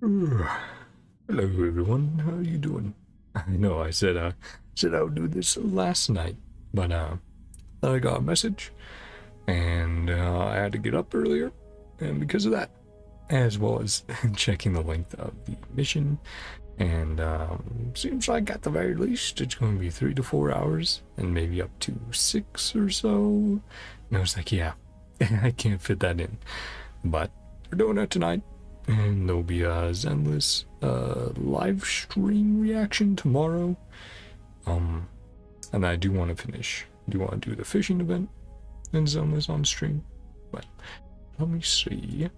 Hello everyone, how are you doing? I know I said I would do this last night, but then I got a message and I had to get up earlier, and because of that, as well as checking the length of the mission, and seems like at the very least it's going to be 3 to 4 hours and maybe up to 6 or so. And I was like, yeah, I can't fit that in, but we're doing it tonight. And there'll be a Zenless live stream reaction tomorrow. And I do want to finish. Do want to do the fishing event and Zenless on stream. But let me see.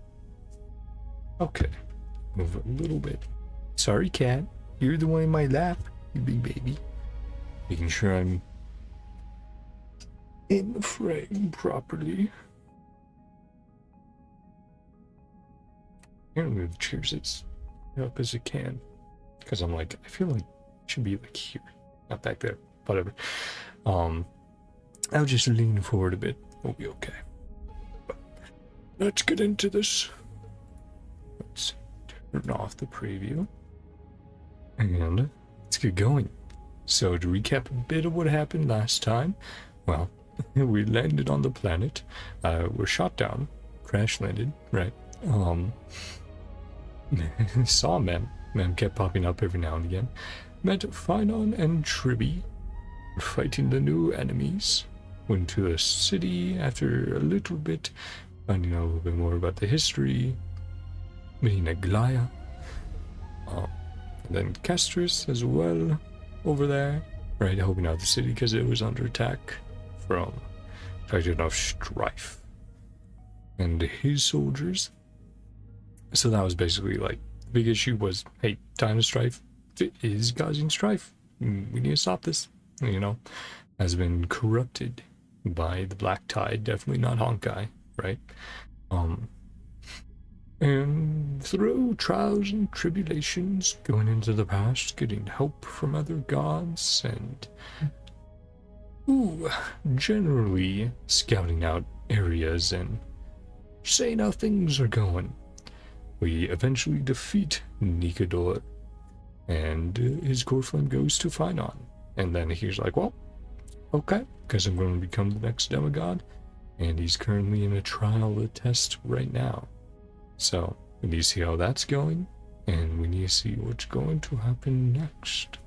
Okay, move a little bit. Sorry, cat. You're the one in my lap, you big baby. Making sure I'm in the frame properly. I'm gonna move the chairs as up as it can, because I'm like, I feel like it should be like here, not back there. Whatever. I'll just lean forward a bit. We'll be okay. But let's get into this. Let's turn off the preview and let's get going. So to recap a bit of what happened last time, well, we landed on the planet. We're shot down, crash landed, right? Saw Mem. Mem kept popping up every now and again. Met Finon and Tribbie, fighting the new enemies. Went to a city after a little bit, finding out a little bit more about the history. Meeting Aglaya. And then Castris as well over there, right? Helping out the city because it was under attack from fighting off Strife and his soldiers. So that was basically like the big issue was, hey, time to Strife is causing strife. We need to stop this. You know, has been corrupted by the Black Tide. Definitely not Honkai, right? And through trials and tribulations, going into the past, getting help from other gods, and generally scouting out areas and seeing how things are going. We eventually defeat Nikador, and his core flame goes to Finon. And then he's like, well, okay, because I'm going to become the next demigod. And he's currently in a trial test right now. So we need to see how that's going, and we need to see what's going to happen next.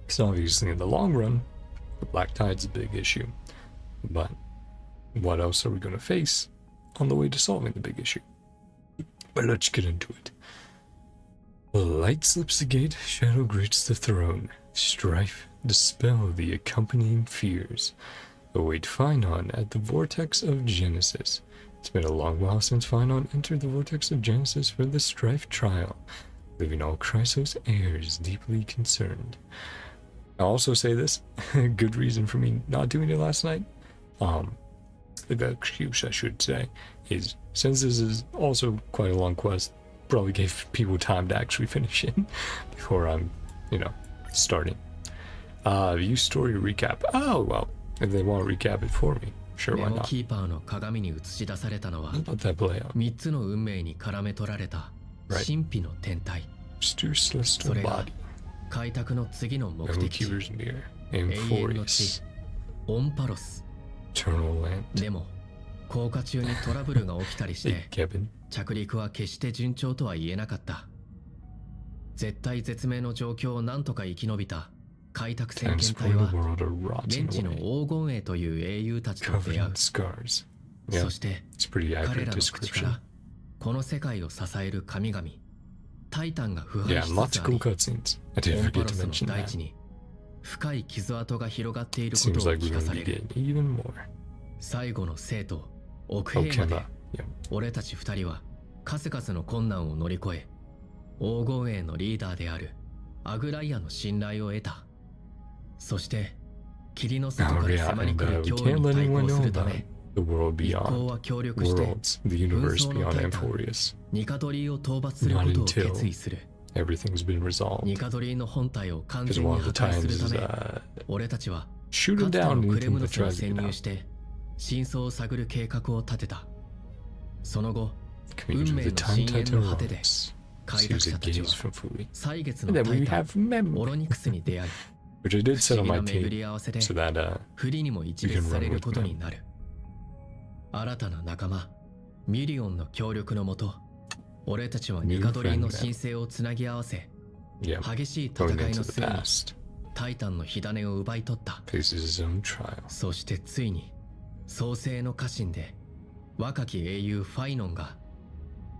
So obviously in the long run, the Black Tide's a big issue. But what else are we going to face on the way to solving the big issue? But let's get into it. Light slips the gate, shadow greets the throne. Strife, dispel the accompanying fears. Await Finon at the Vortex of Genesis. It's been a long while since Finon entered the Vortex of Genesis for the Strife trial, leaving all Chrysos heirs deeply concerned. I'll also say this, good reason for me not doing it last night. The excuse I should say is, since this is also quite a long quest, probably gave people time to actually finish it before I'm, starting. View story recap. Oh, well, if they want to recap it for me, sure, why not? Let that play out. Right. Stu celestial body. Keeper's mirror. Amphorius. Eternal land. でも降下中にトラブルが起きたりして Kevin. 着陸は決して順調とは言えなかった。絶対絶命の状況を何とか生き延びた開拓先遣隊は現地の黄金衛という英雄たちと出会う。そして彼らの口からこの世界を支える神々タイタンが腐敗しつつあり、オンパロスの大地に深い傷跡が広がっていることを聞かされる。最後の生徒奥兵まで俺たち二人は数々の困難を乗り越え黄金衛のリーダーであるアグライアの信頼を得た。そして霧の外から迫り来る脅威に対抗するため一行は協力して紛争のタイタンニカドリーを討伐することを決意する。ニカドリーの本体を完全に破壊するため俺たちはかつてのクレムノスに潜入して真相を探る計画を立てた。その後、運 Community 命 of the の深 Time 淵の果てで Rocks. 開拓 Seems 者 a たちは gaze from Fui. 歳月 And の then タイ we タン have memory, オロニクスに出会い、 which I did 不 set 思 on 議 my な巡 team り合わせで so that 不利にも一別されることになる。新たな仲間ミリオンの協力のもと、俺たちはニカドリンの神聖をつなぎ合わせ、 yeah, 激しい戦 going い into の the 末に past, タイタンの火種を奪い取った。 faces his own trial. そしてついに創世の家臣で若き英雄ファイノンが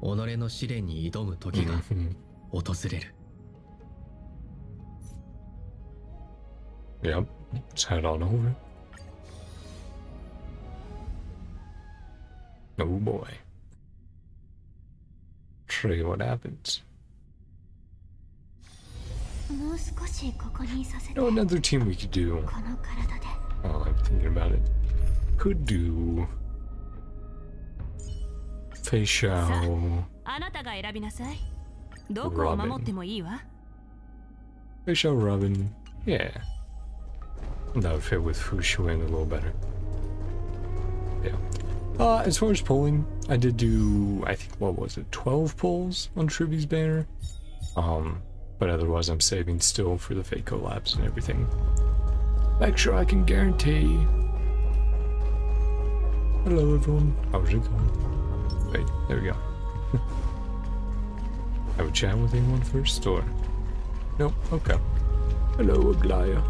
己の試練に挑む時が Mhm. 訪れる。 Yep, let's head on over. Oh boy. Show you what happens. もう少しここにいさせて。 You know, another team we could do. この体で Oh, I'm thinking about it. Could do Feishao. あなたが選びなさい。どこを守ってもいいわ。Feishao Robin. Yeah. That would fit with Fushuin a little better. Yeah. As far as polling, I did do, I think, what was it, 12 polls on Tribbie's banner? But otherwise I'm saving still for the fake collabs and everything. Make sure I can guarantee. Hello everyone, how's it going? Wait, there we go. Have a chat with anyone first, or? Nope, okay. Hello, Aglaya.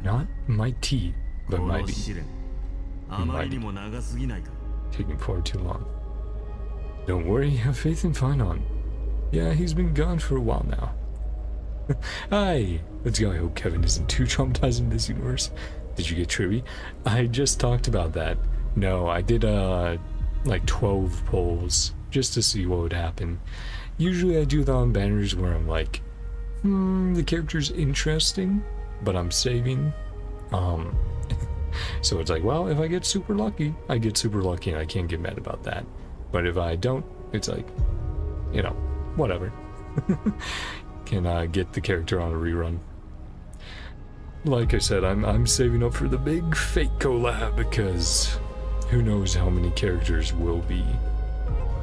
Not mighty, but mighty. Taking far too long. Don't worry, have faith in Finon. Yeah, he's been gone for a while now. Hi! Let's go. I hope Kevin isn't too traumatized in this universe. Did you get Tribbie? I just talked about that. No, I did like 12 polls just to see what would happen. Usually I do that on banners where I'm like, the character's interesting, but I'm saving. So it's like, well, if I get super lucky, I get super lucky and I can't get mad about that. But if I don't, it's like, you know, whatever. Can get the character on a rerun. Like I said, I'm saving up for the big fake collab because who knows how many characters will be,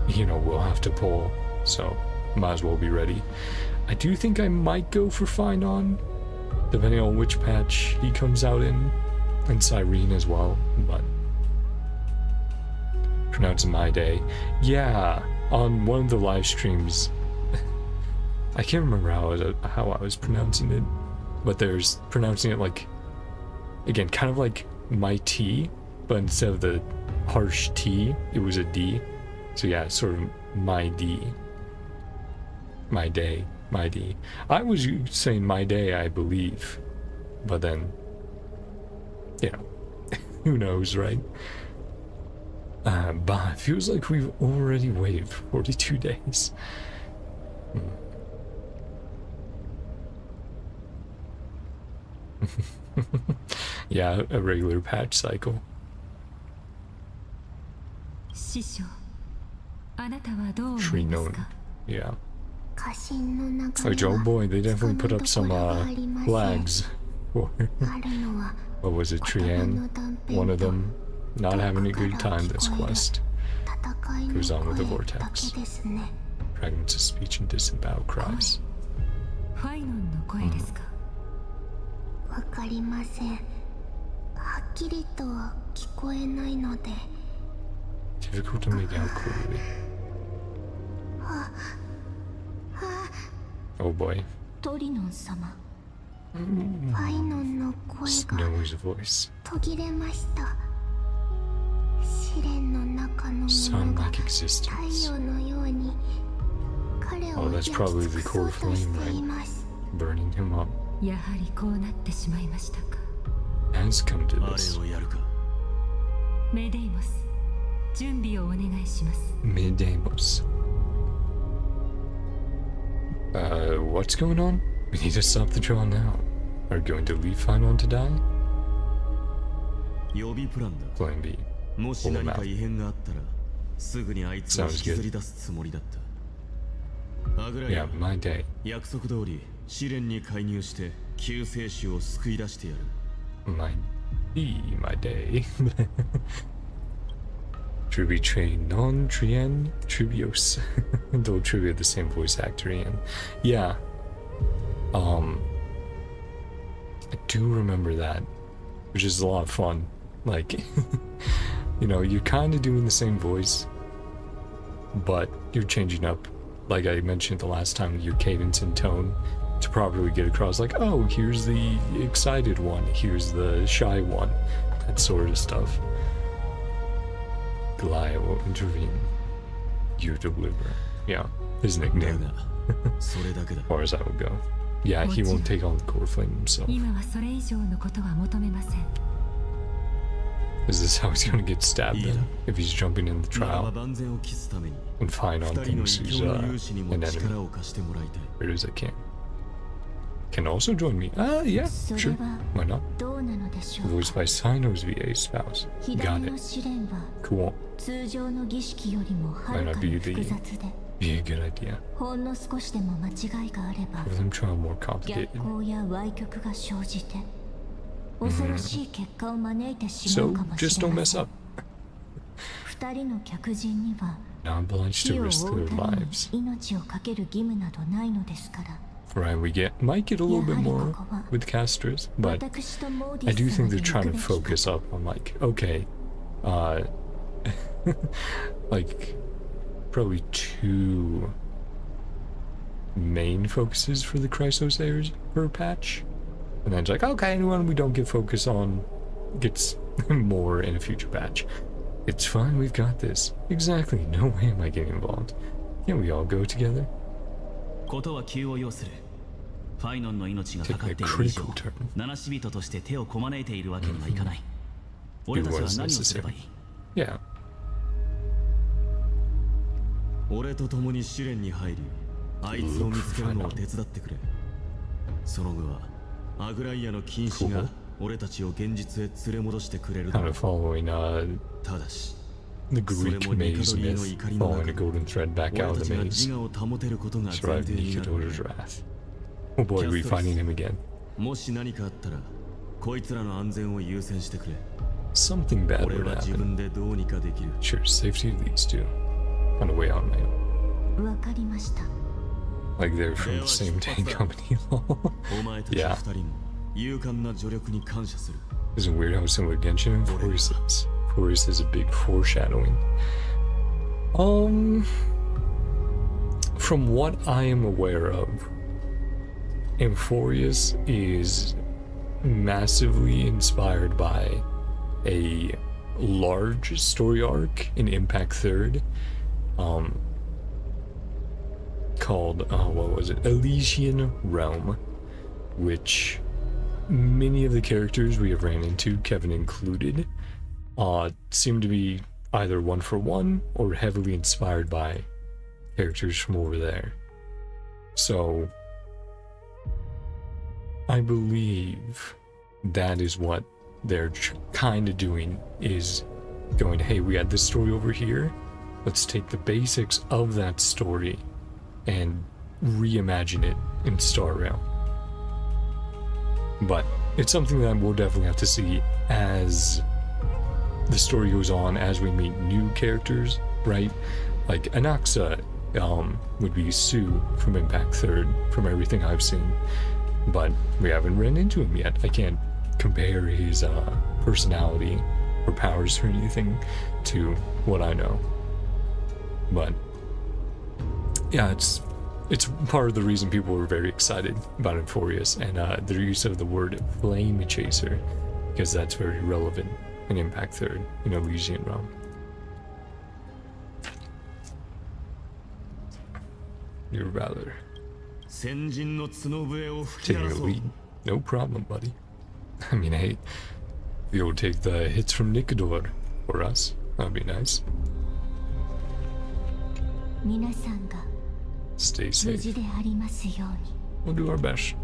you know, we'll have to pull. So might as well be ready. I do think I might go for Finon, depending on which patch he comes out in, and Cyrene as well, but pronounce Mydei. Yeah, on one of the live streams, I can't remember how I was pronouncing it, but there's pronouncing it like, again, kind of like my T, but instead of the harsh T, it was a D. So yeah, sort of my D. My day. My D. I was saying my day, I believe, but then, you know, who knows, right? But it feels like we've already waited for 42 days. Yeah, a regular patch cycle. 師匠、あなたはどう思い Tree ます known. か？ Yeah. 家臣の中 Like, に oh は boy, they definitely put up つか some ぬところがありません。 flags for あるのは what was it, 言葉 Trian? の断片 One of と them not having a good 遠くから time 聞 this こえる quest. 戦いの Goes on with the 声だ vortex. けですね。 Fragments of speech and distant battle cries. ファイノンの声ですか？わかりません。はっきりとは聞こえないので。 Difficult to make out clearly. Oh boy. トリノン様。ファイノンの声が Snowy's voice. 途切れました。試練の中のもの Sun が like 太 existence. 陽のように彼 Oh, を that's 焼き probably 尽 the くそ core うとし flame, てい right? ます。 Burning him up. やはりこうなってしまいましたか。 Has come to this. メデイモス、準備をお願いします。 Midamos. What's going on? We need to stop the draw now. Are we going to leave Finon to die? 予備プランだ。 Plan B. もし何か異変があったらすぐにあいつを Sounds 引きずり出すつもりだった。Yeah, Mydei. 約束通り試練に介入して救世主を救い出してやる。Mydei. Tribbie train non trien tribios. Though Tribbie had the same voice actor Ian. Yeah. I do remember that, which is a lot of fun. Like, you know, you're kind of doing the same voice, but you're changing up, like I mentioned the last time, your cadence and tone to properly get across, like, oh, here's the excited one, here's the shy one, that sort of stuff. Goliath will intervene. You deliver. Yeah, his nickname. As far as I will go. Yeah, he won't take on the core flame himself. 今はそれ以上のことは求めません。 Is this how he's gonna get stabbed then? If he's jumping in the trial 万全を期すために and find on 二人の things 異 who's 教の勇士にも an 力 enemy. を貸してもらいたい。 Where does I can also join me. Yeah, それ sure. は Why not? どうなのでしょう。 Voiced by Sino's VA spouse. 左 Got の it. 試練は Cool. 通常の儀式よりもはる Might か not に be the 複雑で、 be a good idea. ほんの少しでも間違いがあれば For them trial more 逆 complicated. 行や歪曲が生じて恐ろしい結果を招いてしま So うかも just しれ don't ま mess せん。 up. 二人の客人には Not obliged 火 to を risk 追う their ために lives. 命を懸ける義務などないのですから。 Right, might get a little bit more with casters, but 私とモーデ I ィ do ス様 think で they're 行 trying く to べきか。 focus up on like, okay, like probably two main focuses for the Chrysosayers per patch, and then it's like, okay, anyone we don't get focus on gets more in a future patch. It's fine, we've got this. Exactly, no way am I getting involved. Can't we all go together? ことは急を要する。ファイノンの命がかか Take って a いる以上 critical turn. 七死人として手をこまねいているわけにはいかない。俺たちは何をすればいい？ Yeah. 俺と共に試練に入り、あいつを見つけるのを手伝ってくれ。その後はアグライアの禁止が俺たちを現実へ連れ戻してくれるだ Kind ろう。 of following ただし the Greek maze myth, following a golden thread back out 俺 of た the ちが maze. 自我を保てることが前 Survived 提になる。 Nikidor's wrath. Oh boy, we finding him again. もし何かあったら、こいつらの安全を優先してくれ。 Something bad 俺 would は自 happen. 分でどうにかできる。 Sure, safety of these two. On the way out, man. わかりました。 Like they're from the same day company. お前たち Yeah. 二人の勇敢な助力に感謝する。 Isn't it weird how similar Genshin and Forest is? Forest is a big foreshadowing. From what I am aware of, Amphorius is massively inspired by a large story arc in Impact Third, called what was it? Elysian Realm, which many of the characters we have ran into, Kevin included, seem to be either one for one or heavily inspired by characters from over there. So I believe that is what they're kind of doing, is going, hey, we had this story over here, let's take the basics of that story and reimagine it in Star Rail. But it's something that we'll definitely have to see as the story goes on, as we meet new characters, right? Like Anaxa would be Sue from Impact Third, from everything I've seen. But we haven't run into him yet. I can't compare his personality or powers or anything to what I know. But yeah, it's part of the reason people were very excited about Amphorius and their use of the word Flame Chaser, because that's very relevant in Impact Third, in Elysian Realm. Your valor. 先人の角笛を吹き Taking 鳴 a らそう。 lead. No problem, buddy. I mean, hey, you'll take the hits from Nikidor for us. That'd be nice. 皆さんが Stay 無 safe. 事でありますように。 We'll do our best.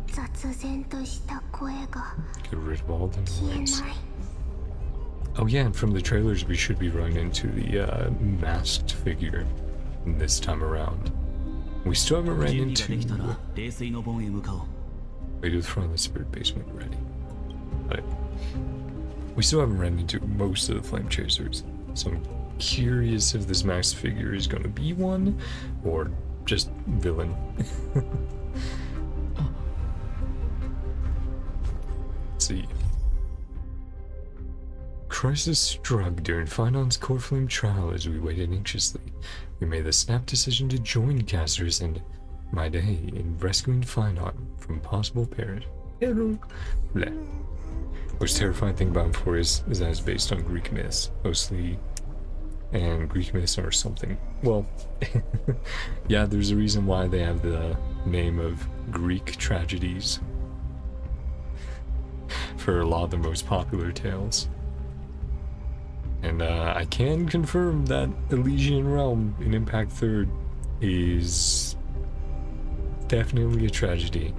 雑然とした声が Get rid of all the 消え noise. ない。 Oh yeah, and from the trailers we should be running into the masked figure this time around. We still haven't ran 準備が into できたら冷水の盆へ向かおう。 way to the front of the spirit basement already. But we still haven't run into most of the flame chasers, so I'm curious if this max figure is gonna be one or just villain. Let's see. Crisis struck during Finon's core flame trial as we waited anxiously. We made the snap decision to join casters and Mydei in rescuing Finon from possible peril. The most terrifying thing about Emphorius is that it's based on Greek myths, mostly, and Greek myths or something. Well, yeah, there's a reason why they have the name of Greek tragedies for a lot of the most popular tales. And I can confirm that Elysian Realm in Impact 3rd is definitely a tragedy.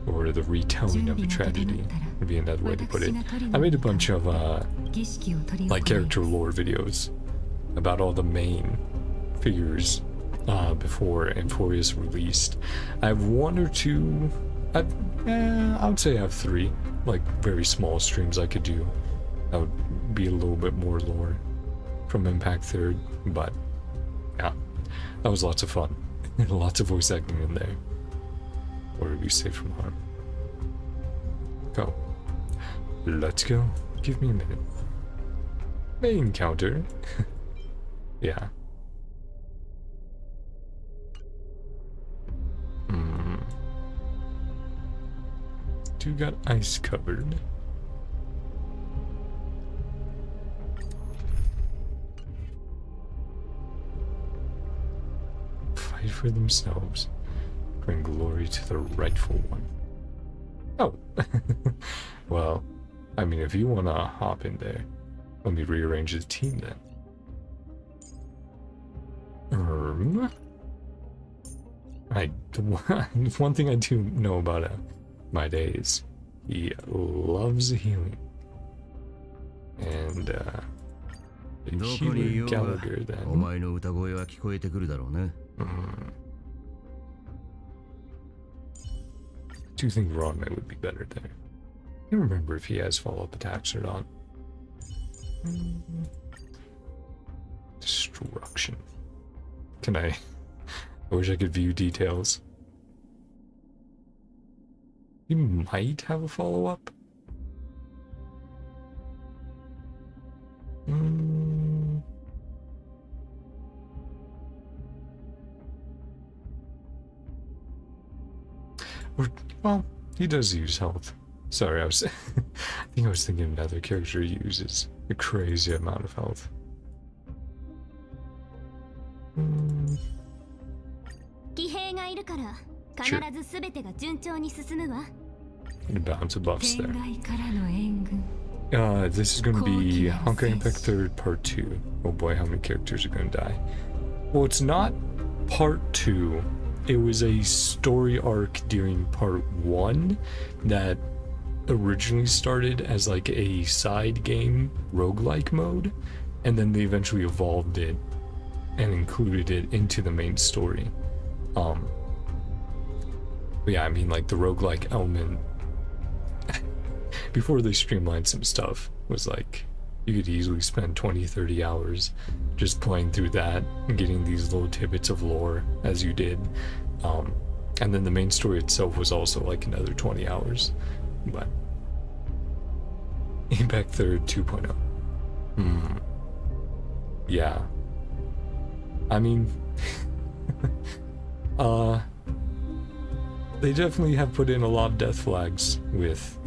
Or the retelling of a tragedy would be another way to put it. I made a bunch of like character lore videos about all the main figures before Emphorius released. I have one or two, I would say I have 3 like very small streams I could do. That would be a little bit more lore from Impact 3rd, but yeah, that was lots of fun. Lots of voice acting in there. Or to be safe from harm. Go. Let's go. Give me a minute. Main counter. Yeah. Dude got ice covered. Fight for themselves. Bring glory to the rightful one. Oh. Well, I mean, if you want to hop in there, let me rearrange the team then. One thing I do know about Mydei is he loves healing. And, healer Gallagher then. I do think Ronme would be better there. I can't remember if he has follow-up attacks or not. Destruction. Can I wish I could view details. He might have a follow-up. Well, he does use health. Sorry, I think I was thinking another character uses a crazy amount of health. Sure. A balance of buffs there. This is going to be Honkai Impact 3rd Part 2. Oh boy, how many characters are going to die? Well, it's not Part 2. It was a story arc during Part 1 that originally started as like a side game roguelike mode, and then they eventually evolved it and included it into the main story. But yeah, I mean, like the roguelike element before they streamlined some stuff was like you could easily spend 20-30 hours just playing through that and getting these little tidbits of lore as you did. And then the main story itself was also like another 20 hours. But Impact 3rd 2.0. Yeah. I mean, they definitely have put in a lot of death flags with,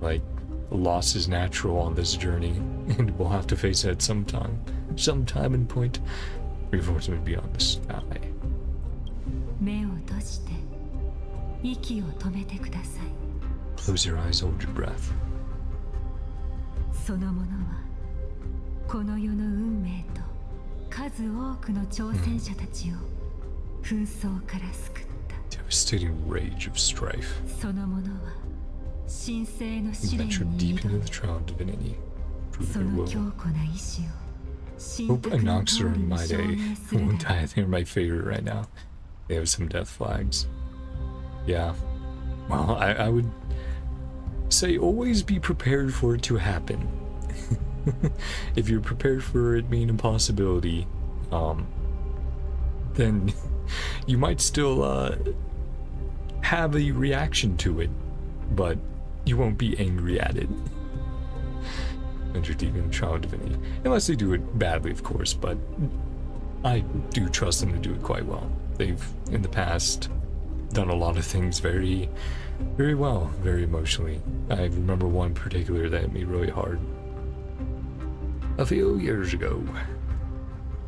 like, loss is natural on this journey, and we'll have to face it at some time and point. Reinforcement beyond the sky. Close your eyes, hold your breath. Devastating rage of strife. Venture deep into the trial of divinity. prove そ their の will. 強固な意志を Hope 神格の Anoxer 通り and に証 Mydei 明する won't だろ die. They're my favorite right now. They have some death flags. Yeah. Well, I would say always be prepared for it to happen. If you're prepared for it being a possibility, then you might still have a reaction to it, but you won't be angry at it. Enter deep in Trial Divinity. Unless they do it badly, of course, but I do trust them to do it quite well. They've, in the past, done a lot of things very, very well, very emotionally. I remember one in particular that hit me really hard. A few years ago.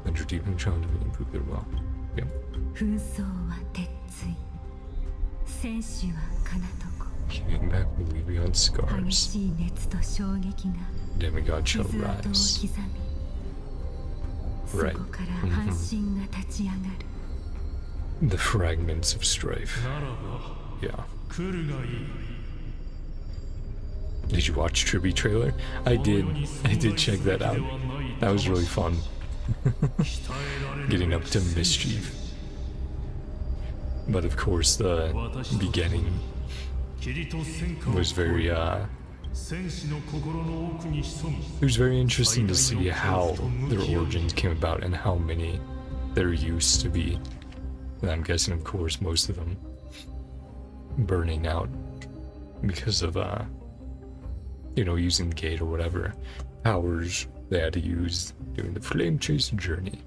Enter deep in Trial Divinity and prove it well. Yep. 紛争は鉄槌戦士は金床 Came back with beyond 激 scars. しい熱と衝撃が Demigod 傷 shall 跡を rise. 刻み Right. そこから半身が立ち上がる The fragments of strife. ならば Yeah. 来るがいい Did you watch Tribbie trailer? I did check that out. That was really fun. Getting up to mischief. But of course the beginning 霧と戦火を was very 戦士の心の奥に潜む it was very interesting to see how their origins came about and how many there used to be. And I'm guessing of course most of them burning out because of you know, using the gate or whatever powers they had to use during the flame chase journey.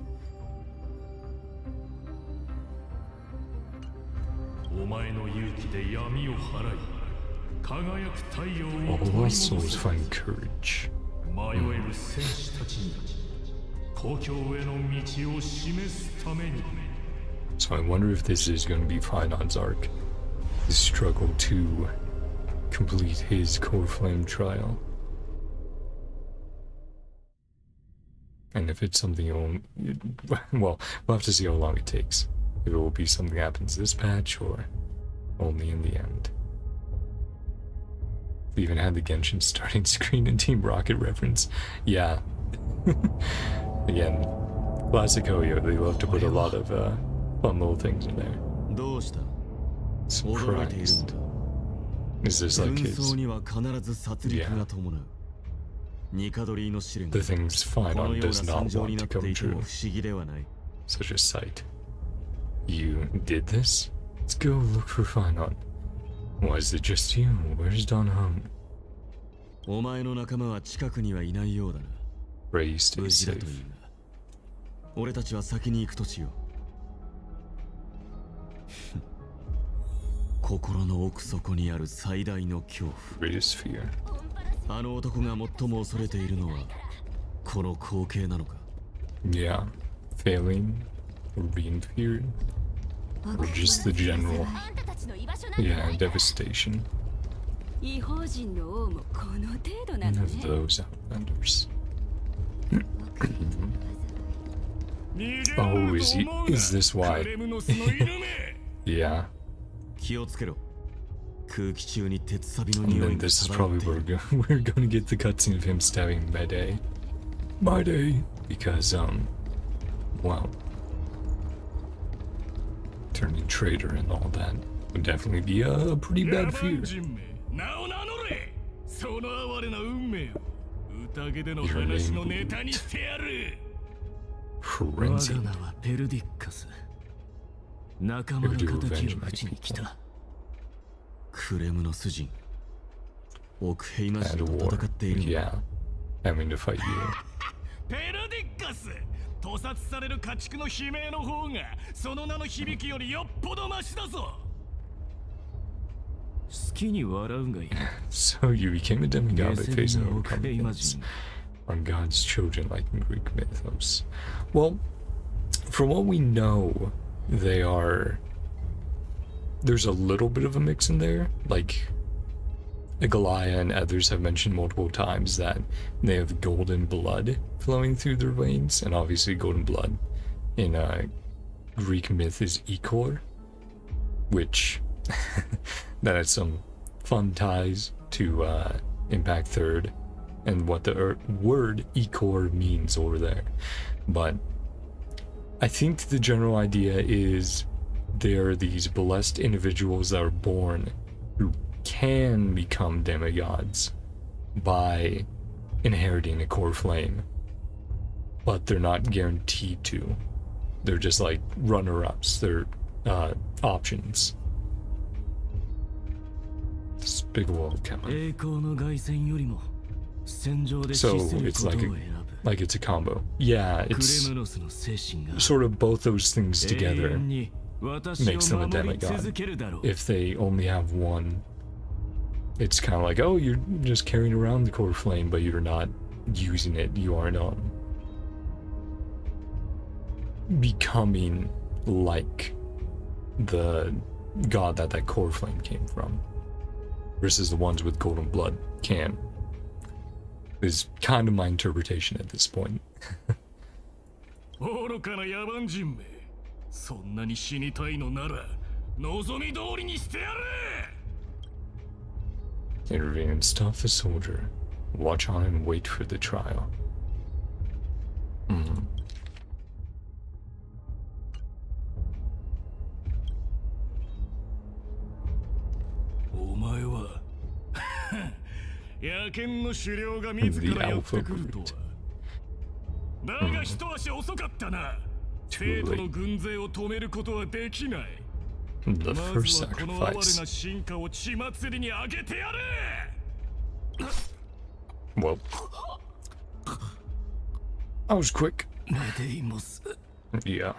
お前の勇気で闇を払い輝く太陽を All 取り戻 souls す find courage. 迷える戦士たちに故郷への道を示すために So I wonder if this is going to be Finon's arc. His struggle to complete his core flame trial. And if it's something you'll... Well, we'll have to see how long it takes. If it will be something that happens this patch or only in the end. We even had the Genshin starting screen and Team Rocket reference. Yeah. Again, classic Hoyo, they love to put a lot of fun little things in there. どうした驚いている Surprised. のか Is this like 紛 his... 争には必ず殺戮が伴うニカドリーの試練が The things この Finon ような does 惨 not 状に want な to って come いても true. 不思議ではない Such a sight. You did this? Let's go look for Finon. Why is it just you? Where's Don Hung? お前の仲間は近くにはいないようだな Pray you stay 無事だ safe. といいが俺たちは先に行くとしよう心の奥底にある最大の恐怖 Greatest fear. あの男が最も恐れているのはこの光景なのか Yeah. Failing or being feared. Or just the general, yeah, devastation 異邦人の王もこの程度な of のね those outlanders. Oh, is this why? クレムノスの犬め Yeah. 気をつけろ空気中に鉄サビの And 匂い then が this is 漂っ probably てい where る we're gonna get the cutscene of him stabbing Mydei. Mydei! Because, well, turning traitor and all that would definitely be a pretty 野 bad 蛮 fear. 人め名を名乗れその哀れな運命を宴での Your 話 name のネタにしてやる Frenzy. 我が名はペルディッカス仲間の敵を討ちに来たクレムノス人奥ヘイマ At 人と war. 戦っているの Yeah. Having to fight you. ペルディッカス屠殺される家畜の悲鳴の方がその名の響きよりよっぽどマシだぞ好きに笑うがいい So you became a demigod by 冷 facing 静な overcoming 奥ヘイマ things. 人 Are gods children like in Greek mythos? Well, from what we know, they are... There's a little bit of a mix in there. Like, Galaya and others have mentioned multiple times that they have golden blood flowing through their veins. And obviously golden blood in Greek myth is ichor, which that has some fun ties to Impact Third and what the word Ikor means over there. But I think the general idea is there are these blessed individuals that are born who can become demigods by inheriting a core flame, but they're not guaranteed to. They're just like runner-ups. They're options. This big wall coming. So it's like it's a combo. Yeah, it's sort of both those things together makes them a demigod. If they only have one, it's kind of like, oh, you're just carrying around the core flame, but you're not using it. You aren't becoming like the god that core flame came from. Versus the ones with golden blood can. Is kind of my interpretation at this point. Intervene and stop the soldier. Watch on and wait for the trial. The alpha brute. Too late. The first sacrifice. Well, I was quick. Yeah.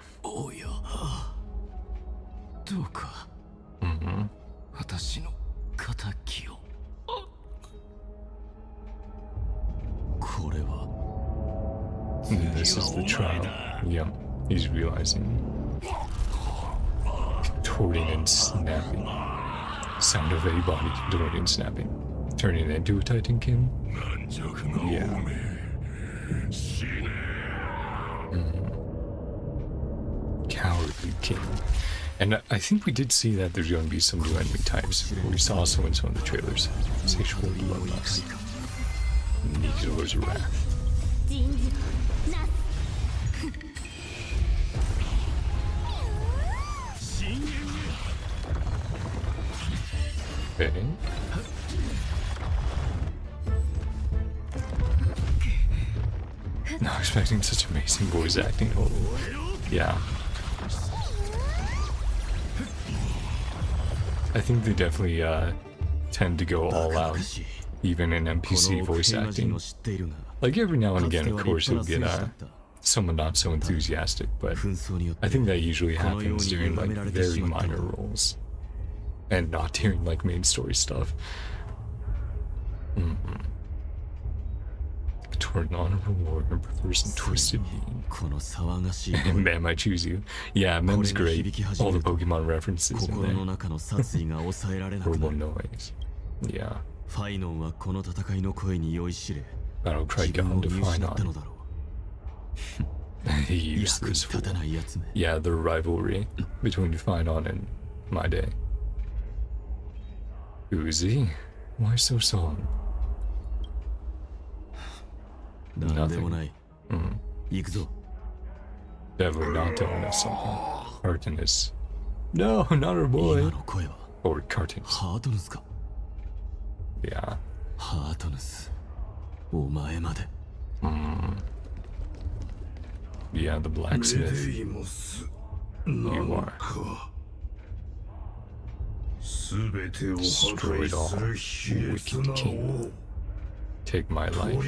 This is the trial. Yeah, he's realizing. Contorting and snapping. Sound of a body contorting and snapping. Turning into a Titankin? Yeah. Cowardly king. And I think we did see that there's going to be some new enemy types. We saw some in some of the trailers. Sexual bloodlust. Needlers of Wrath. Okay. Not expecting such amazing voice acting. Oh, yeah. I think they definitely tend to go all out, even in NPC voice acting. Like every now and again, of course, you'll get someone not so enthusiastic, but I think that usually happens during like very minor roles, and not during like main story stuff. Toward an honorable warrior prefers a twisted being. Mem, I choose you. Yeah, Mem's great. All the Pokemon references in there. Horrible noise. Yeah. Battle cry gone to Finon. He used this fool. Yeah, the rivalry between Finon and Mydei. Who is he? Why so solemn? Nothing. Definitely not telling us something. Artemis. No, not her boy. Or Cartins. Yeah. Yeah, the blacksmith. You are. Destroyed all. Wicked king. Take my life.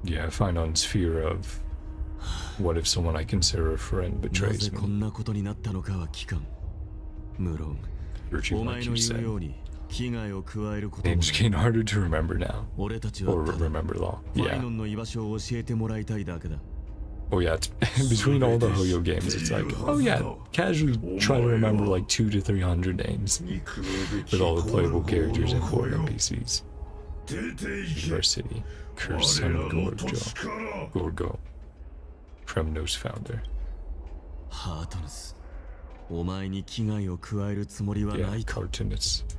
Yeah, I find on fear of what if someone I consider a friend betrays me. Virtue, like you said. Names getting harder to remember now. Or remember long. Yeah. Oh yeah, it's between all the Hoyo games, it's like, oh yeah, casually try to remember like 200 to 300 names with all the playable characters and 4 NPCs. University, Cursed Son of Gorgo, Kremnos founder. Yeah, cartoonist.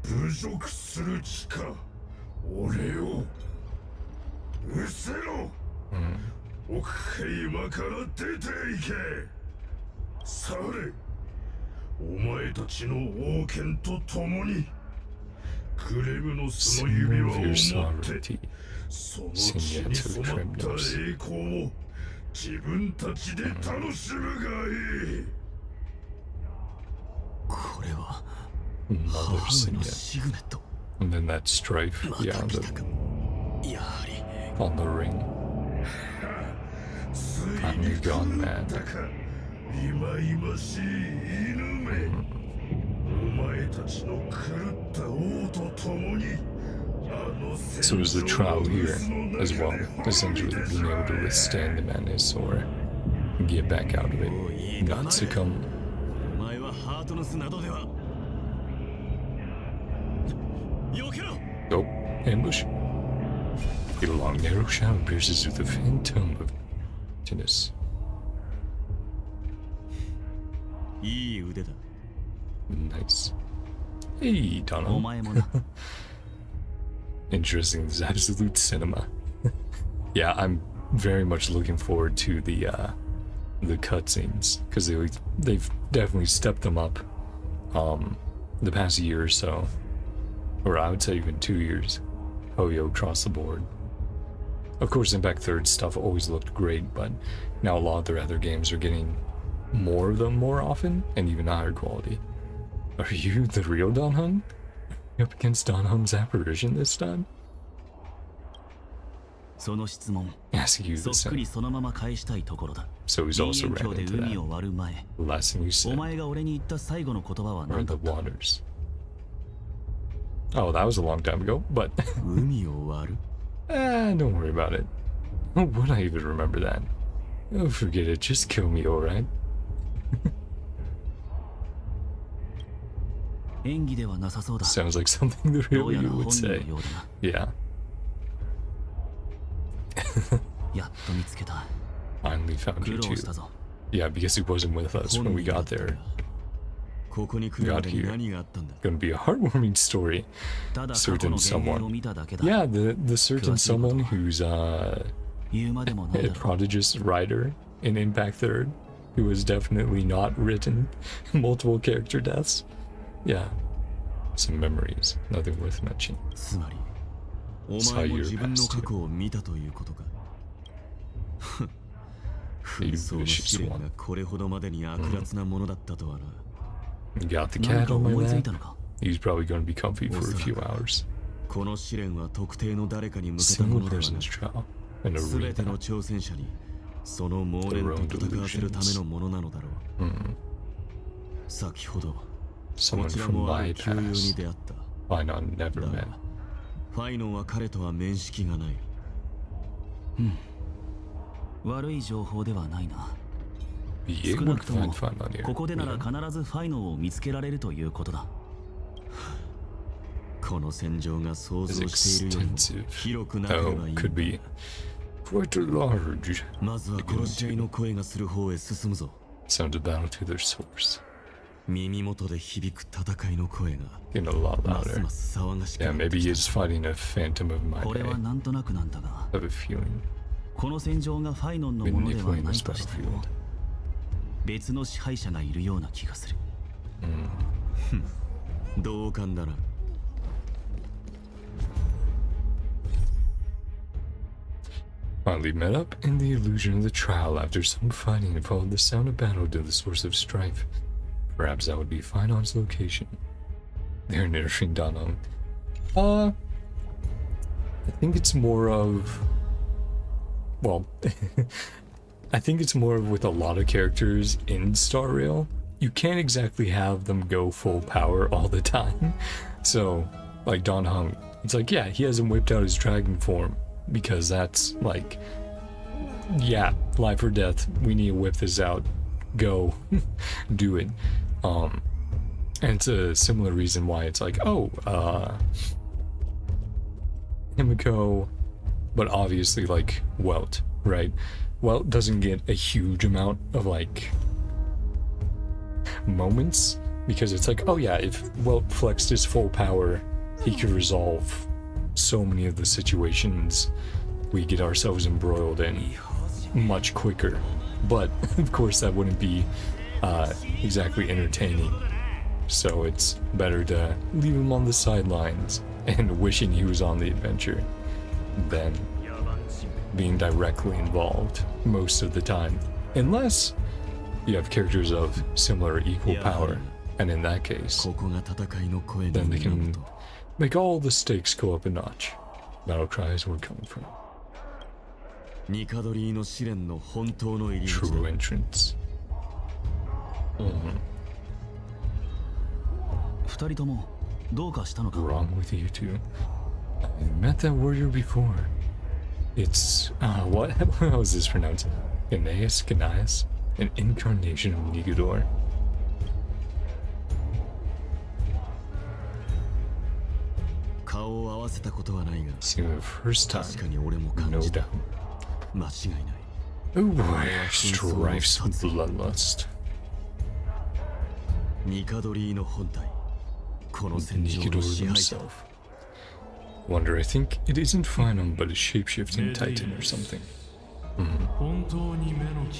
侮辱する気か。俺を失せろ。奥へ今から出ていけ。され、お前たちの王権と共にクレムのその指輪を持ってその血に染まった栄光を自分たちで楽しむがいい。これは Mother 母上の Signet. シグネット。 And then that strife, ま yeah, た on 来 the, たか。やはり on the ring. Finally gone mad. いまいましい犬め。お前たちの狂った王と共に So is the trial here as well, essentially being able to withstand the madness or get back out of it, not succumb. お前はハートの巣などでは。避けろ。 Oh, ambush. A long narrow shadow pierces through the phantom of emptiness. いい腕だ。 Nice. Hey, お Dono. 前もな。 Interesting. This is absolute cinema. Yeah, I'm very much looking forward to the cutscenes because they've definitely stepped them up the past year or so, or I would say even 2 years. Oh, yo, across the board. Of course, Impact 3rd stuff always looked great, but now a lot of their other games are getting more of them more often and even higher quality. Are you the real Don Hung? Up against Don Hung's apparition this time? その質問 Ask you そ the っくり same. そのまま返したいところだ。 So he's also 人間 ran 境で into 海 that. を割る前 The last thing you お said 前が俺に言った最後の言葉は were 何 the だった waters. Oh, that was a long time ago, but 海を割る。 don't worry about it. Oh, would I even remember that? Oh, forget it. Just kill me, alright? 演技ではなさそうだ。 Sounds like something the ど real うや you ら would 本人の say. ようだな。 Yeah, やっと見つけた。 finally found 苦 you 労 too. したぞ。 Yeah, because he wasn't with us 本 when we 人だ got ったか there. ここに来るまでに何があったんだ。 Gonna be a heartwarming story. ただ過去 Certain の幻影を someone. 見ただけだ。 Yeah, the certain someone who's 言うまでもない a だろう。 prodigious writer in Impact 3rd who has definitely not written multiple character deaths. Yeah, some memories, nothing worth mentioning. つまりお前も自分の過去を見たということか。紛争の試練がこれほどまでに悪辣なものだったとはな。 You got the 何 cat か on my 思いつい lap. たのか。 He's probably going to be comfy for a few おそらく hours. この試練は特定の誰かに向けたも Single のではな person's く、 trial. An すべて arena. の挑戦者にその猛念と戦わせるためのものなのだろう。先ほどこ Someone ちら from もあ my る旧友に past. 出会った。 Why not never だ met? がファイノンは彼とは面識がない。悪い情報ではないな。 Be 少 able な to くとも find fun on here. ここでなら Yeah. 必ずファイノンを見つけられるということだ。この戦場が想 Is 像しているよりも extensive. 広くなけれ Oh, ばいい。 could be quite large. まずは殺し合いの声がする方へ進むぞ。 Sounds a battle to their source. 耳元で響く戦いの声が Getting a lot ます louder. ます騒がしく Yeah, なって maybe き he's た。 fighting a phantom of my これは day. なんとなくなんだが、 I have a feeling. この戦場がファイノンのもので Manipulating はない this としても battlefield. 別の支配者がいるような気がする。同感だな。 Finally met up in the illusion of the trial after some fighting and followed the sound of battle to the source of strife. Perhaps that would be Finon's location. They're nourishing Donham. I think it's more of... Well, I think it's more of with a lot of characters in Star Rail. You can't exactly have them go full power all the time. So, like Don Hung, it's like, yeah, he hasn't whipped out his dragon form because that's like, yeah, life or death. We need to whip this out. Go, do it. And it's a similar reason why it's like, oh, Himiko, but obviously like Welt, right? Welt doesn't get a huge amount of like moments because it's like, oh yeah, if Welt flexed his full power, he could resolve so many of the situations we get ourselves embroiled in much quicker. But of course that wouldn't be exactly entertaining. So it's better to leave him on the sidelines and wishing he was on the adventure than being directly involved most of the time. Unless you have characters of similar or equal power, and in that case, then they can make all the stakes go up a notch. Battle cries were coming from. True entrance. Wrong with you two? I met that warrior before. It's, what? How is this pronounced? Ganaeus? An incarnation of Nigador. See the first time, no doubt. Oh boy, strifes with bloodlust. Nikador himself. Wonder, I think it isn't Phenom, but a shapeshifting titan or something.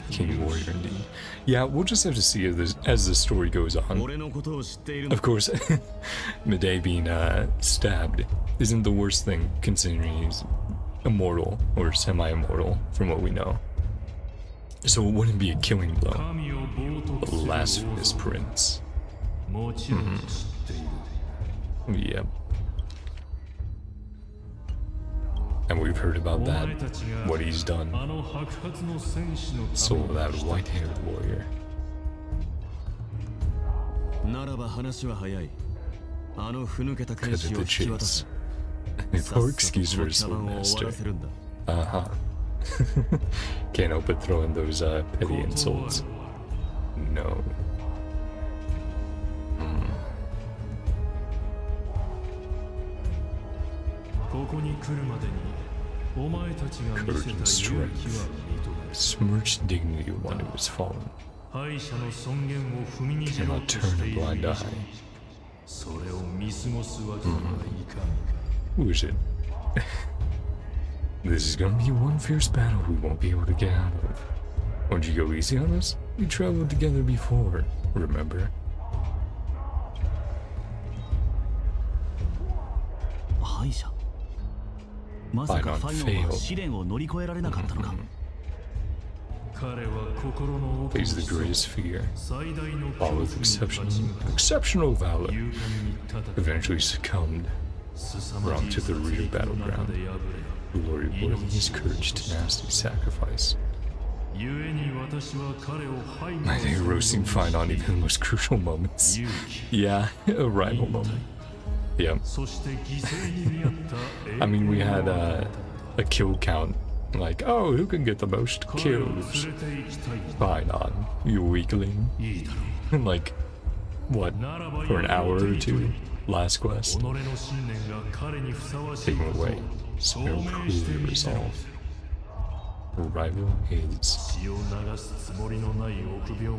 King warrior indeed. Yeah, we'll just have to see as the story goes on. Of course, Mydei being stabbed isn't the worst thing, considering he's immortal or semi-immortal from what we know. So it wouldn't be a killing blow. Blasphemous prince. Yep. And we've heard about that, what he's done. Soul of that white-haired warrior. Cut to the chase. Poor excuse for his sword master. Uh-huh. Can't help but throw in those petty insults. No. Courage strength. Smirched dignity one who has fallen. Cannot turn a blind eye. Who is it? This is gonna be one fierce battle we won't be able to get out of. Won't you go easy on us? We traveled together before, remember? Phenom failed. Face the greatest fear, all with exceptional valor, eventually succumbed, brought to the real battleground. Glory worthy his courage, tenacity, sacrifice. Mydei roasting Phenom even the most crucial moments. Yeah, a rival moment. Yeah. I mean, we had a kill count. Like, oh, who can get the most kills? Phenom, you weakling. Like, what? For an hour or two? Last quest? Take him away. Spare cruelly resolve. Rival his.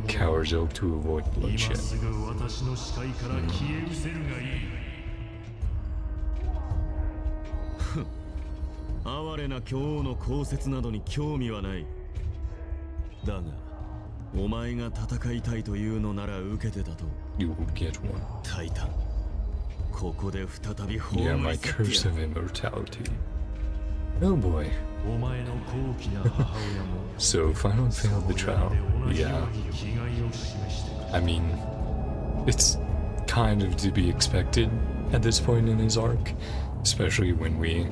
Cowards oak to avoid bloodshed. You'll get one. Yeah, my curse of immortality. Oh boy. So Phenom failed the trial. Yeah. I mean, it's kind of to be expected at this point in his arc, especially when we,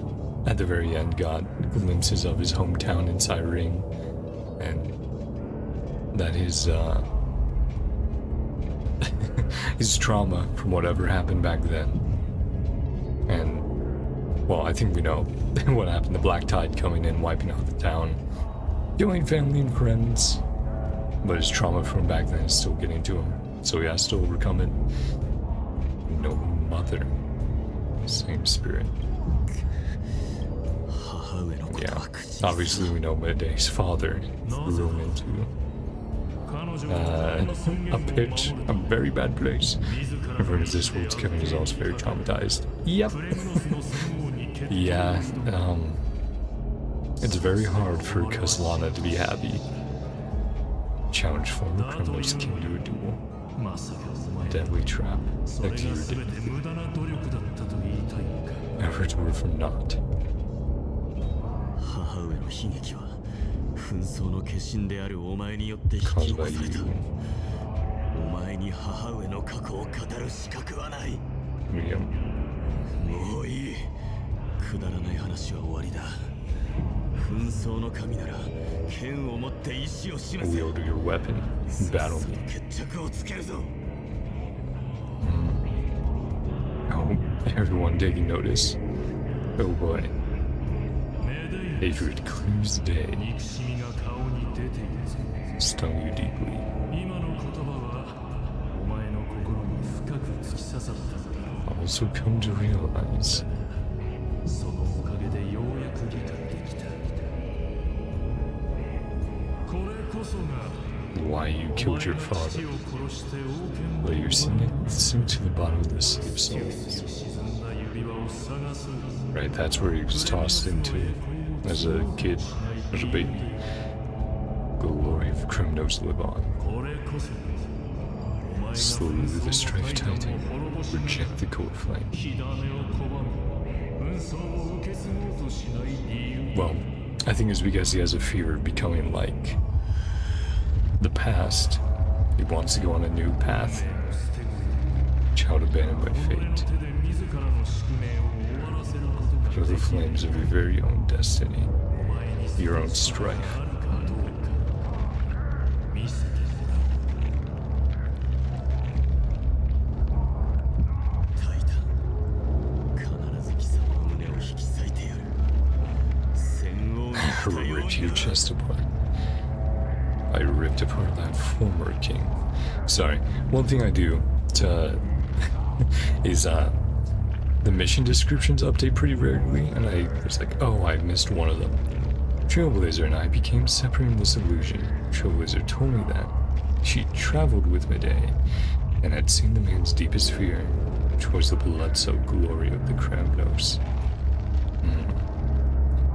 at the very end, got glimpses of his hometown in Cyrene, and that his his trauma from whatever happened back then. And, well, I think we know what happened. The Black Tide coming in, wiping out the town, killing family and friends. But his trauma from back then is still getting to him, so he has to overcome it. No mother. Same spirit. Yeah, obviously we know Mydei's father threw him into a very bad place. Everyone in this world's Kevin is also very traumatized. Yep. Yeah, it's very hard for Caslana to be happy. Challenge former criminals king to a duel. Deadly trap. Next year dignity. Efforts were for naught. 母上の悲劇は紛争の化身であるお前によって引き起こされた。お前に母上の過去を語る資格はない。もういい。くだらない話は終わりだ。紛争の神なら剣を持って意志を示せ。Wield your weapon. Battle me. 決着をつけるぞ。Oh, everyone taking notice. Oh boy. Hatred clears the day. Stung you deeply. Also come to realize. Why you killed your father. But you're sink to the bottom of the sea of souls. Right, that's where he was tossed into as a kid, as a baby. The glory of criminals live on. Slew the strife titan, reject the cold flame. Well, I think it's because he has a fear of becoming like the past. He wants to go on a new path. Child abandoned by fate. Feel the flames of your very own destiny. Your own strife. Rip your chest apart. I ripped apart that former king. Sorry, one thing I do to is the mission descriptions update pretty regularly, and I was like, oh, I missed one of them. Trailblazer and I became separate in this illusion. Trailblazer told me that she traveled with Mydei and had seen the man's deepest fear, which was the blood-soaked glory of the Kramnos.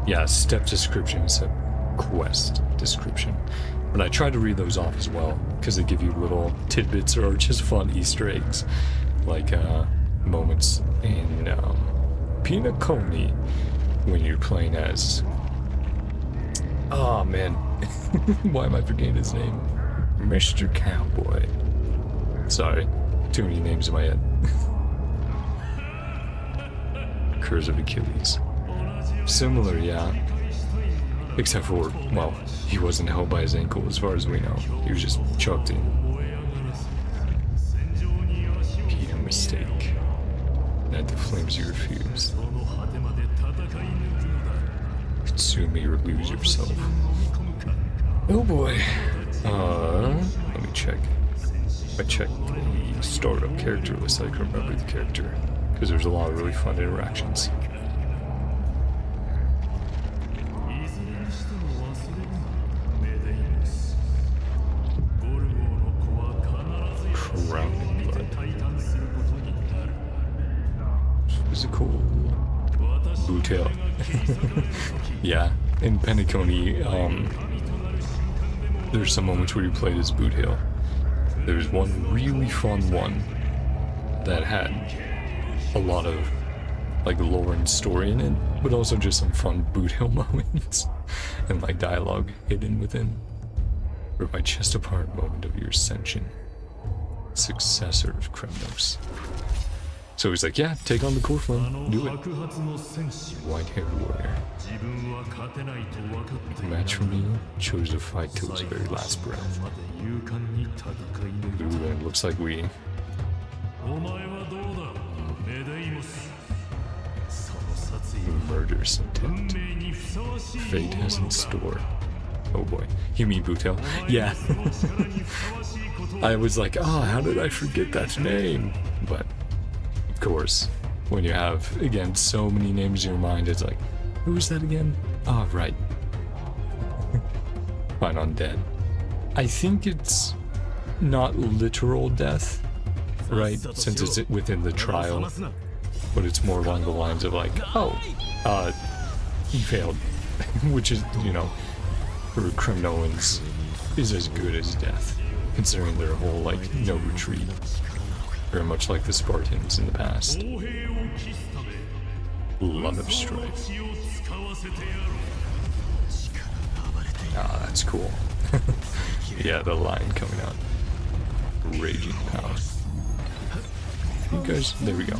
Yeah, step description is a quest description. But I try to read those off as well, because they give you little tidbits or just fun Easter eggs. Like moments in Pinaconi when you're playing as... Oh man, why am I forgetting his name? Mr. Cowboy. Sorry, too many names in my head. Curse of Achilles. Similar, yeah. Except for, well, he wasn't held by his ankle as far as we know. He was just chucked in. Peter mistake. At the flames you refused. Consume me or lose yourself. Oh boy. Let me check. I checked the startup character list so I can remember the character. Because there's a lot of really fun interactions. Drowning blood. Physical bootail. Yeah, in Penacony, there's some moments where you played as Bootail. There's one really fun one that had a lot of like lore and story in it, but also just some fun Bootail moments and like dialogue hidden within. Rip my chest apart moment of your ascension. Successor of Kremnos. So he's like, yeah, take on the core flame, do it. White-haired warrior. The match for me chose to fight till his very last breath. Ooh, and it looks like we... Murderous intent. Fate has in store. Oh boy. You mean Bootail? Yeah. I was like, oh, how did I forget that name? But, of course, when you have, again, so many names in your mind, it's like, who is that again? Oh, right. Fine Undead. I think it's not literal death, right? Since it's within the trial, but it's more along the lines of like, oh, he failed, which is, you know, for criminal is as good as death, considering their whole like no retreat, very much like the Spartans in the past. Lot of strife. Ah, that's cool. Yeah, the line coming out. Raging power. You guys, there we go.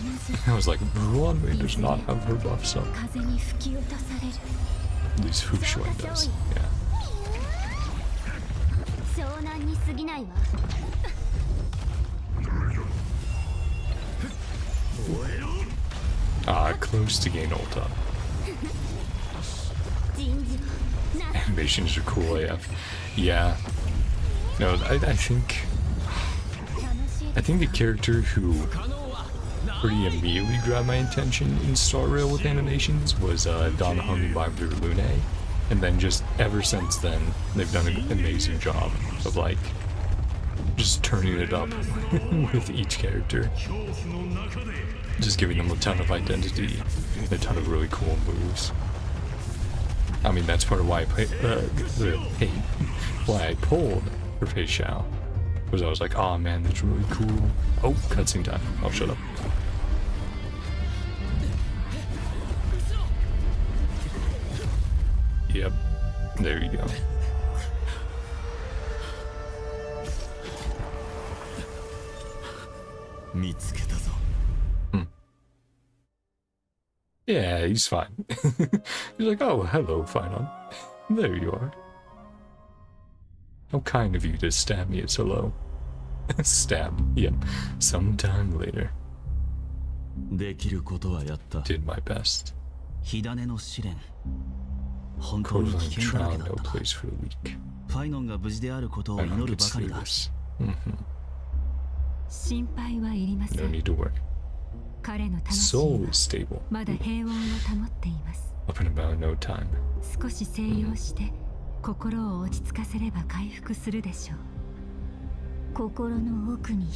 I was like, Runway does not have her buffs up. At least Fushuan does, yeah. Ah, close to gain ult up. Animations are cool AF. Yeah. No, I think the character who pretty immediately grabbed my attention in Star Rail with animations was Don Hung by Lune. And then just ever since then, they've done an amazing job of like just turning it up with each character. Just giving them a ton of identity, a ton of really cool moves. I mean, that's part of why I pulled for Fei Xiao. Was I was like, oh man, that's really cool. Oh, cutscene time. Oh, shut up. Yep, there you go. Yeah, he's fine. He's like, oh, hello, Finon. There you are. How kind of you to stab me as hello. Stab, yep. Sometime later. Did my best. Coastline trial, no place for the weak. Finon gets through this. No need to worry. Soul is stable. Up in about no time.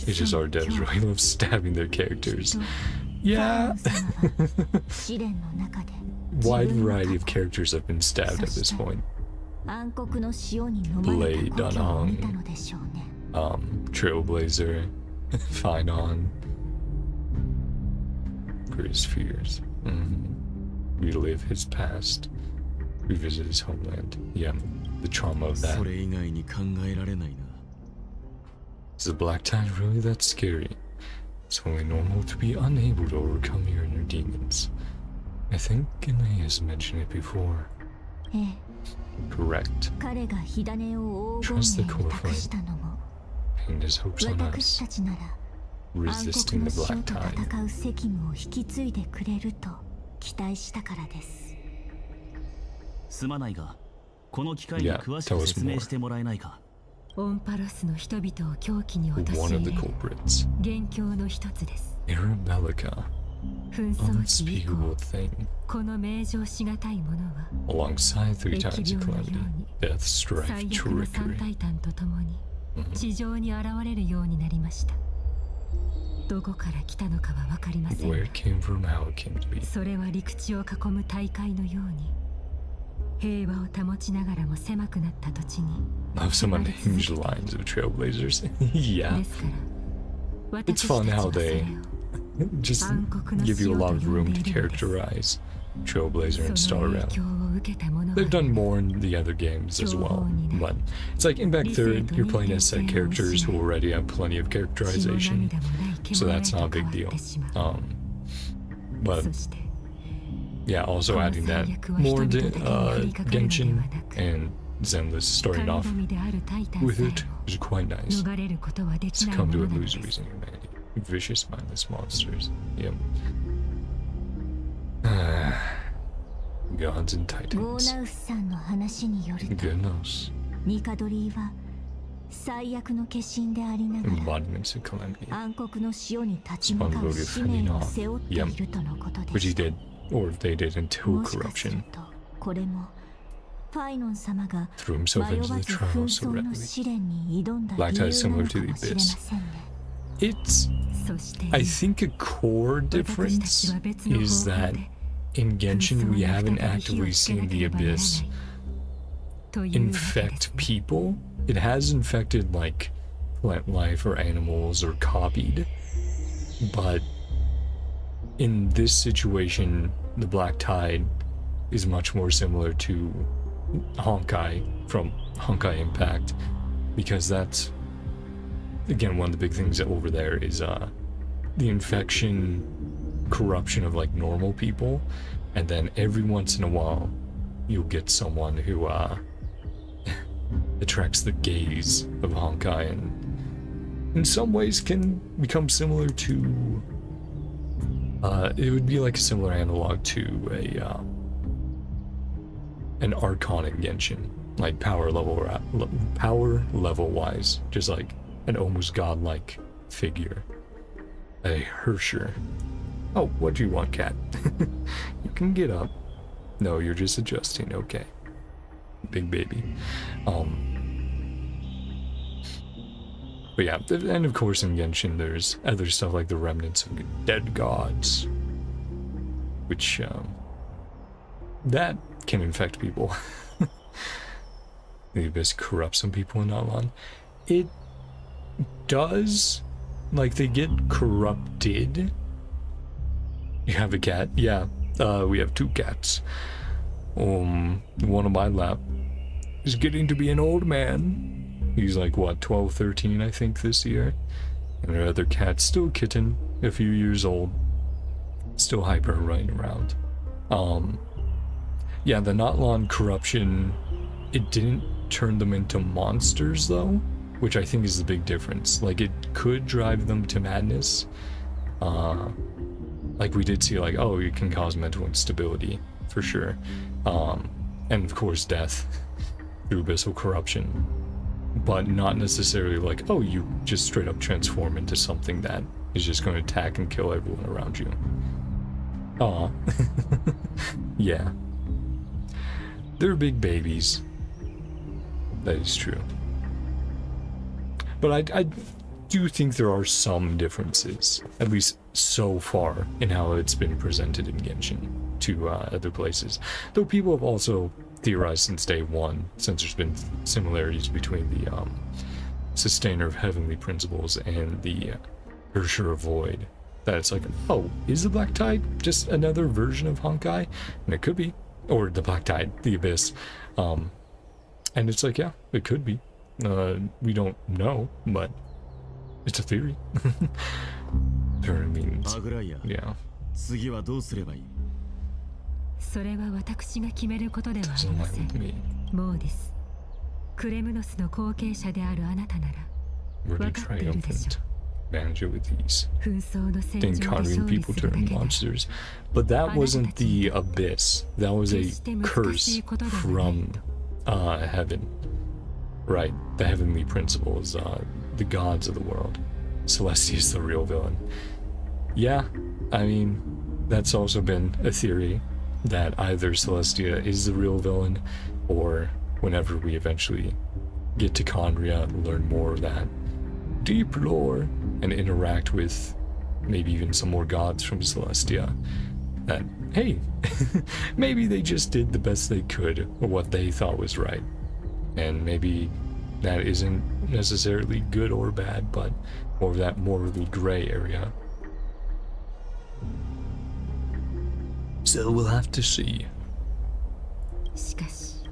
Ages are dead really love stabbing their characters. Yeah. Wide variety of characters have been stabbed at this point. Blade, Dunhong, Trailblazer, Finon. For his fears. Relive his past. Revisit his homeland. Yeah, the trauma of that. Is the Black Tide really that scary? It's only normal to be unable to overcome your inner demons. I think Gene has mentioned it before. Correct. Trust the core fight. Pinned his hopes on us. Resisting the Black Tide. Yeah, tell us more. One of the culprits. Arabelica. Unspeakable thing. Alongside 3 times of calamity, death, strife, trickery. Where it came from, how it came to be. Love some unhinged lines of Trailblazers. Yeah. It's fun how they just give you a lot of room to characterize Trailblazer and Star Rail. They've done more in the other games as well, but it's like in Back Third, you're playing as set characters who already have plenty of characterization, so that's not a big deal. But yeah, also adding that more Genshin and Zenless starting off with it is quite nice. Succumb to illusories in humanity. Vicious, mindless monsters. Yep. Gods and Titans. Goodness. Embodiments of calamity. Sponvoted Fanina. Yep. Which he did, or they did until corruption. threw himself into the trial so readily. Black tie is similar to the Abyss. It's, I think, a core difference is that in Genshin we haven't actively seen the Abyss infect people. It has infected like plant life or animals or copied, but in this situation the Black Tide is much more similar to Honkai from Honkai Impact, because that's again one of the big things over there is the infection corruption of like normal people, and then every once in a while you'll get someone who attracts the gaze of Honkai and in some ways can become similar to it would be like a similar analog to a an Archon in Genshin, like power level wise, just like an almost godlike figure, a Hersher. Oh, what do you want, cat? You can get up. No, you're just adjusting. Okay, big baby. But yeah, and of course in Genshin there's other stuff like the remnants of dead gods, which that can infect people. The Abyss corrupts some people in Outland. It does, like they get corrupted. You have a cat? Yeah, we have 2 cats. One on my lap is getting to be an old man. He's like, what, 12, 13, I think, this year. And our other cat's still a kitten, a few years old. Still hyper running around. Yeah, the Notlon corruption, it didn't turn them into monsters, though, which I think is the big difference. Like, it could drive them to madness. Like, we did see, like, oh, it can cause mental instability, for sure. And, of course, death through abyssal corruption. But not necessarily like, oh, you just straight up transform into something that is just going to attack and kill everyone around you. Aw. Yeah. They're big babies. That is true. But I do think there are some differences, at least so far, in how it's been presented in Genshin to other places. Though people have also theorized since day one, since there's been similarities between the Sustainer of Heavenly Principles and the Hersher of Void, that it's like, oh, is the Black Tide just another version of Honkai? And it could be. Or the Black Tide, the Abyss. And it's like, yeah, it could be. We don't know, but it's a theory. Turn means, yeah. それは私が決めることではありません。モーディス、クレムノスの後継者であるあなたなら分かっているでしょう。Manage it with ease. Encountering people turning monsters. But that wasn't the Abyss. That was a curse from heaven. Right, the heavenly principles, the gods of the world. Celestia is the real villain. Yeah, I mean, that's also been a theory, that either Celestia is the real villain, or whenever we eventually get to Conria and learn more of that deep lore and interact with maybe even some more gods from Celestia, that, hey, maybe they just did the best they could or what they thought was right. And maybe that isn't necessarily good or bad, but more of that morally gray area. So we'll have to see. しかし、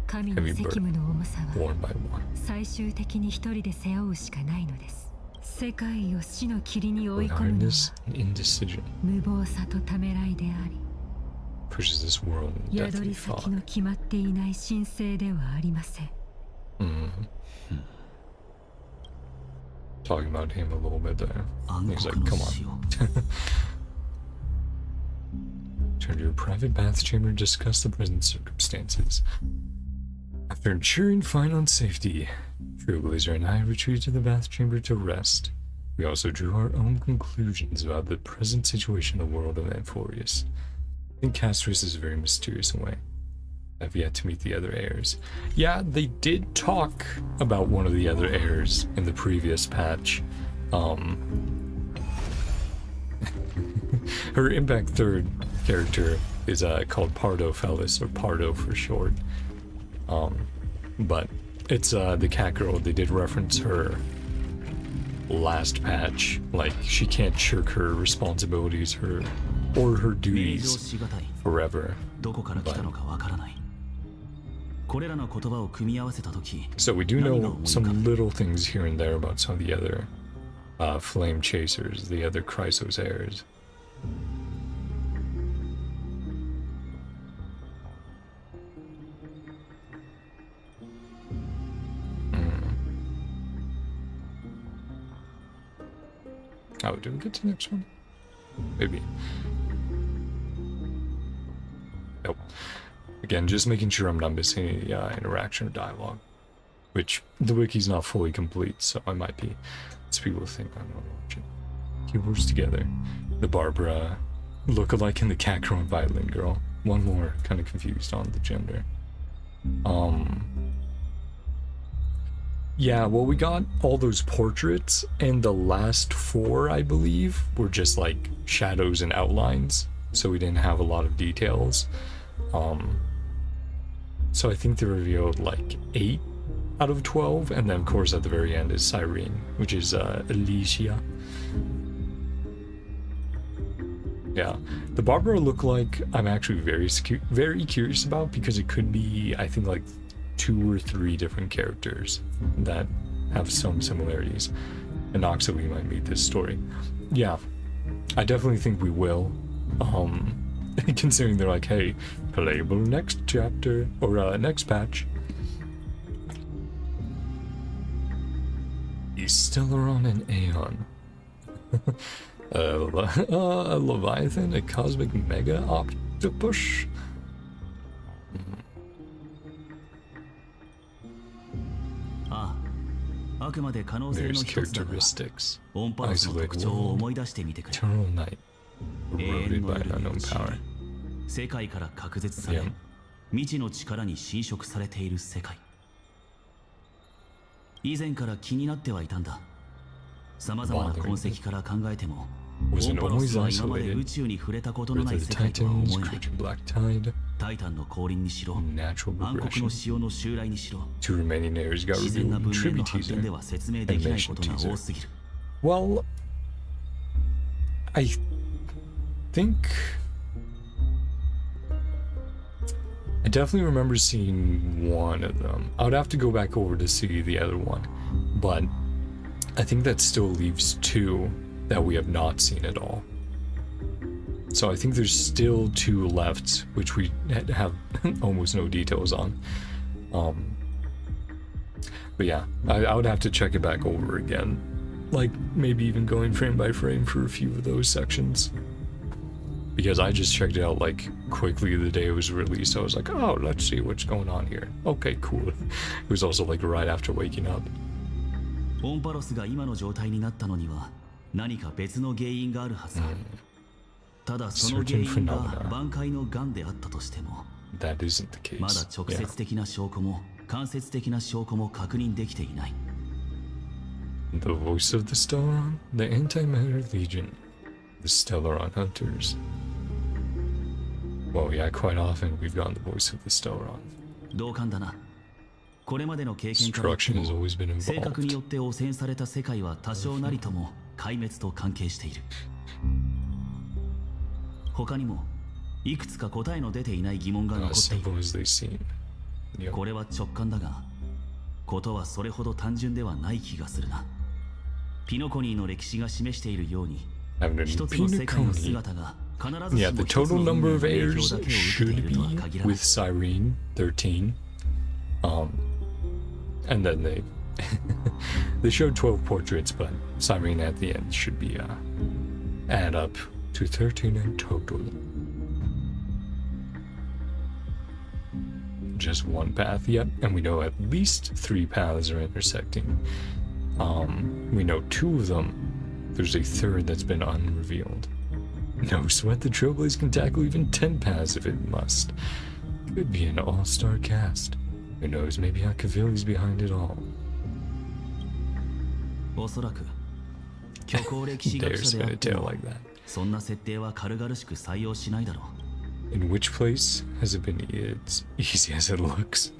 神の責務の重さは最終的に一人で背負うしかないのです。世界を死の霧に追い込むのは無謀さとためらいであり、宿り先の決まっていない神聖ではありません。Talking about him a little bit there. He's like, come on. Turn to your private bath chamber and discuss the present circumstances. After ensuring final safety, Trailblazer and I retreated to the bath chamber to rest. We also drew our own conclusions about the present situation of the world of Amphorius. I think Castris is very mysterious in a way. Have yet to meet the other heirs. Yeah, they did talk about one of the other heirs in the previous patch. Her Impact 3rd character is called Pardo Fellis, or Pardo for short. But it's the cat girl. They did reference her last patch. Like, she can't shirk her responsibilities, her duties forever. So we do know some little things here and there about some of the other flame chasers, the other Chrysos heirs. Oh, did we get to the next one? Maybe. Nope. Again, just making sure I'm not missing any interaction or dialogue. Which, the wiki's not fully complete, so I might be... As people think I'm not watching. Keywords together. The Barbara look-alike and the cat girl and violin girl. One more, kind of confused on the gender. Yeah, well, we got all those portraits, and the last 4, I believe, were just like shadows and outlines, so we didn't have a lot of details. So I think they revealed like 8 out of 12, and then of course at the very end is Cyrene, which is Alicia. Yeah, the Barbara look-alike I'm actually very curious about, because it could be, I think, like 2 or 3 different characters that have some similarities, and Noxa we might meet this story. Yeah, I definitely think we will, considering they're like, hey, playable next chapter, or next patch. Stellaron and Aeon. A Leviathan, a cosmic mega octopus. There's characteristics. Isolated world, eternal night, eroded by an unknown power. Yeah. 未知の力に侵食されている世界。以前から気になってはいたんだ。様々な痕跡から考えても、オンパロスは今まで宇宙に触れたことのない世界とは思えない。タイタンの降臨にしろ、暗黒の潮の襲来にしろ、自然な文明の発展では説明できないことが多すぎる。Well, I think I definitely remember seeing one of them. I would have to go back over to see the other one, but I think that still leaves 2 that we have not seen at all. So I think there's still 2 left, which we have almost no details on. But yeah, I would have to check it back over again. Like, maybe even going frame by frame for a few of those sections. Because I just checked it out, like, quickly the day it was released. I was like, oh, let's see what's going on here. Okay, cool. It was also, like, right after waking up. オンパロスが今の状態になったのには何か別の原因があるはずだ。ただその原因が挽回の癌であったとしても、まだ直接的な証拠も間接的な証拠も確認できていない。The voice of the Stellaron, the Antimatter Legion, the Stellaron Hunters. Well, yeah, quite often we've gotten the voice of the Stellaron. 同感だな。これまでの経験から正確によって汚染された世界は多少なりとも壊滅と関係している。他にもいくつか答えの出ていない疑問が残っている。これは直感だが、ことはそれほど単純ではない気がするな。ピノコニーの歴史が示しているように、一つの世界の姿が必ずしも一つの運命の影響だけを受けているとは限らない。 And then they showed 12 portraits, but Cyrene at the end should be add up to 13 in total. Just one path yet, and we know at least 3 paths are intersecting. We know 2 of them. There's a 3rd that's been unrevealed. No sweat, the Trailblaze can tackle even 10 paths if it must. Could be an all-star cast. Who knows, maybe Akavilli's behind it all. おそらく虚構歴史学 There's 者であ been っ a て tale も like that. そんな設定は軽々しく採用しないだろう。 In which place has it been as easy as it looks?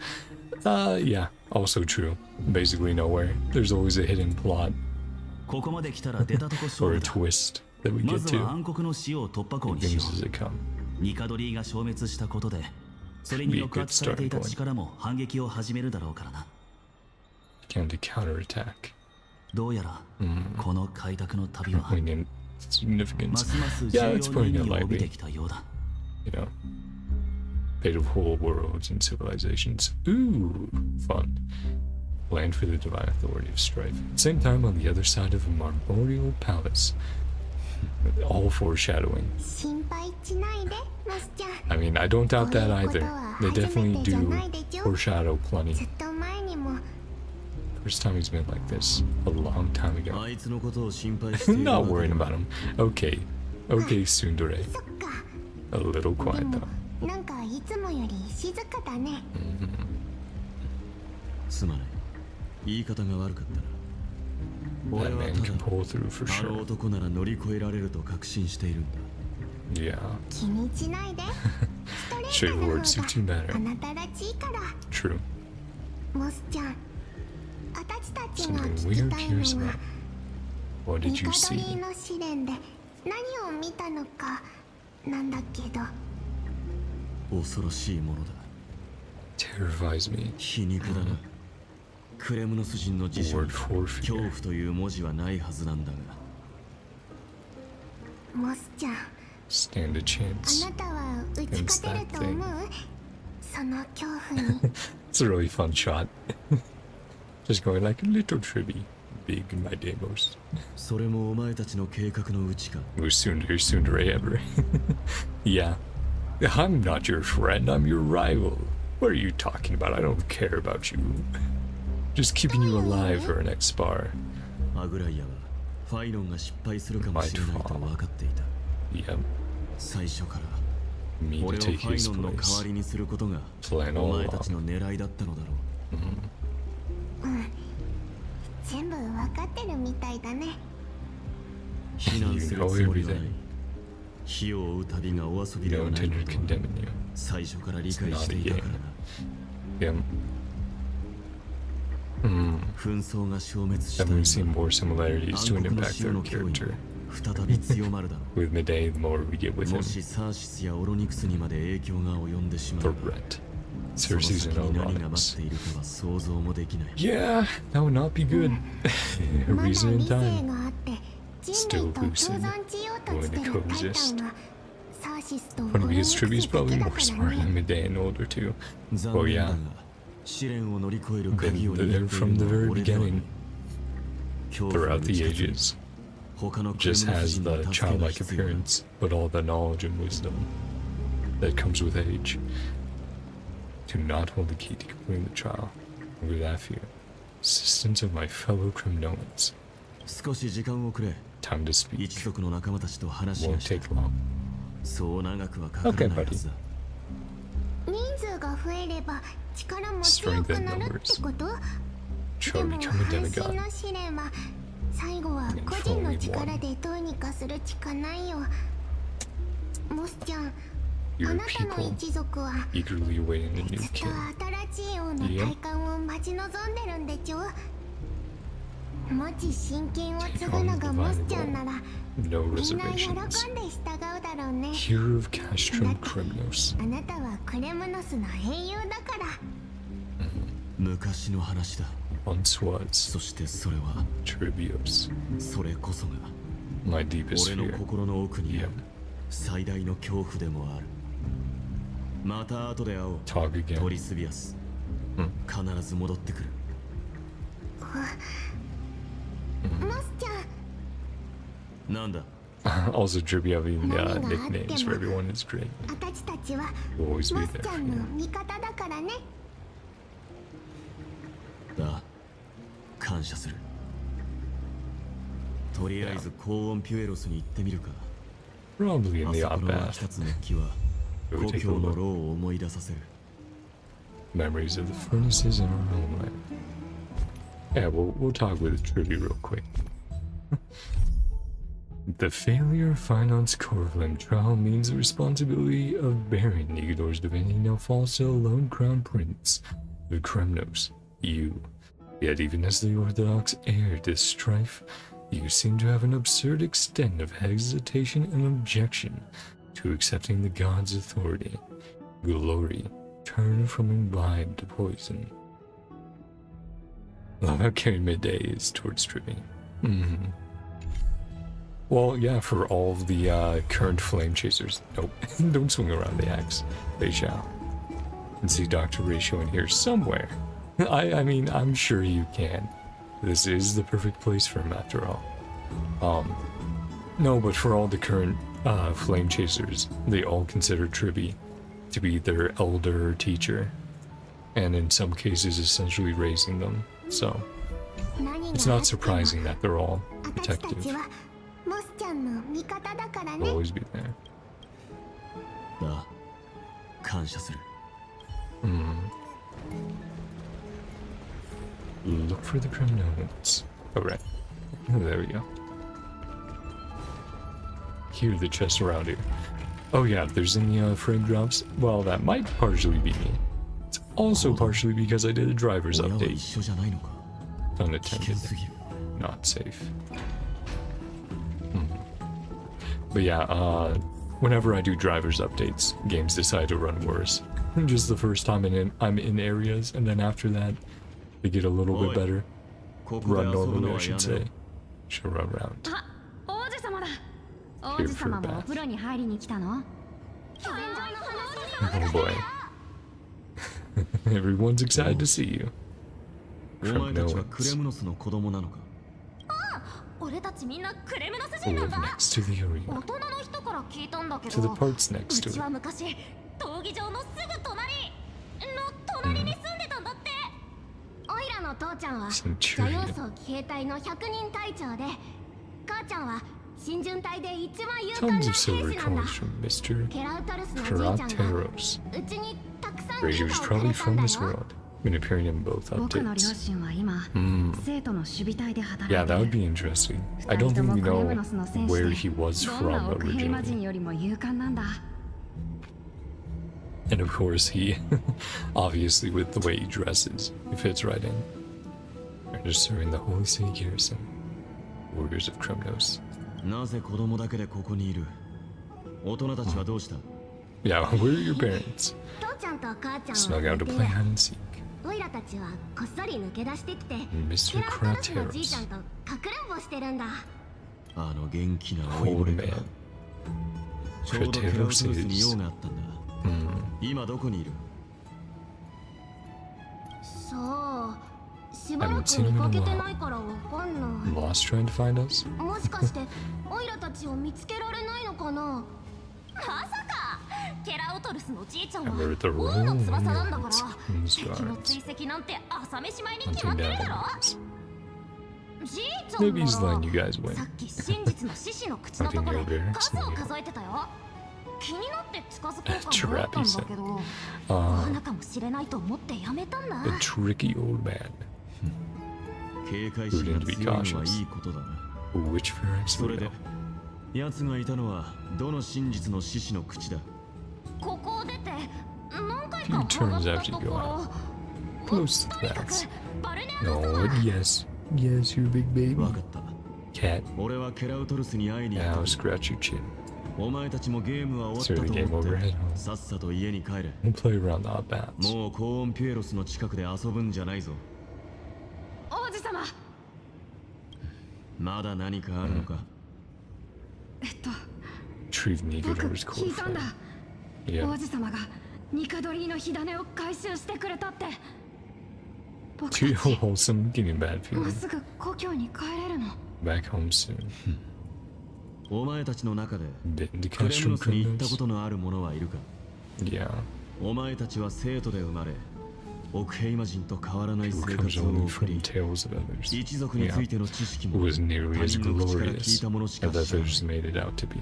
Yeah, also true. Basically nowhere. There's always a hidden plot ここまで来たら出たとこ or 勝 a 負だ。 twist that we ま get ずは to. 暗黒の死を突破口にし Things よ as う。 they come. ニカドリーが消滅したことで、それに抑圧されていた力も反撃を始めるだろうからな。Can to counterattack. どうやら、この開拓の旅は We need significance. ますます重 Yeah, 要 it's な意 putting it 味を帯びて lightly. きたようだ。You know, fate of whole worlds and civilizations. Ooh, fun. Land for the divine authority of strife. Same time on the other side of a marmoreal palace. All foreshadowing. 心配しないで、マスちゃん。 I mean, I don't doubt that either. They definitely do 初めてじゃないでしょ。 foreshadow ず plenty. っと前にも First time he's been like this. A long time ago. あいつのことを心配している Not わけ worrying で about him. Okay. Okay, Tsundere. そっか。 A little で quiet も though. なんかいつもより静かだね。すまない。言い方が悪かったな。俺 That は man た can だ pull through for あの sure. 男なら乗り越えられると確信しているんだ。 Yeah. 気にしないで。ストレート Straight な方 words suit you が better. あなたらしいから。 True. モスちゃん、私たちが Something 聞き weird たい here is の about. は What ニ did you カドリ see? ーの試練で何を見たのかなんだけど。恐ろしいものだ。 Terrifies me. 皮肉だな。クレムノス人の辞書 Word に for 恐 fear. 怖という文字はないはずなんだが。モスちゃん、 Stand a あ chance. なたは打ち勝てると思う？その恐怖に。 It's a really fun shot. Just going like a little Tribbie. Big in my demos. それもお前たちの計画のうちか。 Most tsundere ever. Yeah. I'm not your friend, I'm your rival. What are you talking about? I don't care about you. Just keeping you alive for our next spar. アグライアはファイロンが失敗するかもしれないと分かっていた。 Yep. 最初から Me 俺 to を take ファイ his ロンの代わ place. りにすることが Plan お all 前たち along. の狙いだったのだろ全部わかってるみたいだね。う。非難するつもりはない。火を追う旅がお遊び You では don't ない intend こ to とは condemn you. 最初から理解していたからな。 Yeah. 紛争が消滅した Then 今 we've seen more similarities to 暗 an 黒の impact 潮 their の脅威 character. が再び強まるだろ With Mydei, the more we get with う。も him. しサーシスやオロニクスにまで影響が及んでしま The う。 Ret. その Cersei's 先 and に何が待 Oronis. っているかは想像もできない。 Yeah, that would not be good. A まだ reason 理 in 性 time. があって人類と共存しようとしてるタイタンはサーシスとオロ Funny ニク because ス Tribbie's だ probably けだ more から smart ね。 than Mydei and older too. 残 Oh 念だ yeah. が試練を乗り越える Been 鍵を握ってい there る from の the は very 俺ではない beginning. 恐怖 Throughout に the 打ち勝つ ages. 他のクレム Just ノス has 人の the 助けが childlike 必要だ。 appearance, but all the knowledge and wisdom that comes with age. Do not hold the key to completing the trial. With that fear. Assistance of my fellow criminals. 少し時間をくれ。 Time to speak. 一族の仲間たちと話が Won't した。 take long. そう長くはかからないはずだ。人数が増えれば力も強くなるってこと？で Shall も become a 半身 demigod. の試練は最後は個人の力でどうにかするしかないよ。モスちゃん、あ Your なたの people 一族は eagerly awaiting a ず new っと king. 新しい王の体感を待ち望んでるんでちょ。もし真剣を継ぐのがモスちゃんなら No みんな喜んで reservations. 従うだろうね。 Hero of Castrum Criminos. あなたはクレムノスの英雄だから。昔の話だ。 Once was そしてそれは Tribbios. それこそが My deepest 俺の fear. 心の奥にある Yep. 最大の恐怖でもある。また後で会おう。 Talk ト again. リスビアス。必ず戻ってくる。モスちゃん、なんだ Also, Tribbie having Mommy nicknames for があっても。 everyone is great. 私たちは We'll always モ be ス there ちゃ for んの you. 味方だからね。だ。感謝する。とりあえず高温ピュエロスに行ってみるか。 Probably in あ the そこの湧き outbath. 立つ熱気は Go 故 take a 郷の look. 牢を思い出させる。memories of the furnaces in our homeland. Yeah, we'll talk with Tribbie real quick. The failure of Finance Corvlem trial means the responsibility of Baron Nigador's divinity now falls to the lone crown prince of Kremnos, you. Yet even as the orthodox heir to strife, you seem to have an absurd extent of hesitation and objection to accepting the god's authority. Glory, turn from imbibed poison. Love how caring Mydei is towards Tribbie. Well, yeah, for all of the current flame chasers. Nope, don't swing around the axe. They shall. And see Dr. Ratio in here somewhere. I mean, I'm sure you can. This is the perfect place for him after all. No, but for all the current flame chasers, they all consider Tribbie to be their elder teacher. And in some cases, essentially raising them. So, it's not surprising that they're all protective. They'll always be there. Look for the criminals. Alright. There we go. Here are the chests around here. Oh yeah, if there's any frame drops, well, that might partially be me. It's also partially because I did a driver's update. Unattended. Not safe. But yeah, whenever I do driver's updates, games decide to run worse. Just the first time I'm in areas, and then after that, they get a little bit better. Run normally, I should say. Should run around. Here for a bath. Oh boy. Everyone's excited to see you. From no ones. Who live next to the arena. To the parts next to it. Tons of silver coins from Mr. Karateros. Radio's probably from this world. Been appearing in both updates. Yeah, that would be interesting. I don't think we know where he was from originally. And of course he, obviously with the way he dresses, he fits right in. They're just serving the Holy City Garrison. Warriors of Kremnos. Yeah, where are your parents? Snug out to play hide and seek. Mr. Krateros. Old man. Krateros is... Haven't seen him in a while. Lost trying to find us? We're at the room. Maybe he's letting you guys win. Hunting your barracks. Trappy said. A tricky old man. Prudent to be cautious. Which barracks do we know? Few turns after you go out. Close to that. No, yes. Yes, you big baby. Cat. Now scratch your chin. Sir, the game over head home. We'll play around the hot baths. Retrieve Nigador's core flame. Yeah. Too wholesome, getting a bad feeling. Back home soon. Bitten to catch from criminals? Yeah. Who comes only from tales of others. Yeah. Who was nearly as glorious as others made it out to be.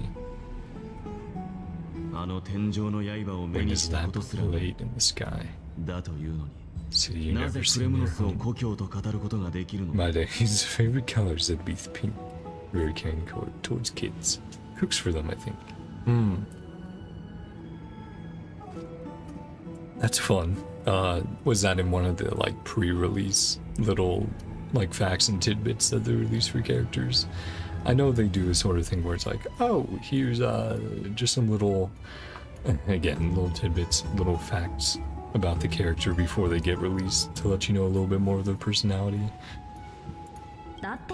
When is that blade in the sky? だというのに So you なぜ never クレ seen ムノ your スを home. 故郷と語ることができるの Mydei's favorite colors are beef pink. Very caring towards kids. Cooks for them, I think. That's fun. Was that in one of the like pre-release little like facts and tidbits that they release for characters? I know they do this sort of thing where it's like, oh, here's just some little, again, little tidbits, little facts about the character before they get released to let you know a little bit more of their personality. だって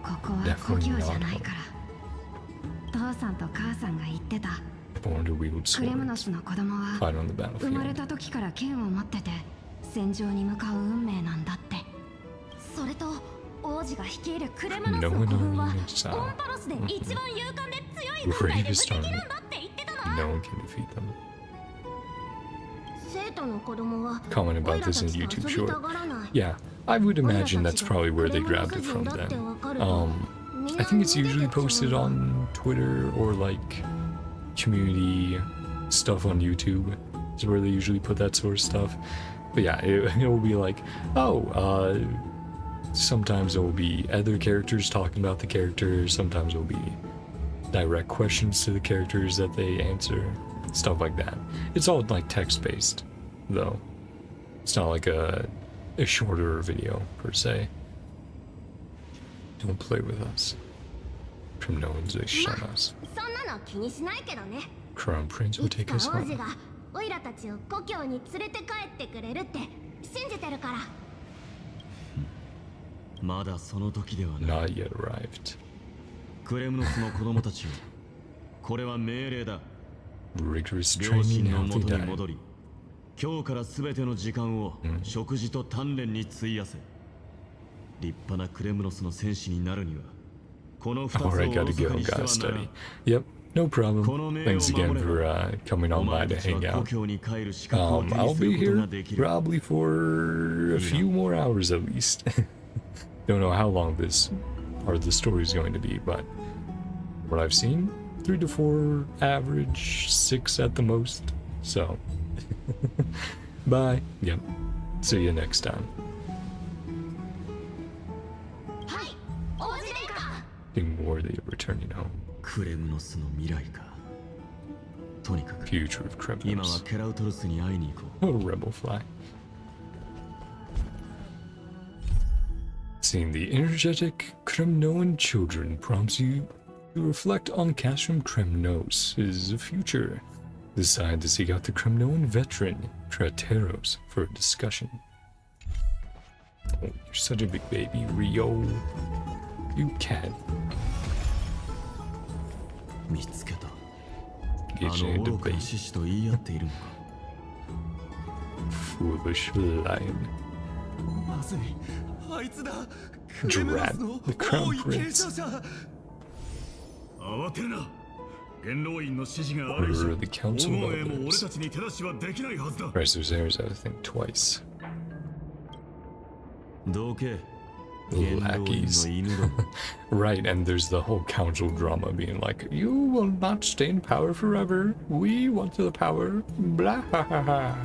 ここは故郷じゃないから。父さんと母さんが言ってた。 Born to wield クレム swords, ノスの子供は fight on the 生まれ battlefield. た時から剣を持ってて戦場に向かう運命なんだって。それと王子が率いるクレムノスの古墳はオンパロスで一番勇敢で強い軍隊で無敵なんだって言ってたな。 No one can defeat them. 生徒の子供は Comment about this in a YouTube short. Yeah, I would imagine that's probably where they grabbed it from then. I think it's usually posted on Twitter or like community stuff on YouTube is where they usually put that sort of stuff. But yeah, it will be like, oh, sometimes it will be other characters talking about the characters, sometimes it will be direct questions to the characters that they answer, stuff like that. It's all like text-based, though. It's not like a shorter video, per se. Don't play with us. From no one's they shun us. そんなの気にしないけどね。 Crown Prince will いつ take か us 王 home. 子がオイラたちを故郷に連れて帰ってくれるって信じてるから。まだその時ではない。 Not yet arrived. クレムノスの子供たちよ、これは命令だ。 Rigorous 両 training 親の healthy 元に diet. 戻り、今日から全ての時間を食事と鍛錬に費やせ。立派なクレムノスの戦士になるには、この2つをお Alright, ろ gotta そ go, かにしては gotta ならん。 study. Yep, no problem. Thanks again for coming お on 前 by た to ちは hang 故 out. 郷に帰る資格を手 I'll にす be ること here ができる。 probably for a few more hours at least. Don't know how long this part of the story is going to be, but what I've seen, 3 to 4 average, 6 at the most. So, bye. Yep. See you next time. はい、王子殿下。 Being worthy of returning home. クレムノスの未来か。とにかく Future of 今は criminals. ケラウトルスに会いに行こう。 Oh, rebel fly. Seeing the energetic Kremnoan children prompts you to reflect on Castrum Kremnos' future. Decide to seek out the Kremnoan veteran, Trateros, for a discussion. Oh, you're such a big baby, Rio. You cat. 見つけた。あ Engaging in の愚かな debate. 獅子と言い合っているのか。 Foolish lion. まずい、あいつだ。 Drat, the crown prince. 慌てるな。元老院の指示があ Order る以上、 of the 黄 council 金衛も俺 elders. たちに手出しはできないはずだ。 Press those errors out, I think, twice. どけ。元老院の Lackeys. 犬ども。 Right, and there's the whole council drama being like, you will not stay in power forever. We want the power. Blah ha ha ha.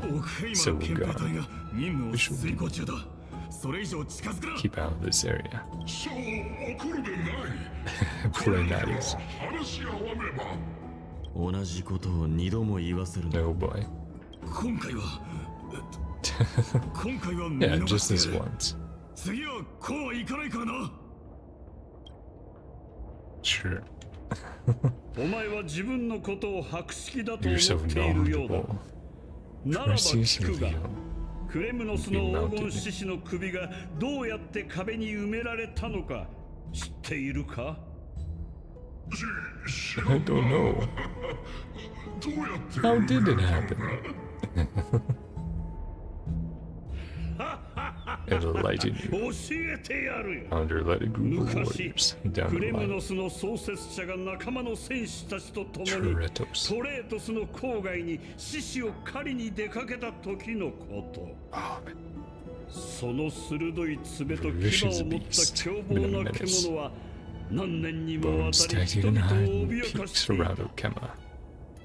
オクヘイマン憲兵隊が任務を遂行中だ。それ以上近づくな。 Keep out of this area. そう怒るでない Play nice. 話が合わねば同じことを2度も言わせるの。 Oh boy. 今回は今回は見 Yeah, 逃 just して this やる。 once. 次はこうはいかないからな。 Sure. お前は自分のことを博識だと You're 思 so っているようだ。 knowledgeable. ならば Precious 聞くが reveal. クレムノスの黄金獅子の首がどうやって壁に埋められたのか知っているか？ I don't know. どうやって How did it happen? Enlighten you. 教えてやるよ。 Founder led a group of 昔 warriors down ク the レム line. ノスの創設者が仲間の戦士たちと共に Trateros. トレートスの郊外に獅子を狩りに出かけた時のこと。 Oh, man. その鋭い爪と牙を持った凶暴な獣は何年にもわ Bones たり stacked 人 in 々を hiding 脅か peaks していた。 around Okema.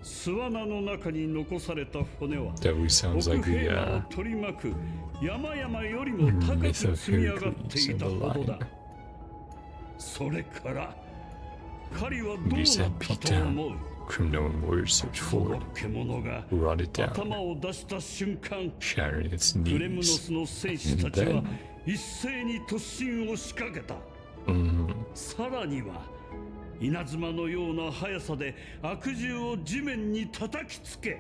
巣穴の中に残された骨は Definitely sounds 奥 like 平 the 野を取り巻く山々よりも高く myth of 積み上がってい Heracles た and ほ the どだ lion. それから狩りはどう You な said った beat と思う down. Criminal warriors search その forward, 獣が brought it down, 頭を出した瞬間 shattering its クレムノ knees. スの戦士たちは一斉に突進を仕掛けた さらには稲妻のような速さで悪獣を地面に叩きつけ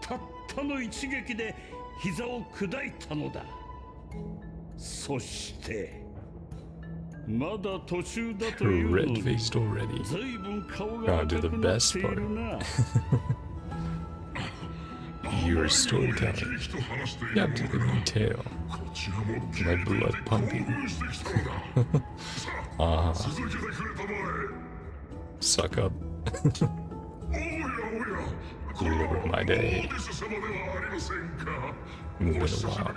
たったの一撃で膝を砕いたのだそしてまだ途中だというの Red に faced already. 随分顔が I'll do 赤 the くなっ best ているな You are a storyteller. Captivating tale. My blood pumping. Suck up. Lord Mydei. Moving along.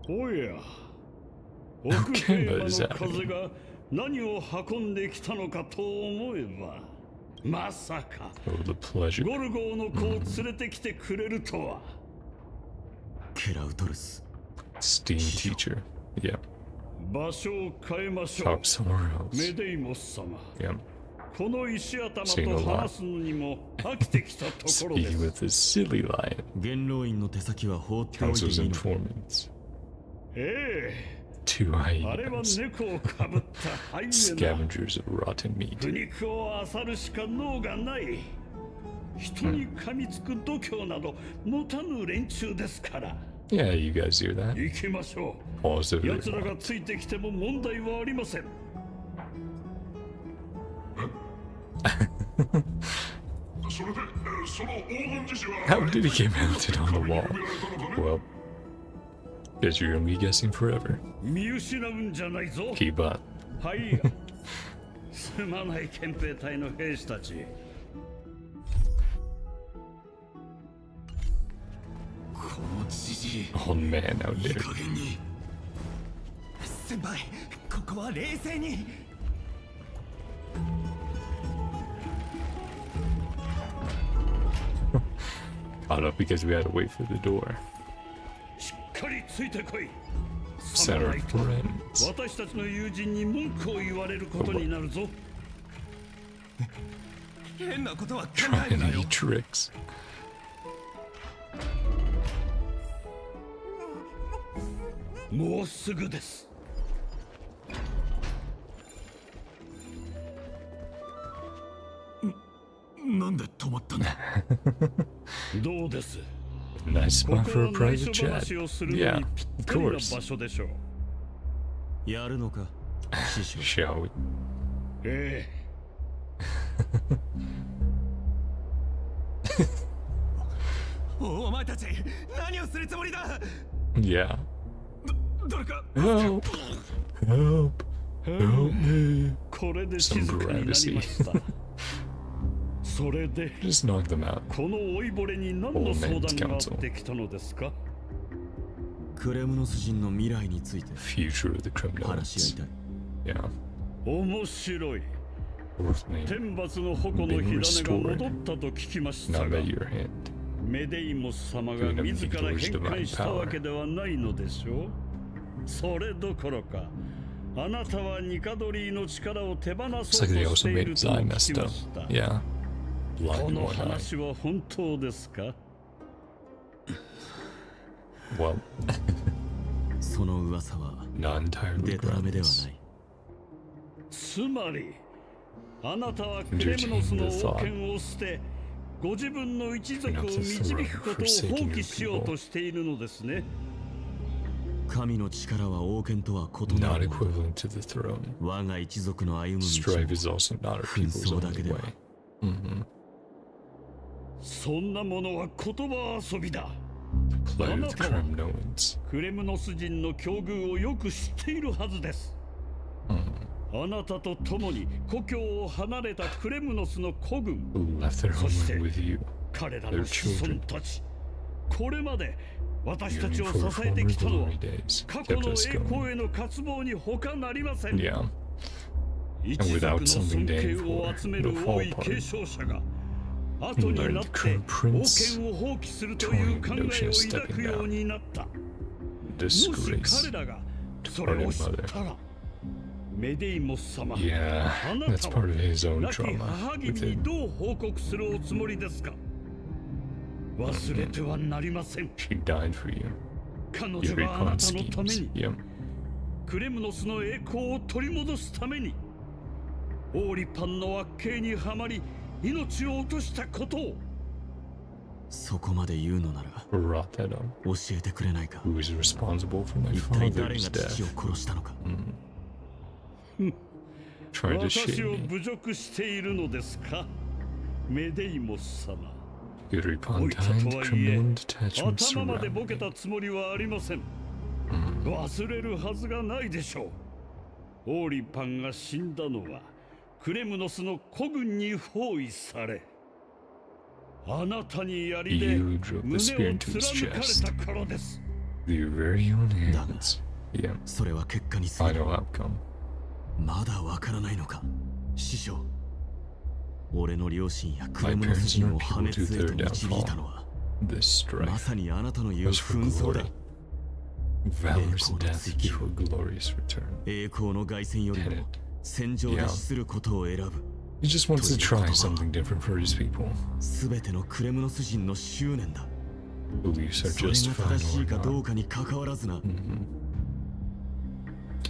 おや奥平野の風が何を運んできたのかと思えばまさか Oh, the pleasure. ゴルゴーの子を連れてきてくれるとはケラウトルス Steam teacher. Yeah. 場所を変えましょう Talk somewhere メ else. デイモス様 Yeah. この石頭 Saying a と lot. 話すのにも飽きてきたところで Speaking す with this silly lion. 元老院の手先は放っておいて Council's いいのか informants. え Two えあれは hyenas. 猫をかぶったハイエナ Scavengers of rotten 苦 meat. 肉を漁るしか脳がない人に噛みつく度胸など持たぬ連中ですから Yeah, you guys do that. 行きましょ Pause う if 奴 you らが want. ついてきても問題はありません How did he get mounted on the wall? Well, guess you're gonna be guessing forever. 見失うんじゃないぞ Keep up. はいすまない憲兵隊の兵士たち Oh man, out there. 先輩ここは冷静に Caught up because we had to wait for the door. しっかりついてこい Set our friends. 私たちの友人に文句を言われることになるぞ変なことは考 Trying えな any よ tricks. もうすぐですなんで止まったんだどうです Nice こ spot こ for は a 内 private 緒 chat. 話をするの Yeah, にぴっ of たりな場 course. 所でしょうやるのか師匠 Shall we? えお前たち何をするつもりだ Yeah. どれか Help! Help! Help me! えこれで静かになりましたそれで Just knock them out. この老いぼれに何の相談があってきたのですかクレムノス人の未来について Future of the 話し criminals. 合いたい Yeah. 面白い Fourth name. 天罰の矛の火種が戻ったと聞きました Not が at your hand. メデイモス様が自ら変換したわけではないのでしょうそれどころかあなたはニカドリーの力を手放 Looks そう like と they し also てい made る his と eye 聞 messed きま up. した Yeah. こ Blind in の one eye. 話は本当ですか Well, その噂は not entirely デタラメでは groundless. ないつまりあなたはクレムノスの王権を捨てご自分の一族を導くことを放棄しようとしているのですね神の力は王権とは異な Not る equivalent to the throne. 我が一族の歩む Strife 道 is also not our people's So only that could- way. Mm-hmm. そんなものは言葉遊びだ Play with the Another one. Kremnoans. クレムノス人の境遇をよく知っているはずです、あなたと共に故郷を離れたクレムノスの孤軍 Who left their そして homeland with you, 彼らの子孫たちこれまで私たちを支えてきたのは days, 過去 kept の us 栄光 going. への渇望に他なりません、 Yeah. 一族の尊敬を集める王位継承者が後になって王権を放棄するという考えを抱くようになった。もし彼らがそれを知ったら、メデイモス様、あなたは亡き母君にどう報告するおつもりですか？忘れてはなりません。彼女があなたのために、クレムノスの栄光を取り戻すために、オーリパンの悪刑にはまり命を落としたことを。そこまで言うのなら教えてくれないか。一体誰が父を殺したのか。私を侮辱しているのですか、メデイモス様。おいたとはいえ、頭までボケたつもりはありません。忘れるはずがないでしょう。オーリパンが死んだのはクレムノスの孤軍に包囲され、あなたに槍で胸を貫かれたからです。だが、それは結果に過ぎる。まだわからないのか、師匠。俺の両親やクレムノス人を破滅へと導いたのは、まさにあなたの言う紛争だ。栄光の凱旋よりも戦場で死することを選ぶ。He just wants to try something different for his people. すべてのクレムノス人の執念だ。 Beliefs are それが justified 正しい or かどう not. かに関わらずな。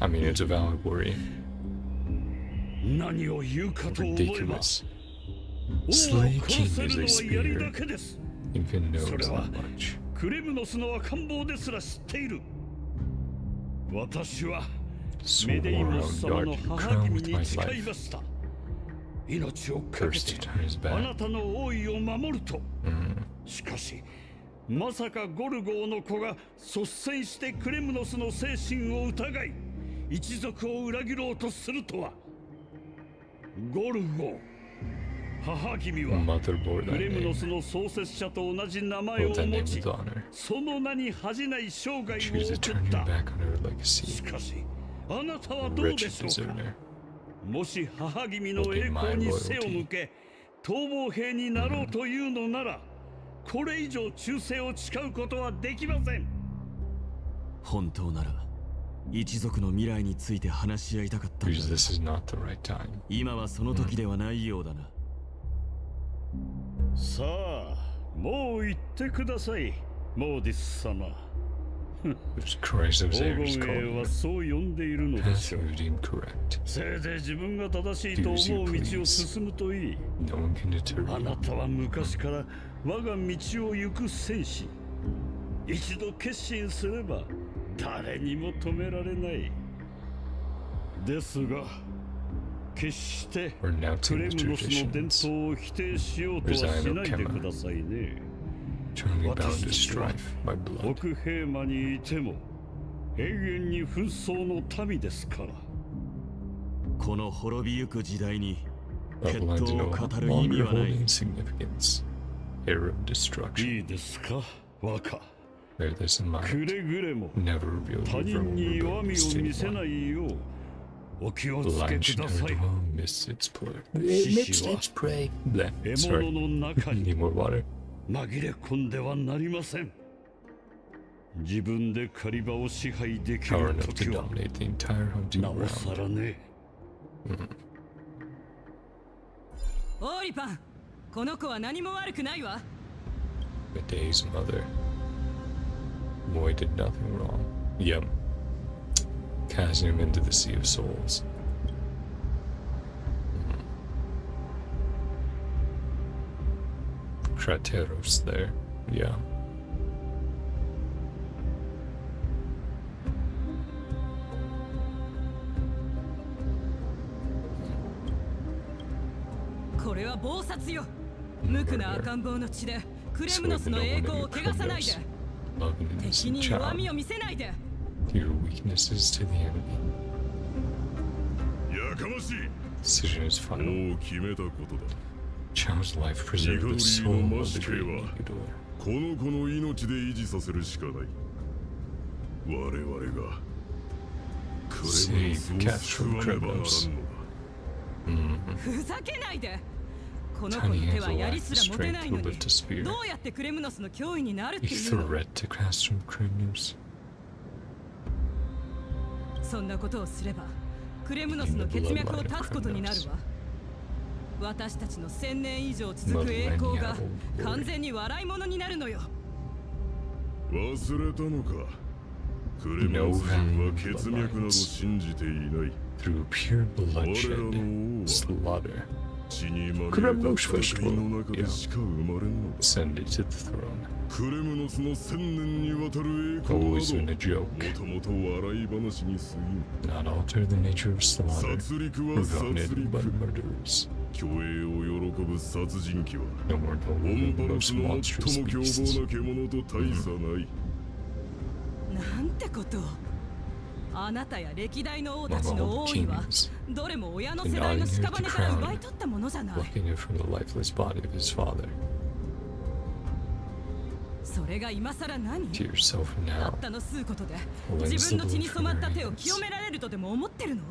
I mean, it's a valid worry. 何を言うかと思えば、 Ridiculous. 王を Slay 殺 King せる is a のは槍だ spear. けです。 Even knows それは that much. クレムノスの赤ん坊ですら知っている。私はメデイモス様の母君に誓いました。命をかけてあなたの王位を守ると。しかしまさかゴルゴーの子が率先してクレムノスの精神を疑い、一族を裏切ろうとするとは。ゴルゴー、母君はクレムノスの創設者と同じ名前を持ち、その名に恥じない生涯を送った。しかしあなたはどうでしょうか。もし母君の栄光に背を向け逃亡兵になろうというのなら、これ以上忠誠を誓うことはできません。本当なら一族の未来について話し合いたかったんだが、今はその時ではないようだな。さあ、もう言ってください、モーディス様。黄金栄はそう呼んでいるのでしょう。せいぜい自分が正しいと思う道を進むといい。あなたは昔から我が道を行く戦士。一度決心すれば誰にも止められない。ですが決してクレムノスの伝統を否定しようとはしないでくださいね。私たちは奥平間にいても永遠に紛争の民ですから。この滅びゆく時代に決闘を語る意味はない。いいですか、若。くれぐれも他人に弱みを見せないようお気をつけください。獅子は獲物の中に紛れ込んではなりません。自分で狩り場を支配できるときはなおさらね。オーリパン、この子は何も悪くないわ。Mydei's mother. Boy did nothing wrong. Yep. Casting him into the Sea of Souls. Krateros there. Yeah.これは暴殺よ。無垢な赤ん坊の血でクレムノスの栄光を汚さないで。敵に弱みを見せないで。Your weaknesses to the enemy. やかましい。Decision is final. もう決めたことだ。Child's life preserved the soul of the great Nikador. この子の命で維持させるしかない。我々がクレムノスを救わねばならんのだ。ふざけないで。この子の手は槍すら持てないのに、どうやってクレムノスの脅威になるっていうの？そんなことをすればクレムノスの血脈を断つことになるわ。私たちの1000年以上続く栄光が完全に笑い物になるのよ。忘れたのか。クレムノス人は血脈など信じていない。Through pure bloodshed, slaughter. Kremlos festival. Yeah. Ascended to the throne. Always been a joke. Not alter the nature of slaughter. Revolted by murderers. No more noble than the most monstrous beasts. なんてこと。あなたや歴代の王たちの王位はどれも親の世代の屍から奪い取ったものじゃない。それが今さら何？たったの数ことで自分の血に染まった手を清められるとでも思ってるの？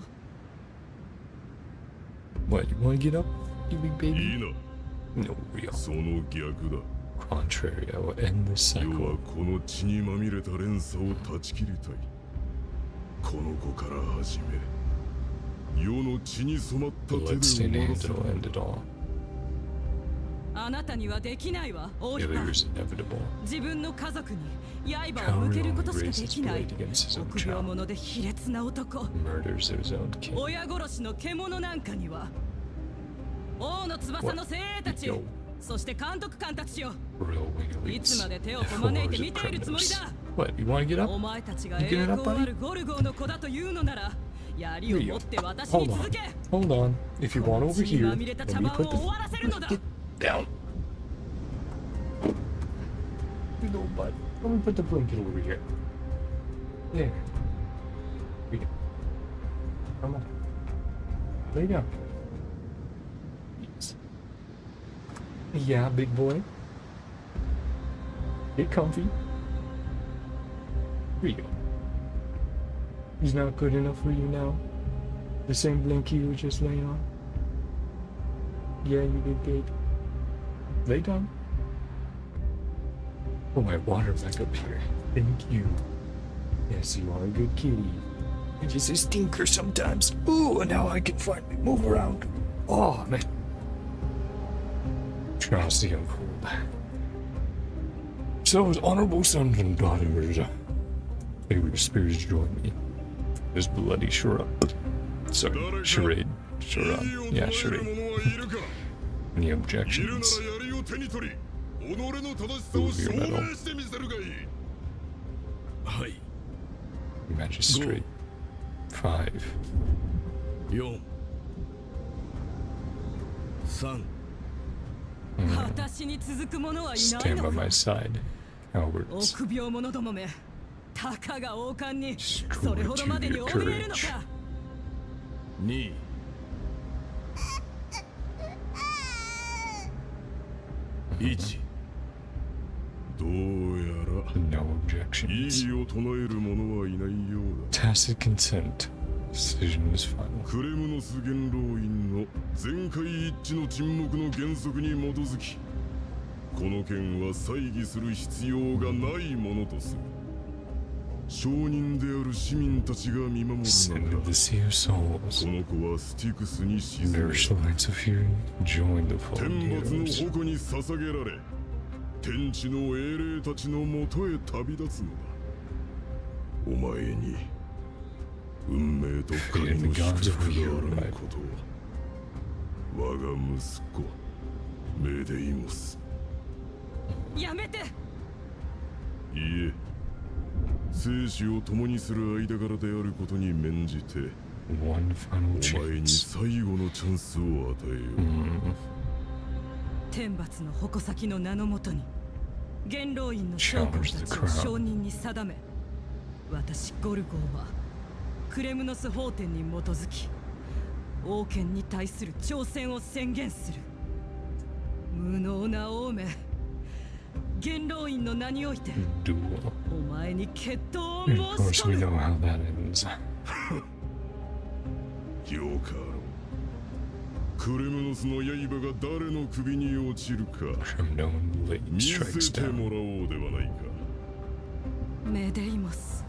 What, you wanna get up, you big baby? いいな。 No, real. その逆だ。 Contrary, I will end this 世 cycle. はこの血にまみれた連鎖を断ち切りたい。この子から始め、世の血に染まった手で終わらせる。あなたにはできないわ、王子。自分の家族に刃を向けることしかできない臆病者で卑劣な男。親殺しの獣なんかには王の翼の精鋭たち、そして監督官たちよ、いつまで手をこまねいて見ているつもりだ。お前たちが栄光あるゴルゴーの子だというのなら、槍を持って私に続け。 Hold on. If you want over here, let me put the down. No, but let me put the blanket over here. There. Come on. Lay down. Yeah, big boy. Get comfy. Here you go. He's not good enough for you now. The same blanket you were just laying on. Yeah, you did good. Lay down. Put my water back up here. Thank you. Yes, you are a good kitty. You're just a stinker sometimes. Ooh, and now I can finally move around. Oh, man. Trying to stay on cold. So, as honorable sons and daughters, may your spirits join me. This bloody charade. Sorry, charade. Charade. Yeah, charade. Any objections? Move your metal. Magistrate. 5. 4 3 私に続く者はいない Stand の by my side. Alberts. 臆病者どもめ、たかが王冠にそれほどまでに怯えるのか。2 1どうやら No 異 objections. 議を唱える者はいないようだ。 Tacit consent. Decision is final. クレムノス元老院の全会一致の沈黙の原則に基づき、この件は猜疑する必要がないものとする。証人である市民たちが見守る Send 中、 of the sea of souls. この子はスティクスに沈め、 Nourish the lights of fury. Join the 天 fallen 罰の heroes. 矛に捧げられ、天地の英霊たちのもとへ旅立つのだ。お前に運命と神の祝福があることを、我が息子メデイモス。やめて。いえ、生死を共にする間柄であることに免じて、 One お final 前に chance. 最後のチャンスを与えよう。天罰の矛先の名のもとに元老院の将校たちを証人に定め、私ゴルゴーはクレムノス法典に基づき王権に対する挑戦を宣言する。無能な王め、元老院の名において Duel. お前に決闘を And of 申し course, we 込 know む。 how that ends. よかろう。クレムノスの刃が誰の首に落ちるか見せてもらおうではないか。メデイモス、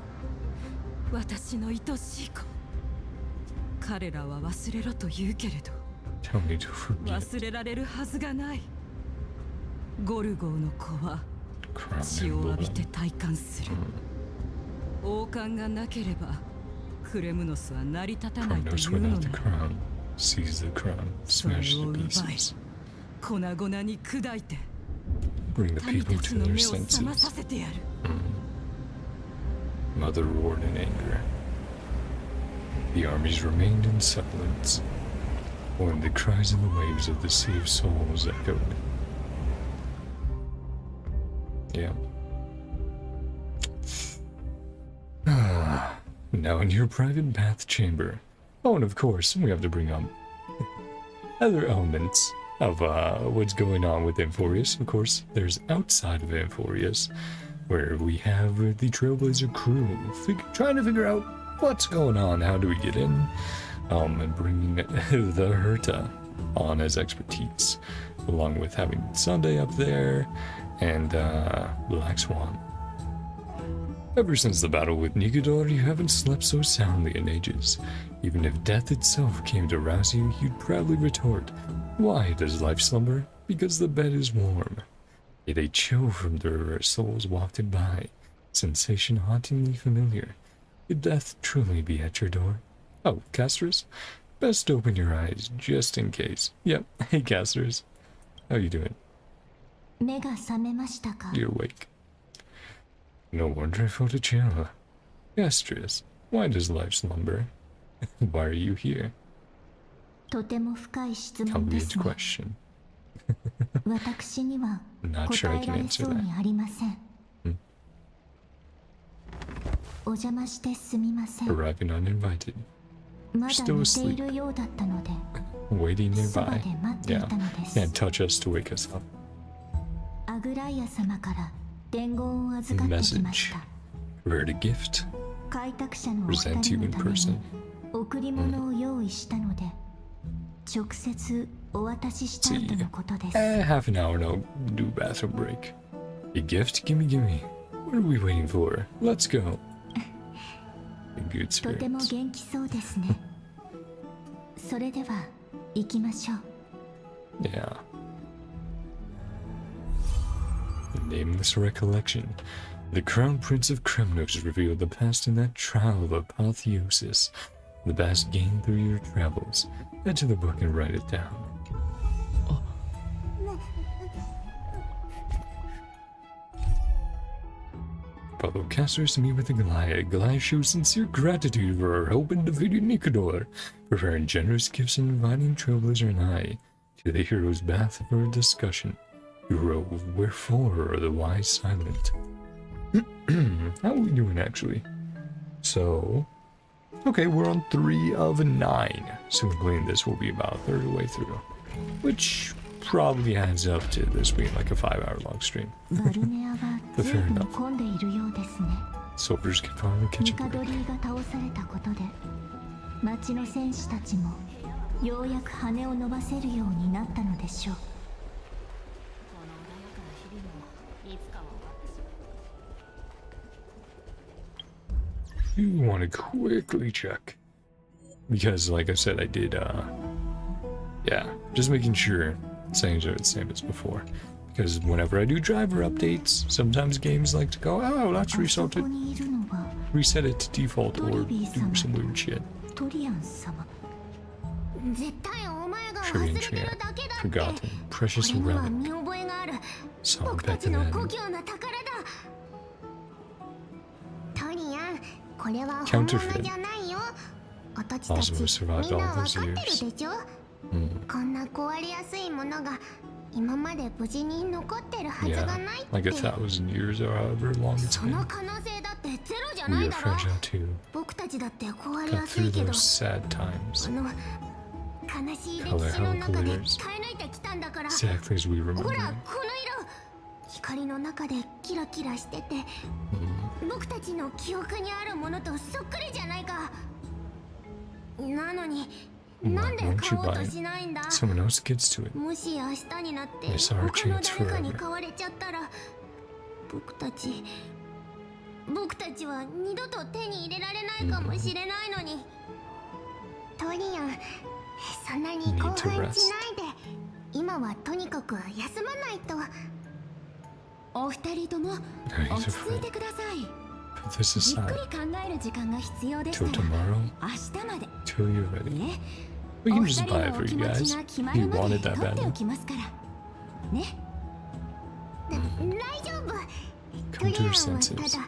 私の愛しい子。彼らは忘れろと言うけれど忘れられるはずがない。ゴルゴーの子は血を浴びて体感する。王冠がなければクレムノスは成り立たないというのだ。それを奪い粉々に砕いて民たちの目を覚まさせてやる。Mother roared in anger. The armies remained in silence when the cries of the waves of the Sea of Souls echoed. Yeah. Now in your private bath chamber. Oh, and of course, we have to bring up other elements of what's going on with Amphorius. Of course, there's outside of Amphorius, where we have the Trailblazer crew trying to figure out what's going on, how do we get in, and bringing the Herta on as expertise, along with having Sunday up there and Black Swan. Ever since the battle with Nigador, you haven't slept so soundly in ages. Even if death itself came to rouse you, you'd proudly retort, "Why does life slumber? Because the bed is warm." Yet a chill from their souls wafted by, sensation hauntingly familiar. Could death truly be at your door? Oh, Casters? Best open your eyes, just in case. Yep, hey Casters. How you doing? You're awake. No wonder I felt a chill. Casters, why does life slumber? Why are you here? Complicated question. Not sure I can answer that. Arriving uninvited. You're still asleep. Waiting nearby. Yeah, can't touch us to wake us up. Message. Prepared a gift. Present you in person. Half an hour, no do bathroom break. A gift? Gimme. What are we waiting for? Let's go. In good spirits. Yeah. Nameless recollection. The Crown Prince of Kremnos revealed the past in that trial of apotheosis. The past gained through your travels. Head to the book and write it down. Fellow casters to meet with the Goliath. Goliath shows sincere gratitude for our help in defeating Nigador, preparing generous gifts and inviting Trailblazer and I to the hero's bath for a discussion. Hero, wherefore are the wise silent? How are we doing actually? So, okay, we're on 3 of 9. So playing this will be about a third of the way through, which probably adds up to this being like a 5-hour long stream. But fair enough. Soldiers can finally catch a break. You want to quickly check, because like I said, I did yeah, just making sure settings are the same as before, because whenever I do driver updates, sometimes games like to go, oh, let's reset it to default or do some weird shit. Trivia Chant, forgotten, precious relic, saw back to that. Counterfeit. Also survived all those years. Yeah, like 1,000 years or however long it's been. We are fragile too. Cut through those sad times. Color how it glitters. Exactly as we remember. なんで買おうとしないんだ。 Someone else gets to it. もし明日になって It's our 他の chance 誰かに forever. 買われちゃったら、僕たちは二度と手に入れられないかもしれないのに。トリアン、そんなに興奮しないで。今はとにかく休まないと。お二人とも落ち着いてください。 Put this じっく aside り考える時間が必要でした till ら、 tomorrow, 明日まで。 till you're ready. ね、 We お can 二 just 人 buy の it お for 気 you 持ち guys. が決ま You るま wanted で that 取ってお badly. きますからね。大丈夫。 Come to your とりあえず senses. ただ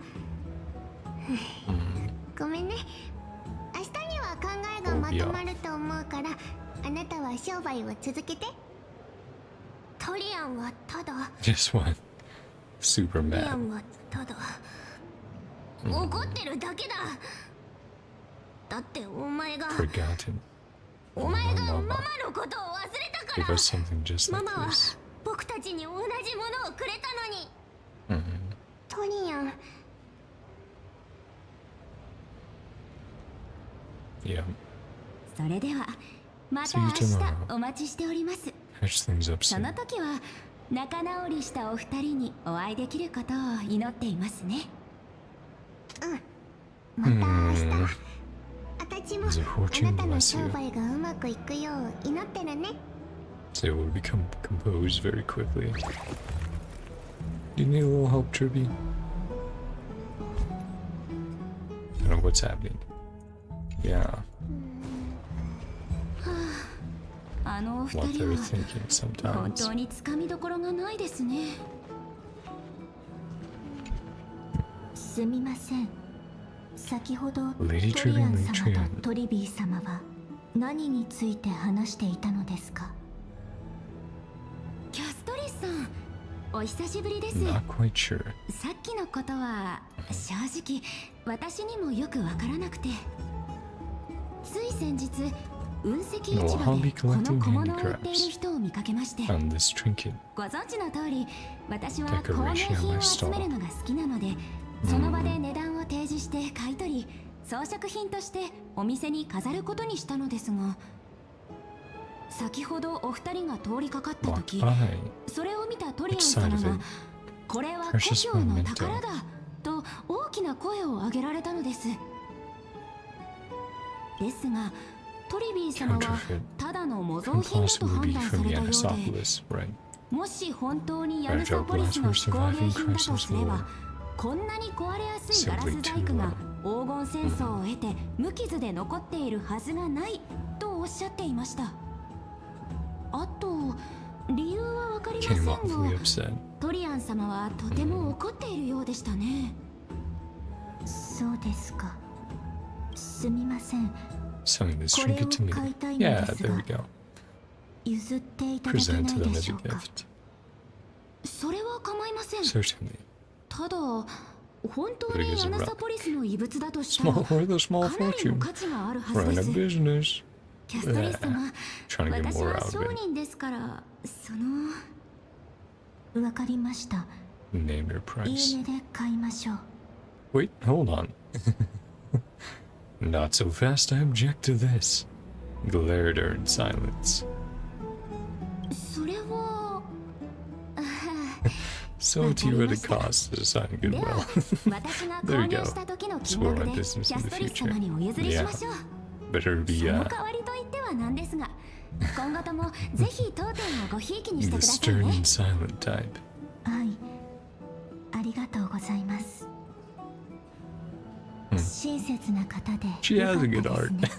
ごめんね。明日には考えがまとまると思うから、あなたは商売を続けて。トリアンはただ Just one. Super トリア mad. ンはただ怒ってるだけだ。だってお前が Forgotten. ママのことを忘れたか Give ら。 us something just マ like マは this. 僕たちに同じものをくれたのに。トリアン、 Yeah. それではまた See you 明日 tomorrow. お待ちしております。 Patch things up その soon. 時は仲直りしたお二人にお会いできることを祈っていますね。また明日。あたちも Is a あ fortune なたの bless 商 you. 売がうまくいくよう祈ってるね。 So it will become composed very quickly. Do you need a little help, Tribbie? I don't know what's happening. Yeah, あのお二 what 人 they're は thinking 本 sometimes. 当につかみどころがないですね。すみません。先ほど Lady トリアン Tribbie, 様 Lady と Tribbie. トリビー様は何について話していたのですか。キャストリスさん、お久しぶりです。 Not quite sure. さっきのことは正直私にもよくわからなくて、つい先日雲石市場でこの小物を売っている人を見かけまして、 On this trinket. ご存知の通り私は工芸品を集めるのが好きなので、その場で値段を提示して買い取り、装飾品としてお店に飾ることにしたのですが、先ほどお二人が通りかかった時、 By. それを見たトリアン様が「これは故郷の宝だ」と大きな声を上げられたのです。ですがトリビー様は Counterfeit. ただの模造 Can 品だと possibly 判 be 断さ from れたようで、 Yanasopolis, right? もし本当にヤヌソポリスの手工芸品だとすれば、こんなに壊れやすいガラス細工が黄金戦争を経て無傷で残っているはずがないとおっしゃっていました。あと理由は分かりませ Came ん awfully が、 upset. トリアン様はとても怒っているようでしたね。そうですか。すみません。 Selling this これを trinket to me. 買いたいの Yeah, です there が we go. 譲っていただけ Present な to い them で as し a ょうか。 gift. それは構いません。 Certainly. ただ本当にヤナサポリスの遺物だとしたら Small, worth a small かなりの fortune. 価値があるはず Run で a す。 business. キャストリス様、 Trying to get 私 more は out 商 of it. 人ですから、わかりました。 Name your いい price. ねで買いましょう。 Wait, hold on. Not so fast, I object to this. Glared her in silence. それは So to you at a cost to assign では goodwill. 私が There 購 you 入 go. した時の That's 金 what 額 our で business キ in ャ the ストリス future. 様にお譲りしましょう。 Better そ be の代わりと言ってはなんですが、今後ともぜひ当店をごひいきにして the ください stern ね。 and silent type. はい、ありがとうございます。親切な方で She よか has っ a good たです art. ね。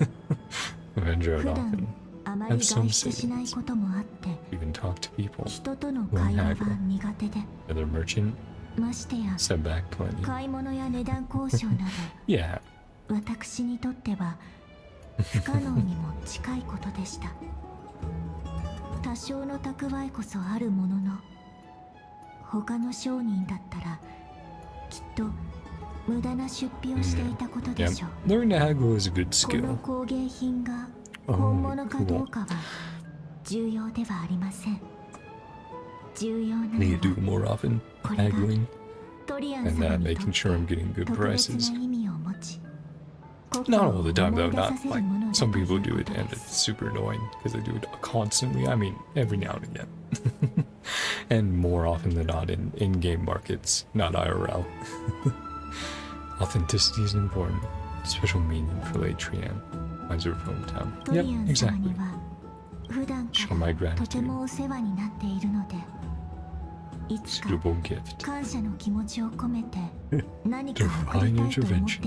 Avenger 普 it 段 often. あまり外出しないこともあって、 Even talk to people. 人との会話が苦手で、 Another merchant. ましてや Set back plenty. 買い物や値段交渉な Yeah. ど、私にとっては不可能にも近いことでした。多少の蓄えこそあるものの、他の商人だったらきっと無駄な出費をしていたことで Yep. しょう。 Learning to haggle is a good この skill. 工芸品が Oh, 本物かどう cool. かは重要ではありません。重要な Need to の do は more often. これが Haggling. トリアン And 様にと making って sure I'm getting good 特別 prices. な意味を持ち、Not all the time though, not like some people do it and it's super annoying because they do it constantly. I mean, every now and again. And more often than not in in-game markets, not IRL. Authenticity is important. Special meaning for Lake Trian. Mine's her hometown. Yep, exactly. Show my gratitude. Suitable gift. Divine intervention.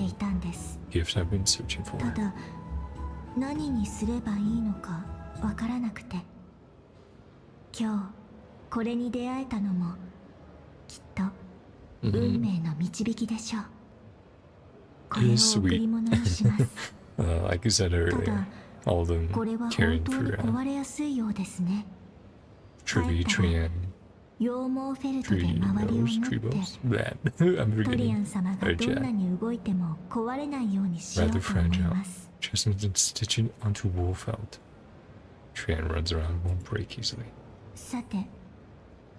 Gift I've been searching for. 何にすればいいのかわからなくて、今日これに出会えたのもきっと運命の導きでしょう。これを贈り物にします。Like you said earlier, all of them caring for Tribbie, Trian, Tree Bows, Bad. I'm forgetting. Rather fragile. Chestnuts and stitching onto wool felt. Trian runs around, won't break easily.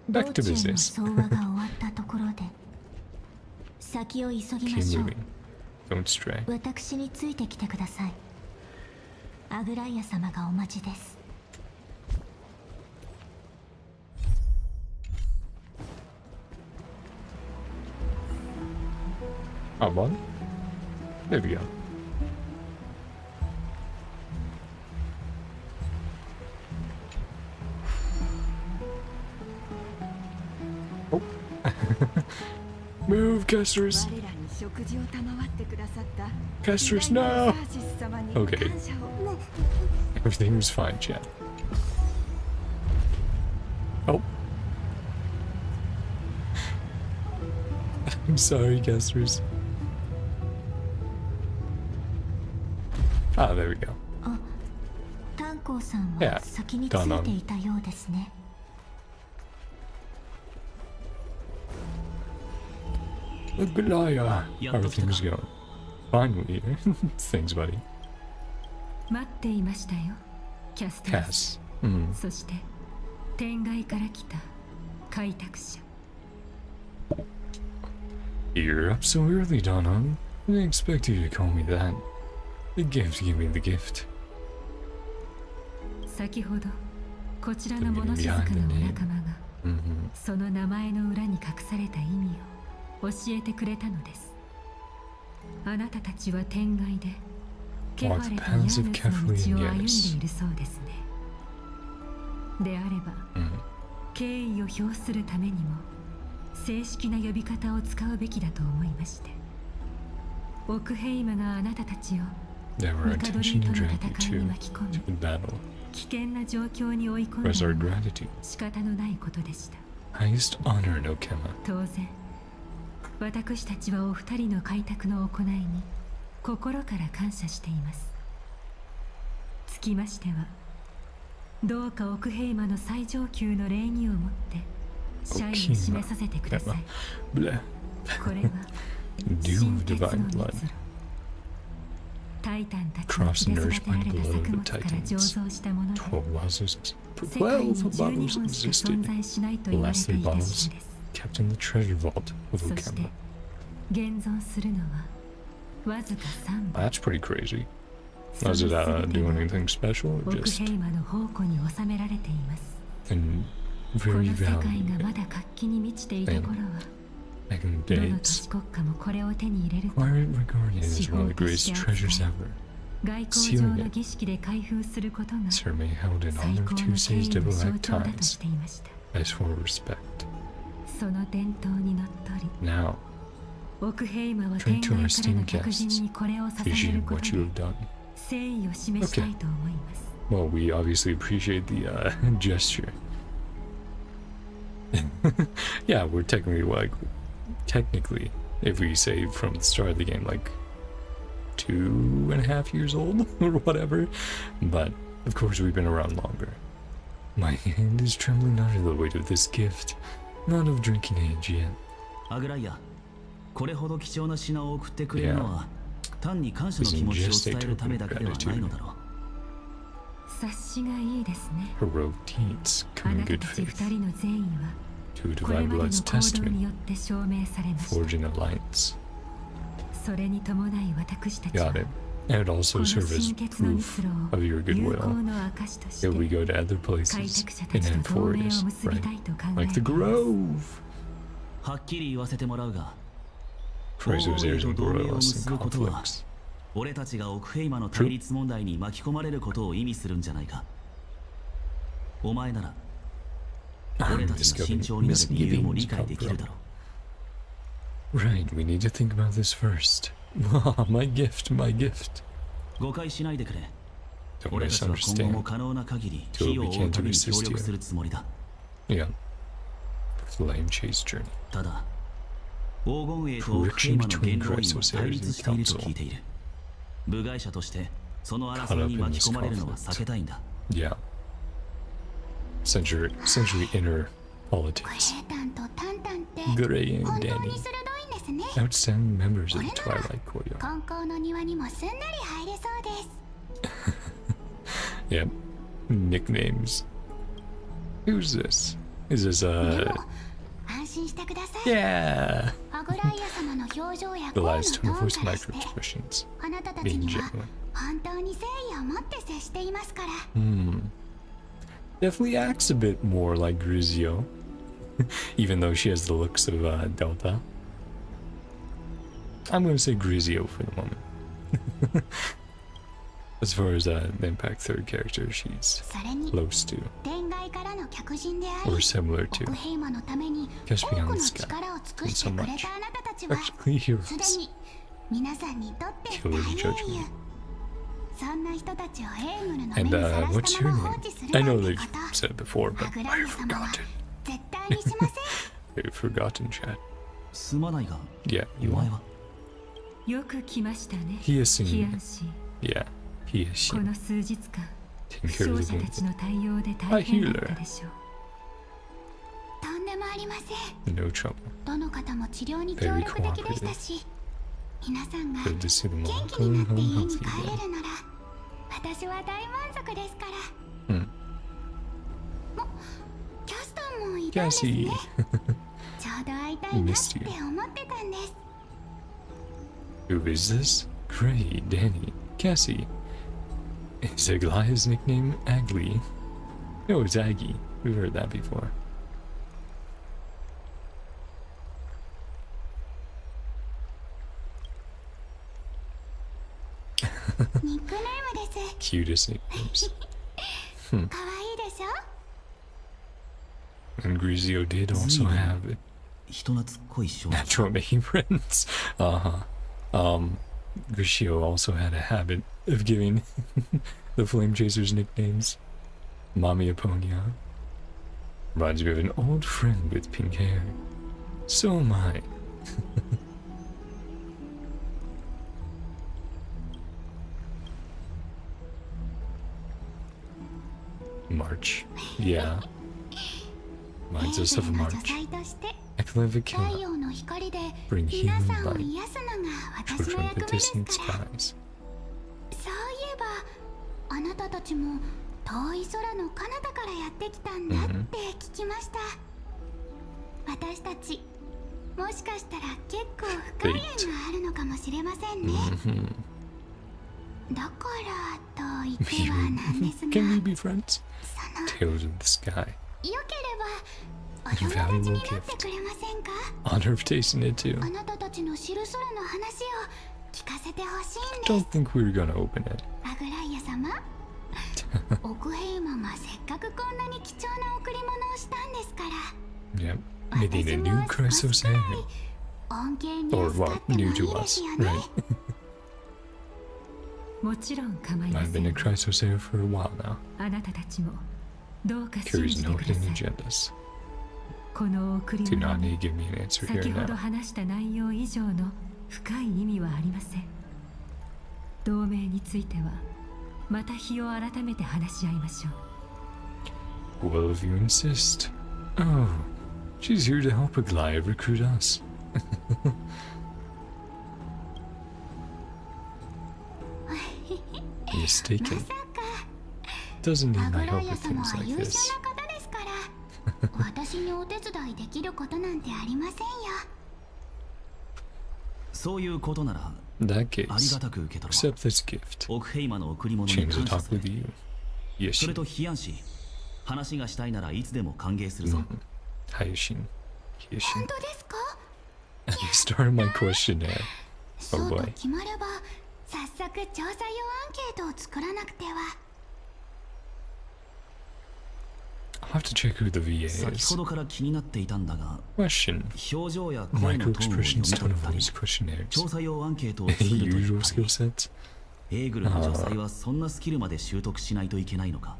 Back to business. Keep moving. Don't stray. 私についてきてください。アグライア様がお待ちです。Up on? There we go. Oh. Move, Kestrus! Kestrus, no! Okay. Everything was fine, chat. Oh. I'm sorry, Kestrus. Ah, there we go. Yeah, done on. Look, Belaya. How are things going? Finally. Thanks, buddy. Cass. You're up so early, Donna. I didn't expect you to call me that. The gift, give me the gift. The meaning behind the name. その名前の裏に隠された意味を教えてくれたのです。あなたたちは天外でケファレとヤーネスの道を歩んでいるそうですね。であれば、敬意を表するためにも正式な呼び方を使うべきだと思いまして、オクヘイマがあなたたちをミカドリーとの戦いに巻き込み、危険な状況に追い込んだのは仕方のないことでした。当然、私たちはお二人の開拓の行いに心から感謝しています。つきましては、どうかオクヘイマの最上級の礼儀をもって謝意を示させてください。これは新鉄の蜜ろ。タイタンたちの血で育てられた作物から醸造したもので、世界に12本しか存在しないと言われていたそうです。そして現存するのはわずか3本。That's pretty crazy. Does it do anything special or just オクヘイマの宝庫に収められています。and こ very の世界 valuable? がまだ活気に満ちていた頃は、 Back in ど the の days, 都市国家もこれを手に入れると why are it regarded as one of the greatest treasures ever? 外交上の儀式で開封することが Ceremony held in 最 honor 高 of の Tuesday's 敬意の象 diplomatic 徴だと times. していました。 As for respect. その伝統にのっとり、 Now, オクヘイマは turn 天 to our 外からの esteemed 客人 guests. にこれを捧げ Vision る of こと what で you have done. 誠意を示したいと思います。 Well, we obviously appreciate the gesture. Yeah, we're technically, if we say from the start of the game, like 2.5 years old or whatever. But of course, we've been around longer. My hand is trembling under the weight of this gift, not of drinking age yet. アグライア、これほど貴重な品を送ってくれるのは、単に感謝の気持ちを伝えるためだけではないのだろう。察しがいいですね。 Heroic deeds あ come な in た good たち faith. 二人の善意は To これ divine までの blood's 行動に testament, よって証明されました。 forging alliance. それに伴い私たちは Got it. And also serve as proof of your goodwill if we go to other places in Forest, right? Like the Grove. はっきり言わせてもらうが、 Crisis airs and Borealis and conflicts. 俺たちがオクヘイマの対立問題に巻き込まれることを意味するんじゃないか。お前なら俺たちが慎重になる理由も理解できるだろう。 Right, we need to think about this first. My gift, my gift. 誤解しないでくれ。 Don't 俺たちは今後も misunderstand. 可能な限り火を追うために協力するつもりだ。 Yeah. Flame chase journey. ただ、黄金衛とオクヘイマの元老院は対立していると聞いている。部外者としてその争いに巻き込まれるのは避けたいんだ。 Yeah. Century inner politics. Gray and Danny. Outstanding members of the Twilight Court. 金光の庭にもすんなり入れそうです。 Yep. Nicknames. Who's this? Is this 安心してください。 Yeah. アグライア様の表情や The 声の last ト tone ー of ン voice からして micro-expressions. あなたたち Being には genuine. 本当に誠意を持って接していますから。 Definitely acts a bit more like Grizio. Even though she has the looks of Delta. I'm gonna say Grizio for the moment. As far as the Impact 3rd character, she's それに close to 天外からの客人であり、 or similar オ to クヘイマのために Just 多く Beyond の the Sky 力を尽くして and く so れ much. たあなたたちは Actually すで heroes. に皆さんにとって大 Killer 英 Judgment. 雄。そんな人たちをエーグルの目 And にさら what's した your まま name? 放置する I な know ん they've てこと said it before, but アグラ I've イア様は forgotten. 絶対にしません。 I've forgotten, chat. すまないが、 Yeah, お you 前 are. はよく来ましたね。 He is ヒア seen. ン氏。 Yeah, he is こ seen. の数日間、 Taking 負 care of 傷 the 者たち wounded. の対応で大変だったでしょう。とんでもありません。 No trouble. どの方も治療に協力的でしたし、皆さんが Good to see them 元 all 気にな going って home 家に healthy 帰 again. れるなら私は大満足ですから。 Hmm. キャスターもいたんですね。 Cassie. ちょうど会いたいなって思ってたんです。 Who is this? Gray, Danny, Cassie. Is Aglia's nickname Agli? No, it's Aggie. We've heard that before. ニックネームです。 Cutest nicknames. 可愛いでしょ？ And Grizio did also have 人懐っこい少年。 natural making friends. Grizio also had a habit of giving the Flame Chasers nicknames. Mami Aponia. Reminds me of an old friend with pink hair. So am I. March. Yeah. Reminds us of 霊の March. 女才として I can live a 太 killer 陽の光で Bring 皆 healing さんを light 癒すのが私 to の from 役 the 目です distant から。 skies. そういえばあなたたちも遠い空の彼方からやってきたんだって聞きました。私たちもしかしたら結構深い縁があるのかもしれませんね。だからと言ってはなんですが、 Can we be friends? その Tales of the sky. よければお友達になってくれませんか？ Honor of tasting it too. あなたたちの知る空の話を聞かせてほしいんです。 Don't think we were gonna open it. アグライア様オクヘイマがせっかくこんなに貴重な贈り物をしたんですから Yep. Maybe a new Crisis hair. 恩恵に Or 預か well, ってもい new い to で us. すよね。 Right. もちろん構いま I've せ been a ん。 Crisis hair for a while now. あなたたちもどうか信 Carries じて no くだ hidden さい。 agendas. この贈り Do 物 not に need to give me an answer here 先ほど now. 話した内容以上の深い意味はありません。同盟についてはまた日を改めて話し合いましょう。 Well, if you insist. Oh, she's here to help Aglia recruit us. Mistaken. まさか Doesn't need ア my グラ help イア with 様 things は like 優秀 this. な方ですから私にお手伝いできることなんてありませんよ。そういうことなら In that あり case, がたく受け取ろ accept this gift. う。オクヘイマの贈り物に Change the 感謝 talk する。 with you. それ Yashin. とヒヤンシ、話がしたいならいつでも歓迎するぞ。Hayashin. 本 Yashin. 当ですか？ You started my questionnaire. そ Oh うと boy. 決まれば早速調査用アンケートを作らなくては。 I'll have to check who the VA 先 is. ほどから気になっていたんだが、 Question. 表情や声の Micro トーンを読み expressions, 取 tone っ of たり、 voice questionnaires. 調査用アンケートを作るとい Usual った skill り、 sets. エーグルの女才はそんなスキルまで習得しないといけないのか。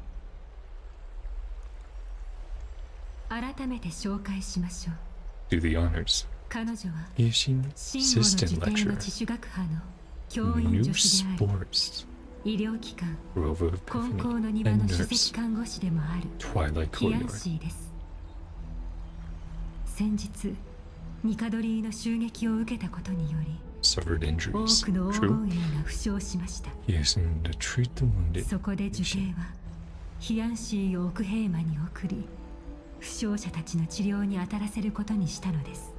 改めて紹介しましょう。 Do the honors. 彼女は Yashin, シンボの assistant 辞典の lecturer. 自主学派の教員 New 助手であり、 sports. 医療機関 Grove of 根 Epiphany. 高の庭の And 首席 nurse. 看護師でもある Twilight ヒアン Courtyard. シーです。先日ニカドリーの襲撃を受けたことにより Suffered 多 injuries. くの黄 True. 金兵が負傷しました。 Yashin to treat the wounded. そこで受刑はヒアンシーを奥平間に送り負傷者たちの治療に当たらせることにしたのです。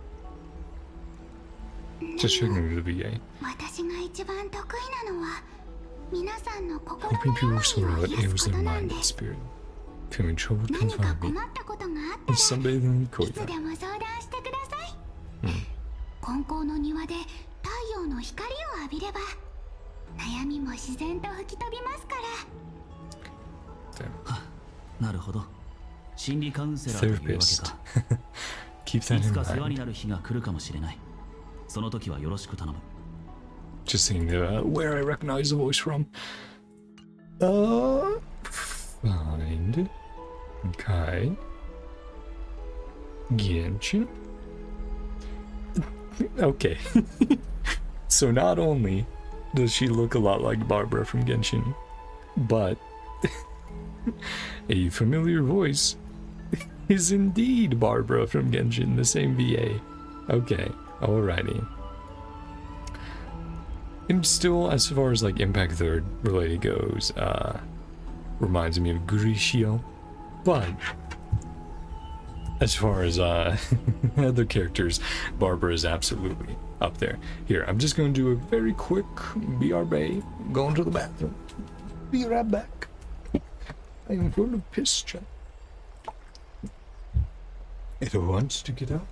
Just checking with the VA. 私が一番得意なのは皆さんの心 Helping の people 病 sort を out 癒す ills こ of とな mind ん and です。 spirit. Feeling trouble 何 comes か find 困 me. ったことがあっ And たら sunbathing in the いつ courtyard. でも相談してください。金光の庭で太陽の光を浴びれば悩みも自然と吹き飛びますから。 Damn. なるほど。心理カウンセラーというわけ Therapist. か。 Keep い that つ in か世話に mind. なる日が来るかもしれない。その時はよろしく頼む。 Just seeing where I recognize the voice from. Find Kai Genshin. Okay. So not only does she look a lot like Barbara from Genshin, but a familiar voice is indeed Barbara from Genshin, the same VA. Okay, alrighty. And still, as far as like Impact Third related goes, reminds me of Grishio. But as far as other characters, Barbara is absolutely up there. Here, I'm just going to do a very quick BRB, going to the bathroom. Be right back. I am full of piss, chat. It wants to get out.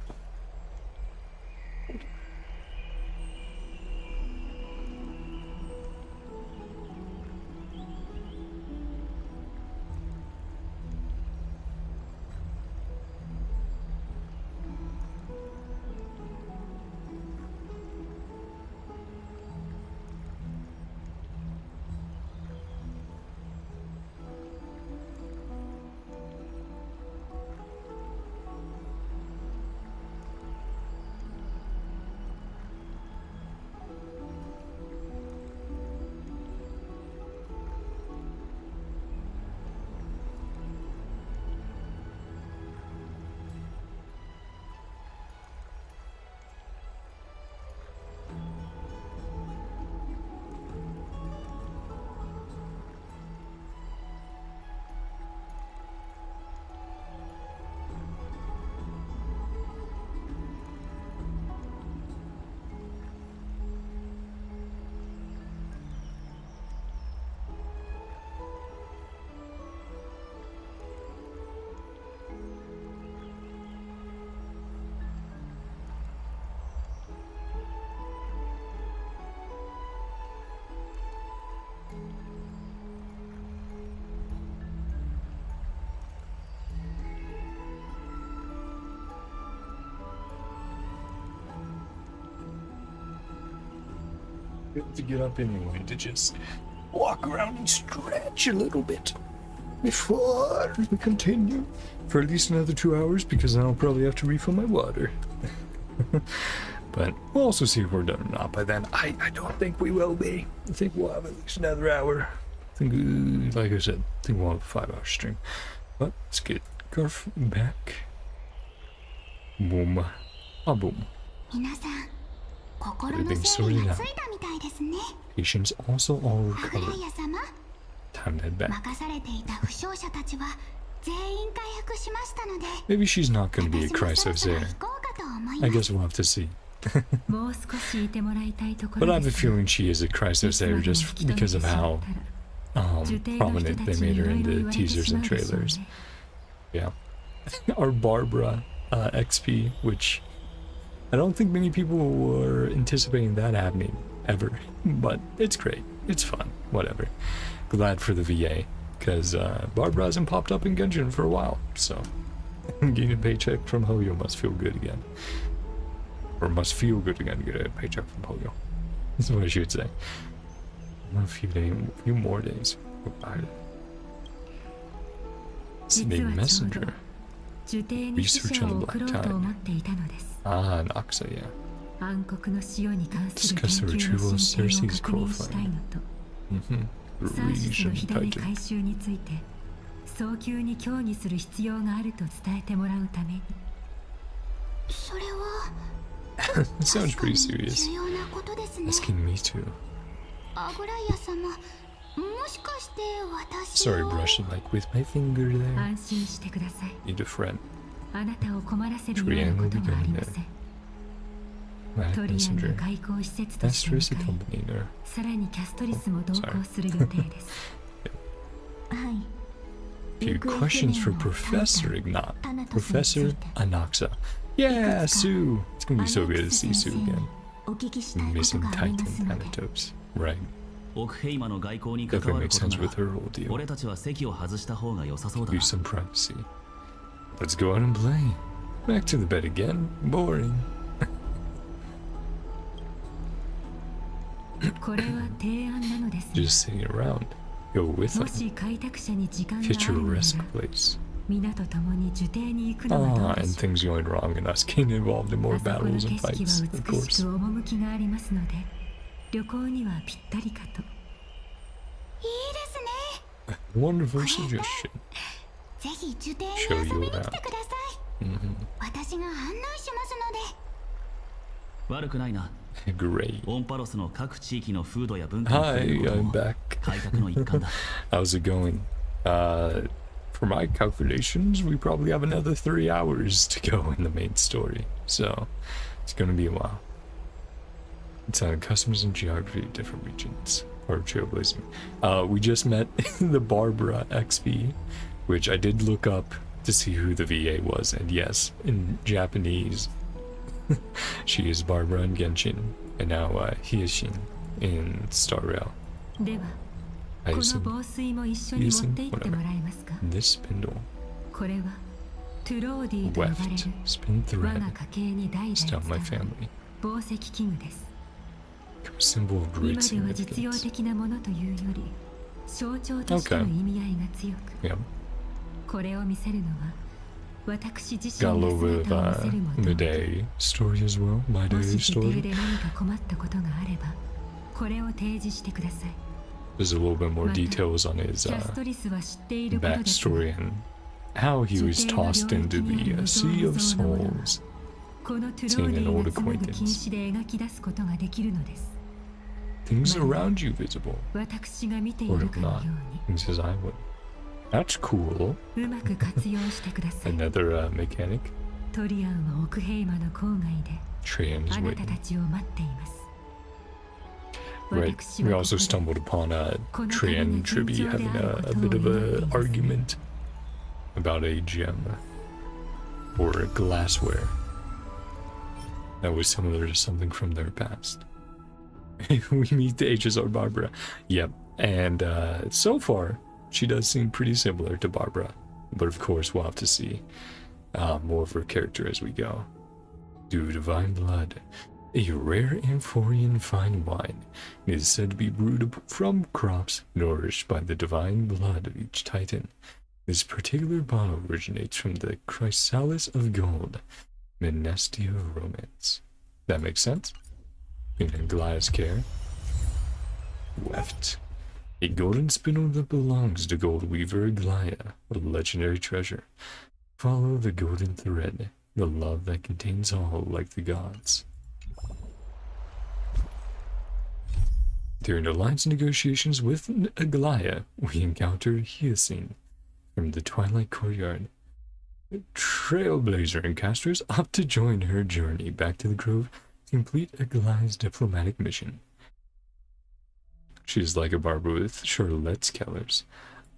To get up anyway, to just walk around and stretch a little bit before we continue for at least another 2 hours, because then I'll probably have to refill my water. But we'll also see if we're done or not by then. I don't think we will be. I think we'll have at least another hour. I think, like I said, I think we'll have a 5-hour stream. But let's get Garf back. Boom. Ah, boom. 皆さん、心の整理がついたみたいですね。 Patients also all アグラ recovered. イア様、 Time to head back. 任されていた負傷者たちは全員回復しましたので、 Maybe she's not going to be a 私もそろ Chrysos そろ there. 行こうかと思い I ま guess す。 we'll have to see. But I have a feeling she is a crisis there just because of how prominent they made her in the teasers and trailers. Yeah. Our Barbara XP, which I don't think many people were anticipating that happening ever, but it's great. It's fun. Whatever. Glad for the VA, because Barbara hasn't popped up in Genshin for a while, so getting a paycheck from Hoyo must feel good again. Or must feel good again to get a paycheck from Hoyo. That's what I should say. A few more days. Goodbye. Sending messenger. Research on the Black Tide. Ah, an Axa, yeah. Discuss the retrieval of Cersei's coal flame. Region Titan. 早急に協議する必要があると伝えてもらうために。それは Sounds pretty serious. Asking me to. Sorry, brushing like with my finger there. Need a friend. Triangle becoming there. Black messenger. Asterisk accompanying her. Few questions for Professor Ignat. Professor Anaxa. Yeah, Sue! It's gonna be so good to see Sue again. Missing Titan Thanatos. Right. Definitely makes sense with her whole deal. Use some privacy. Let's go out and play. Back to the bed again. Boring. Just sitting around. Go with them. Future risk place. Ah, and things going wrong and us getting involved in more battles and fights, of course. Wonderful suggestion. Show you around. Great. Hi, I'm back. How's it going? For my calculations, we probably have another 3 hours to go in the main story, so it's gonna be a while. It's on customs and geography of different regions, or trailblazing. We just met the Barbara XP, which I did look up to see who the VA was, and yes, in Japanese, she is Barbara in Genshin, and now Hiyashin in Star Rail. This spindle. Weft, spin thread. Stop my family. Symbol of great significance. Okay. Yep. Got a little bit of Mydei story as well. Mydei story. There's a little bit more details on his backstory and how he was tossed into the Sea of Souls, seeing an old acquaintance. Things around you visible, or if not, things as I would. That's cool. Another mechanic. Trian's waiting. Right, we also stumbled upon Mydei and Tribbie having a bit of an argument about a gem or glassware that was similar to something from their past. We meet the HSR Barbara. Yep, and so far she does seem pretty similar to Barbara, but of course we'll have to see more of her character as we go. Do divine blood. A rare Amphorian fine wine is said to be brewed from crops nourished by the divine blood of each titan. This particular bottle originates from the chrysalis of gold, Menestia romance. That makes sense? In Aglaya's care. Weft. A golden spindle that belongs to Gold Weaver Aglaya, a legendary treasure. Follow the golden thread, the love that contains all like the gods. During alliance negotiations with Aglaya, we encounter Hyacinth from the Twilight Courtyard. Trailblazer and Casters opt to join her journey back to the Grove Complete a Gly's diplomatic mission. She's like a barber with Charlotte's colors.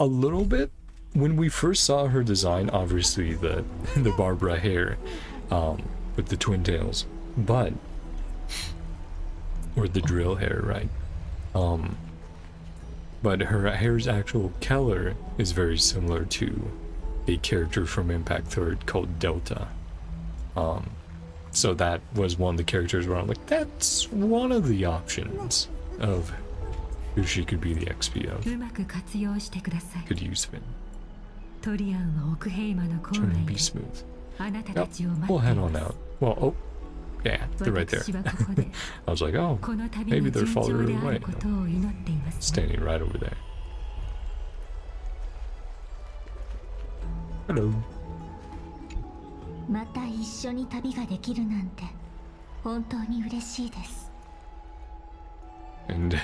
A little bit. When we first saw her design, obviously the Barbara hair with the twin tails, but or the drill hair, right? But her hair's actual color is very similar to a character from Impact 3rd called Delta. So that was one of the characters where I'm like, that's one of the options of who she could be the XP of. Could you spin? Trying to be smooth. Yep, we'll head on out. Well, oh, yeah, they're right there. I was like, oh, maybe they're farther away. No, standing right over there. Hello. And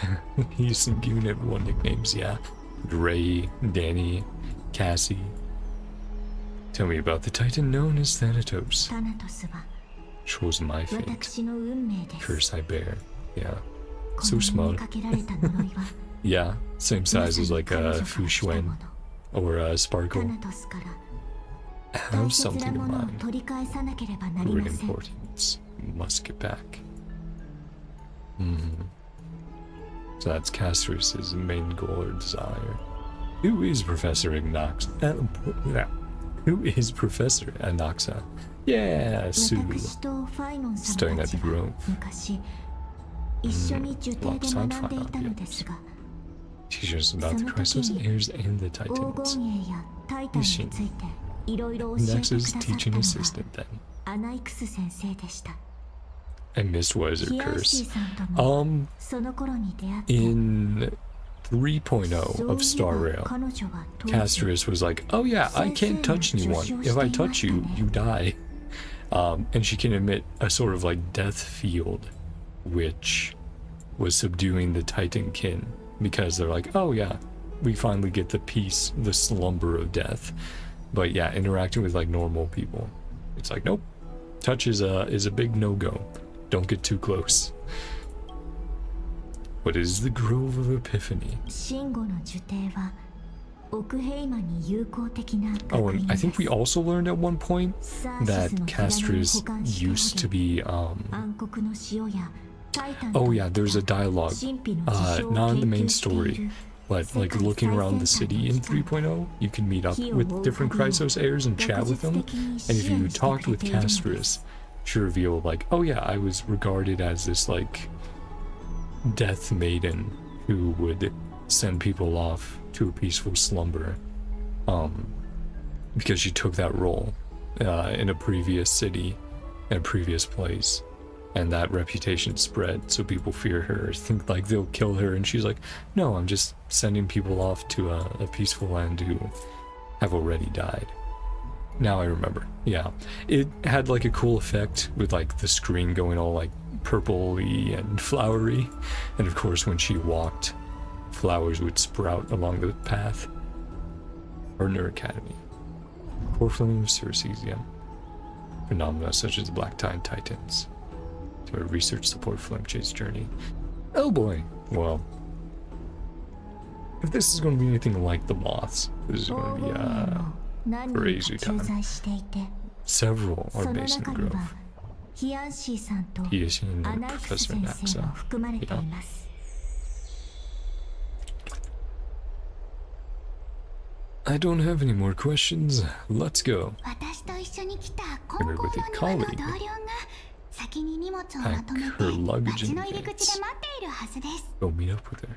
he's giving everyone nicknames, yeah. Ray, Danny, Cassie. Tell me about the Titan known as Thanatos. Chose my fate. Curse I bear. Yeah. So small. Yeah, same size as like a Fushuen or a Sparkle. Have something in mind. Great importance. Must get back. So that's Castris's main goal or desire. Who is Professor Inox? Who is Professor Inoxa? Yeah, Sue. Staring at the grove. Alongside fine objects. Teachers about the Chrysos, heirs, and the Titans. Yushin. Inoxa's teaching assistant then. I missed what is her curse. In 3.0 of Star Rail, Castris was like, oh yeah, I can't touch anyone. If I touch you, you die. And she can emit a sort of like death field, which was subduing the Titan kin, because they're like, oh yeah, we finally get the peace, the slumber of death. But yeah, interacting with like normal people, it's like, nope, touch is a big no-go. Don't get too close. What is the Grove of Epiphany? Oh, and I think we also learned at one point that Castris used to be, oh yeah, there's a dialogue, not in the main story, but like looking around the city in 3.0, you can meet up with different Chrysos heirs and chat with them, and if you talked with Castris, she revealed like, oh yeah, I was regarded as this like death maiden who would send people off to a peaceful slumber, because she took that role in a previous city, in a previous place, and that reputation spread, so people fear her, think like they'll kill her, and she's like, no, I'm just sending people off to a peaceful land who have already died. Now I remember. Yeah, it had like a cool effect with like the screen going all like purpley and flowery, and of course when she walked, flowers would sprout along the path. Partner Academy. Core flame of Circes, yeah. Phenomena such as the Black Tide Titans. To research support Flamechase journey. Oh boy. Well, if this is going to be anything like the moths, this is going to be crazy time. Several are based in the Grove. Hiyashin and Professor Naxa. Yeah. I don't have any more questions. Let's go. Here with a colleague. Pack her luggage in advance. Go meet up with her.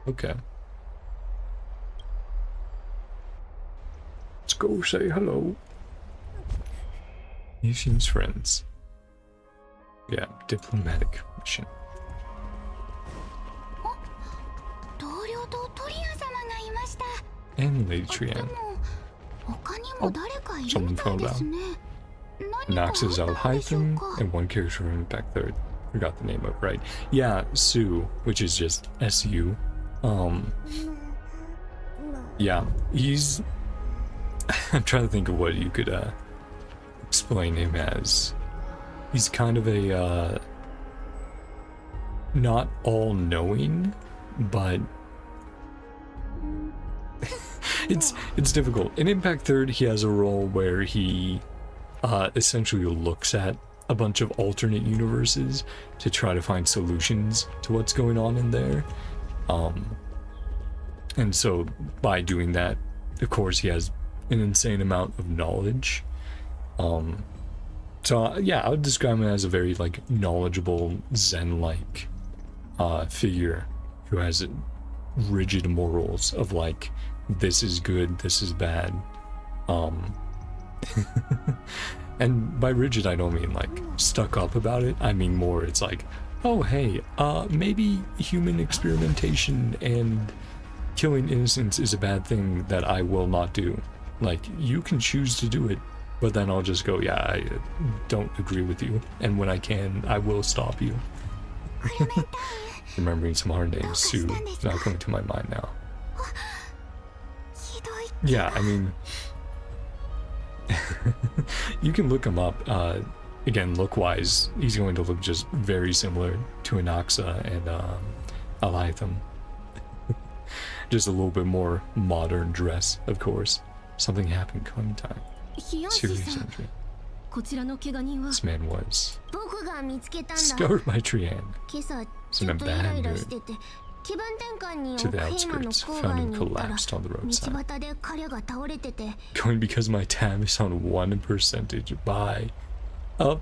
Okay. Let's go say hello. Yushin's friends. Yeah, diplomatic mission. And Lady Trian. Oh, someone fell down. Nox is Al-Hytham, and one character from Impact 3rd. Forgot the name of it, right? Yeah, Sue, which is just S-U. Yeah, he's... I'm trying to think of what you could explain him as. he's kind of a not all-knowing, but it's difficult. In Impact Third, he has a role where he essentially looks at a bunch of alternate universes to try to find solutions to what's going on in there. And so by doing that, of course, he has an insane amount of knowledge. So yeah, I would describe him as a very like knowledgeable Zen-like figure who has rigid morals of like, this is good, this is bad. And by rigid, I don't mean like stuck up about it. I mean more, it's like, oh hey, maybe human experimentation and killing innocents is a bad thing that I will not do. Like, you can choose to do it, but then I'll just go, yeah, I don't agree with you. And when I can, I will stop you. Remembering some hard names, Sue, not coming to my mind now. Yeah, I mean, you can look him up. Again, look-wise, he's going to look just very similar to Anaxa and Alitham. Just a little bit more modern dress, of course. Something happened coming time. Serious injury. This man was discovered by Trian. Was in a bad mood. To the outskirts, found him collapsed on the roadside. Going because my tab is on 1%. Bye. Oh,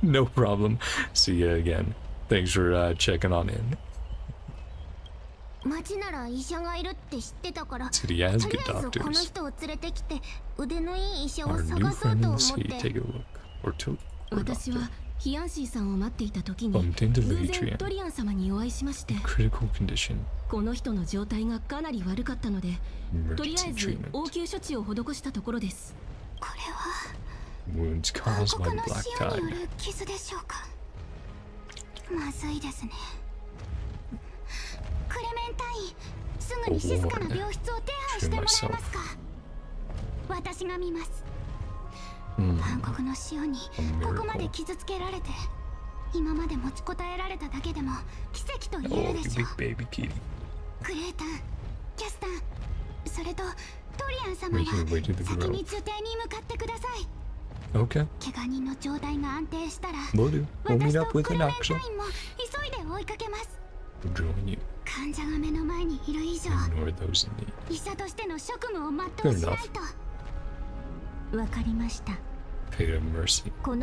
no problem. See you again. Thanks for checking on in. City has good doctors. Our new friend in the city, take a look. Or to a doctor. Bumped into Trian. Critical condition. Emergency treatment. Wounds caused by the black tide. Big baby kitty. Making your way to the grove. Okay. Will do. We'll meet up with an action. We'll join you. Ignore those in need. Good enough. Fate of mercy. We'll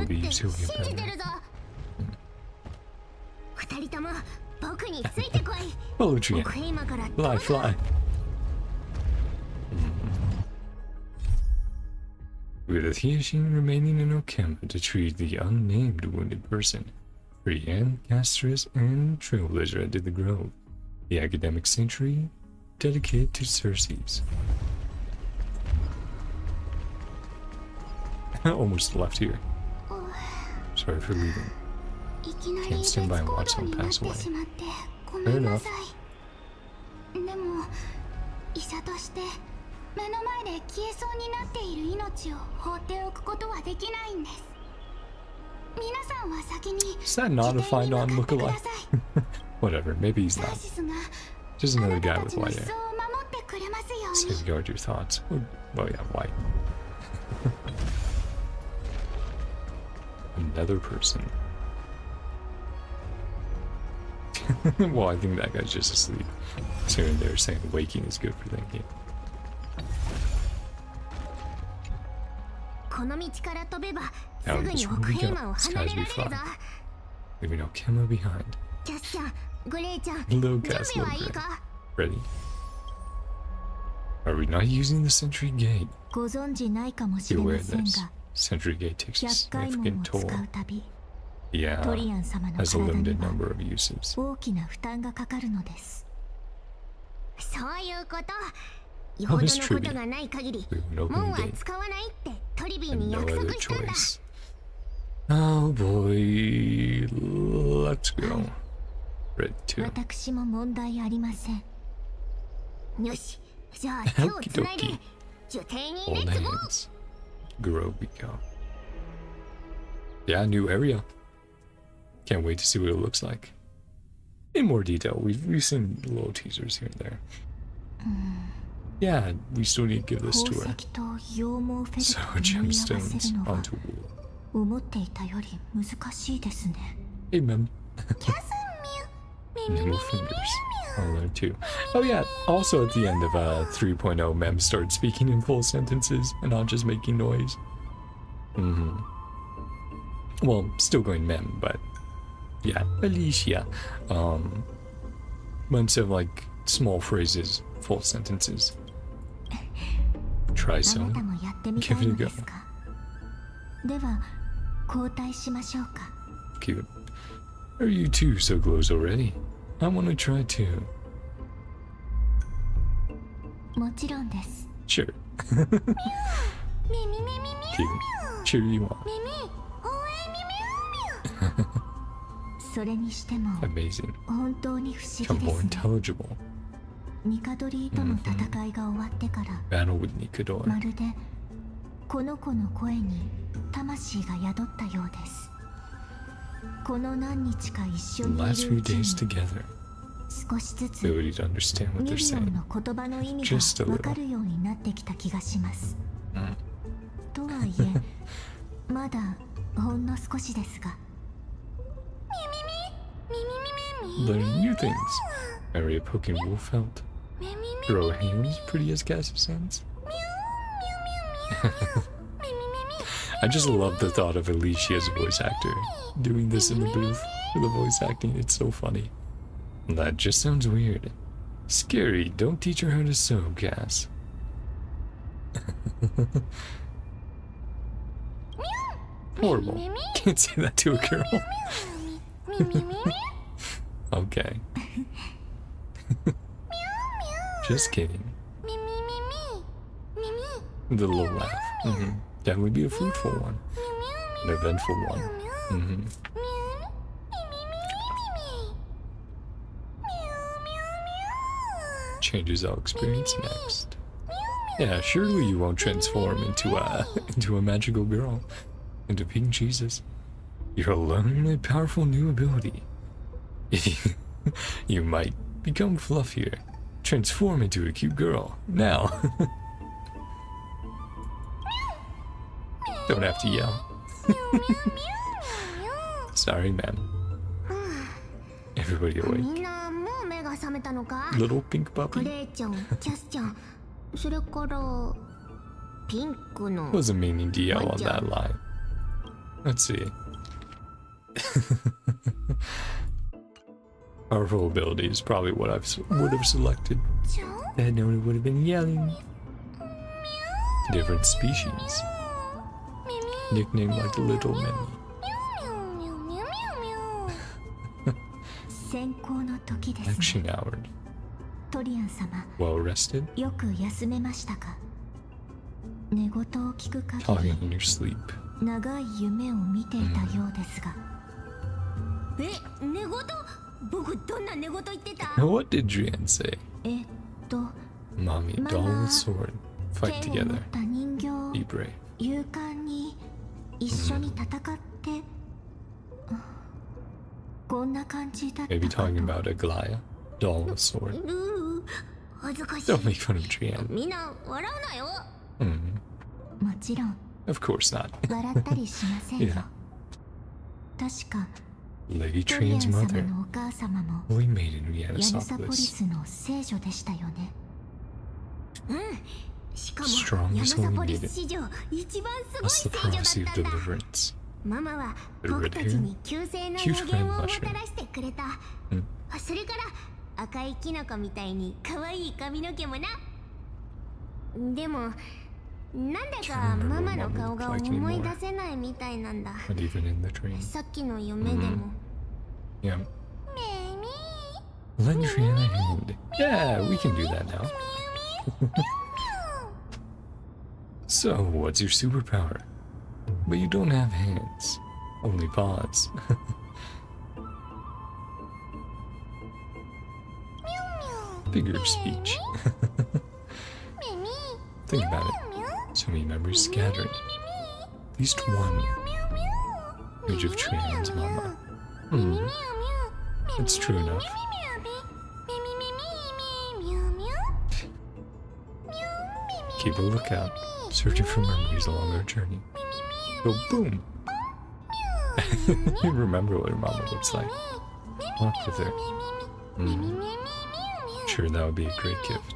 be used to get Follow Trian. Fly, fly. With a Theosin remaining in Okema to treat the unnamed wounded person, Brienne, Castris, and Trailblazer entered the grove, the academic sanctuary dedicated to Circes. Almost left here. Sorry for leaving. Can't stand by and watch someone pass away. Fair enough. Is that not a find on lookalike? Whatever, maybe he's not. Just another guy with white hair. Safeguard your thoughts. Well, yeah, white. Another person. Well, I think that guy's just asleep. So they're saying waking is good for thinking. Now this one we go. Skies we fly. Leaving Okema behind. Hello, Castle. Ready? Are we not using the Sentry Gate? Be aware of this. Sentry Gate takes a significant toll. Yeah, has a limited number of uses. Oh, Miss Tribbie. We have an open gate. And no other choice. Oh boy, let's go. Ready to. Okie dokie. Hold hands. Grow we go. Yeah, new area. Can't wait to see what it looks like. In more detail, we've seen little teasers here and there. Yeah, we still need to give this tour. So, gemstones onto wool. Hey, Mem. Nimble fingers. I'll learn too. Oh yeah, also at the end of 3.0, Mem started speaking in full sentences and not just making noise. Well, still going Mem, but yeah, Alicia. Bunch of like small phrases, full sentences. Try some. Give it a go. Cute. Are you two so close already? I want to try too. Sure. Cute. Sure you want. Amazing. Become more intelligible. Battle with Nikador. The last few days together. Ability to understand what they're saying. Just a little. Learning new things. Marry a poking wolf out. Grow hands, pretty as Cass's hands. I just love the thought of Alicia as a voice actor doing this in the booth for the voice acting. It's so funny. That just sounds weird. Scary. Don't teach her how to sew, Cass. Horrible. Can't say that to a girl. Okay. Just kidding. The little laugh. That would be a fruitful one. An eventful one. Changes I'll experience next. Yeah, surely you won't transform into a magical girl. Into pink Jesus. You're learning a powerful new ability. You might become fluffier. Transform into a cute girl. Now. Don't have to yell. Sorry, ma'am. Everybody awake. Little pink puppy. Wasn't meaning to yell on that line. Let's see. Powerful ability is probably what I would have selected. I had known it would have been yelling. Different species. Nicknamed like Little Memmy. Action hour. Well rested. Talking in your sleep. What did Jian say? Mommy, doll with sword. Fight together. Be brave. Maybe talking about Aglaya, doll with sword. Don't make fun of Jian. Of course not. Yeah. Lady Trian's mother. We made in Yanasopolis. Strongest holy maiden. That's the prophecy of deliverance. The red hair, cute red mushroom. Not even in the train. Yeah. Lend Trian a hand. Yeah, we can do that now. So, what's your superpower? But you don't have hands, only paws. Figure of speech. Think about it. So many memories scattering. At least one image of tree hands mama. It's true enough. Keep a lookout, searching for memories along our journey. Go boom! You remember what her mama looks like. Walk with her. Sure, that would be a great gift.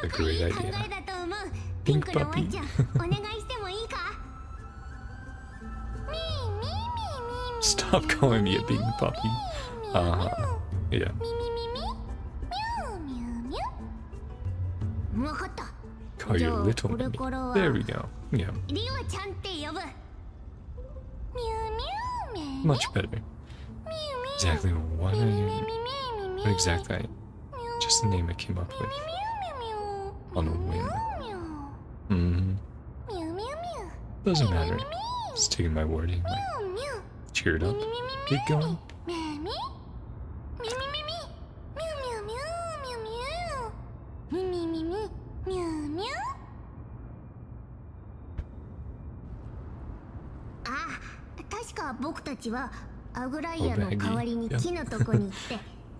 A great idea. Pink puppy. Stop calling me a pink puppy. Yeah. Call you little Mimi. There we go. Yeah. Much better. Exactly what exactly? Just the name I came up with. On a whim. Doesn't matter. Just taking my word anyway. Cheered up. Get going.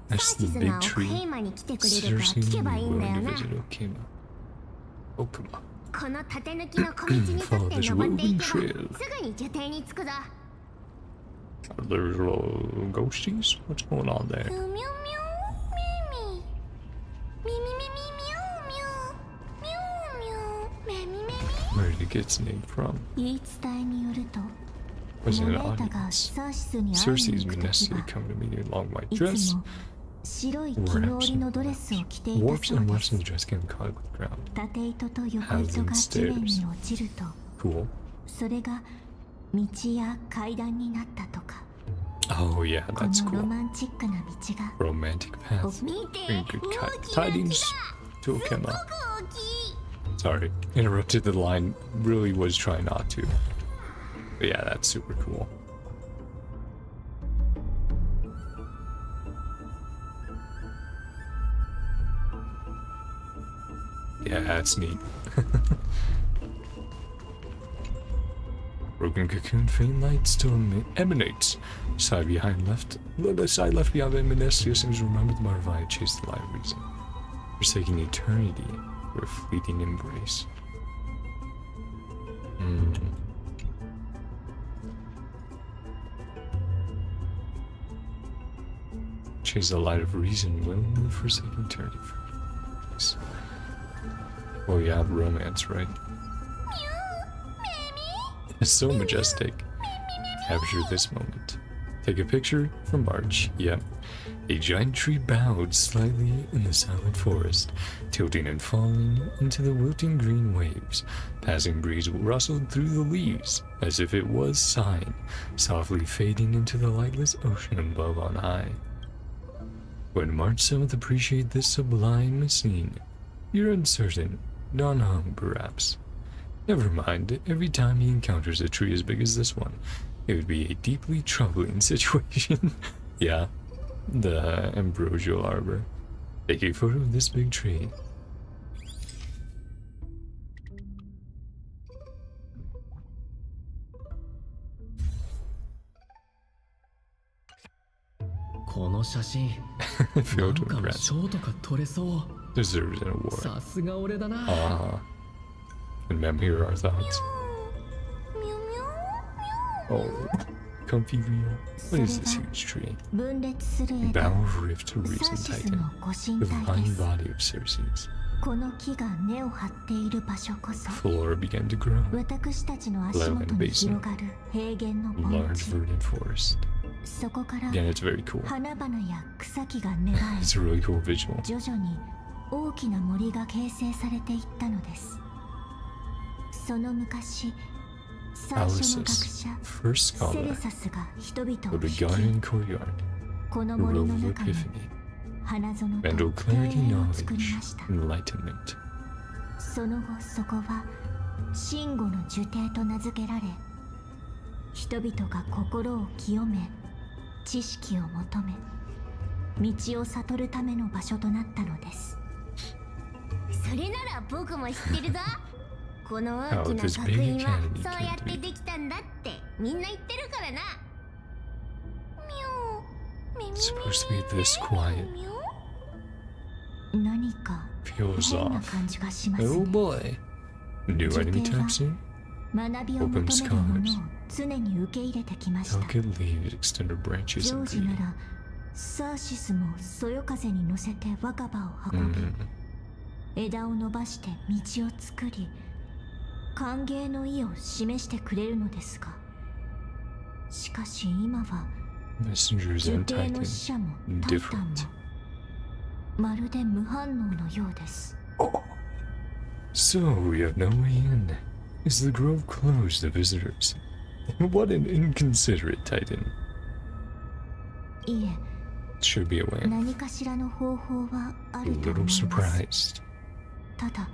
That's the big tree. Seriously, willing to visit Okima. Okima. Follow this roving trail. Are there little ghosties? What's going on there? Where did it get its name from? Was it an audience? Cersei's necessity coming to meet in long white dress. Warps and wefts in the dress getting caught with the ground. Howling stairs. Cool. Oh yeah, that's cool. Romantic path. Bring good tidings to Okima. Sorry, interrupted the line. Really was trying not to. But yeah, that's super cool. Yeah, that's neat. Broken cocoon, faint light still emanates. The side left behind by Minestia seems remembered by Revive chase the light of reason, forsaking eternity for a fleeting embrace. Chase the light of reason, willingly forsaking eternity for a embrace. Oh yeah, romance, right? It's so majestic. Capture this moment. Take a picture from March. Yep. A giant tree bowed slightly in the silent forest, tilting and falling into the wilting green waves. Passing breeze rustled through the leaves, as if it was sighing, softly fading into the lightless ocean above on high. When March 7th appreciate this sublime scene, you're uncertain, not hung perhaps. Never mind, every time he encounters a tree as big as this one, it would be a deeply troubling situation. Yeah, the ambrosial arbor. Take a photo of this big tree. Photographs. Deserves an award. And mem, here are our thoughts. Oh, comfy wheel. What is this huge tree? Bow of rift to reason titan. The vine body of Cersei's. The floor began to grow. Lowland basin. Large verdant forest. Again, it's very cool. It's a really cool visual. Alice's first scholar, the Bulgarian courtyard, the Road of Epiphany, mental clarity, knowledge, enlightenment. 人々が心を清め、知識を求め、道を悟るための場所となったのです。それなら僕も知ってるぞ。この大きな学院はそうやってできたんだってみんな言ってるからな。It's supposed to be this quiet. 何か Feels 変な off. 感じがしますね。 Oh boy. New enemy type soon? 学びを求めるものを常に受け入れてきました。 Delicate leaves extend their branches ジョ and ージな beauty. らサーシスもそよ風に乗せて若葉を運び、枝を伸ばして道を作り、歓迎の意を示してくれるのですが、しかし今は Messengers 受 and 刑の使 Titan 者もタイタンも different. まるで無反応のようです。 So we have no way in. Is the grove closed to visitors? What an inconsiderate Titan. いえ、 Should be a way. 何かしらの方法はあ A ると little 思います。 surprised. ただ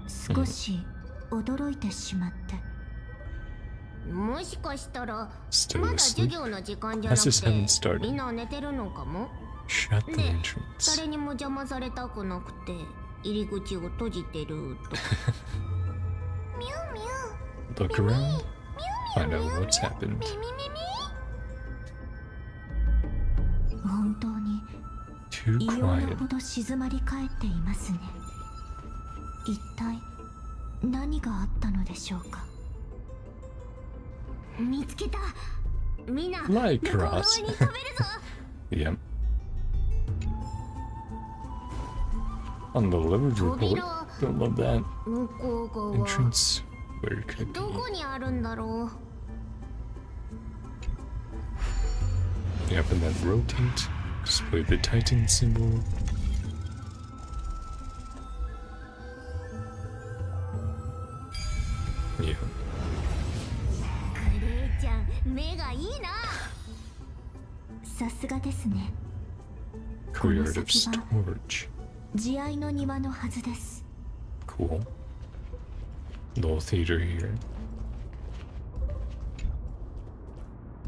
少し驚いてしまって。もしかしたらまだ Still 授 asleep? 業の時間じゃなく Classes haven't て started. みんな寝てるのかも。 Shut the で、 entrance. 誰にも邪魔されたくなくて入り口を閉じてると。ミュウミュウ。 Look around. Find out what's happened. 本当に Too 異様な quiet. ほど静まり返っていますね。一体何があったのでしょうか。見つけた。みんな Like 向こう側 Ross. に飛べるぞ。 Yep. On the leverage report. Don't love that. 向こう側 Entrance. Where could it どこ be? にあるんだろう。 Yep, and then rotate. Display the Titan symbol. Yeah. クレイちゃん、目がいいな。さすがですね。 Creative storage. 慈愛の庭のはずです。 Cool. Little theater here.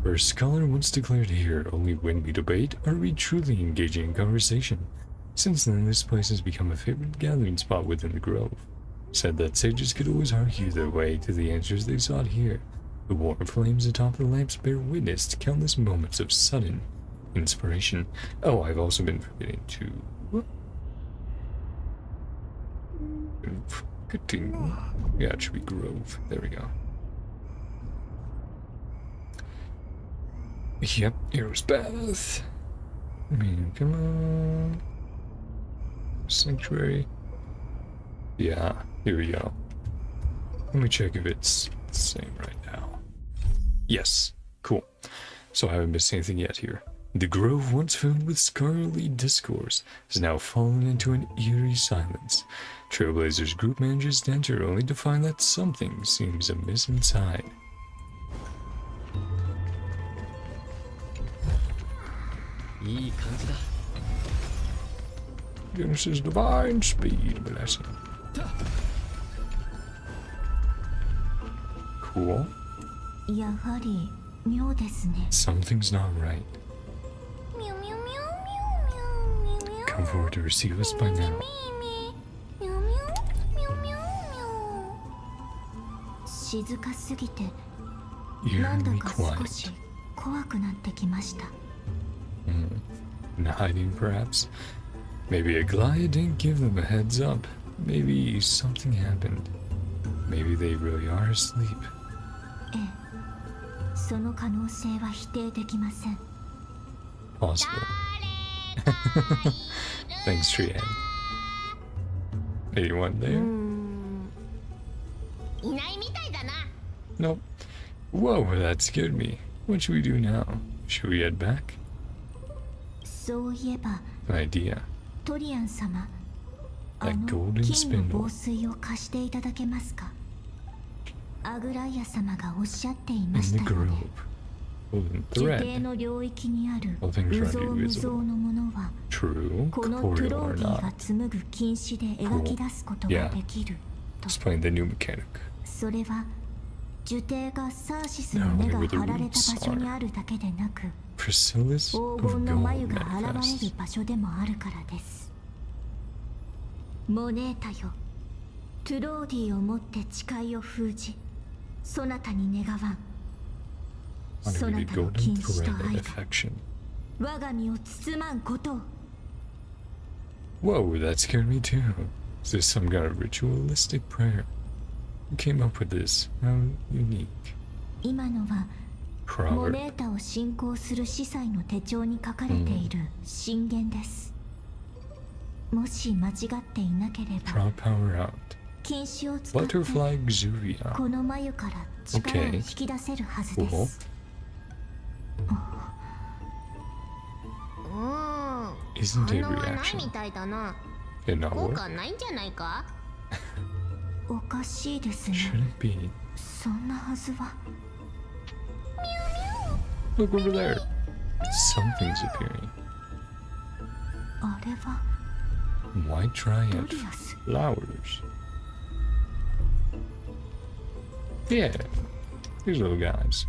Our scholar once declared here, only when we debate are we truly engaging in conversation. Since then, this place has become a favorite gathering spot within the grove. Said that sages could always argue their way to the answers they sought here. The warm flames atop the lamps bear witness to countless moments of sudden inspiration. Oh, I've also been forgetting to... Yeah, it should be grove. There we go. Yep, here's Bath. I mean, come on. Sanctuary. Yeah, here we go. Let me check if it's the same right now. Yes, cool. So I haven't missed anything yet here. The grove, once filled with scholarly discourse, has now fallen into an eerie silence. Trailblazers group manages to enter only to find that something seems amiss inside. Genesis divine speed, blessing. Cool. やはり妙ですね。 Something's not right. Come forward to receive us by now. 静かすぎて Eerily なんだか少 quiet. し怖くなってきました。 In hiding, perhaps? Maybe a Glide didn't give them a heads up. Maybe something happened. Maybe they really are asleep. ええ、その可能性は否定できません。 Possible. Thanks, Trian. Anyone there? いないみたいだな。 Nope. Whoa, that scared me. What should we do now? Should we head back? そういえば An idea. トリアン様、あ That の golden 金の spindle. 防水を貸していただけますか。アグライア様がおっしゃっていま In し the たよね。 grove. Golden 樹形 thread. の領域にある All things 無 are 造無造 invisible. のものは True. このトゥ Corporeal ロー or ギーが not. 紡ぐ禁止で描き出すことができると。 Explain the new mechanic. それは樹帝がサーシスの根が張られた場所にあるだけでなく、Priscilla's 黄金の眉が現 manifest. れる場所でもあるからです。モネータよ、トゥローディをもって誓いを封じ、そなたに願わん。 On そ a な really たの golden 禁止 thread と of 愛が affection. 我が身を包まんことを。 Whoa, that scared me too. Is this some kind of ritualistic prayer? Who came up with this? How unique. 今のはモ Proverb. ネータを信仰する司祭の手帳に書かれている箴言です。もし間違っていなければ Draw power out. 禁止を使って Butterfly Xuvia. この眉から力を引き出せるはずで Cool. す。Isn't 反 a 応はない reaction? みたいだな。 It not 効 work? 果ないんじゃないか。おかしいですね。 Should it be? そんなはずは。 Look over there. Something's appearing. あれは White ド Dryad リアス。 flowers. Yeah, these little guys.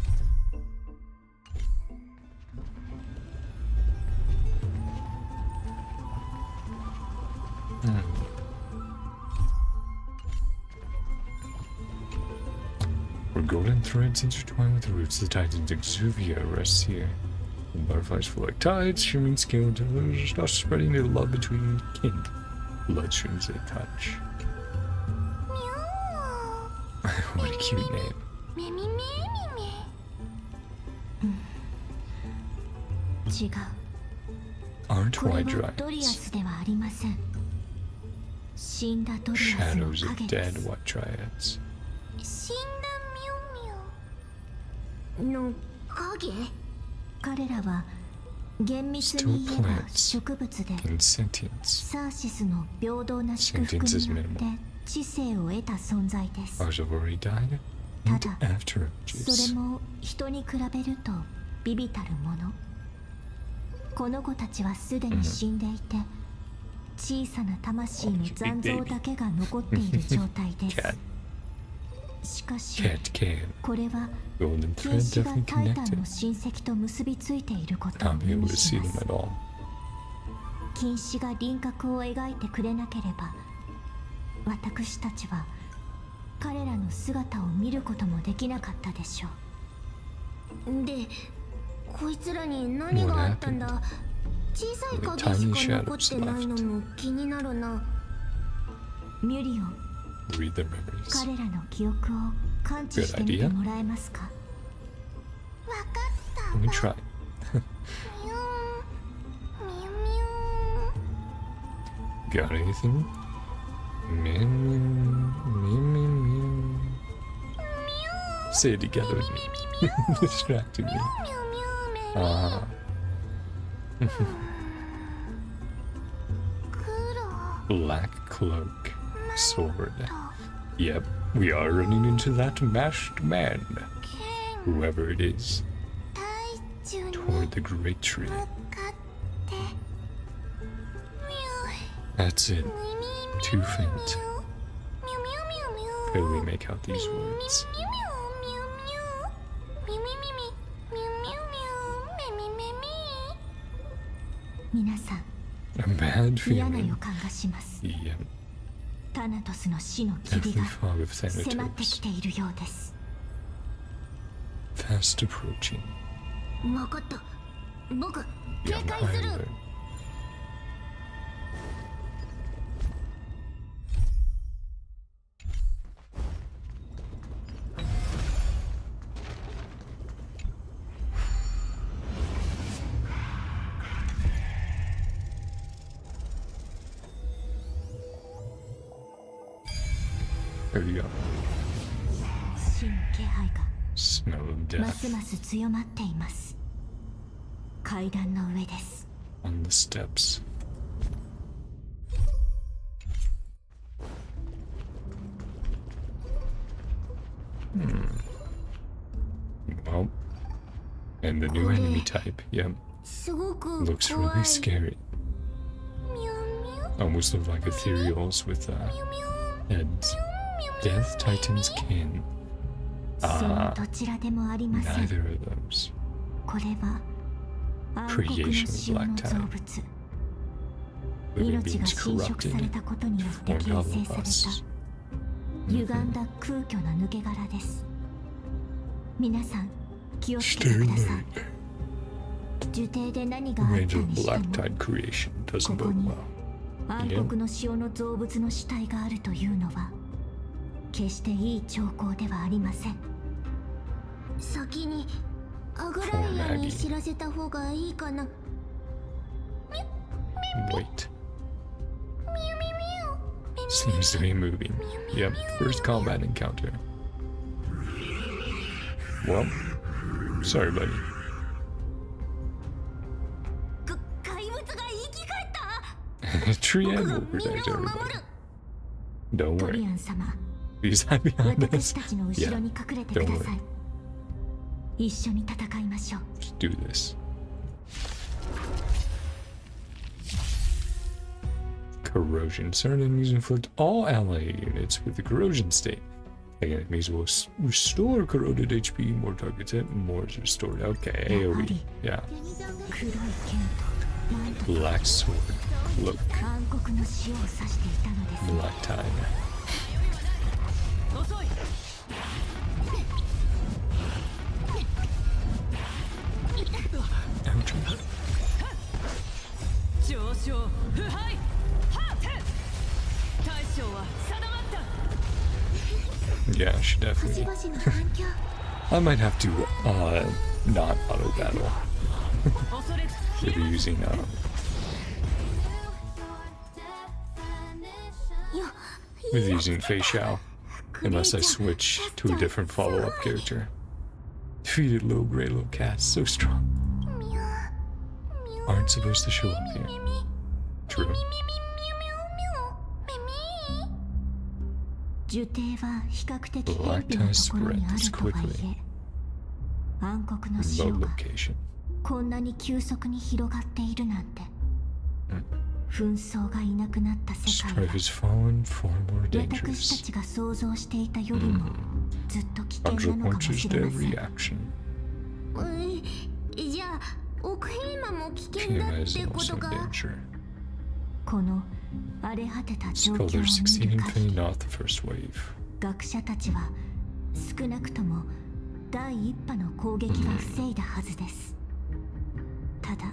Where golden threads intertwine with the roots of the titans, Exuvia rests here. The butterflies flow like tides, shimmering skeletons, start spreading their love between kin. Bloodstreams they touch. What a cute name. めみめみめ。違う。 Aren't これ white はドリア dryads? スではありません。死んだドリアスの Shadows of 影で dead す。 white dryads. 死んだミュウミュウの影？彼らは厳密に言えば Still plants 植物で In sentience. サーシスの平等な祝福 Sentience is によって minimal. 知性を得た存在です。 Ours have already died. And Tada. after そ ages. れも人に比べると微々たるもの。この子たちはすでに死んでいて、小さな魂の残像だけが残っている状態です。 Cat. しかし Cat can. これは Golden 禁 thread 止が definitely タイタン connected. の親戚と結びついていることを Not 意 be able 味 to し see ま them す。 at all. 禁止が輪郭を描いてくれなければ、私たちは彼らの姿を見ることもできなかったでしょう。で、こいつらに何があったんだ。小さい影しか残ってないのも気になるな。ミュリオ、 Read their memories. 彼らの記憶を感知してみてもらえますか。わかった。 Let me try. ミュウミュウミュウ。 Got anything? Meow, meow, meow, meow. Say it together with me. Distracted me. Ah. Black cloak. Sword. Yep, we are running into that masked man. Whoever it is. Toward the great tree. That's it. Too faint. Barely make out these words. 皆さん、 A bad 嫌な feeling. 予感がします。 Yeah. タナトスの死の霧 Deathly が fog of 迫ってき Thanatos. ているようです。 Fast approaching. 分かった。僕、 Yeah, 警 I'm 戒する。 high alert. There you go. 死の気配が Smell of ます death ます強まっています。階段の上です。 on the steps. Well, and the new enemy type. Yep, すごく looks 怖 really い。 scary. ミュウミュウ Almost look like ethereals with ミュウミュウ heads. Death Titan's kin. そのどちらでもありません。 Neither of those. これは暗黒の塩の造物。 Living 命が beings 侵食され corrupted たことによって formed 形 out 成 of され us. た歪んだ空虚な抜け殻です。皆さん気をつけて Stay ください。 late. 樹底で何 The があっ range た of にしても black tide creation doesn't ここ bode に well. 暗黒の塩の造物の死体があるというのは決していい兆候ではありません。先にアグライアに知らせた方がいいかな。 Wait. Seems to be moving. Yep, first combat encounter. Well, sorry, buddy. 怪物が生き返った。 Tree and protect everybody. Don't トリ worry. アン様、 Please hide behind 私 us. たちの後ろに隠れてください。一緒に戦いましょう。 Let's do this. Corrosion. Certain enemies inflict all ally units with the corrosion state. Like enemies will restore corroded HP, more targets hit, more is restored. Okay, AoE. Yeah. 黒い剣となんと Black sword. Look. 暗黒の塩を指していたのです。 Black tide. 遅い。 Ouch. 上昇腐敗ハーテ大将は定まった。 Yeah, she definitely. 星々の反響。 I might have to, not auto battle. 恐れず Maybe using, よ with using Fei Xiao. Unless I switch to a different follow-up character. Defeated low grey low cats, so strong. Aren't supposed to show up here. True. 樹底は比較的 Black 偏僻な ties ところに spread あ this るとはい quickly. え、暗黒の Remote 塩が location. こんなに急速に広がっているなんて。紛争がいなくなった世界 Strife は has fallen far more 私た dangerous. ちが想像していたよりもずっと危険 Hundred なのかも punches し to れませ every ん。 action. じゃあ奥平間も危険 Kima だっ is てこ also と in か。 danger. この荒れ果てた状況 Scholars を見る succeeding 限 fending り off the first wave. 学者たちは少なくとも第一波の攻撃は防いだはずです。ただ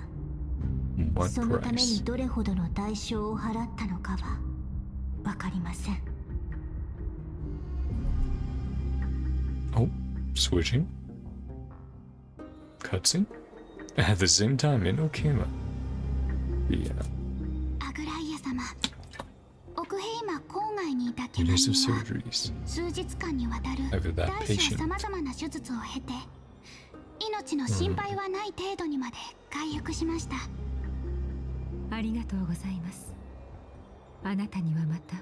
What そのために price? どれほどの代償を払ったのかはわかりません。 Oh, switching. Cutscene? At the same time in Okima. Yeah. アグライア様、奥平間郊外にいた It 獣 is 人 of は surgeries. 数日間にわたる I've that 大小 patient. さまざまな手術を経て命の心配はない程度にまで回復しました。ありがとうございます。あなたにはまた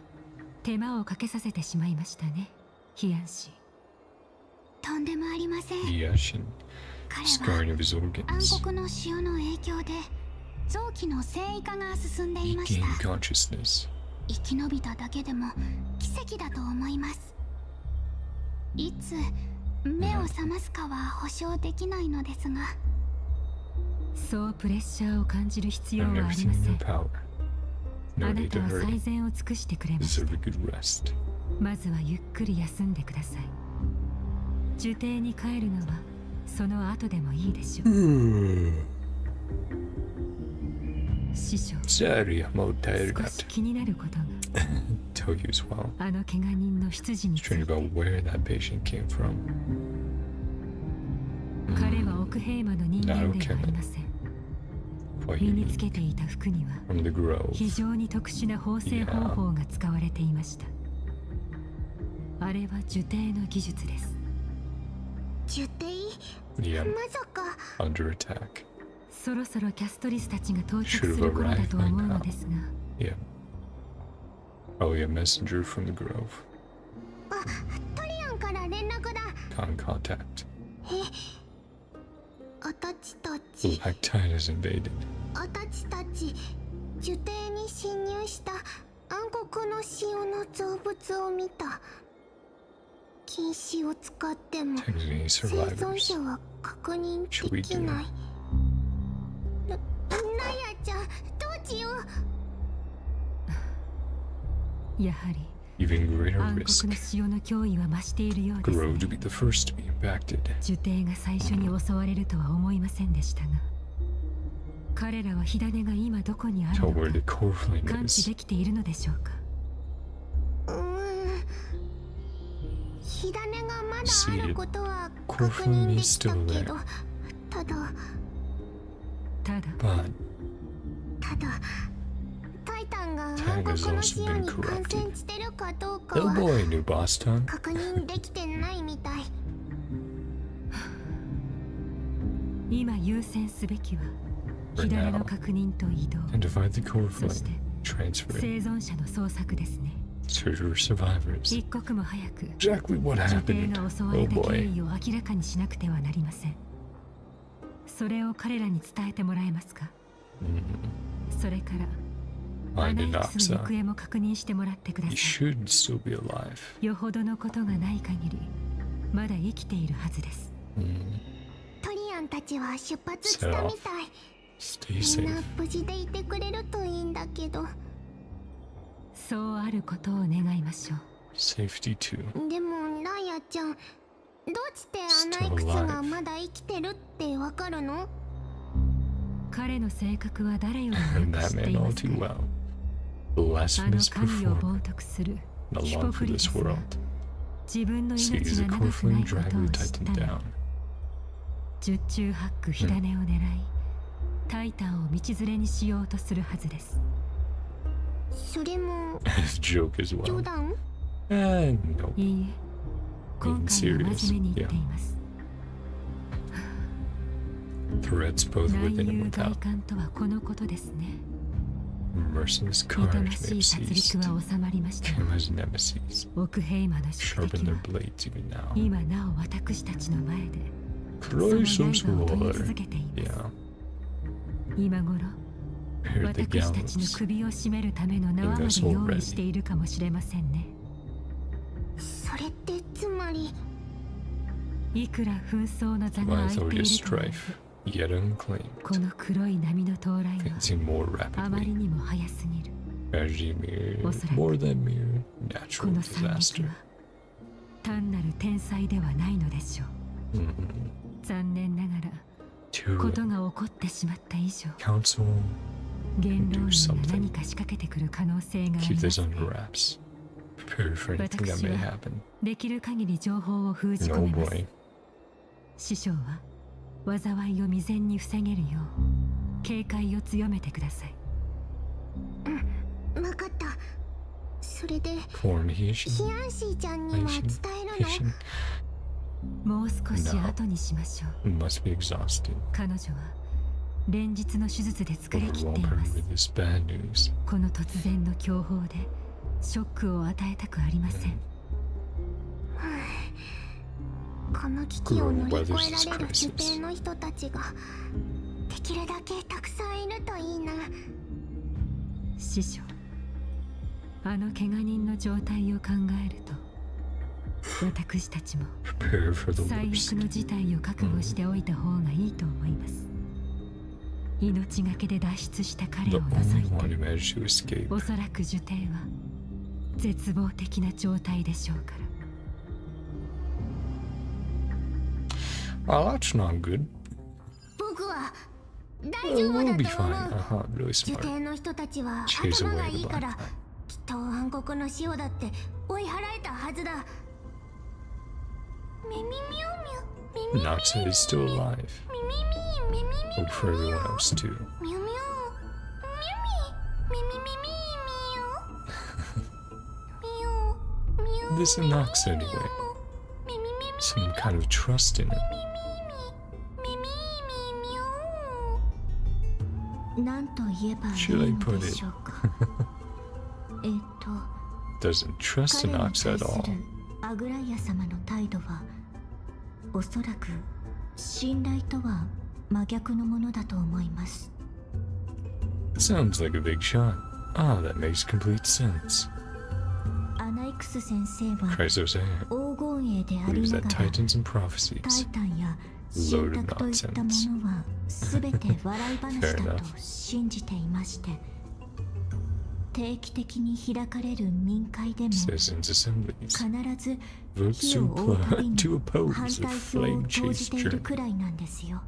手間をかけさせてしまいましたね、ヒアン氏。とんでもありません。 Yashin. 彼 Scarring は of his 暗 organs. 黒の塩の影響で臓器の繊維化が進んでい He ました。 gained consciousness. 生き延びただけでも奇跡だと思います。いつ目を覚ますかは保証できないのですが。そうプレッシャーを感じる必要は Done あり everything ま in せ your ん。 power. あ No な need た to は hurry. 最善を尽くしてくれまし Deserve た。 a good rest. まずはゆっくり休んでください。樹底に帰るのはその後でもいいでしょう。師匠、 Sorry, I'm all tired 少 now. し気になることが。 Tell you as well. あの怪我人の出自につい Strange て。 about where that patient came from. 彼は奥平間の人間ではありません。 Quite 身につ unique. けていた服には From the grove. 非常に特殊な縫製方法が使われていました。あれは樹底の技術です。樹底 Yeah, まさか under attack. そろそろキャストリスたちが到着す Should have る頃だ arrived と by 思うの now. ですが、 Yeah. Probably a messenger from the grove. トリアンから連絡だ。 Con contact. 私たち Black tide has invaded. 私たち樹底に侵入した暗黒の塩の造物を見た。瀕死を使っても Technically 生 survivors. 存者は確認 Should で we き do? ない。ナヤちゃん、どうしよう。やはり Even greater 暗 risk. 黒の潮の脅威は増しているようです、 Grow ね。 to be the first to be impacted. 樹帝が最初に襲われるとは思いませんでしたが、彼らは火種が今どこにある Tell の where the か core flame 感知 is. できているのでしょうか。火種がまだあることは Core 確 flame 認で is きた still け there. ど、ただ But タイタンが Titan 暗 has 黒の also 潮 been に感 corrupted. 染してるかどうか Oh は boy, new boss time. 確認できてないみたい。今優先すべきは火種の確認と移動、 Identify the core そして flame. Transfer it 生存者の捜索ですね。 to your survivors. 一刻も早く Exactly what 樹帝 happened. が襲わ Oh れた経 boy. 緯を明らかにしなくてはなりません。それを彼らに伝えてもらえますか。それからアナ Find イ an クスの Oxa. 行方も確認してもらってくだ He さ should still be alive. い。よほどのことがない限りまだ生きているはずです。トリアンたちは出発したみたい。 Stay みんな safe. 無事でいてくれるといいんだけど。そうあることを願いましょう。 Safety too. でもライアちゃん、どうしてアナイクスがまだ生きてるってわかるの？彼の性格は誰より And もよく that 知って man いま all す too ね。 well. The あの blasphemous 神を performer. 冒涜する No ヒポ long ク for リ this テスが world. 自分の Sees 命 the が core 長くな flame いことを drag 知 the った Titan ら down. 十中八九火種を狙い、タイタンを道連れにしようとするはずです。それも His joke as 冗 well. 談？ No. いいえ、今回は真面目に言っています。 Threats both 内 within 憂 and 外 without. 観とはこのことですね。 Merciless 痛 carnage ま may しい have 殺 ceased. 戮は収まりましたが、 Him as nemesis. 奥平魔の宿 Sharpen 敵 their は blades even now. 今なお私たちの前でその Christ 刃を研ぎ Lord. 続けています。 Yeah. 今頃 Here at the 私たちの gallows. 首を絞めるための縄まで用意しているかもしれませんね。それってつまりいくら紛争の座が My 空いてい authority る is とはいえ、 strife, yet unclaimed. この黒い波の到来は Advancing more あまり rapidly. にも早すぎる。 Tragedy mere, おそらく more than mere こ natural の惨劇 disaster. は単なる天災ではないのでしょう。残念ながら To ことが起こってしまった以上、 counsel, 元老 do 院が something. 何か仕掛けてくる可能性があり keep ま this すね。 under wraps. Prepare for anything that 私 may は happen. できる限り情報を封じ No 込めます。 boy. 師匠は災いを未然に防げるよう警戒を強めてください。わかった。それで Foreign ヒ Haitian. アンシーちゃんには伝 Haitian. える Haitian. もう少し No. 後にしましょう。 Must be exhausted. 彼女は連日の手術で疲れ切っ Overwhelm てい her ます。 with this bad news. この突然の強砲でショックを与えたくありません。この危機を乗り越えられる主帝の人たちができるだけたくさんいるといいな。師匠、あの怪我人の状態を考えると私たちも Prepare for the 最悪 worst. の事態を覚悟しておいた方がいいと思います。命がけで脱出した彼 The を only 除 one い who て、 managed to escape. おそらく受帝は絶望的な状態でしょうから。 Oh, that's not good. 僕は大 Oh, 丈夫 we'll だ be と fine. 思う。 Really 受 smart. 帝の人たちは Chase 頭が away いい the から black きっと暗黒の塩だって追い払えたはずだ。ミミミュウミュウミミ Noxa is still alive. ミミミミミミ Hope for everyone else too. ミュウミュウミュミミミミミミミュウミュウ This is Noxa anyway. ミミミミ Some kind of trust in him. ミミミミミュウ。なんと言えばい Should I いの put で it? しょうか。Doesn't trust 彼 in に Noxa 対 at す all. るアグライア様の態度はおそらく信頼とは真逆のものだと思います。 Sounds like a big shot. Ah, that makes complete sense. アナイク X 先生は Chrysos 黄金栄であり believes な that がら Titans and タ prophecies イタンや神託といったものは全て笑い話だと信じていまして、定期的に開かれる民会でも必 citizens' assemblies ず votes 火を追うたび to に oppose 反 the 対票を flame 投 chase じている journey. くらいなんですよ。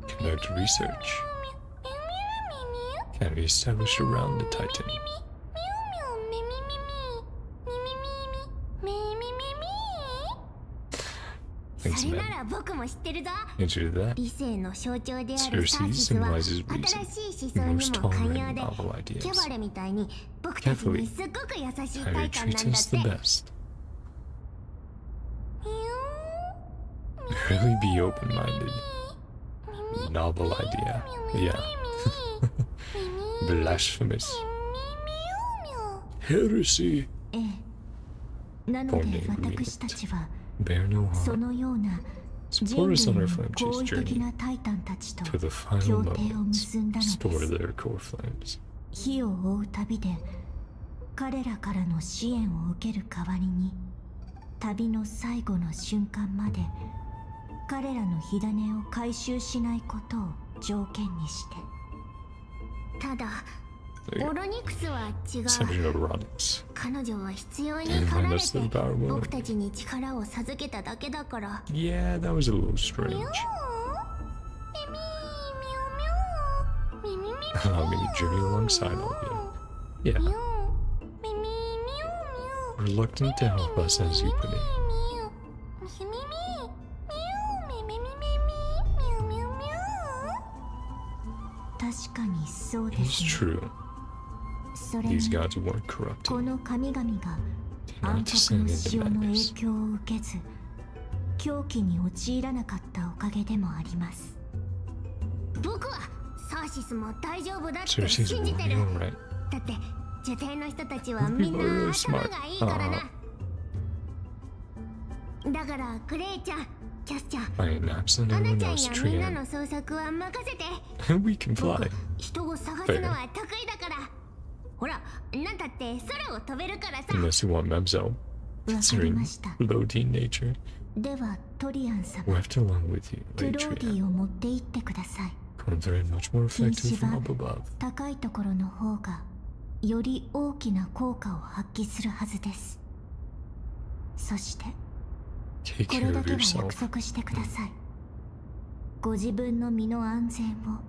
Conduct research. Can be established around the Titan. それなら僕も知ってるぞ。 Into that, 理性の象徴であるサ Cersei ーシスは symbolizes 新しい reason, 思想 most にも寛 tolerant 容 of で novel キャ ideas. バレみたいに僕たちにすっごく優しい How 体 he 感なん treats だ us っ the て。 best. Really be open-minded. Novel idea. Yeah. Blasphemous. Heresy. ええ。なので私たちは Bear no そ harm. のような人 Support 類 us on の our flame 好 chase 意的 journey なタイタンたちと to the final 協定を moments. 結んだの Store です。 their core flames. 火を追う旅で彼らからの支援を受ける代わりに、旅の最後の瞬間まで彼らの火種を回収しないことを条件にして。ただ There you オ go. ロニクスは違う。 Subject of erotics. 彼女は必要に And 駆ら remind れ us て of our woman. 僕たちに力を授けただけだから。 Yeah, that was a little strange. Allow me to journey alongside all of you. Yeah. Reluctant to help us as you put it. 確かにそうで It's すね。 true. それ These が gods weren't こ corrupted. の神々が Not 暗 to 黒 send の into 潮の影 madness. 響を受けず狂気に陥らなかったおかげでもあります。僕はサーシスも大丈夫だって Cersei's 信じてる。 warning, right? だって女帝の人たちは People みん are な really 頭 smart. がいいからな。だからグレイちゃん、キャスちゃん、 I ain't absent アナ everyone ちゃん else やみんな Trian. の捜索は任せて。 We can 僕 fly. 人を探すのは得意だから。ほら、なんだって空を飛べるからさ。 Unless you want Mebzo. わかり Considering ました。 low teen nature. ではトリアン様、 Left along with you, トゥ Lady ローディ Trian. を持って行ってください。 Considered much more 禁 effective 止 from は up above. 高いところの方がより大きな効果を発揮するはずです。そして Take こ care れだ of けは yourself. 約束してください。ご自分の身の安全を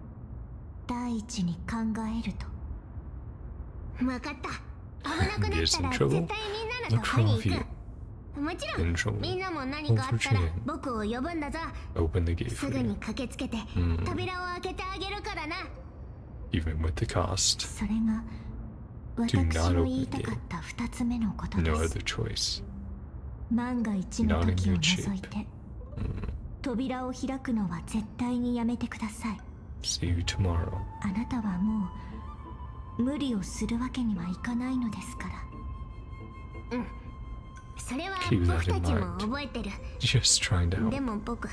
第一に考えると。わかった。危なくなったら Gets in 絶対みん trouble? なのと Look こに for 行 you. く。もちろ In ん trouble. みんなも何かあったら Look for 僕を呼ぶんだぞ。 Open the gate す for ぐに you. 駆けつけてうん扉を開けてあげるからな。 Even with the cost. それが Do 私 not の open 言い the たか gate. った二つ目のことで No す。 other choice. 万が一の Not in 時を your 除い shape. て扉を開くのは絶対にやめてください。 See you tomorrow. あなたはもう無理をするわけにはいかないのですから。それは Keep that 僕た in ちも mind. 覚えてる。 Just trying to で help. も僕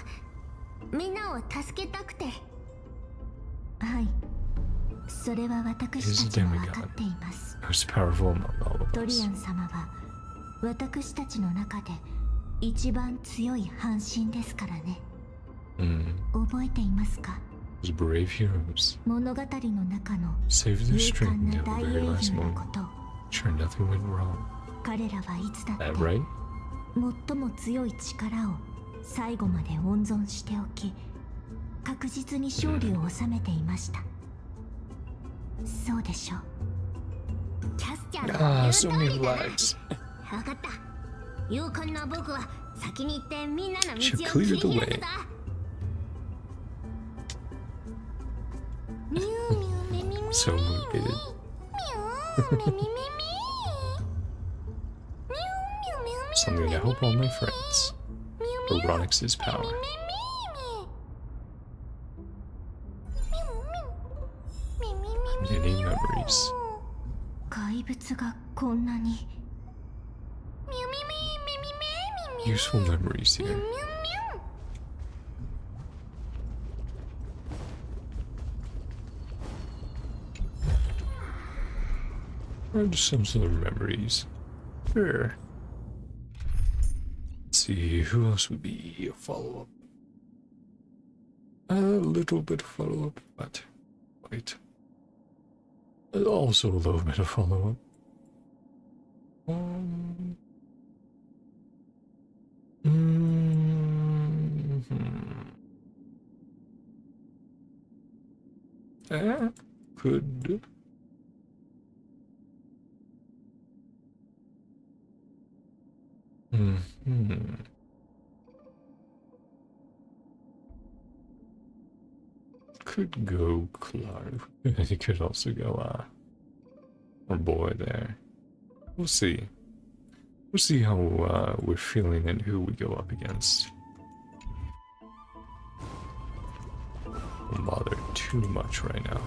みんなを助けたくて。はい、それは私たちも分かっています。 Most powerful among all of トリ us. アン様は私たちの中で一番強い半身ですからね。覚えていますか？ Those brave heroes 物語の中の saved 勇 their strength 敢な until 大 the 英 very last 雄の moment. ことを Sure, nothing went wrong. 彼らはいつだって That right? 最も強い力を最後まで温存しておき、確実に勝利を収めていました。そうでしょう。キャスちゃんの Ah, 言う so 通 many りだな。 flags. わかった。勇敢な僕は先に行ってみんなの道を Should 切 clear り the 開 way. くぞ。ミュウミュウメミミミ So motivated. ミュウメミミミミミュウミュウミュウミュウミュウ Something to help all my friends. Erotics' power. Many memories. 怪物がこんなに。 Useful memories here. Or just some sort of memories. Sure. Let's see, who else would be a follow-up? A little bit of follow-up, but wait. Also a little bit of follow-up. Could. Could go Clark. It could also go our boy there. We'll see. We'll see how we're feeling and who we go up against. Don't bother too much right now.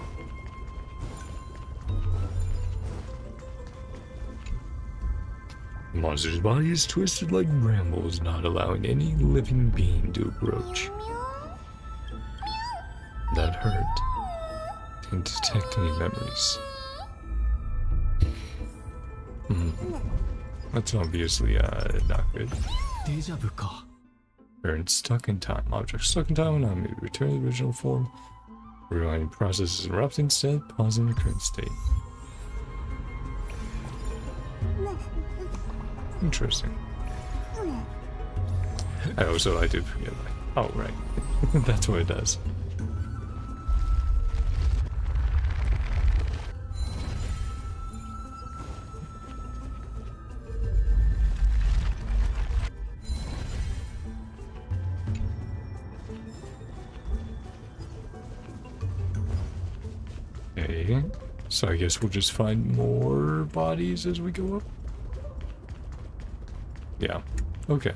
The monster's body is twisted like brambles, not allowing any living being to approach. That hurt. Didn't detect any memories. That's obviously not good. Parent stuck in time. Object stuck in time will not maybe return to the original form. Rewinding process is interrupted instead, pausing the current state. Interesting. I did forget that. Oh, right. That's what it does. Okay, so I guess we'll just find more bodies as we go up. Yeah, okay.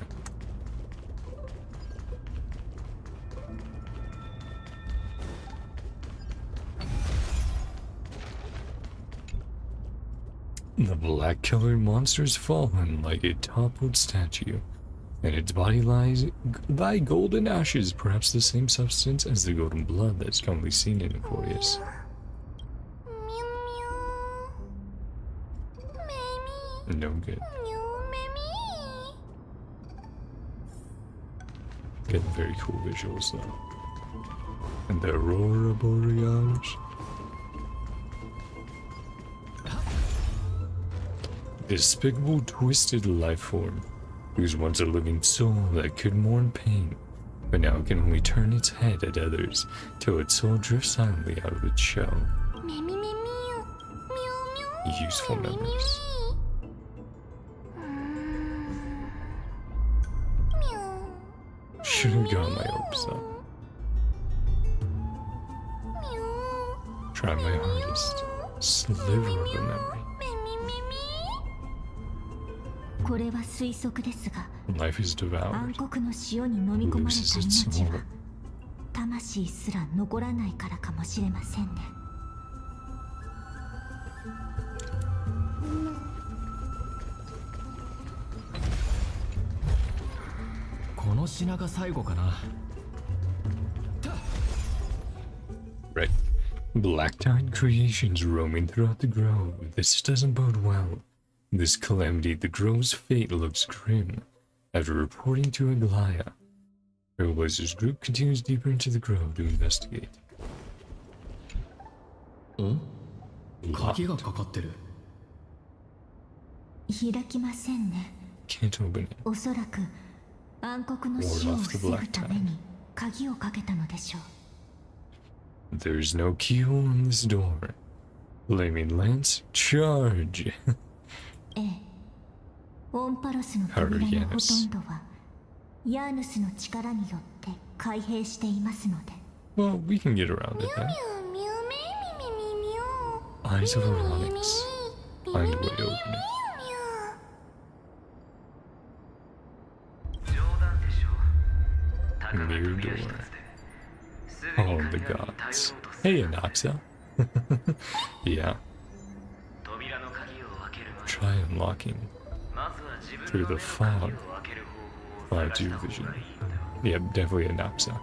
The black colored monster has fallen like a toppled statue, and its body lies by golden ashes, perhaps the same substance as the golden blood that's commonly seen in Aquarius. No good. Getting very cool visuals though. And the Aurora Borealis. Despicable, twisted life form, whose once a living soul that could mourn pain, but now can only turn its head at others till its soul drifts silently out of its shell. Useful memories. Should have got my hopes up. Try my hardest. Sliver of a memory. Life is devoured. Loses its soul. Right. Black-tide creations roaming throughout the grove. This doesn't bode well. This calamity, the grove's fate looks grim. After reporting to Aglaya, Trailblazers group continues deeper into the grove to investigate. Can't open it. Ward off the black tide. There's no key on this door. Flaming Lance, charge! Hurry, Yanis. Well, we can get around it then. Eyes of Onyx. Find a way to open it. Mirror door. Oh, the gods. Hey, Anaxa. Yeah. Try unlocking through the fog. 5G vision. Yeah, definitely Anaxa.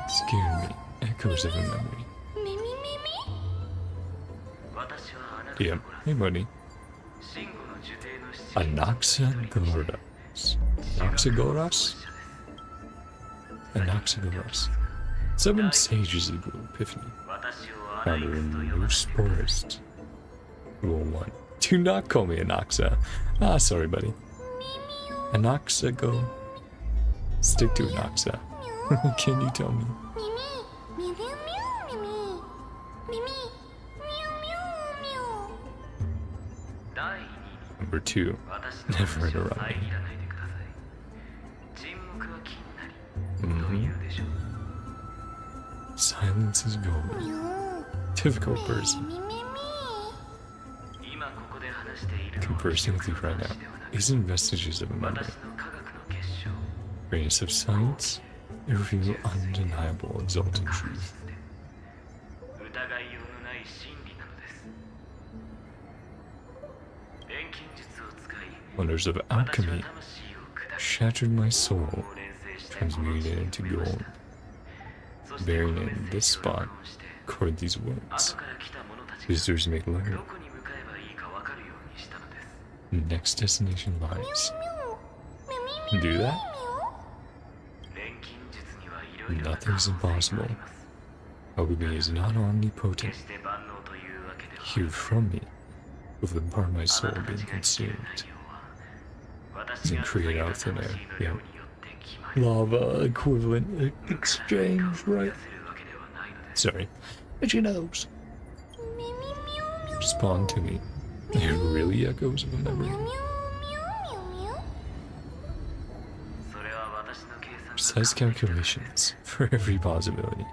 Scared me. Echoes of a memory. Yeah, hey buddy. Anaxagoras. Anaxagoras? Anaxagoras. 7 sages of the Epiphany. Founder in the new forest. Rule 1. Do not call me Anaxa. Ah, sorry, buddy. Anaxa, go. Stick to Anaxa. Can you tell me? Number 2. Never interrupt me. Silence is golden. Difficult person. Conversing with you right now isn't vestiges of a memory. Greatness of science, it reveals undeniable, exalted truth. Wonders of alchemy shattered my soul, transmuted it into gold. Bearing it in this spot, record these words. Visitors may learn. Next destination lies. Do that? Nothing's impossible. Alchemy is not omnipotent. Hear from me, with the part of my soul being consumed. And create out thin air. Yeah. Lava equivalent exchange, right? Sorry. Itchy nose. Respond to me. It really echoes of a memory. Precise calculations for every possibility.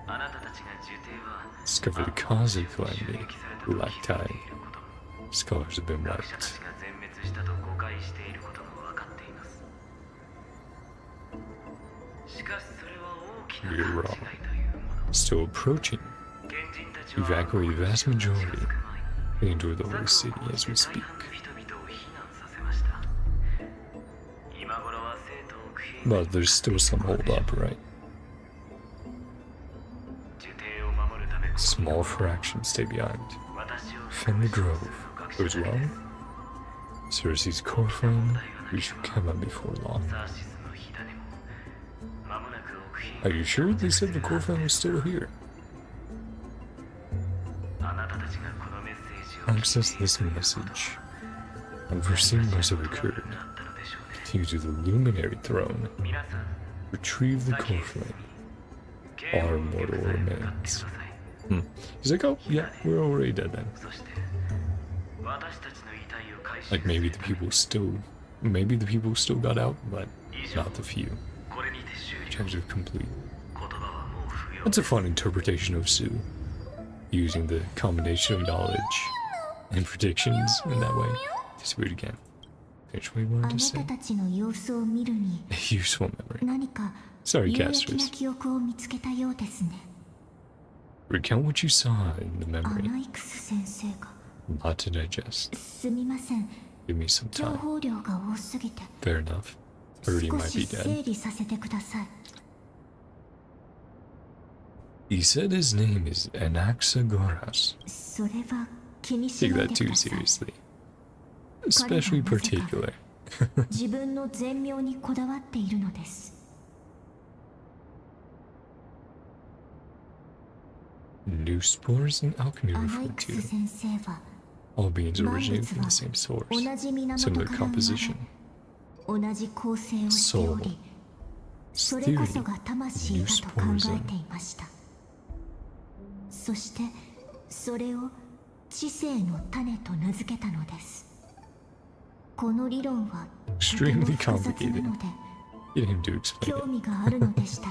Discover the cause of calamity. Black tide. Scholars have been wiped. You're wrong. Still approaching. Evacuate the vast majority. We enter the holy city as we speak. But there's still some hold up, right? Small fractions stay behind. Defend the grove. Goes well. Cersei's core flame. We should come up before long. Are you sure they said the core flame was still here? Access this message. Unforeseen must have occurred. Continue to the luminary throne. Retrieve the core flame. Our mortal remains. He's like, oh, yeah, we're already dead then. Like maybe the people still got out, but not the few. Objective complete. That's a fun interpretation of Sue. Using the combination of knowledge and predictions in that way. Just read again. Finish what you wanted to say. Useful memory. Sorry, casters. Recount what you saw in the memory. A lot to digest. Give me some time. Fair enough. Already might be dead. He said his name is Anaxagoras. Take that too seriously. Especially particular. New spores and alchemy referred to. All beings originated from the same source. Similar composition. Soul. Theory. New spores in. そしてそれを知性の種と名付けたのです。この理論はとても複雑なので、興味があるのでした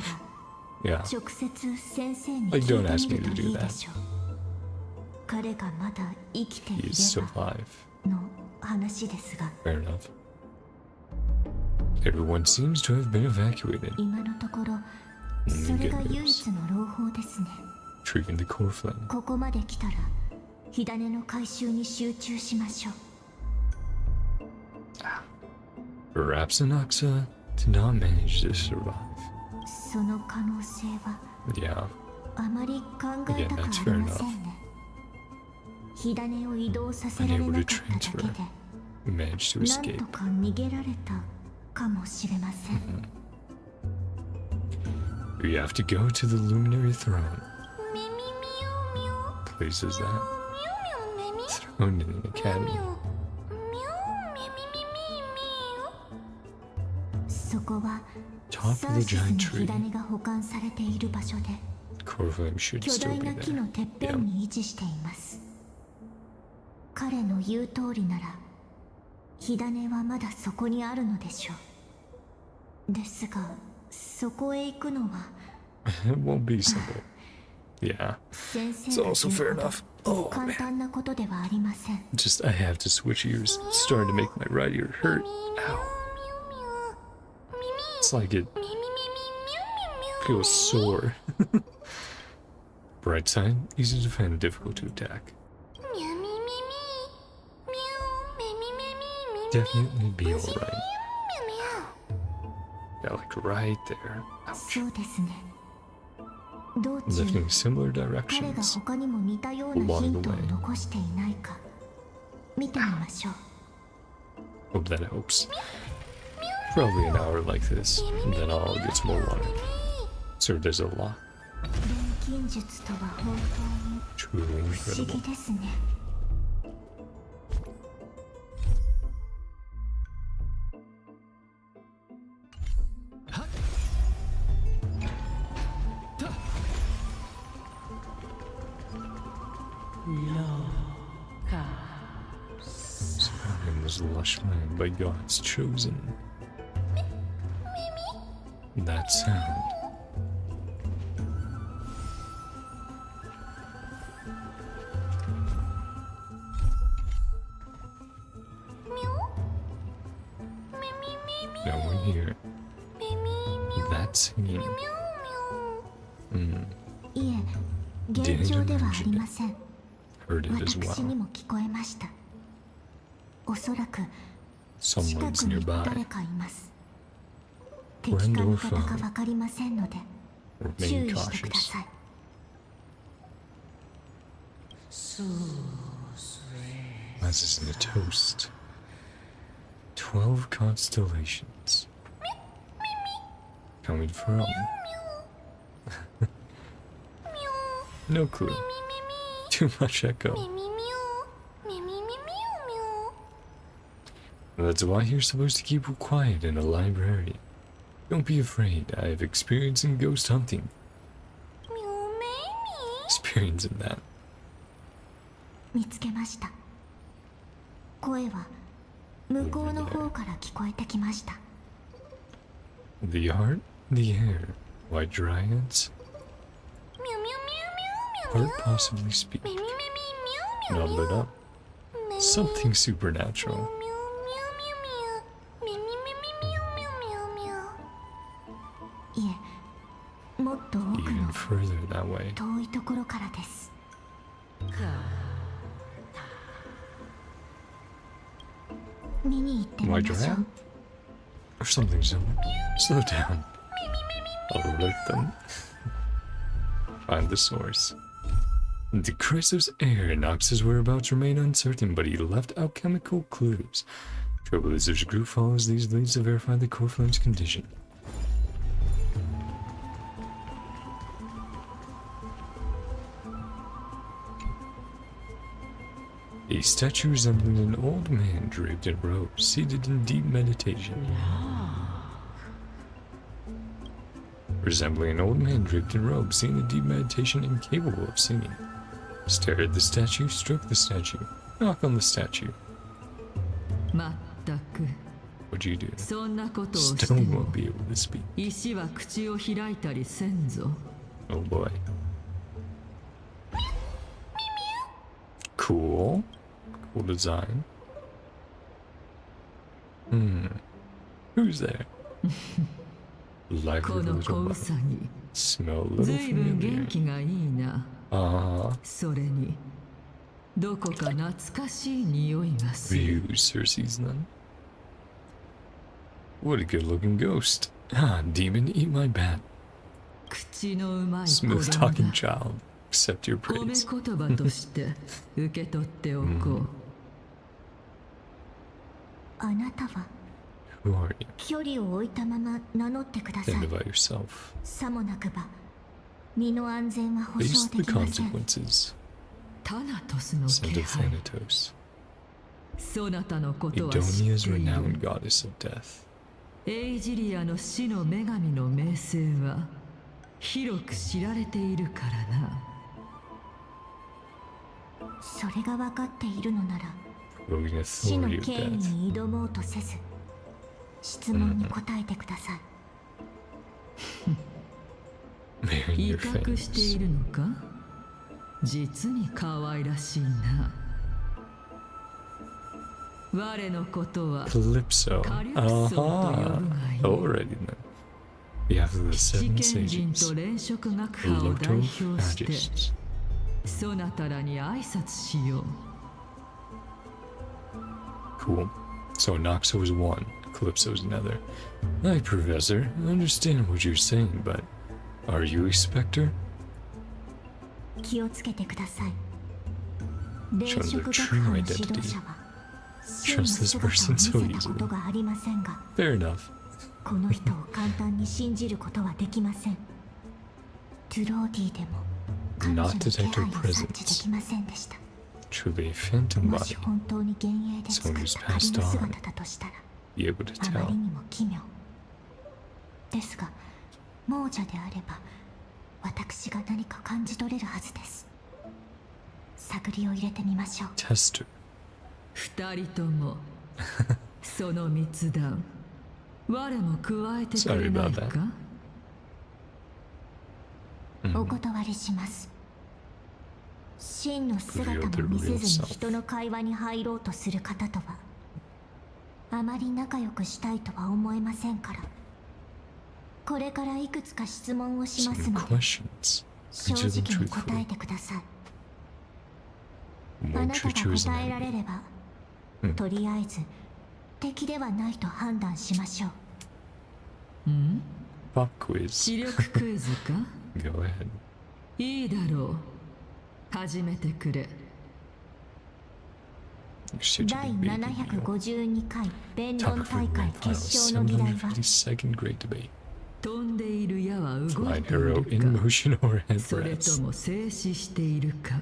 ら、直接先生に聞いてみるといいでしょう。彼がまだ生きていればの話ですが。Everyone seems to have been evacuated. 今のところ、それが唯一の朗報ですね。Retrieving the core flame. ここまで来たら火種の回収に集中しましょう。Perhaps Anaxa did not manage to survive. その可能性は Yeah. あまり考えたくありませんね。火種を移動させられなかっただけで managed to なん escape. とか逃げられたかもしれません。We have to go to the luminary throne. ミミミュウミュウ Place is that? ミュウミュウミミ Throne in an academy. ミュウミミミミュウそこは Top サ of ー the シス giant の tree. 火種が保管されている場所で Core flame should 巨 still 大 be な木 there. のてっぺんに位置しています。彼の言う通りなら火種はまだそこにあるのでしょう。ですがそこへ行くのは It won't be simple. Yeah. 先生 It's が also 言 fair うほ enough. ど Oh 簡 man. 単なことではありません。 Just I have to switch ears. It's starting to make my right ear hurt. Ow. It's like it feels sore. Bright side, easy to defend and difficult to attack. Definitely be alright. Yeah, like right there. Ouch. そうですね。道中 Lifting similar 彼が directions. 他にも似たようなヒントを残していないか見てみましょう。 Hope that helps. Probably an hour like this, and then I'll get some more water. Sir, there's a lot. 錬金術とは本当 Truly に不思 incredible. 議ですね。Surrounding this lush land by God's chosen. That sound. No one here. That singing. いえ、現状ではありません。 Heard it as 私に well. も聞こえました。おそらく近 Someone's くに nearby. 誰かいます。敵か味方かわかりませんので注 Remain 意してくだ cautious. さい。 As is in a toast. 12 constellations. Coming from. No clue. Too much echo. That's why you're supposed to keep quiet in a library. Don't be afraid. I have experience in ghost hunting. Experience in that. 見つけました。声は向こうの方から聞こえてきました。 The art, the air, white dryads. Art possibly speak. Not lit up. Something supernatural. いえ、もっと奥 Even の further that way. 遠いところからです。見に行ってみま White しょ dryad? う。 Or something similar. Slow down. I'll alert them. Find the source. The Chrysos heir Nox's whereabouts remain uncertain, but he left alchemical clues. Trailblazers group follows these leads to verify the core flame's condition. A statue resembling an old man draped in robes, seated in deep meditation. Resembling an old man draped in robes, seated in deep meditation, incapable of singing. Stare at the statue, stroke the statue, knock on the statue. まったく What'd you do? そんなことをして Stone も won't be able to speak. 石は口を開いたりせんぞ。 Oh boy. Cool. Cool design. Who's there? こ Lively の little 小 bug. ウサギ Smell a little ずいぶん familiar. 元気がいいな。 Ah, それにどこか懐かしい匂いがする。 view Cersei's then. What a good looking ghost. Ah, demon, eat my bat. 口のうまい子 Smooth 供 talking だ。 child. accept your 褒め praise. 言葉として受け取っておこう。あなたは Who are you? 距離を置いたまま名乗ってくださ Think い。 about yourself. さもなくば身の安全は保 Face 証 the できません。 consequences. タナトスの Said 気 of 配。 Thanatos. そなたのことは知って Edonia's いる。 renowned goddess of death. エイジリアの死の女神の名声は広く知られているからな。それが分かっているのなら Ruling 死の authority of 権威 death. に挑もうとせず質問に答えてください。 Bearing 威 your 嚇してい fangs. るのか。実に可愛らしいな。我のことは Calypso. Calypso と呼ぶがいい。 Already then. We have the 七 seven 賢人 sages. と連食学派を The 代 Lotto 表して Magists. そなたらに挨拶しよう。 Cool. So Noxo is one, Calypso is another. Hi, Professor. I understand what you're saying, but are you a Spectre? 気をつけてください。連 Shows 食 their 学 true 派の指 identity. 導者は真の Trust this 姿を person 見 so せたことがありませんが Fair enough. この人を簡単に信じることはできません。トゥローディでも彼女の Not 気 detect 配 her を察知できませんでした。 Truly a phantom もし body. 本当に幻影で作 Someone っ who's た仮 passed の on. 姿だとしたら Be able to あまり tell. にも奇妙ですが、亡者であれば私が何か感じ取れるはずです。探りを入れてみましょう。 Tester. 二人ともその密談我も加えてくれない Sorry about か。お断りします。真の姿も見せずに人の会話に入ろうとする方とはあまり仲良くしたいとは思えませんから。これからいくつか質問をします Some ので questions. 正 Answer them 直に答え truthfully. てください。あ Won't なた you が choose 答え an られ enemy? れば、とりあえず敵ではないと判断しましょう。Pop quiz. 視力クイズか。 Go ahead. いいだろう。始めてくれ。 Shit, 第 you can beat me, yo. 752回弁 Top 論 of 大 the 会 grand 決 final. 勝の議題は 752nd great debate. 飛んでいる矢は動い Flying てい arrow in るか。 motion or head それ breaths. とも静止しているか。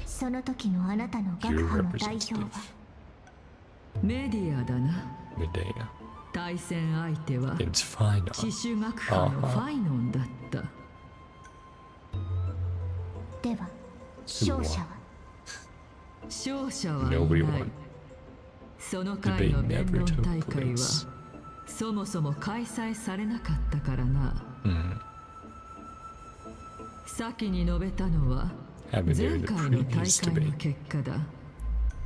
その時のあなたの学 Your 派の代表 representative. はメディアだな。 Mydei. 対戦相手は It's fine. 刺繍学派のファイノンだった。では勝者は勝者はい Nobody ない won. その回の Debate 弁 never 論 took 大会は place. そもそも開催されなかったからな。先に述べたのは Having 前 there the 回の大 previous 会の debate. 結果だ。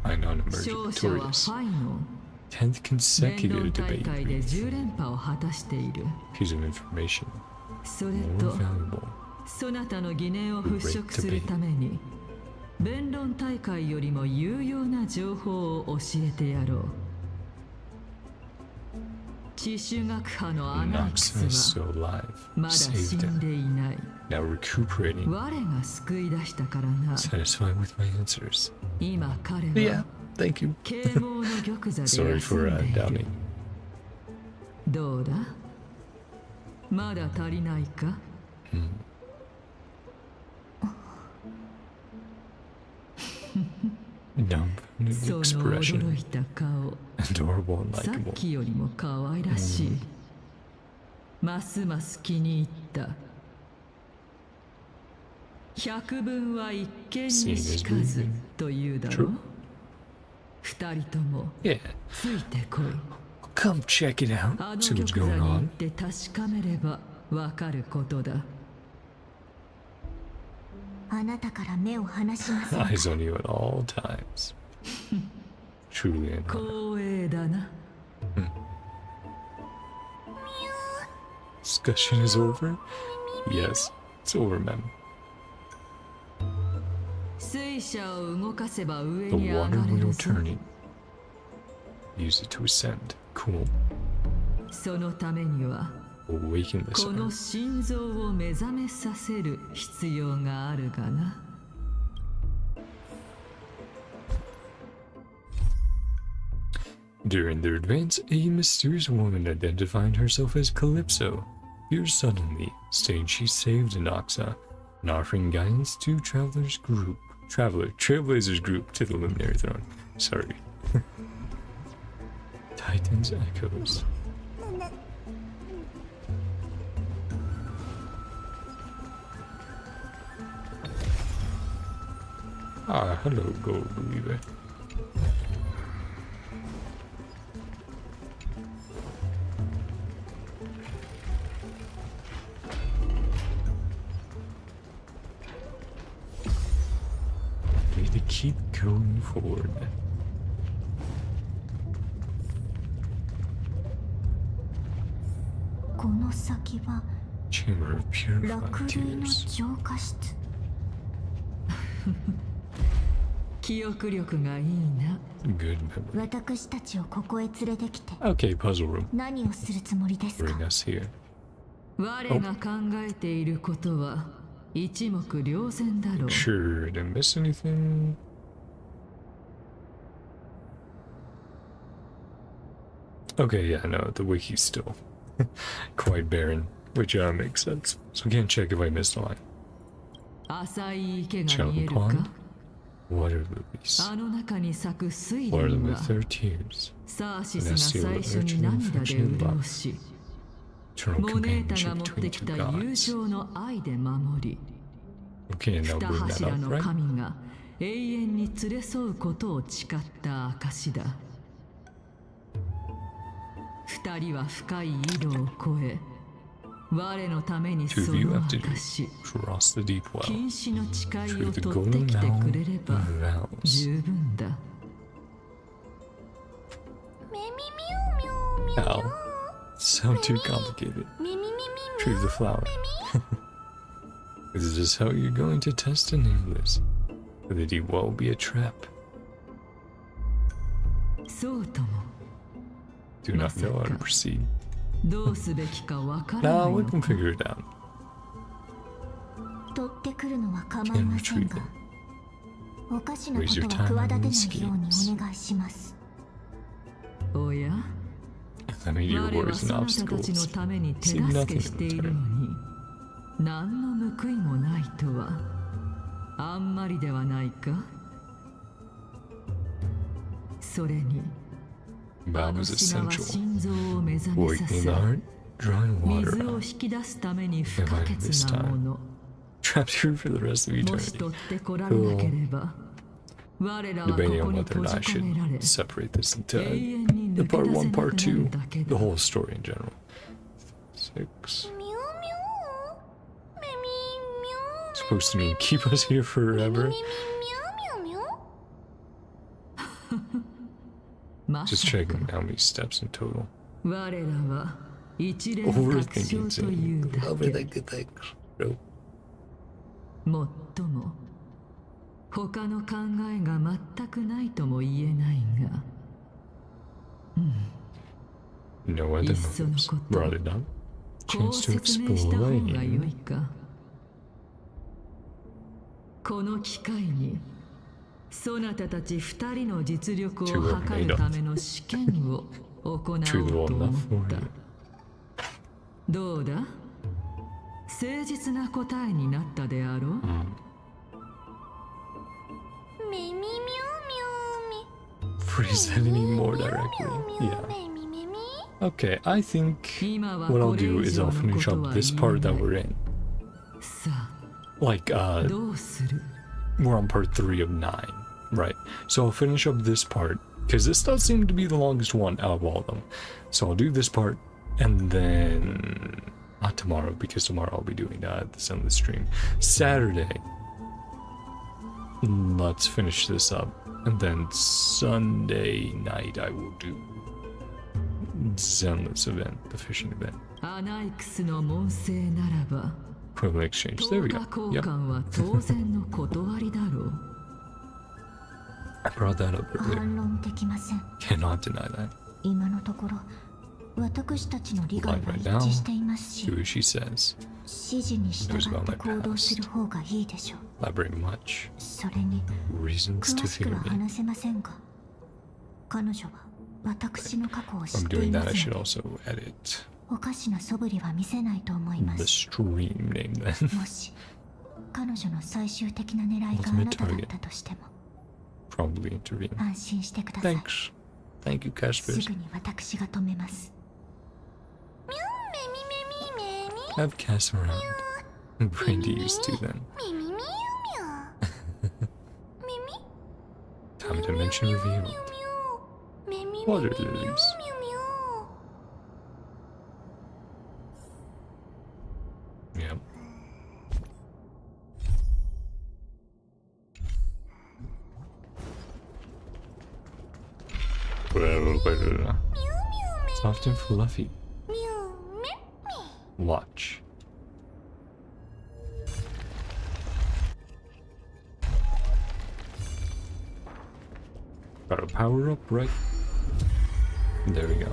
I non 勝 emerged 者はフ victorious. ァイノン。 10th 弁 consecutive 論大 debate. 会で10連覇を果たしている。 Piece of information. それ More と valuable. そなたの疑念を払拭するために弁論大会よりも有用な情報を教えてやろう。地種学派のアナック Noxo is ス still は alive. まだ死 Saved ん him. でいない。 Now recuperating. 我が救い出したからな。 Satisfied with my answers. 今彼 Yeah, は thank you. 啓蒙の玉座で Sorry 休 for んでいる doubting.。どうだ、まだ足りないか。Dumb その expression. 驚いた顔、 Adorable and さっ likable. きよりも可愛らしい。ますます気に入った。百聞は一見にしかずというだろう。二人とも Yeah. ついてこい。 Come check it out. あの See 玉 what's 座 going に行っ on. て確かめればわかることだ。あなたから目を離しませんか。 Eyes on you at all times. Truly an honor. 光栄だな。Discussion is over? Yes, it's over, ma'am. 水車を動かせば上 The に上が water れる wheel ぞ。 turning. Use it to ascend. Cool. そのためには awaken this この心臓を目覚めさせる必要があるがな。During their advance, a mysterious woman identifying herself as Calypso appears suddenly, stating she saved Inoxa and offering guidance to Travelblazer's group to the Luminary Throne. Sorry. Titan's Echoes. Ah, hello, Gold Weaver. Need to keep going forward. Chamber of Purified Tears. 記憶力がいいな。 Good memory. 私たちをここへ連れてきて Okay, puzzle room. 何をするつもりですか Bring us here. 我が考えていることは一目瞭然だろう。 Sure, didn't miss anything. Okay, yeah, no, the wiki's still quite barren, which makes sense. So can't check if I missed a line. 浅い池が Channel 見え the るか pond. Water lilies. あの中に咲く水 Water 蓮 them は with their tears. サーシスが最初に涙で潤し Eternal モネータが companionship 持って between き two た友 gods. 情の愛で守り Okay, now 二 bring that 柱 up, の right? 神が永遠に連れ添うことを誓った証だ。二人は深い井戸を越え我のために Two そ of you の have to 証 cross the deep well 禁止の誓い through を the 取って golden きてくれ mountain れば vows. 十分だ。 Ow. Sound too complicated. Tree the flower. Is this how you're going to test enablers? Or the deep well will be a trap? そうとも Do not know how to proceed. どうすべきかわからな Nah, い we の can か。 figure it out. 取ってくるのは構い Can ません retrieve が it. おかしなことは企てないようにお願いします。おや I mean, your 我は words そ and なたたちの obstacles ために手 seem 助 nothing け in しているの return. に何の報いもないとはあんまりではないか。それに Vow あの is 品は essential. 心臓を目覚めさ Awakening せ the heart, drawing 水 water を out. 引き出すために不可欠なもの。 Trapped here for the rest of もし eternity. 取ってこられなければ我らはこ Debating こ on に whether or 閉 not じ I 込められ should separate this 永 into 遠に the 抜け part 出せ 1, なく part なる 2, だけ the だ。 whole story in general. 6. Supposed to mean keep us here forever. ま Just さ checking how many steps in total. 我らは一連卓 Overthinking 上という things. だ Overthinking け。 things. Nope. もっとも他の考えが全くないとも言えないが、No other いっその motives. こと Brought it up. こう Chance to 説明した方が良い explain. か。この機会にそなたたち二人の実力を測るための試験を行おうと True the 思 one っ enough for た you.。どうだ、誠実な答えになったであろう。Phrase that any more directly. Yeah. Okay, I think 今は what こ I'll れ do 以 is 上 I'll の finish こと up は this 言 part え that ない。 we're in. さあ Like, どうする。 we're on part 3 of 9, right? So I'll finish up this part, because this does seem to be the longest one out of all of them. So I'll do this part, and then... Not tomorrow, because tomorrow I'll be doing this on the stream. Saturday, let's finish this up. And then Sunday night I will do Zenless event, the fishing event. アナイクスの門生ならば Equivalent exchange. There we 10 go. 日交 Yep. 換は当然の断りだろう。 I brought that up 反 earlier. 論できません。 Cannot deny that. 今のところ私たちの利害 Line は right 一 now. 致していますし、 Do as she says. 指示に従って行動する方がいいでしょう。 Elaborate much. それに Reasons 詳 to しく fear は me. 話せませんが、彼女は私の過去を知 I'm ってい doing ま that, I す should ので、 also edit おかしな素振りは見せないと思いま the す。 stream name then. もし彼女の最終的な狙いがあなただったとしても、 Probably intervene. 安心してください。 Thanks. Thank you, す Caspers. ぐに私が止めます。 Have Cass around. Brandy used to then. Time dimension revealed. Water lilies. Yep. Soft and fluffy. Watch. Gotta power up, right? There we go.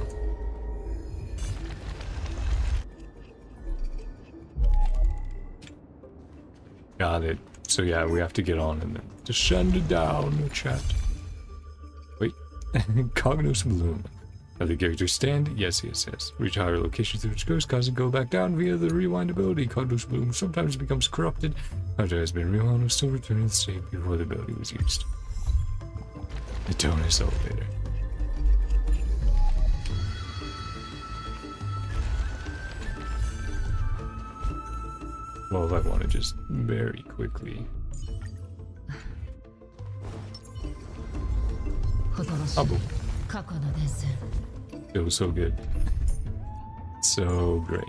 Got it. So yeah, we have to get on and then descend it down, chat. Wait. Cognos Bloom. Are the characters stand? Yes, yes, yes. Reach a higher location through its course, cause it go back down via the rewind ability. Cognos Bloom sometimes becomes corrupted. After it has been rewound, will still return to the state before the ability was used. The Tonus elevator. Well, if I want to just very quickly. Oh, feels so good. So great.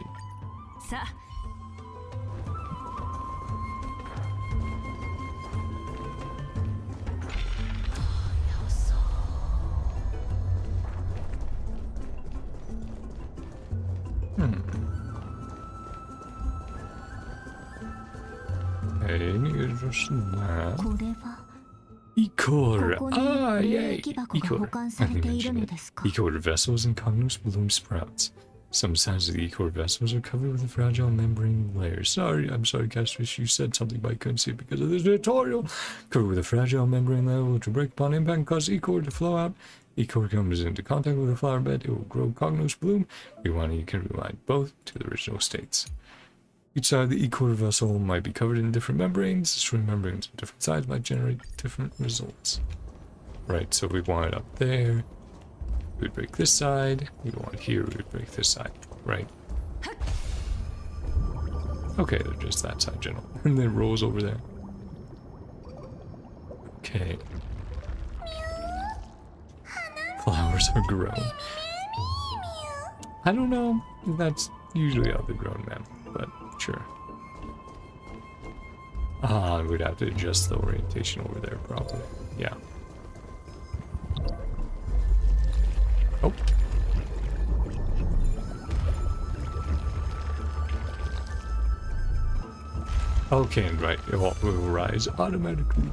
Ecor! Ah, yay! Ecor. I didn't mention it. Ecor vessels and Cognos Bloom sprouts. Some sides of the Ecor vessels are covered with a fragile membrane layer. I'm sorry, Castfish, you said something but I couldn't see it because of the tutorial. Covered with a fragile membrane layer which will break upon impact and cause Ecor to flow out. Ecor comes into contact with a flower bed, it will grow Cognos Bloom. Rewind, you can rewind both to the original states. Each side of the Ecor vessel might be covered in different membranes. Destroying membranes of different sides might generate different results. Right, so we want it up there. We'd break this side. We want it here, we'd break this side. Right. Okay, they're just that side, general. And then it rolls over there. Okay. Flowers are grown. I don't know if that's usually how they're grown, man, but sure. Ah, we'd have to adjust the orientation over there, probably. Yeah. Oh. Okay, and right, it will rise automatically.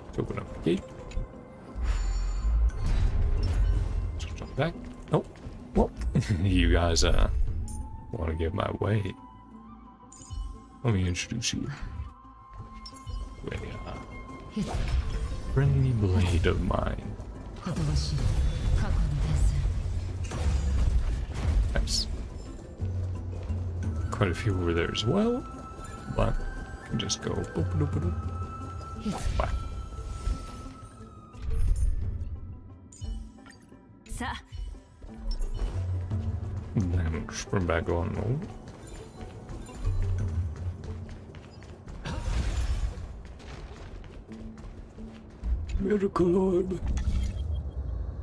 Let's open up the gate. Let's jump back. Oh, well, you guys want to get my way. Let me introduce you. With a friendly blade of mine. Nice. Quite a few over there as well, but I can just go. Bye. Then sprint back on mode. Miracle Orb.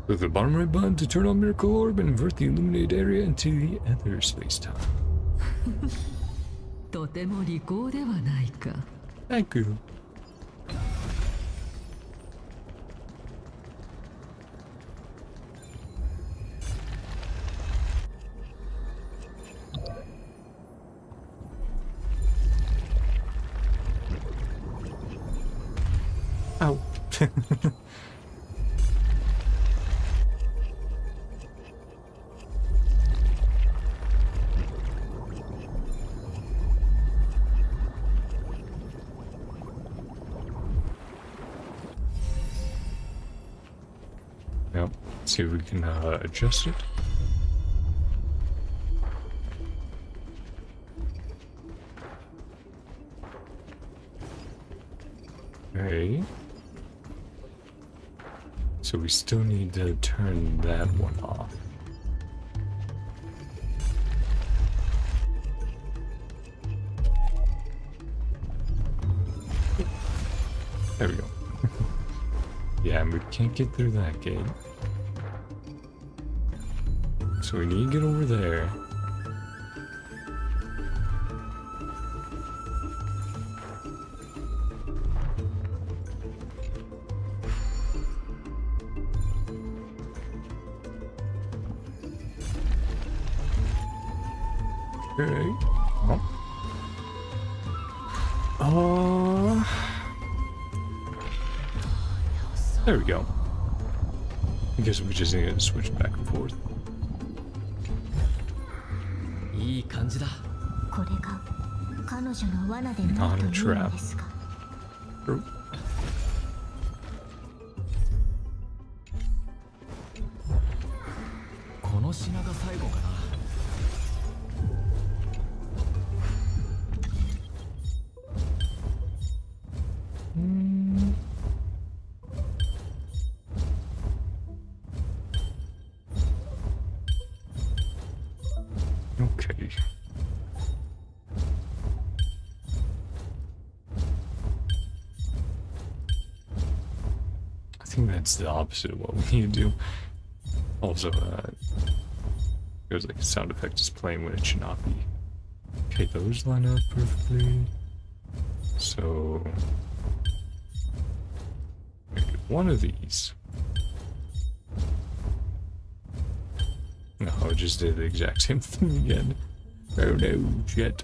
Click the bottom right button to turn on Miracle Orb and invert the illuminated area into the other space-time. Thank you. Ow. Yep. See if we can adjust it. Okay. So we still need to turn that one off. There we go. Yeah, and we can't get through that gate. So we need to get over there. Okay. There we go. I guess we just need to switch back and forth. Not a trap. True. Okay. I think that's the opposite of what we need to do. Also, there's like a sound effect just playing when it should not be. Okay, those line up perfectly. So, one of these. No, I just did the exact same thing again. Oh no, shit.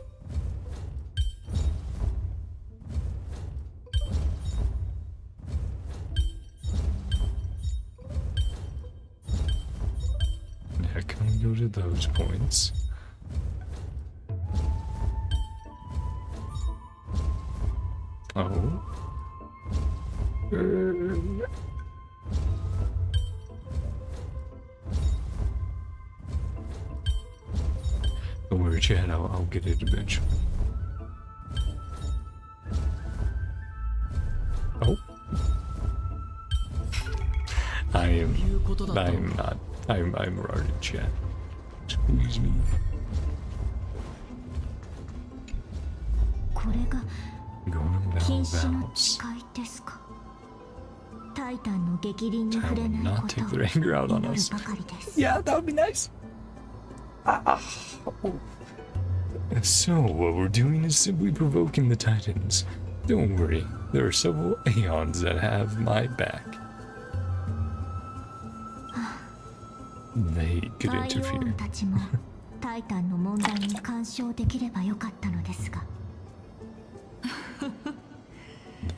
Now can we go to those points? Oh. Don't worry, Chad, I'll get it eventually. Oh. I'm not. I'm retarded, Chad. Squeeze me. Going down valves. Time will not take their anger out on us. Yeah, that would be nice. So, what we're doing is simply provoking the Titans. Don't worry, there are several Aeons that have my back. They could interfere.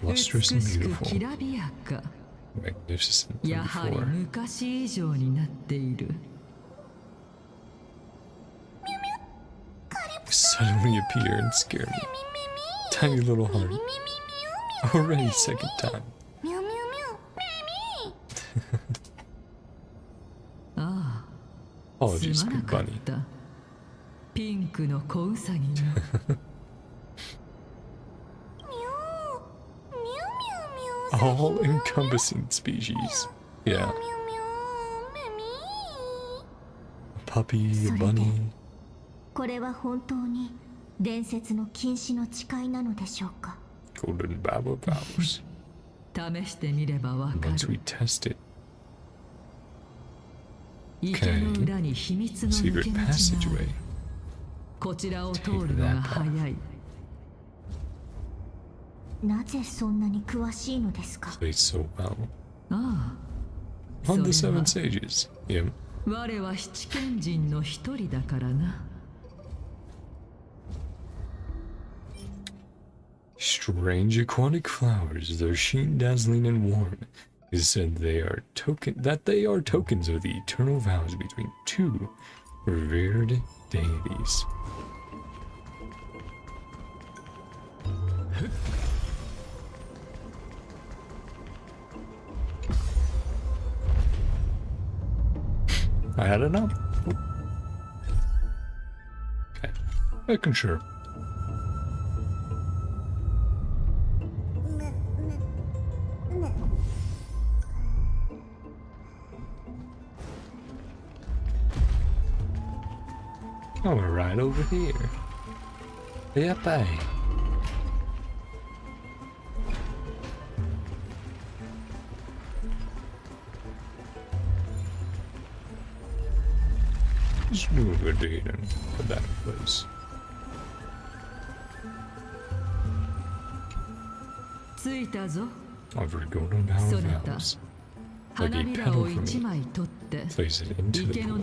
Lustrous and beautiful. Magnificent 34. Suddenly appear and scare me. Tiny little heart. Already second time. Apologies, Big Bunny. All-encompassing species. Yeah. A puppy, a bunny. これは本当に伝説の禁止の誓いなのでしょうか Golden Babble Vows. 試してみればわかる Once we test it. 池の裏に秘密の抜け道があるこちらを通るのが早いなぜそんなに詳しいのですか Plays so well. ああ On the Seven Sages. Yeah. 我は七賢人の一人だからな Strange aquatic flowers, their sheen dazzling and warm. It is said they are tokens of the eternal vows between two revered deities. I had enough. Okay, making sure. Oh, we're right over here. Yep, Let's move it here and put that in place. Over golden valves. Like a pedal for me. Place it into the pool.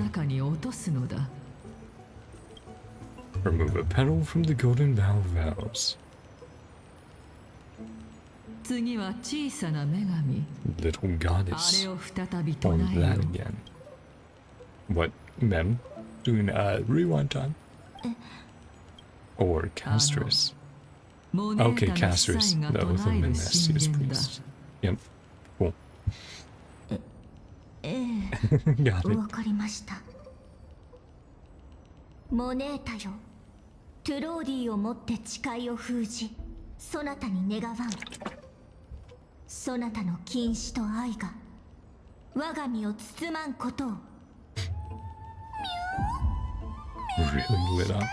Remove a petal from the golden valves. Little goddess. On that again. What, mem? Doing rewind time? Or castress? Okay, castress. The oath of the nastiest priest. Yep. Cool. Got it. わかりました。モネータよ、トゥローディをもって誓いを封じ、そなたに願わん。そなたの禁止と愛が我が身を包まんことを。Really lit up.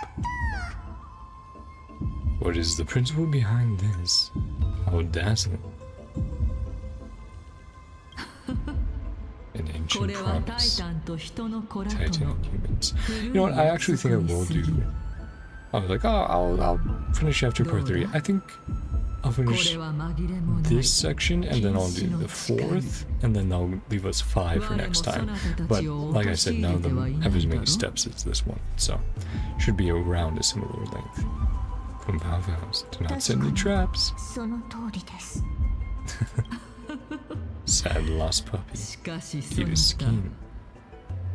What is the principle behind this? How dazzling. An ancient promise. Titan and humans. You know what? I actually think I will do. I was like, oh, I'll finish after part 3. I think I'll finish this section and then I'll do the 4th, and then they'll leave us 5 for next time. But like I said, none of them have as many steps as this one, so should be around a similar length. Vows. Do not set any traps. Sad lost puppy. Keep his scheme.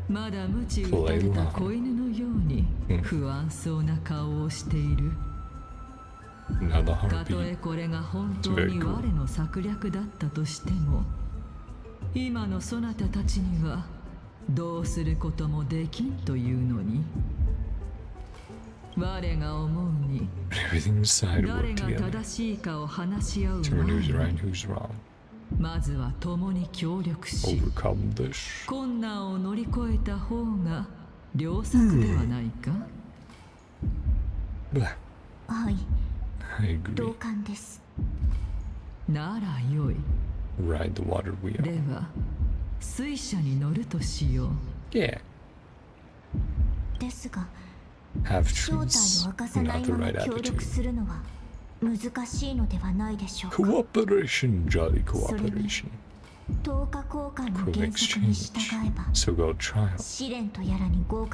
Play along. Now the heartbeat. It's very cool. 今のそなたたちにはどうすることもできんというのに。我が思うに、誰が正しいかを話し合う前に、まずは共に協力し、困難を乗り越えた方が良策ではないか。はい、同感です。ならよい。Ride the water wheel. では、水車に乗るとしよう。Yeah. ですが、 Have trees, not the right attitude. Cooperation, jolly cooperation. Quick exchange. So go trial.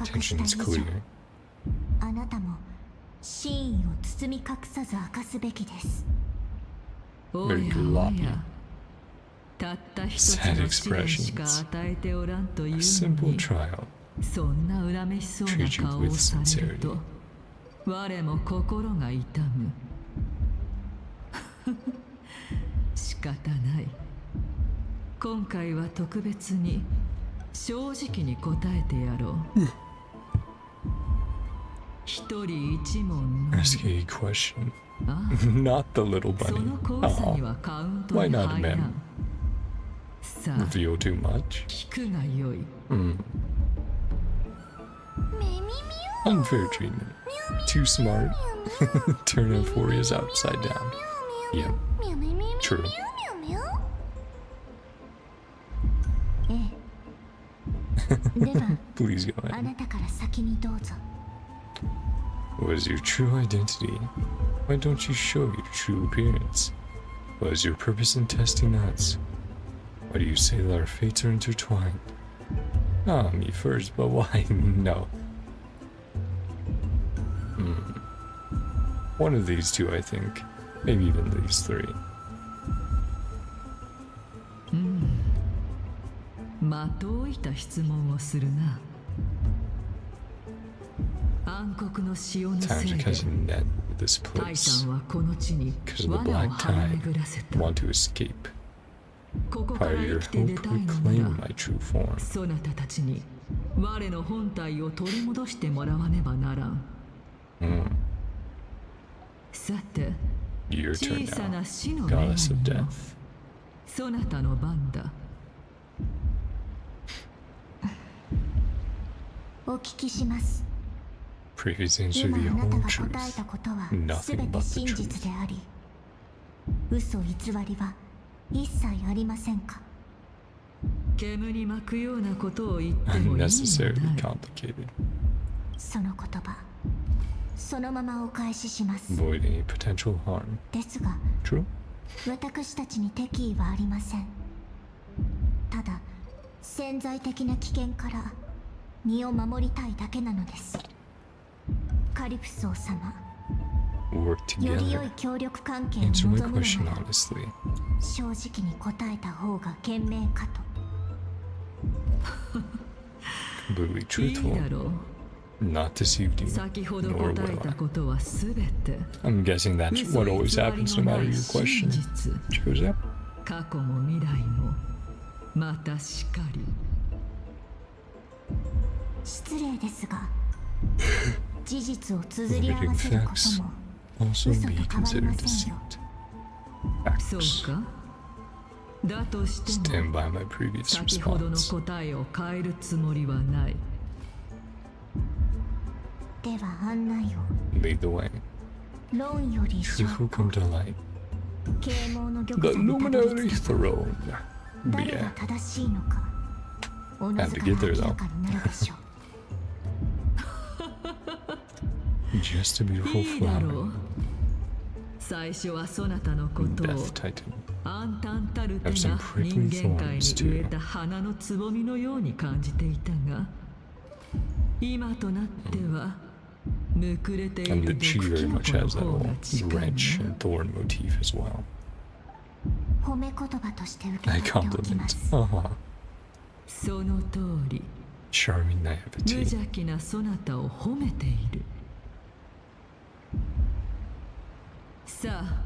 Tension is clear. Very gloppy. Sad expressions. A simple trial. そんな恨めしそうな顔をされると我も心が痛む仕方ない今回は特別に正直に答えてやろう一人一問の Ask a question. Not the little bunny. その交差にはカウントに入らんさあ Reveal too much? 聞くがよい Unfair treatment. Too smart. Turn Euphoria's upside down. Yep. True. Please go ahead. What is your true identity? Why don't you show your true appearance? What is your purpose in testing us? Why do you say that our fates are intertwined? Ah, me first, but why? No. One of these two, I think. Maybe even these 3. 的を置いた質問をするな。暗黒の潮のせいで、タイタンはこの地に罠を張り巡らせた。ここから生きて出たいのなら、そなたたちに我の本体を取り戻してもらわねばならん。さて、小さな死の女神よ、そなたの番だ。お聞きします。 Previous answer 今 the あな whole たが truth. 答えたことは Nothing 全て but the 真 truth. 実であり、嘘偽りは一切ありませんか。煙に巻くようなことを言ってもいいの Unnecessarily ない。 complicated. その言葉、そのままお返しします。 Avoid any potential harm. ですが、 True? 私たちに敵意はありません。ただ、潜在的な危険から身を守りたいだけなのです。カリプソー様、 Work より良 together. い協力関係を Answer my 望む question のなら honestly. 正直に答えた方が賢明かと。 Completely いい truthful. だろう。 Not deceived you. 先ほど Nor 答え will た I. ことはすべて I'm guessing that's 嘘 what 偽 always り happens の no な matter い your 真 question 実。 shows up. 過去も未来もまたしかり。失礼ですが、事実を綴り合わせることも Also 嘘と be 変わり considered ません deceit. よ。そう Facts. か。だとしても Stand by my previous 先ほどの response. 答えを変えるつもりはない。では案内を。 Lead the way. 論より証 Truth will come 拠。 to light. 啓蒙の The 玉座にたど luminary り着けば throne. 誰 But が yeah, 正しいのか、おの Had ず to か get ら there, 明らかになるでしょう。 just a beautiful いいだろ flower. う。最初はそなたのことを Death Titan. 暗淡たる手 Have が some 人 prickly 間界に thorns, 植えた花のつぼみのように感じていたが、今となってはむくれてい And る the 毒 tree キ very ノ much コの has that 方 whole が近い wrench な。 and thorn motif as well. 褒め言葉として受け I 取っておきま compliment. す。 Haha. その通り、 Charming 無 naivety. 邪気なそなたを褒めている。さあ、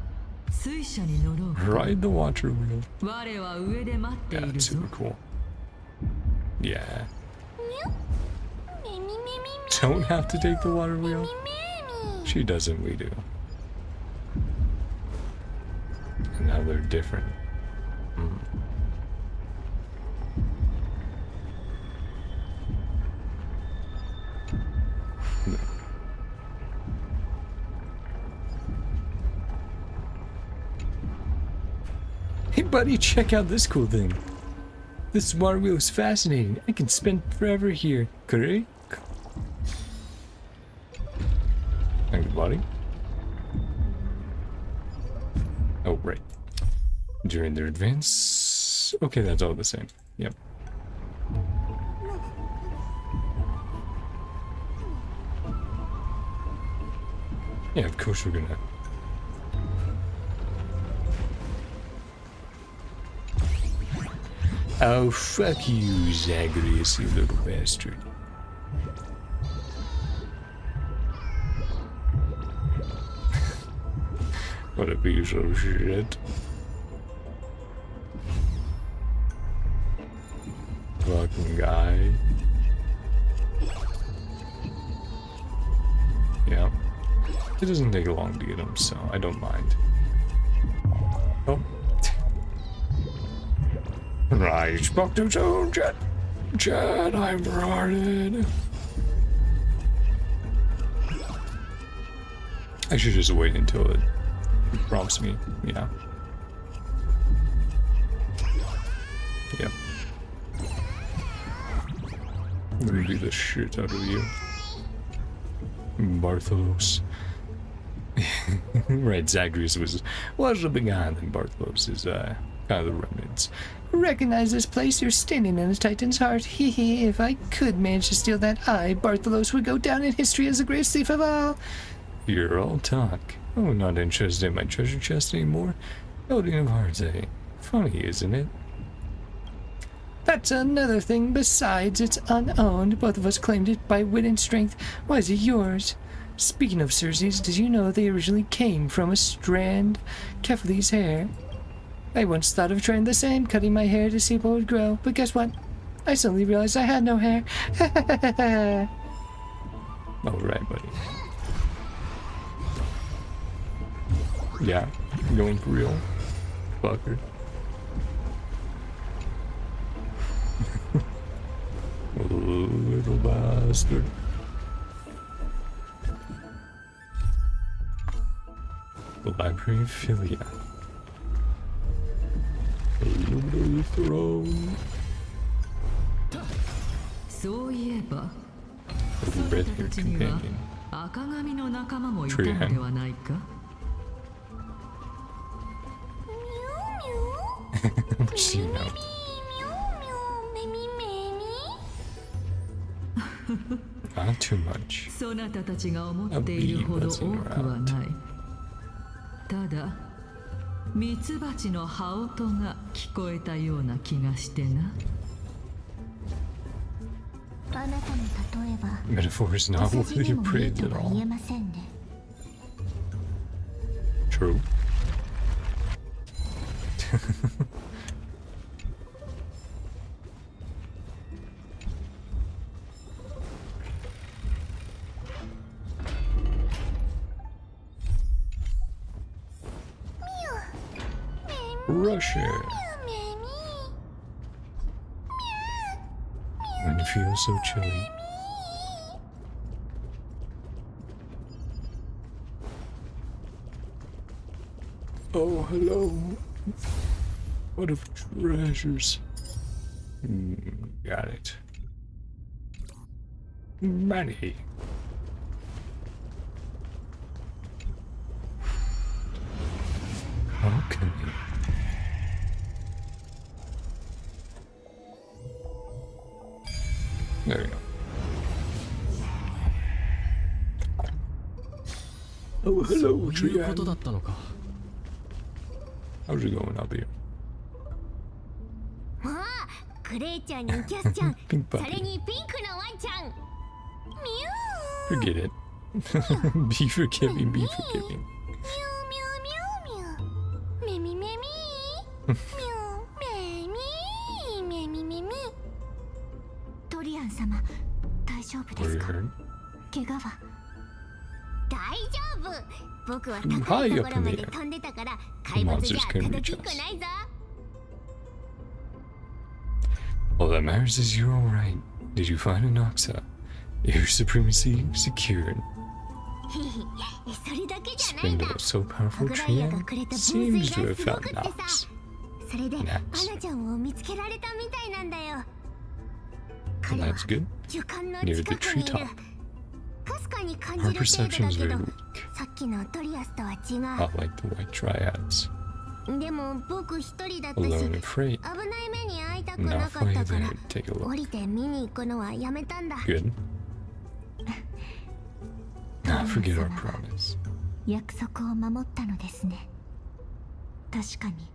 水車に乗ろうか。 Ride the water wheel. 我は上で待ってい Yeah, るぞ。 super cool. Yeah. Don't have to take the water wheel. She doesn't, we do. And now they're different. Hey buddy, check out this cool thing. This water wheel is fascinating. I can spend forever here. Correct? Thank you, buddy. Oh, right. During their advance. Okay, that's all the same. Yep. Yeah, of course we're gonna. Oh, fuck you, Zagreus, you little bastard. What a piece of shit. Fucking guy. Yeah. It doesn't take long to get him, so I don't mind. Oh. Right, spoke too soon, Jet. Jet, I'm retarded. I should just wait until it prompts me. Yeah. Yep. I'm gonna beat the shit out of you. Bartholos. Right, Zagreus was a big guy, and Bartholos is kind of the remnants. Recognize this place? You're standing in a Titan's heart. Hee if I could manage to steal that eye, Bartholos would go down in history as the greatest thief of all. You're all talk. Oh, not interested in my treasure chest anymore. Building of hearts, eh? Funny, isn't it? That's another thing. Besides, it's unowned. Both of us claimed it by wit and strength. Why is it yours? Speaking of Circe's, did you know they originally came from a strand Kephales's hair? I once thought of trying the same, cutting my hair to see what would grow, but guess what? I suddenly realized I had no hair. Alright, buddy. Yeah, going for real. Fucker. Little bastard. The Library of Philia. Illuminate the throne. そういえば、 The red haired companion. 赤髪の仲間もいたのではないか? What's she now? Not too much. そなたたちが思っているほど多くはない。ただ、ミツバチの羽音が聞こえたような気がしてな。あなたの例えば、 Metaphor is not what you prayed at all. 言えませんね。 True. Russia. When you feel so chilly. Oh, hello. What of treasures? Got it. Money. Okay. There we go. Oh, hello, Trian. How's it going up here? クレイちゃんにキャスちゃん、 Pink それ puppy. にピンクのワンちゃん。ミ Forget it. Be forgiving, be forgiving. ューミューミューミュー。メミメミ。ミューメミメミメミ。トリアン様、大丈夫で Were す you か？ hurt? 怪我は？大丈夫。僕は高いところまで飛んでたから怪物じゃ叩きっこないぞ。 All that matters is you're alright. Did you find Anoxa? Air supremacy secured. それだけじゃないんだ。 Spindle so powerful, アグライアが Trian くれた分 seems 水 to が have すご found くってさ、 Nox. それでア Nice. ナちゃんを見つけられたみたいなんだよ。 Well, 彼は that's good. 樹幹の Near 近 the くにいる。 treetop. かすかに感 Our じる程度 perception's だけ very ど、 weak. さっきのトリアスとは違 Not like the white triads. う。でも僕一人だったし、 Alone 危 and afraid. ない目に遭いたくな Now か for った you から there. Take a 降 look. りて見に行くのはやめたんだ。 Good. Not forget our promise. 約束を守ったのですね。確かに、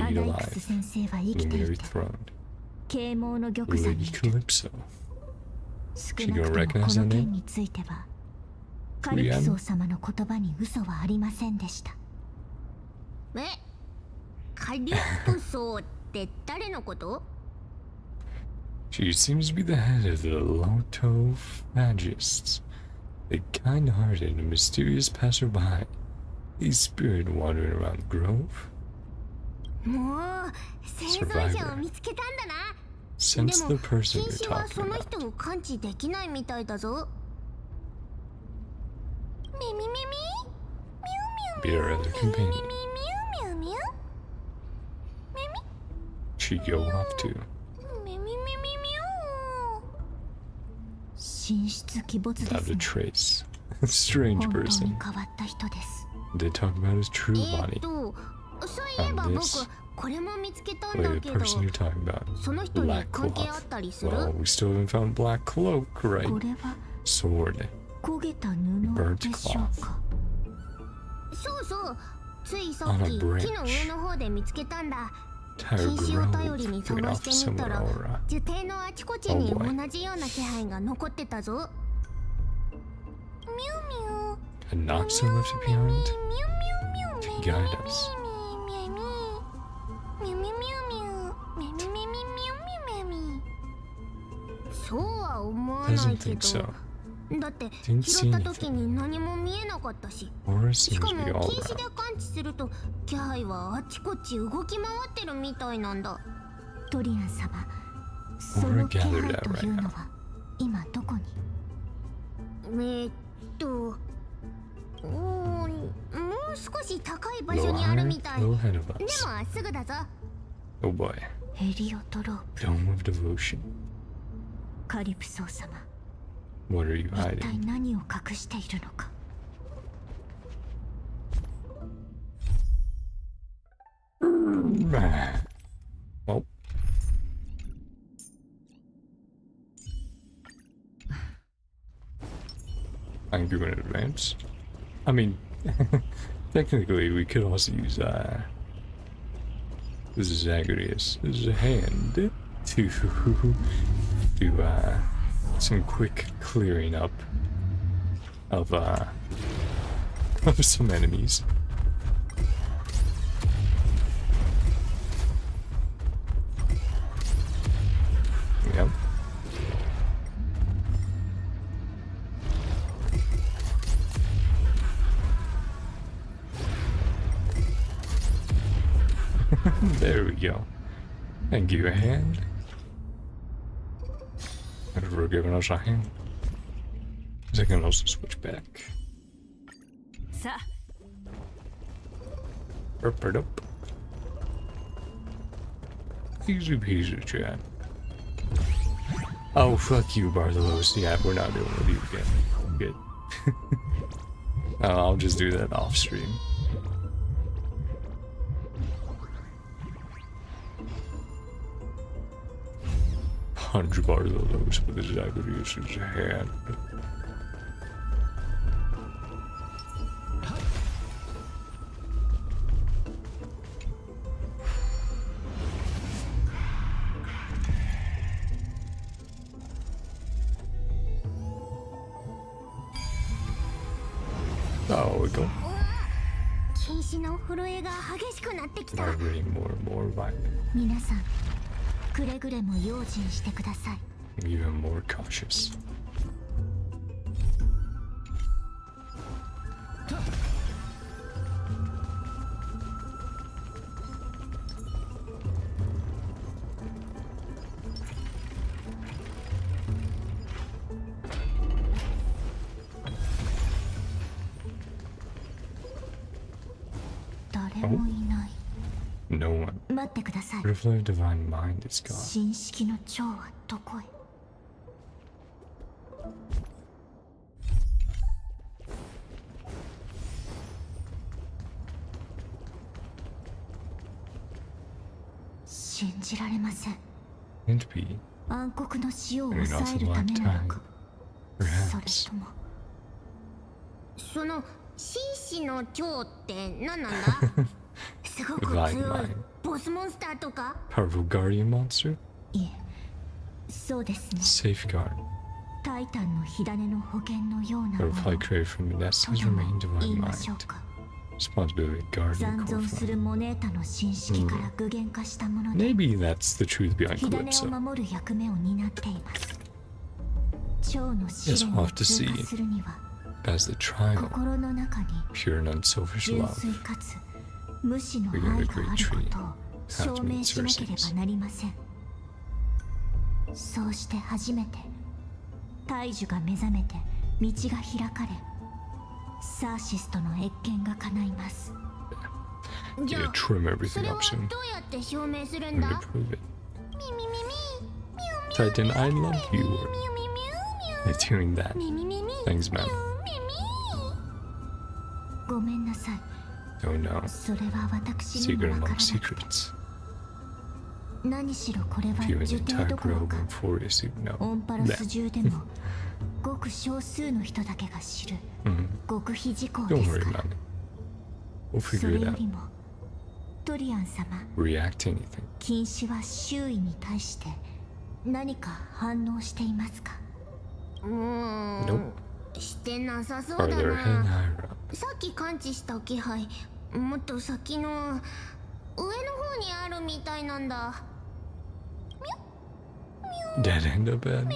ア Indeed ナイクス alive. 先生は生きてい Luminary て、 throne. 啓蒙の玉座 Lady にいる。 Calypso. 少なくともこの件については、カリプソー様の言葉に嘘はありませんでした。え、カリプソーって誰のこと？ She seems to be the head of the Loto Magists. A kind-hearted and mysterious passerby. A spirit wandering around the grove. もう生存者を見つけたんだな。 Sense the でも person 禁 you're 止は talking その about. 人を感知できないみたいだぞ。ミミミミ Be our other ミミ companion. ミミミュウミュウ She go off too. ミミミミミュウ。神出鬼没で Without す a ね。 trace. Strange 本当に person. 変わった人です。 They talk about his true body. そういえば And 僕 this- これも見つけたん Wait, だ the けど、 person you're talking about. その人に Black 関係あっ cloth. たりする？ Well, we still haven't found Black Cloak, こ right? れは Sword. 焦げた布 Burnt でしょうか。そうそう、ついさ On っ a き branch. 木の上の方で見つけたんだ。 Entire 禁止を頼りに grove given 探 off してみた similar ら aura. 樹底のあちこちに Oh boy. 同じような気配が残ってたぞ。ミュウミュウ And Noxa left it behind ミュウミュウ to ミュウ guide us. ミュウミュウミュウミュウミュウミュウミュウミュウミュウミュウミュウミュウミュウミュウミュウそうは思わないけど。だって拾った時に何も見えなかったし。しかも禁止で感知すると気配はあちこち動き回ってるみたいなんだ。トリアン様、その気配というのは今どこに？もう少し高い場所にあるみたい。でもすぐだぞ。Oh boy. ヘリオトロープ。 Dome of Devotion. カリプソー様。What are you 一体 hiding? 何を隠しているのか。Well. Thank you in advance. I mean, technically we could also use Zagreus' hand to do some quick clearing up of some enemies. Yep. There we go. Thank you, a hand. Thank you for giving us a hand. I can also switch back. Up it up. Easy peasy, chat. Oh, fuck you, Bartholos. Yeah, we're not doing with you again. Good. I'll just do that off stream. Punch Bartholos with his Zagreus' hand. Oh, we go. Vibrating more and more violent. 皆さん、くれぐれも用心してください。Even more cautious. No one. 待ってください。 Reflect of divine mind is gone. 新式の蝶はどこへ？信じられません。 Can't be. 暗黒の塩を抑えるためなのか。それとも。その紳士の蝶って何なんだ？すごく強いボスモンスターとか？ Powerful guardian monster? いえ、そうですね。 Safeguard. タイタンの火種の保険のようなも The の。 reply created from the nest has remained 言 divine いましょう mind. か。 Responsibility of guardian 残存す core るモネータの新式から具現化したもので、 Maybe that's the truth behind 火種 Calypso. を守る役目を担っています。蝶の試 Yes, 練 we'll を have to 通 see. 過するには、 As the trial, 心の中に pure and unselfish 純 love. 粋かつ無私の We 愛 got a が great あるこ tree. とを証明しなければなりません。そうして初めて大樹が目覚めて道が開かれ、サーシスとの謁見が叶います。 じゃ Yeah, あ trim そ everything れは up soon. どうやって証明するん I'm だ？ gonna prove it. ミミミミ Titan, I love you. ミミミミ They're doing that. ミミミミ Thanks, man. ミミごめんなさい。 Oh no. それは私に Secret もわから among なくて。 secrets. 何しろこれは If you an 樹底 entire どころ grove か and forest, you know. オンパロス中でもごく少数の人だけが知る Mhm. 極秘事項 Don't です worry か about ら。 it. We'll そ figure れ it よ out. りもトリアン様、 React to anything. 禁止は周囲に対して何か反応していますか？Nope. してなさそう Farther だ ahead, な。 higher up. さっき感知した気配、もっと先の上の方にあるみたいなんだ。ミュミュ Dead end up bad.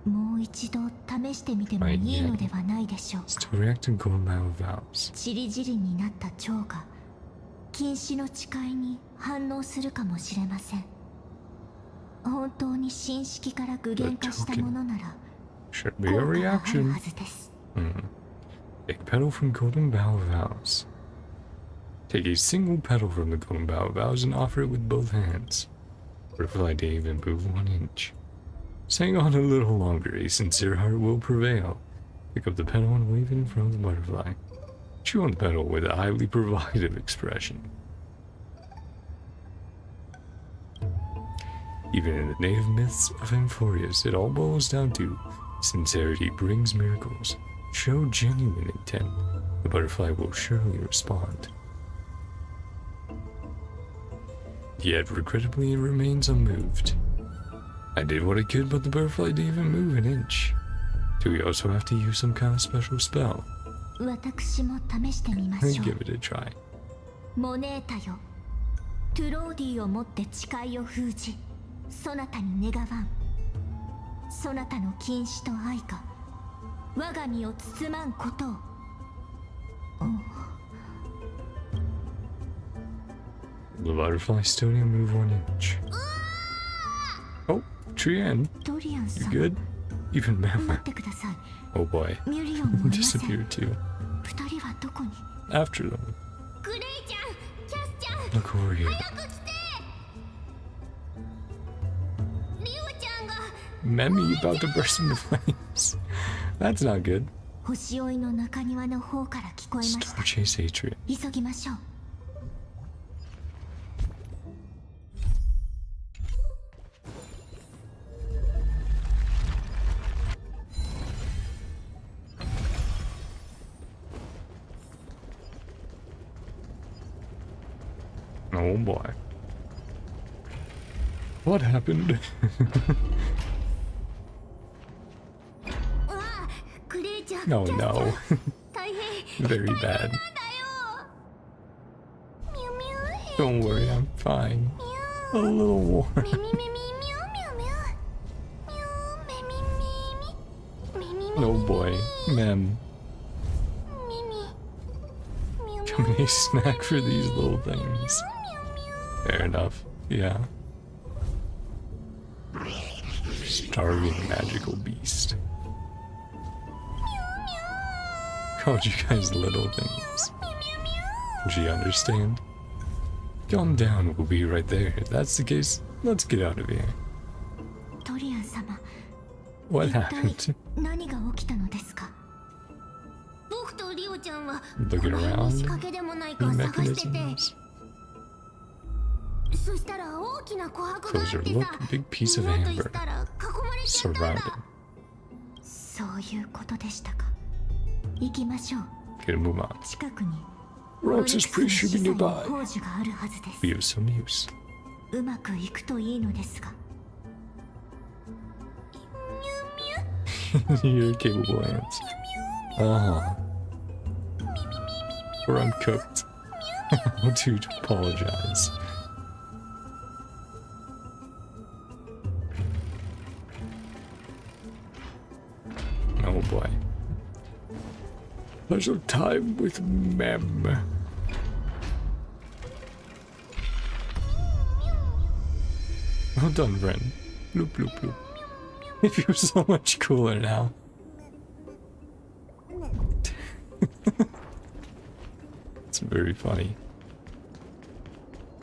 もう一度試してみてもいいのではないでしょうか。 Still reacting golden battle vows. チリジリになった蝶が禁止の誓いに反応するかもしれません。本当に神式から具現化したものなら Should be a reaction. Take petal from golden bough vows. Take a single petal from the golden bough vows and offer it with both hands. Butterfly didn't even move 1 inch. Hang on a little longer, a sincere heart will prevail. Pick up the petal and wave it in front of the butterfly. Chew on the petal with a highly provocative expression. Even in the native myths of Amphorius, it all boils down to sincerity brings miracles. Show genuine intent. The butterfly will surely respond. Yet, regrettably, it remains unmoved. I did what I could, but the butterfly didn't even move 1 inch. Do we also have to use some kind of special spell? 私も試してみま Let's しょう。 give it a try. モネータよ、トゥローディをもって誓いを封じ、そなたに願わん。そなたの禁止と愛が我が身を包まんことを。The butterfly still didn't move 1 inch. Oh, Trian, ドリアン you さん、 good? Even 待 Mama. ってください。 Oh boy. ミュリオンもいません。 Disappeared too. 二人はどこに？ After them. グレイちゃん、キャスちゃん、 Look over here. 早く来て。リオちゃんが Memi about to burst into flames. That's not good. 星追いの中庭の方から聞こえまし Star た。 Chase Atria. 急ぎましょう。 Oh boy. What happened? うわあ、グレイちゃん、 No, キャスちゃん no. 大変 Very 大変 bad. なんだよ。ミュミュ Don't worry, I'm fine. A little warm. ミミミミミュミュミュミュミミミミミミ Oh boy. Mem. ミミミュミュ Becoming a snack for these little things. Fair enough. Yeah. Starving magical beast. Called you guys little things. Did you understand? Calm down, we'll be right there. If that's the case, let's get out of here. トリアン様、 What 一体 happened? 何が起きたのですか？僕とリオちゃんは Looking この辺に around. 仕掛けでもないか Any 探してて、 mechanisms? そしたら大きな琥珀があ Closer って look, さ、 big piece of なんと amber したら囲まれちゃったん surrounding. だ。そういうことでしたか。行きましょう。 Okay, move on. 近くに Roxas priest should be の nearby. 宝珠があるはずです。 Be of some use. うまくいくといいのですが。 Your capable hands. Ah. We're uncooked. How to apologize. Oh boy. Special time with Mem. Well done, Ren. Bloop, bloop, bloop. It feels so much cooler now. It's very funny.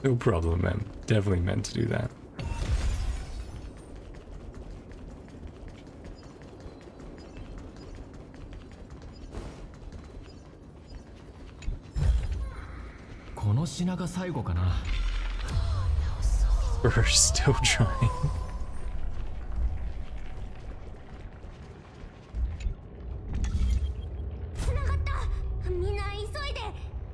No problem, man. Definitely meant to do that. We're still trying. 繋がった。みんな急いで。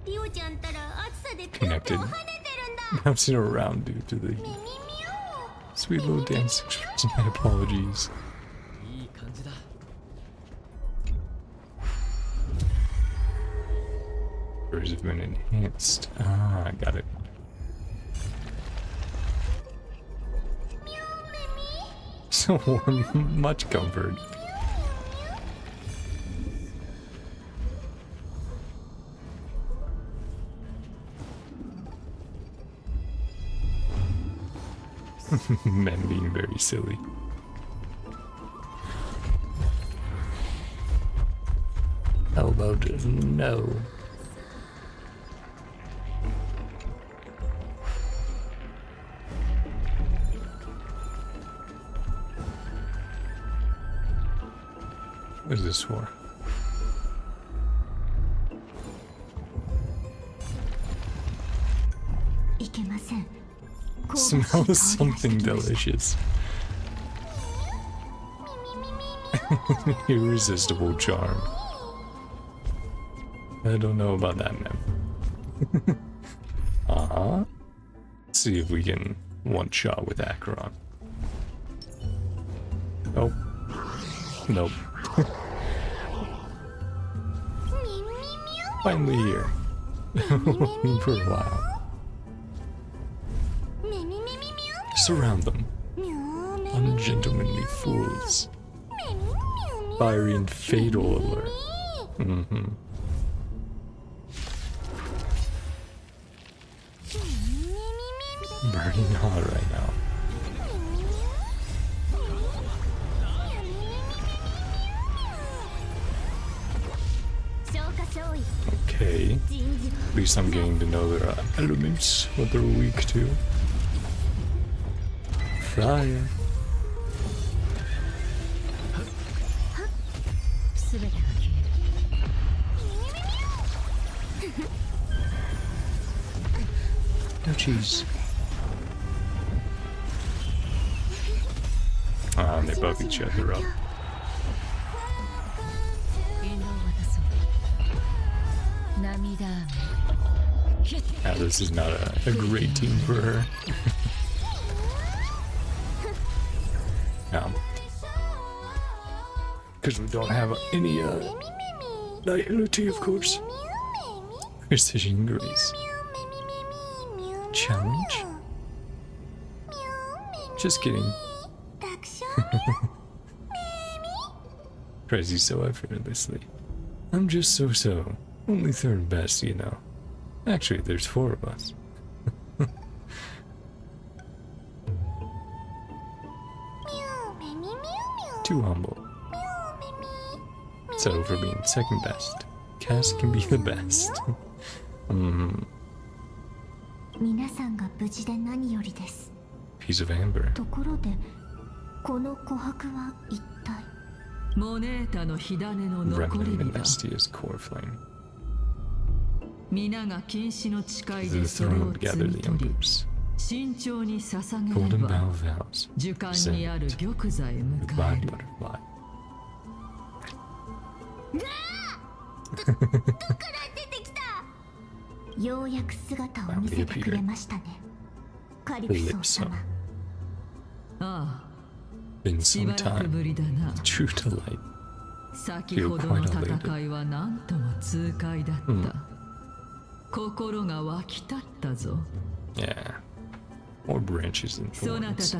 リオちゃんたら暑さでピョンピョン跳ねてるんだ。 Bouncing around due to the ミミミュ sweet little dance expression. My apologies. いい感じだ。 Birds have been enhanced. Ah, I got it. So much comfort. Men being very silly. How about no? What is this for? Smells something delicious. Irresistible charm. I don't know about that, man. Let's see if we can one shot with Acheron. Nope. Nope. Finally here. For a while. Surround them. Ungentlemanly fools. Fiery and fatal alert. Burning hot right now. Okay. At least I'm getting to know their elements, what they're weak to. Fire. Oh jeez. And they buff each other up. Now this is not a great team for her. No. Because we don't have any ability, of course. Precision Grace. Challenge? Just kidding. Crazy so effortlessly. I'm just so. Only third best, you know. Actually, there's 4 of us. Too humble. Settle for being second best. Cass can be the best. Piece of amber. Remnant of Estia's core flame. The throne gather the embers. Golden bow vows. Send goodbye, butterfly. Finally appeared. Calypso. Been some time. True delight. Feel quite elated. Yeah. More branches and thorns. Be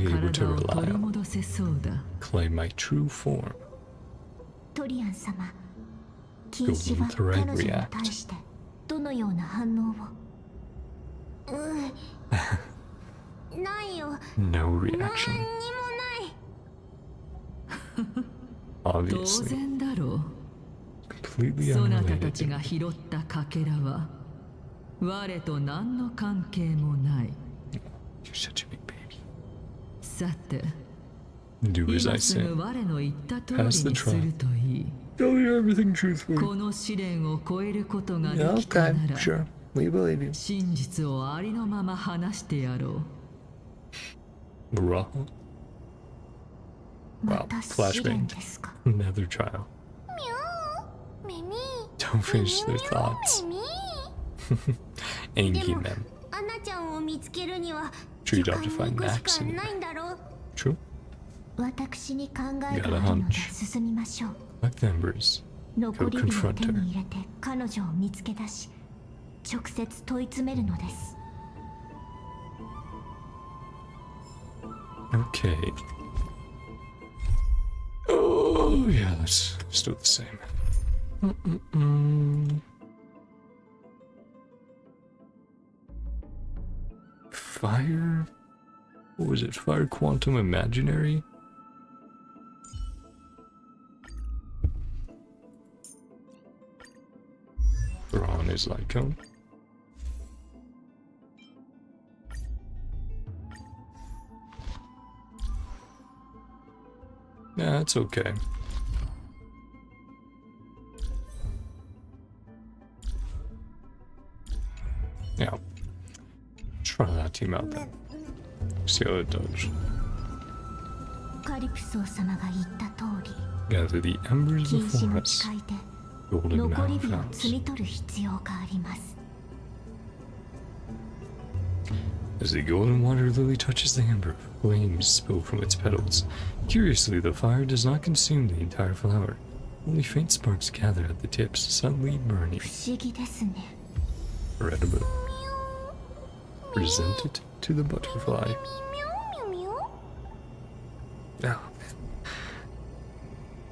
able to rely on. Claim my true form. Golden thread react. No reaction. Obviously. Completely unrelated. You're such a big baby. Do as I say. Pass the trial. Tell you everything truthfully. Yeah, okay, sure. We believe you. Raw. Wow, flashbang. Another trial. Don't finish their thoughts. Angie, man. True, you'd have to find Max in there. True. Got a hunch. Like the embers. Go confront her. Okay. Oh, yeah, let's do it the same. Fire? What was it? Fire Quantum Imaginary? Throw on his light cone. Yeah, it's okay. Yeah. Try that team out then. See how it does. Gather the embers before us. Golden Mountains. As the golden water lily touches the ember, flames spill from its petals. Curiously, the fire does not consume the entire flower. Only faint sparks gather at the tips, suddenly burning. Incredible. Present it to the butterfly. Oh, man.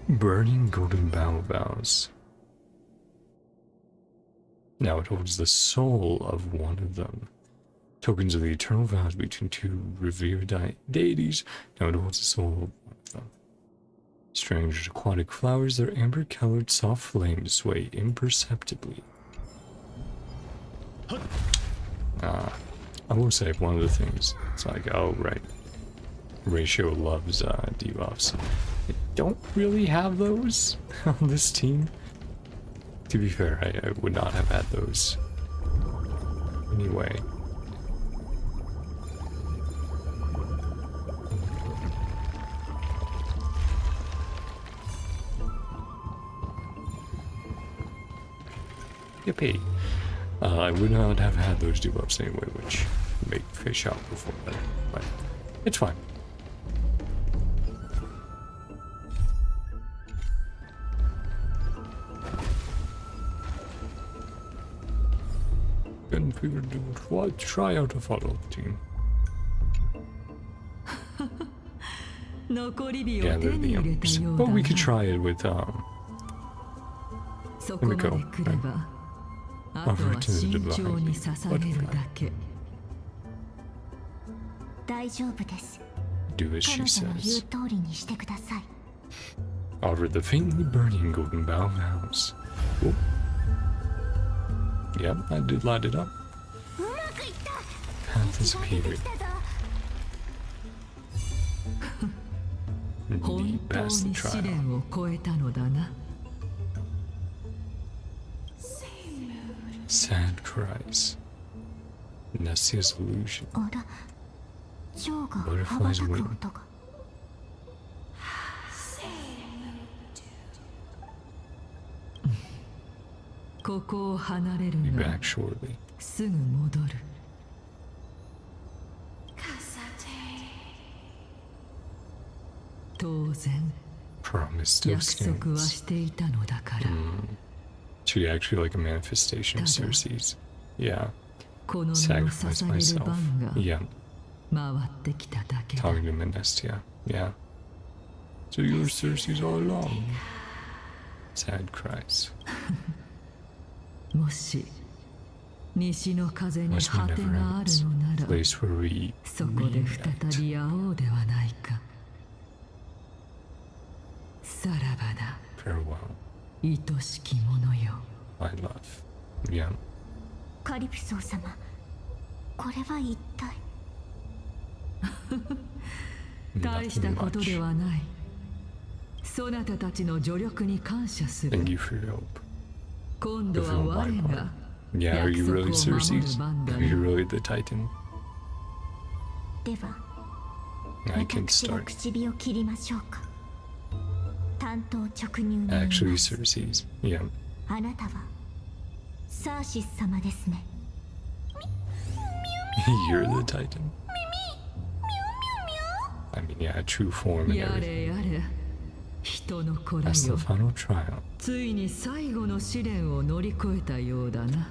Burning golden baobabs. Now it holds the soul of one of them. Tokens of the eternal vows between two revered deities. Now it holds the soul of one of them. Strange aquatic flowers, their amber-colored soft flames sway imperceptibly. I will say one of the things, it's like, oh, right. Ratio loves debuffs. I don't really have those on this team. To be fair, I would not have had those. Anyway. Yippee. I would not have had those debuffs anyway, which make fish out before better, but it's fine. Couldn't figure do it. Well, try out a follow-up team. Gather the embers. But we could try it with let me go. Offer it to the divine butterfly. Do as she says. Offer the faintly burning golden baobabs. Oh. Yep, I did light it up. Path is appearing. Need pass the trial. Sad cries. Nessia's illusion. Butterflies wing. Be back shortly. Promise still stands. Should actually like a manifestation of Cersei's. Yeah. Sacrifice myself. Yeah. Talking to Menestia. Yeah. So you're Cersei's all along. Sad cries. Must never ends. Place where we reunite. Farewell. My love. Yeah. カリプソー様、これは一体。大したことではない。そなたたちの助力に感謝する。 Thank you for your help. 今度は我が Yeah, are you really Cersei's? Are you really the Titan? では、 I can 私が start. 唇を切りましょうか。担当直入の Actually, Cersei's. Yeah. あなたはサーシス様ですね。 You're the Titan. I mean, yeah, true form and や everything. れやれ。人の子ら That's the よ。 final trial. ついに最後の試練を乗り越えたようだな。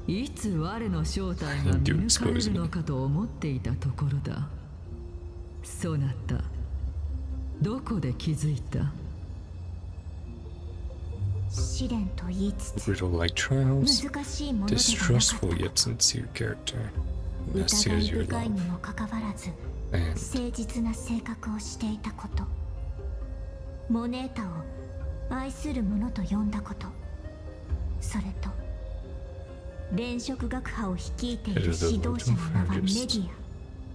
いつ我の正体が見抜かれるのかと思っていたところだ。そなた、どこで気づいた？試練と言いつつ Riddle-like trials, 難しいものではなか distrustful っ yet sincere character, た。 nasty 疑 as い your 深い love, にもかかわらず and 誠実な性格をしていたこと、モネータを愛する者と呼んだこと、それと連職学派を率いている指導者の名はメディ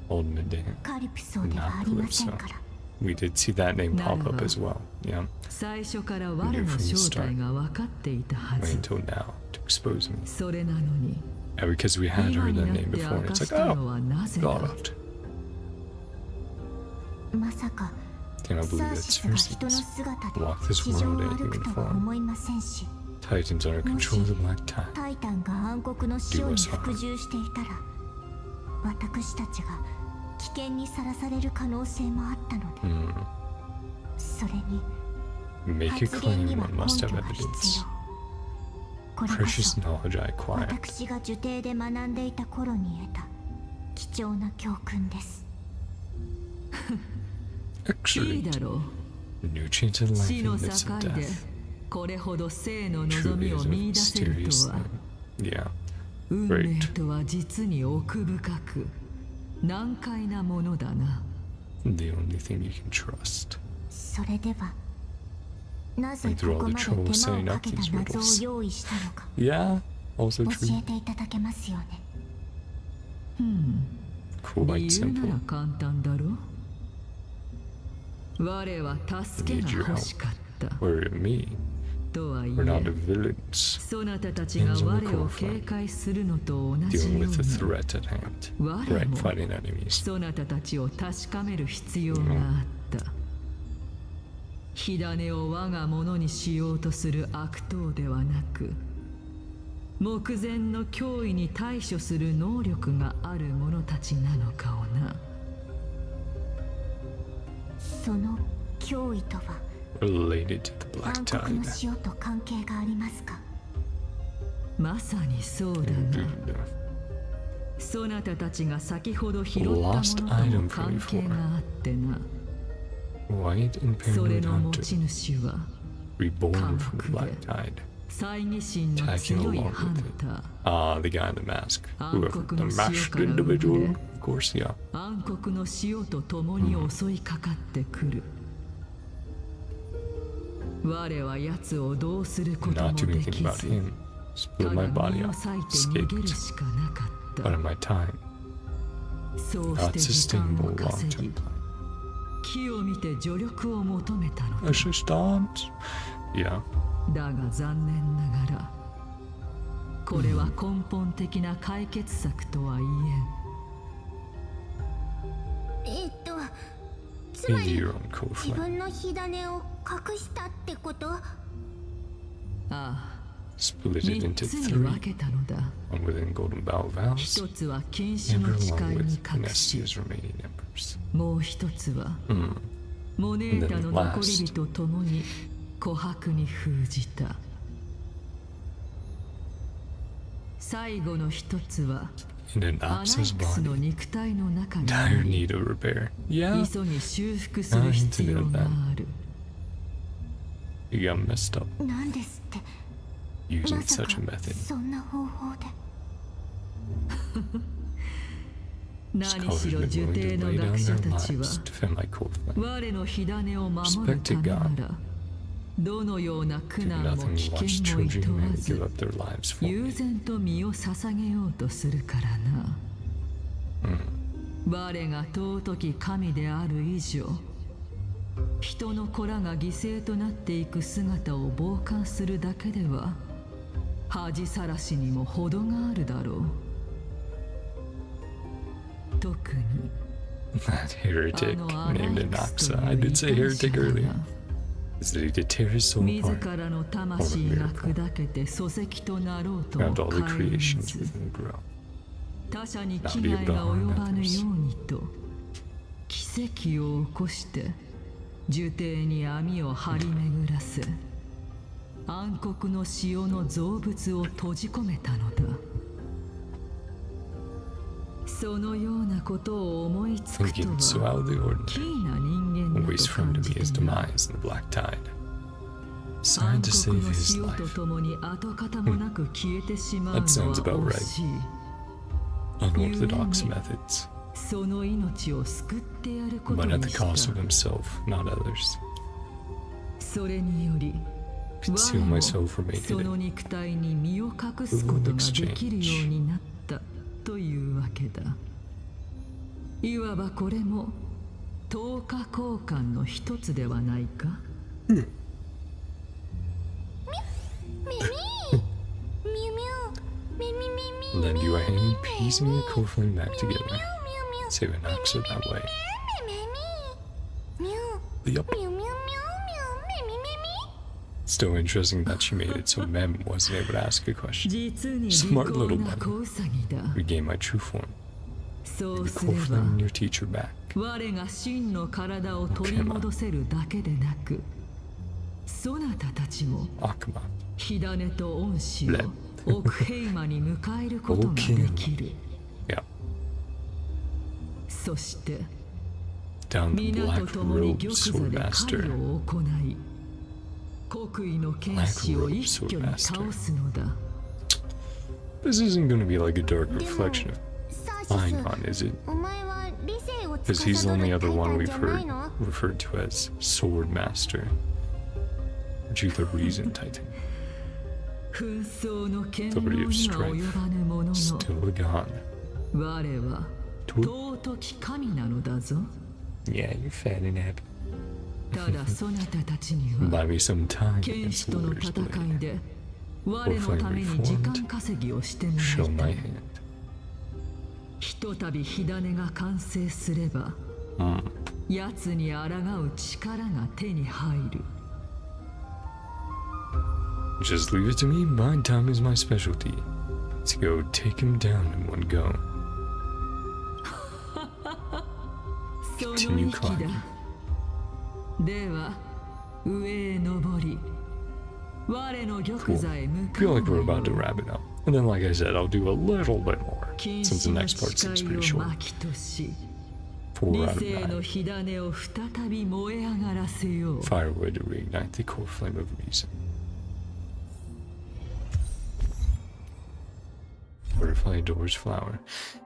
old Mydei, ア、カリプソではありませんから。 We did see that name pop up as well. Yeah, 最初から我の正体が分かっていたは only ず。 until now to expose me. それなのに Yeah, because we had 今 heard に that なっ name て before, 明 and か it's し like, た oh, のはなぜ got だ？ out. まさか Cannot サ believe ー that シスが人の Cersei's 姿で walked this 地上を world 歩 in く human とは form. 思いませんし、 Titans are in control of the Black Tide. タイタンが暗黒の使用に服従していたら、私たちが危険にさらされる可能性もあったので、それに Make a 発言 claim には and 根 must 拠 have が必 evidence. 要。これこ Precious そ knowledge I acquired. 私が受刑で学んでいた頃に得た貴重な教訓です。いいだ Excellent. ろ New chance of う。 life 死 in の the 境 midst of で death. これほど生の望 Truly みを is a 見出せる mysterious とは。 thing. Yeah. 運命とは実に奥深く難解なものだな。 The only thing you can trust. それではなぜ Through こ all こ the まで trouble 手間 setting をか up けた these 謎 riddles. を用意したのか Yeah, also 教 true. えていただけますよね。Quite 理由なら simple. 簡単だろう。我は助けが欲しかった。 Or me. とはい We're not the え、 villains. そなたたちが我を警戒するのと同じ Dealing よう with the に、 threat at hand. 我 Right, も fighting enemies. そなたたちを確かめる必要があった。火種を我がものにしようとする悪党ではなく、目前の脅威に対処する能力がある者たちなのかをな。その脅威とは Related to the Black 暗黒の Tide. 塩と関係がありますか？まさにそうだが、そなたたちが先ほど拾ったものとも関係があってな。 White and それ paranoid の持 hunter. ち主は Reborn from the Black Tide. 猜疑心の Tagging 強い along ハン with タ it. ー。 The guy in the mask.暗 Whoever. 黒 The の塩 masked から生ま individual. れ Of course, yeah. 暗黒の塩と共に襲いかかってくる。我は奴をどうすることも Not doing で anything き about ず、 him. た Split だ my 身 body を up. 裂いて逃げる Escaped. しかなかった Out。of my time. そうし Not て時間 sustainable を稼 long-term ぎ、 plan. 木を見て助力を求めたのだ。 I should start. Yeah. だが残念ながら、これは根本的な解決策とは言えん。つま In り your own cold 自 flame. 分の火種を隠したってこと？ああ、 Split it 3 into つに分 three. けたのだ。 One within Golden Bow Vows. 一つは禁止 And の誓 along いに with 隠し、 Nestia's remaining embers. もう一つはモネータの残り火と共に琥珀に封じた。最後の一つは In an アナイ Apsa's クスの body. 肉体の中にあ Dire り、 need of repair. Yeah. 急ぎ修復する必要がある。 You got messed up なんですって？ using まさ such a か method. そんな方法で？何しろ受刑の学者たちは defend my cold flame. 我の火種を守るためなら、どのような苦 Did 難も nothing 危 to 険 watch もい children とわ men give ず、 up their lives for 悠 me. 然と身を捧げようとするからな。我が尊き神である以上、人の子らが犠牲となっていく姿を傍観するだけでは恥さらしにも程があるだろう。特に That heretic あの named アナイクスと Anaxa. い I う did say 異端 heretic 者 earlier. が Is that he did tear his soul 自 apart. らの魂が砕けて礎石となろうと Grabbed も all the 顧み creations ず、 within the ground. 他者に危害が及ばぬようにと奇跡を起こして樹底に網を張り巡らせ、暗黒の潮の造物を閉じ込めたのだ。Thinking so out of the ordinary, always framed to me his demise in the black tide. Signed to save his life. That sounds about right. Unorthodox methods. But at the cost of himself, not others. Conceal myself from it. Little exchange. というわけだ。いわばこれも10日交換の一つではないか。Lend you a hand piecing the co-flame back together. Save an axe that way. Yup. Still interesting that she made it so Mem wasn't able to ask a question. Smart little bunny. Regain my true form. Give the core flame and your teacher back. Okay, man. Akuma. Bleh. Okay. Yeah. Down the black robe, sword master. Black robe, sword master. This isn't going to be like a dark reflection of Ainon, is it? Because he's the only other one we've heard referred to as sword master. Aren't you the reason, Titan? Authority of strife, still a god. Yeah, you're fat and happy. Buy me some time against the Lord's blade. Or flame reformed, show my hand. Just leave it to me, mind time is my specialty. Let's go take him down in one go. Continue climbing. Cool. Feel like we're about to wrap it up. And then, like I said, I'll do a little bit more, since the next part seems pretty short. 4 out of 9. Firewood to reignite the core flame of reason. Butterfly adores flower.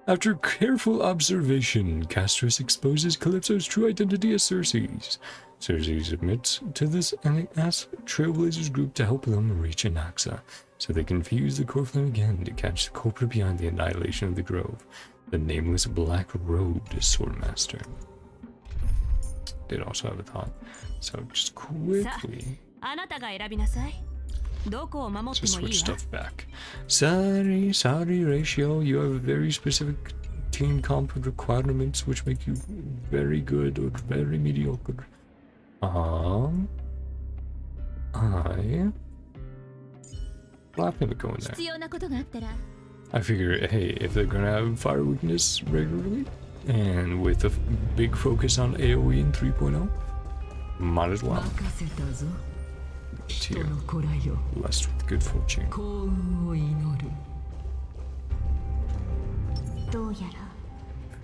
After careful observation, Castris exposes Calypso's true identity as Circe's. Circe admits to this and asks Trailblazers group to help them reach Anaxa, so they can fuse the core flame again to catch the culprit behind the annihilation of the grove, the nameless black-robed swordmaster. Did also have a thought, so just quickly. So switch stuff back. Sorry, Ratio, you have very specific team comp requirements which make you very good or very mediocre. I'm not gonna go in there. I figure, hey, if they're gonna have fire weakness regularly, and with a big focus on AoE in 3.0, might as well. To you, blessed with good fortune.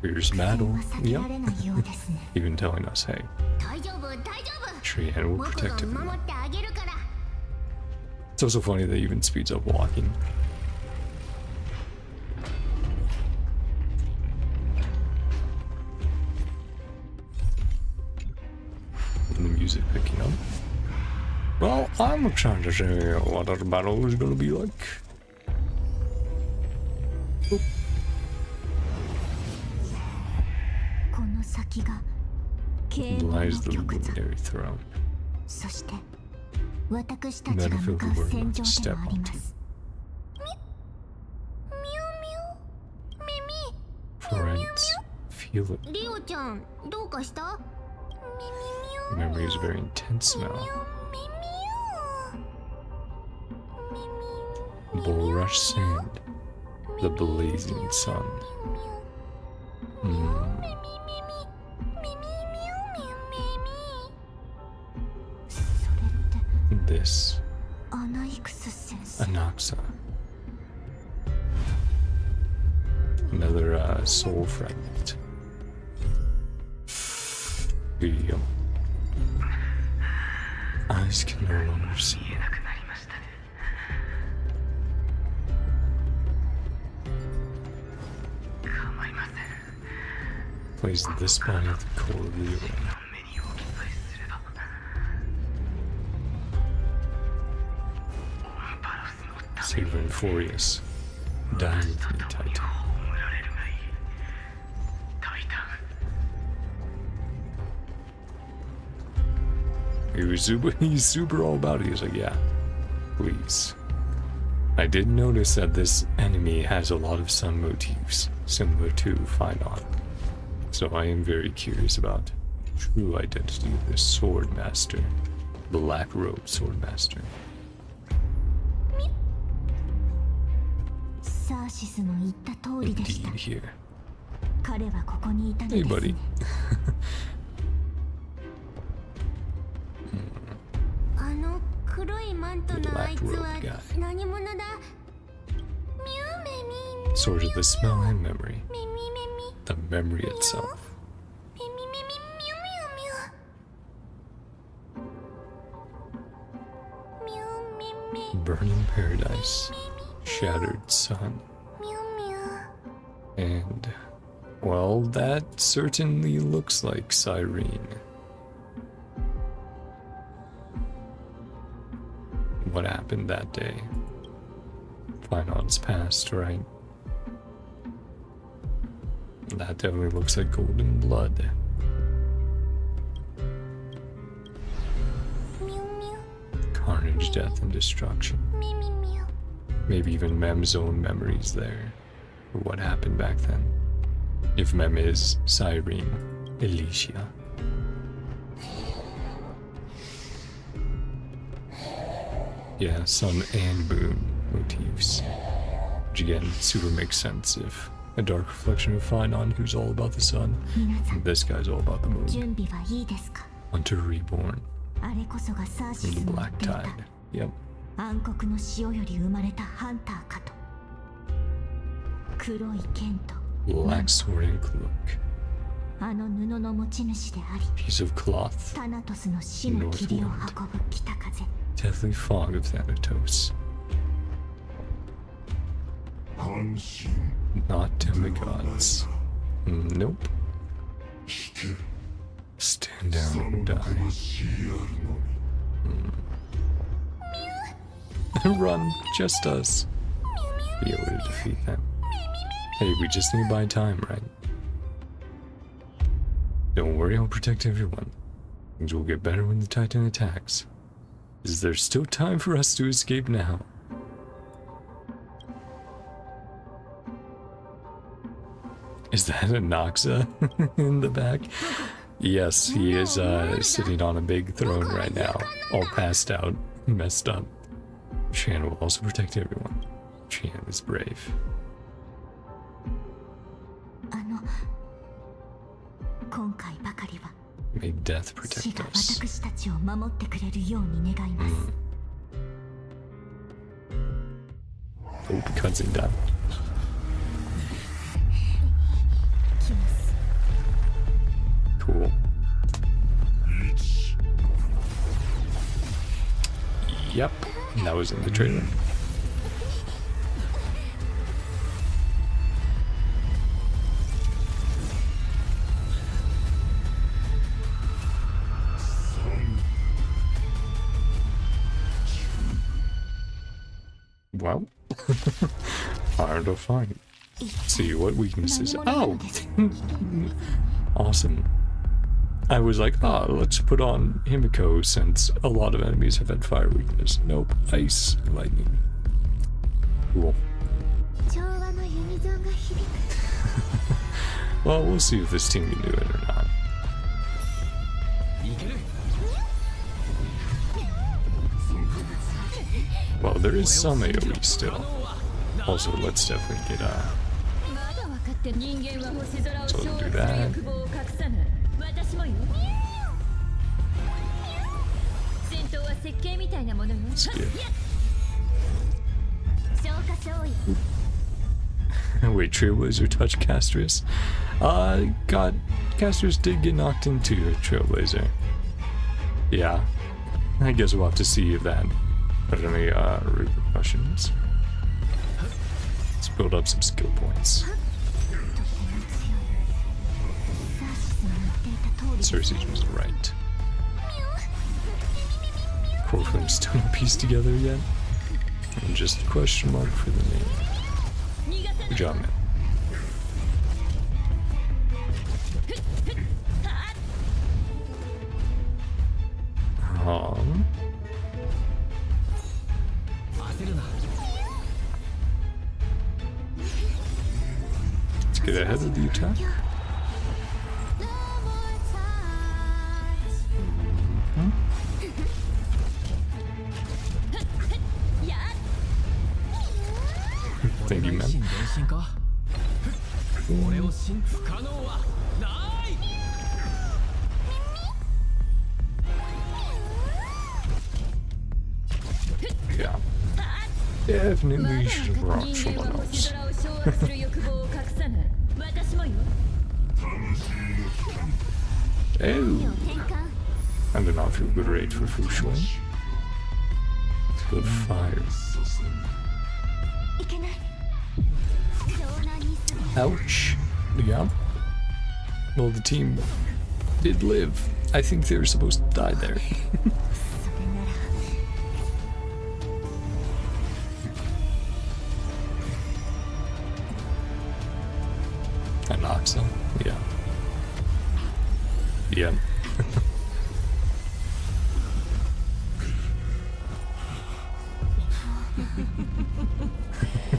Fierce battle, yep. Even telling us, hey, Trian will protect him. It's also funny that even speeds up walking. And the music picking up. Well, I'm excited to see what our battle is gonna be like. Oh. Lies the luminary throne. Battlefield the world not to step onto. Friends, feel it. Memory is very intense now. Bulrush sand, the blazing sun. This Anaxa. Another soul fragment. Here you go. Eyes can no longer see. Place this body at the core of the array. Saber and Furious. Die with me, Titan. He's super all about it. He's like, yeah, please. I did notice that this enemy has a lot of sun motifs, similar to Finon. So I am very curious about the true identity of this sword master, Black Robe sword master. Indeed here. Hey buddy. Black Robe guy. Sword of the smell and memory. The memory itself. Burning paradise. Shattered sun. And, well, that certainly looks like Cyrene. What happened that day? Finon's past, right? That definitely looks like golden blood. Carnage, death, and destruction. Maybe even Mem's own memories there. Or what happened back then. If Mem is Cyrene, Alicia. Yeah, sun and moon motifs. Which again, super makes sense if a dark reflection of Finon who's all about the sun, and this guy's all about the moon. Hunter Reborn. From the Black Tide. Yep. Black sword and cloak. Piece of cloth. North wind. Deathly fog of Thanatos. Not demigods. Nope. Stand down and die. Run, just us. Be able to defeat them. Hey, we just need to buy time, right? Don't worry, I'll protect everyone. Things will get better when the Titan attacks. Is there still time for us to escape now? Is that a Noxa in the back? Yes, he is sitting on a big throne right now, all passed out, messed up. Shan will also protect everyone. Shan is brave. May death protect us. Oh, cutscene done. Cool. Yep, that was in the trailer. Well, hard to find. See what weaknesses. Oh, awesome. I was like, let's put on Himiko since a lot of enemies have had fire weakness. Nope, ice, lightning. Cool. Well, we'll see if this team can do it or not. Well, there is some AoE still. Also, let's definitely get so we'll do that. Skip. Wait, Trailblazer touched Castris? God, Castris did get knocked into Trailblazer. Yeah. I guess we'll have to see if that had any repercussions. Let's build up some skill points. Cersei was right. Core Flame's still not pieced together yet. And just a question mark for the name. Good job, man. Let's get ahead of the attack. Thank you, man. Yeah. Definitely should have brought someone else. Oh! I do not feel good rate for Fu Shuan. Good fire. Ouch. Yeah. Well, the team did live. I think they were supposed to die there. And Oxa. Yeah. Yeah.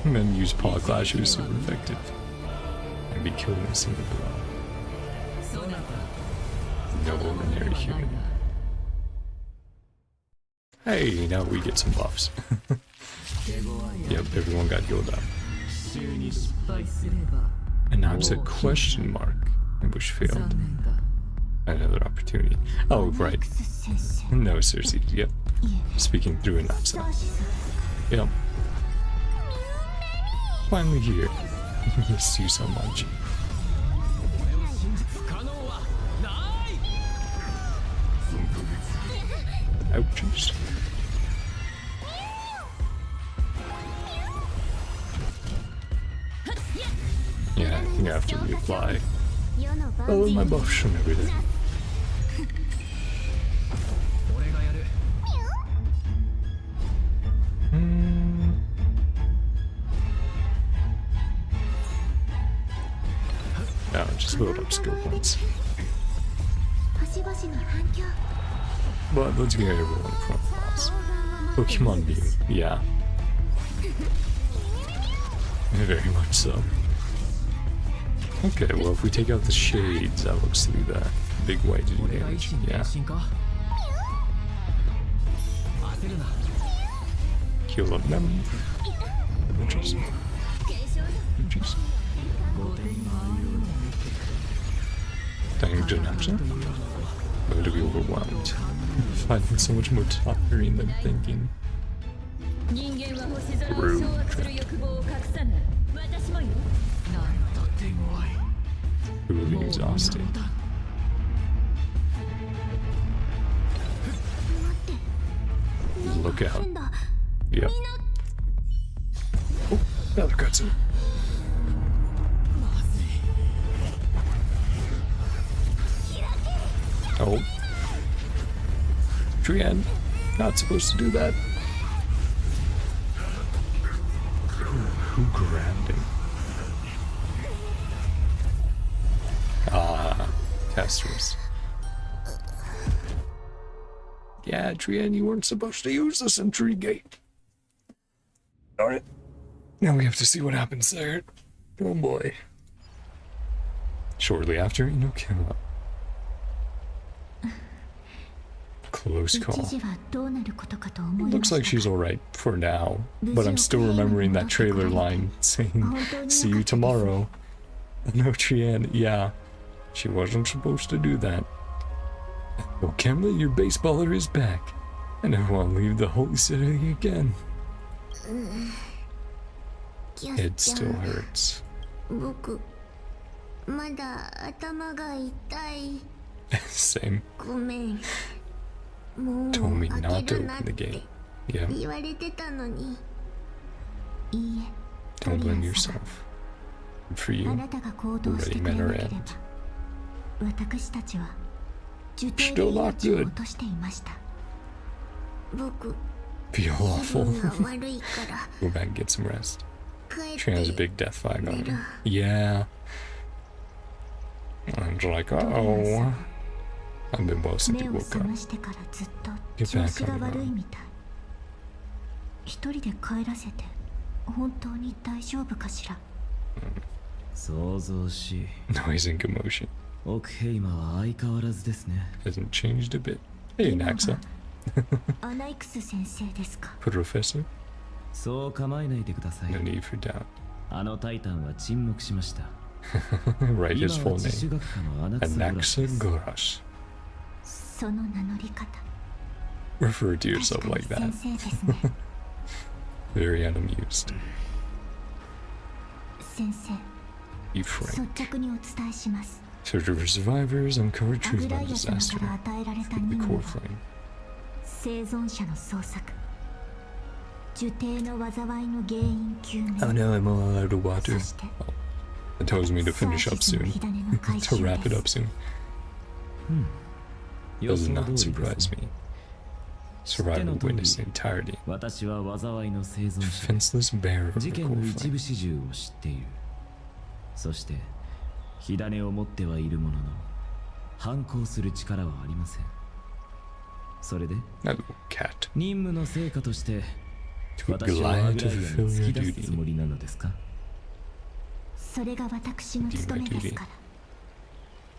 And then use Paw Clash, was super effective. I'd be killing a single blow. No ordinary human. Hey, now we get some buffs. Yep, everyone got healed up. And now it's a question mark. Ambush failed. Another opportunity. Oh, right. No, Cersei. Yep. Speaking through an Oxa. Yep. Finally here. I miss you so much. Ouchies. Yeah, I think I have to reapply all of my buffs and everything. No, just build up skill points. But let's get everyone from us. Pokemon Beam, yeah. Very much so. Okay, well if we take out the shades, that looks to be the big way to do damage. Yeah. Kill up them. Interesting. Interesting. Thank you, Janapsa. I'm going to be overwhelmed. Finding so much more tiring than thinking. Rude. Really exhausted. Look out. Yep. Oh, another cutscene. Oh. Trian, not supposed to do that. Who grabbed him? Ah, Castris. Yeah, Trian, you weren't supposed to use the sentry gate. Darn it. Now we have to see what happens there. Oh boy. Shortly after, came up. Close call. Looks like she's alright for now, but I'm still remembering that trailer line saying, "See you tomorrow." No, Trian, yeah, she wasn't supposed to do that. Well, Kemla, your baseballer is back. I never want to leave the holy city again. It still hurts. 僕まだ頭が痛い。 Same. ごめん。もう Told me not 開け to るな open っ the て gate. Yeah. 言われてたのに。いいえ。 Don't トリア blame 様 yourself. For あ you, なたが行動 already してく met れ our なけれ end. ば、私たちは受刑で Still not 命を good. 落としていました。僕、 Feel 気 awful. 分が悪いから Go back and get some rest. 帰 She has a って big death flag on Later. her. Yeah. I'm just like, uh-oh. I've been well since 目 you を woke 覚 up. ましてからずっと Get 調 back 子が on 悪い your みたい。一人で帰らせて本当に大丈夫かしら。想像しい。 Noise and commotion. オクヘイマは相変わらずですね。 Hasn't changed a bit. Hey, 今は Naxa. アナイクス先生ですか。 Professor? そう構えないでください。 No need for doubt. あのタイタンは沈黙しました。 Write 今 his は full 自主 name. 学科のアナクスゴラス Anaxa です。 Gorash. その名乗り方。 Refer to yourself 確 like かに that. 先生ですね。 Very unamused. 先生、 Be frank. 率直にお伝えします。 Search for survivors, uncover ア truth グラ about イア様 disaster. から与えられた The 任務 core は flame. 生存者の捜索、受刑の災いの原因究明、 Oh no, I'm all out of そ water. して It tells me to サー finish シ up スの soon. 火種の回 To 収 wrap it で up す。 soon. 予 Does 想 not 通りです surprise ね。 me. Survivor 手の witnessed 通 the entirety. 私は災いの生存者で Defenseless bearer of 事 the 件 core の一 flame. 部始終を知っている。そして火種を持ってはいるものの反抗する力はありません。それで That little cat. 任務の成果として To 私はアグライア Goliath に to fulfill 突 your き出すつ duty. もりなのですか。それが私の務めですから。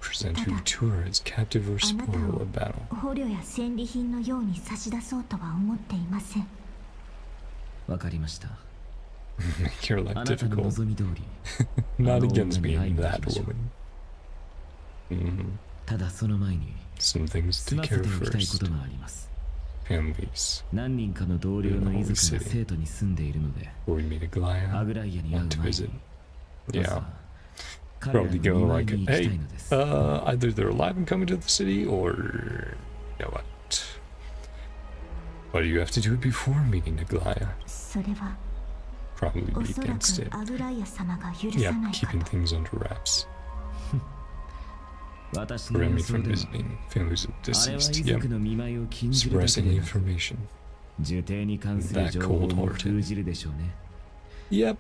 Present your tour as captive or あなた spoil を of battle. 捕虜や戦利品のように差し出そうとは思っていません。わかりました。 Make your あ life なたの difficult. 望み通り Not against あの女に会い being に行 that きましょう。 woman. ただその前に Some things 済 to ませ care ておきたいこ first. とがあります。 Families. 何人かの同僚の遺族が生徒に住んでいるので Before we meet a ア Goliath, グライアに会う want to 前 visit. にまず Yeah. は彼らの Probably 見 go 舞い like, に行きた hey, いのです。 either they're alive and coming to the city, or you know what? But you have to do it before meeting Naglaya. それは Probably お be そら against く it. アグライア様が許 Yeah, さないか keeping と。 things under wraps. 私の Prevent 予 me 想 from では visiting families of あれは deceased. 遺 Yeah, 族の見舞いを禁じるだけ suppressing で the なく information. 受刑に関する That 情報も cold-hearted. 封じるでしょうね。 Yep,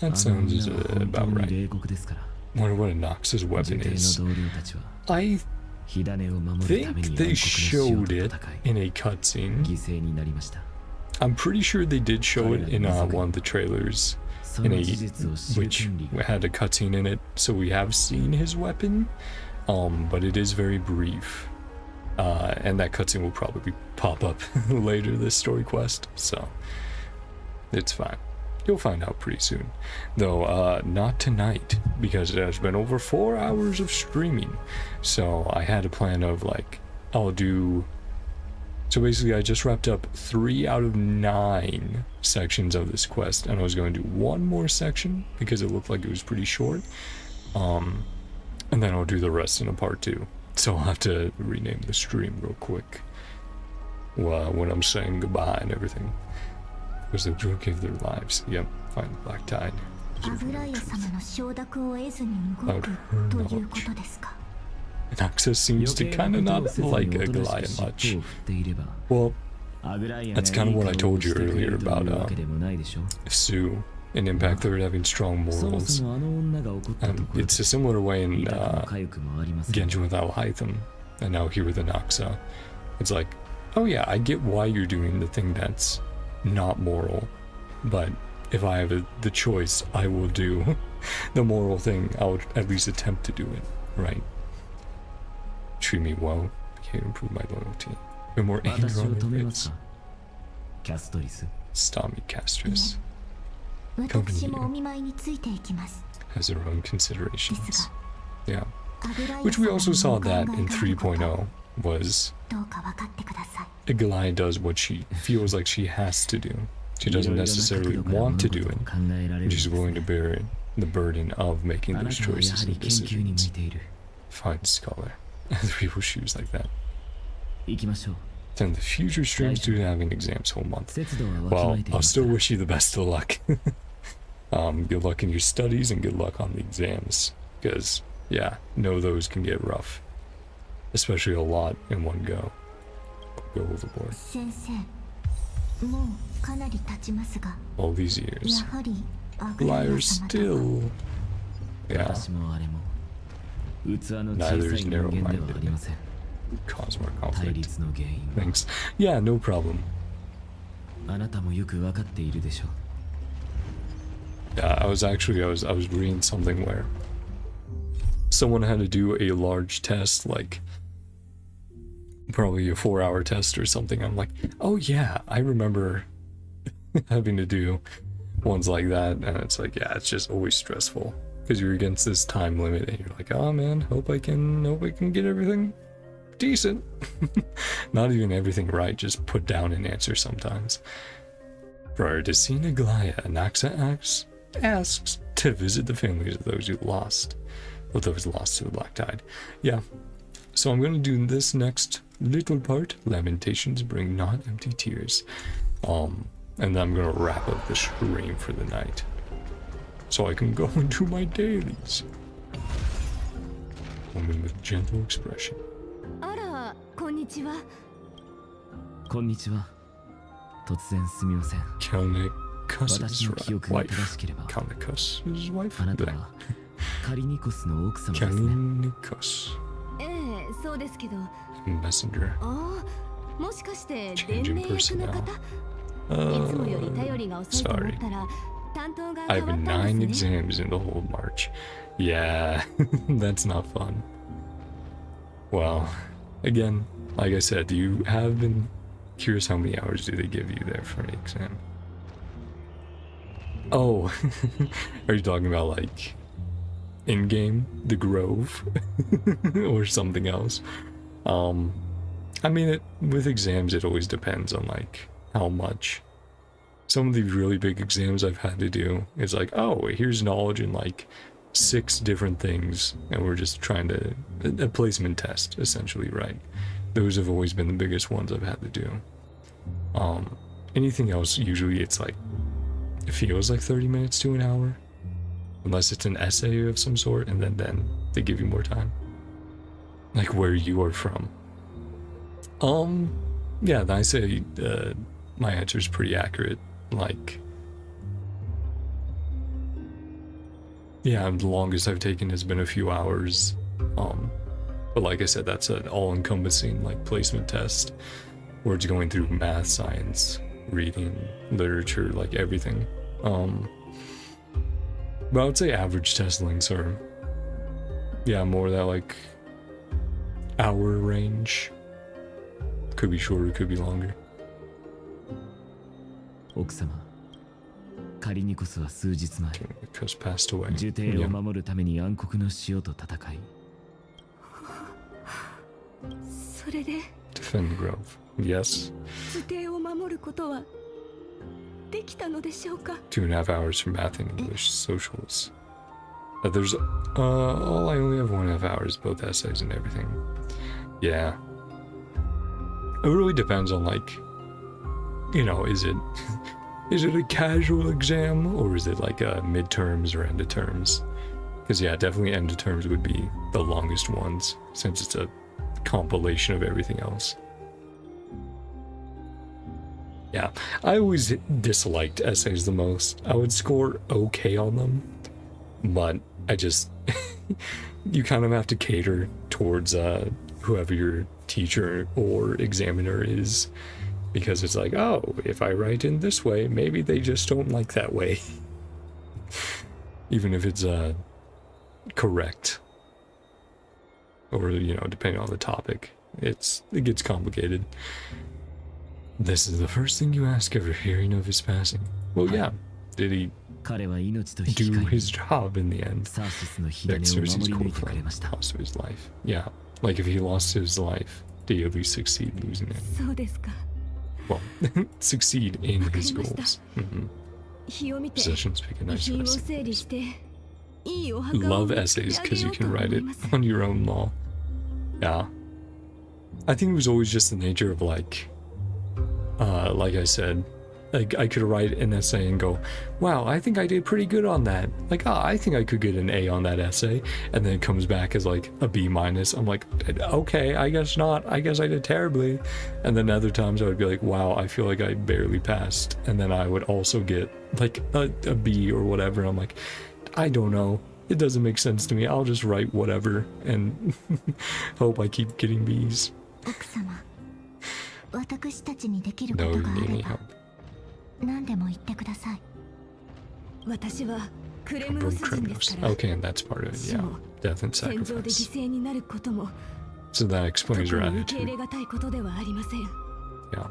あ that の sounds 女は本当 about に right. 冷酷ですから。 Wonder what Nox's 受 weapon 刑 is. の同僚たちは I 火種を守るため think に they 暗黒の死を showed と it 戦い in a cutscene. 犠牲になりました。 I'm pretty sure they did show it in one of the trailers, そ in の a 事実を知る which 権利が had a cutscene in it, so we have seen his weapon. But it is very brief, and that cutscene will probably pop up later this story quest, so it's fine. You'll find out pretty soon, though. Not tonight, because it has been over 4 hours of streaming. So I had a plan of like I'll do. So basically, I just wrapped up 3 out of 9 sections of this quest, and I was going to do one more section because it looked like it was pretty short. And then I'll do the rest in a part 2. So I'll have to rename the stream real quick. When I'm saying goodbye and everything. Because the drug gave their lives. Yep, find Black Tide. アグライア様の承諾を得ずに動くということですか。 Naxa seems to kind of not like a Goliath much. Well, that's kind of what I told you earlier about Sue in Impact 3 having strong morals. It's a similar way in Genshin with Alhaitham, and now here with Anaxa. It's like, oh yeah, I get why you're doing the thing that's not moral, but if I have the choice, I will do the moral thing. I'll at least attempt to do it, right? Treat me well, can't improve my loyalty. Put more anger on my face. Stop me, Castress. 私もお見舞いについていきます。 Has her own considerations. Yeah. アグライア Which we 様 also に saw お考 that え in があること 3.0 was どうか分かってください。 Goliath does what she feels like she has to do. She doesn't necessarily want to do it. She's willing to bear it the burden of making those choices and decisions. Fine scholar. Other people choose like that. Then the future streams due to having exams whole month. Well, I'll still wish you the best of luck. Good luck in your studies and good luck on the exams. Because, yeah, know those can get rough. Especially a lot in one go. Go overboard. All these years. Liars still. Yeah. Neither is narrow-minded. Cause more conflict. Thanks. Yeah, no problem. Yeah, I was reading something where someone had to do a large test, like probably a 4-hour test or something. I'm like, oh yeah, I remember having to do ones like that, and it's like, yeah, it's just always stressful because you're against this time limit, and you're like, oh man, hope I can get everything decent. Not even everything right, just put down an answer sometimes. Prior to seeing Aglaya, Anaxa asks to visit the families of those who lost, or those lost to the Black Tide. Yeah, so I'm going to do this next little part, Lamentations Bring Not Empty Tears, and then I'm going to wrap up the stream for the night, so I can go and do my dailies. Woman with gentle expression. こんにちは。こんにちは。突然すみません。私の記憶が正しければ、あなたはカリニコスの奥様ですね。ええ、そうですけど。Messenger. ああ、もしかして伝令役の方？いつもより頼りが遅いと思ったら担当が変わったんですね。I have 9 exams in the whole March. Yeah, that's not fun. Well, again, like I said, you have been curious how many hours do they give you there for an exam? Oh, are you talking about like in-game, the Grove, or something else? I mean, with exams, it always depends on like how much. Some of the really big exams I've had to do is like, oh, here's knowledge in like 6 different things, and we're just trying to a placement test, essentially, right? Those have always been the biggest ones I've had to do. Anything else, usually it's like, it feels like 30 minutes to an hour, unless it's an essay of some sort, and then they give you more time. Like where you are from. Yeah, I say my answer is pretty accurate. Like, yeah, the longest I've taken has been a few hours. But like I said, that's an all-encompassing like placement test, where it's going through math, science, reading, literature, like everything. But I would say average test lengths are, yeah, more that like hour range. Could be shorter, could be longer. 奥様、カリニコスは数日前、passed away. 呪帝を守るために暗黒の潮と戦い。それで Defend the Grove. Yes. 呪帝を守ることはできたのでしょうか? 2.5 hours for math and English socials. There's oh, I only have 1.5 hours, both essays and everything. Yeah. It really depends on like, you know, is it a casual exam, or is it like a midterms or end of terms? Because yeah, definitely end of terms would be the longest ones, since it's a compilation of everything else. Yeah, I always disliked essays the most. I would score okay on them, but I just you kind of have to cater towards whoever your teacher or examiner is, because it's like, oh, if I write in this way, maybe they just don't like that way. Even if it's correct, or you know, depending on the topic, it gets complicated. This is the first thing you ask after hearing of his passing. Well, yeah, did he do his job in the end? That Cersei's quote from lost his life. Yeah, like if he lost his life, did he at least succeed losing it? Well, succeed in his goals. Possessions pick a nice love essays because you can write it on your own law. Yeah. I think it was always just the nature of like I said, like I could write an essay and go, wow, I think I did pretty good on that. Like, I think I could get an A on that essay. And then it comes back as like a B-. I'm like, okay, I guess not. I guess I did terribly. And then other times I would be like, wow, I feel like I barely passed. And then I would also get like a B or whatever. I'm like, I don't know. It doesn't make sense to me. I'll just write whatever and hope I keep getting B's. No, you need any help. Okay, and that's part of it, yeah. Death and sacrifice. So that explains your attitude. Yeah.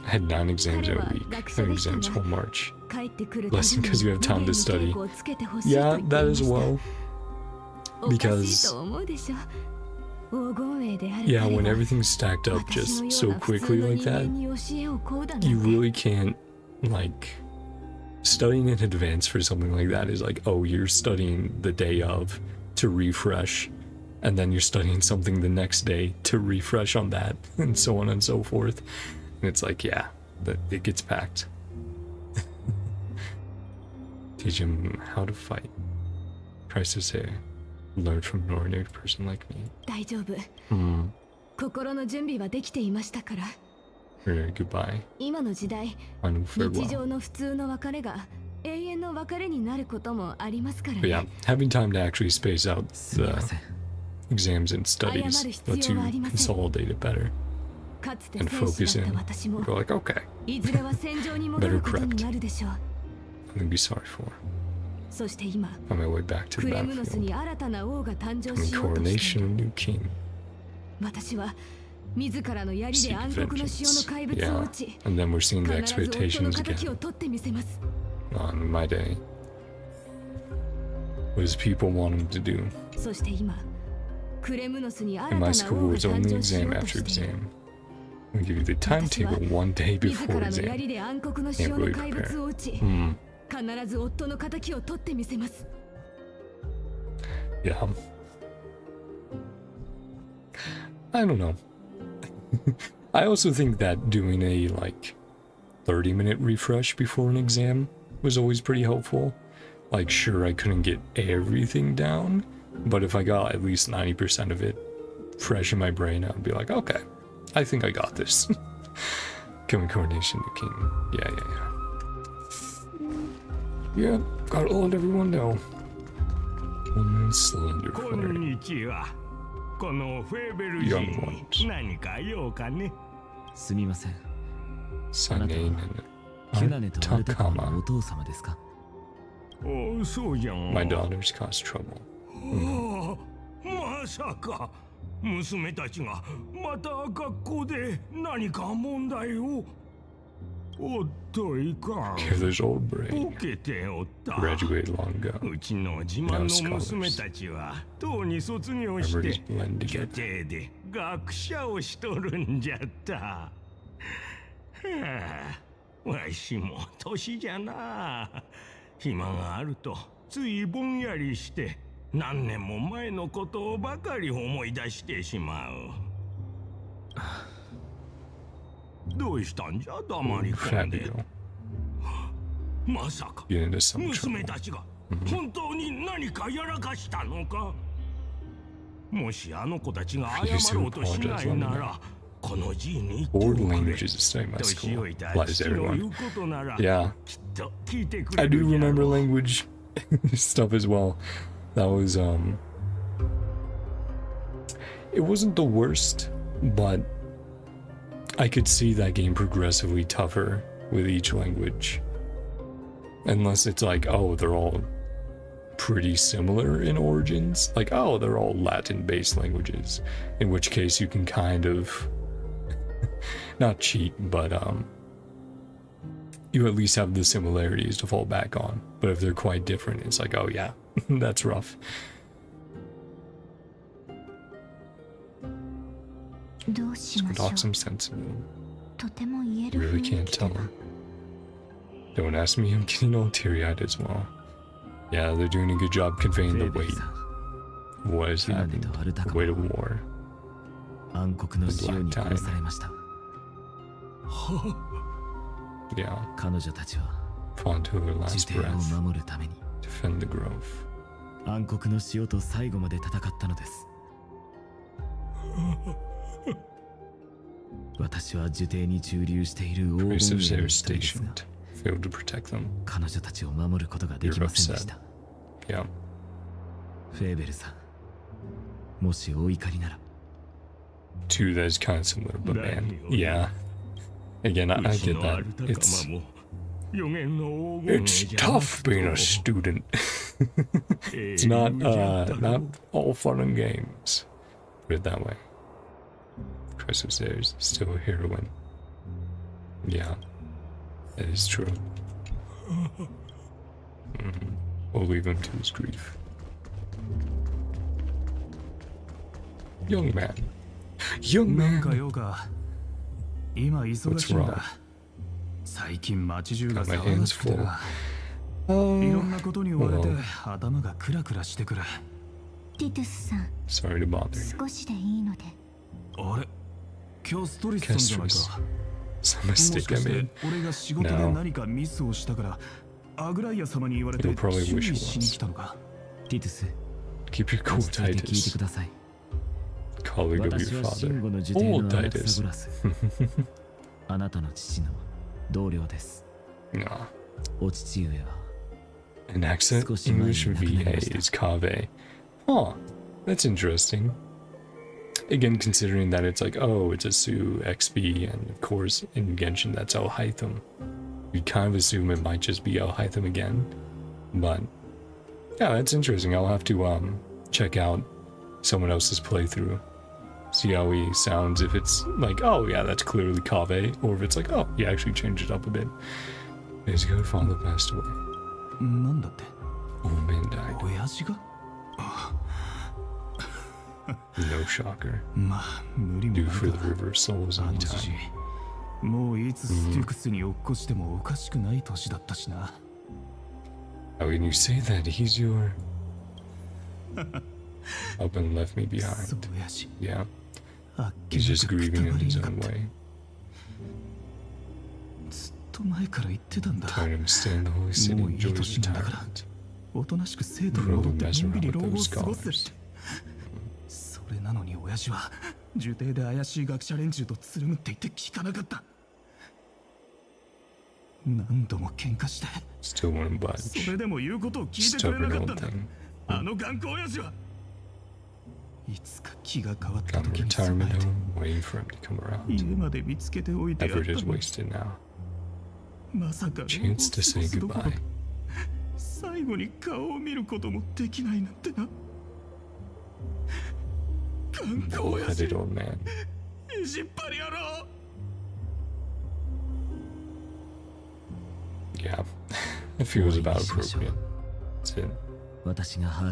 I had 9 exams in a week. 9 exams whole March. Less because you have time to study. Yeah, that as well. Because yeah, when everything's stacked up just so quickly like that, you really can't, like, studying in advance for something like that is like, oh, you're studying the day of to refresh, and then you're studying something the next day to refresh on that, and so on and so forth. And it's like, yeah, it gets packed. Teach him how to fight. Tries to say, learn from an ordinary person like me. Goodbye. Final farewell. But yeah, having time to actually space out the exams and studies lets you consolidate it better and focus in. Go like, okay, better prepped. Nothing to be sorry for. On my way back to the battlefield. Coming coronation of new king. Seek vengeance. Yeah, and then we're seeing the expectations again. On Mydei. What does people want him to do? In my school, it's only exam after exam. We give you the timetable 1 day before exam. Can't really prepare. Yeah. I don't know. I also think that doing a like 30-minute refresh before an exam was always pretty helpful. Like, sure, I couldn't get everything down, but if I got at least 90% of it fresh in my brain, I'd be like, okay, I think I got this. Coming coronation to king. Yeah. Yeah, gotta let everyone know. One slender for young ones. Sanain and Takama. My daughters cause trouble. まさか娘たちがまた学校で何か問題を。おっといかん。Killer's old brain. 受けておった。Graduated long ago. うちの自慢の娘たちはとうに卒業して家庭で学者をしとるんじゃった。はあ、わしも年じゃな。暇があるとついぼんやりして何年も前のことばかり思い出してしまう。どうしたんじゃ黙り込んで。まさか娘たちが本当に何かやらかしたのか。もしあの子たちが謝ろうとしないならこの字に言っておくれ。年老いた父の言うことならきっと聞いてくれる。 I do remember language stuff as well. That was it wasn't the worst, but I could see that game progressively tougher with each language. Unless it's like, oh, they're all pretty similar in origins. Like, oh, they're all Latin-based languages. In which case you can kind of not cheat, but you at least have the similarities to fall back on. But if they're quite different, it's like, oh yeah, that's rough. Talk some sense. Really can't tell him. Don't ask me, I'm getting all teary-eyed as well. Yeah, they're doing a good job conveying the weight. What has happened? The weight of war. The black tide. Yeah. Fought to their last breath. Defend the grove. 暗黒の塩と最後まで戦ったのです。私は樹底に駐留している黄金兵の一人ですが、彼女たちを守ることができませんでした。Yeah. フェーベルさん、もしお怒りなら。Two, that's kind of similar, but man, yeah. Again, I get that. It's tough being a student. It's not all fun and games. Put it that way. Christmas is still a heroine. Yeah, that is true. We'll leave him to his grief. Young man. Young man. What's wrong? Got my hands full. Sorry to bother you. Kestrus. Some mistake I made. No. You'll probably wish it was. Keep your cool, Titus. Colleague of your father. Old Titus. Nah. An accent? English VA is Kave. Huh. That's interesting. Again, considering that it's like, oh, it's a Su XP, and of course, in Genshin, that's Alhaitham. You'd kind of assume it might just be Alhaitham again. But, yeah, that's interesting. I'll have to check out someone else's playthrough. See how he sounds, if it's like, oh yeah, that's clearly Kave, or if it's like, oh, he actually changed it up a bit. His good father passed away. Old man died. No shocker. Due for the river of souls on time. How can you say that? He's your... Up and left me behind. Yeah. He's just grieving in his own way. Telling him to stay in the holy city and enjoy his retirement. Probably mess around with those scholars. Still wouldn't budge. Stubborn old thing. Got the retirement home, waiting for him to come around. Effort is wasted now. Chance to say goodbye. Bull-headed old man. Yeah, it feels about appropriate. That's it.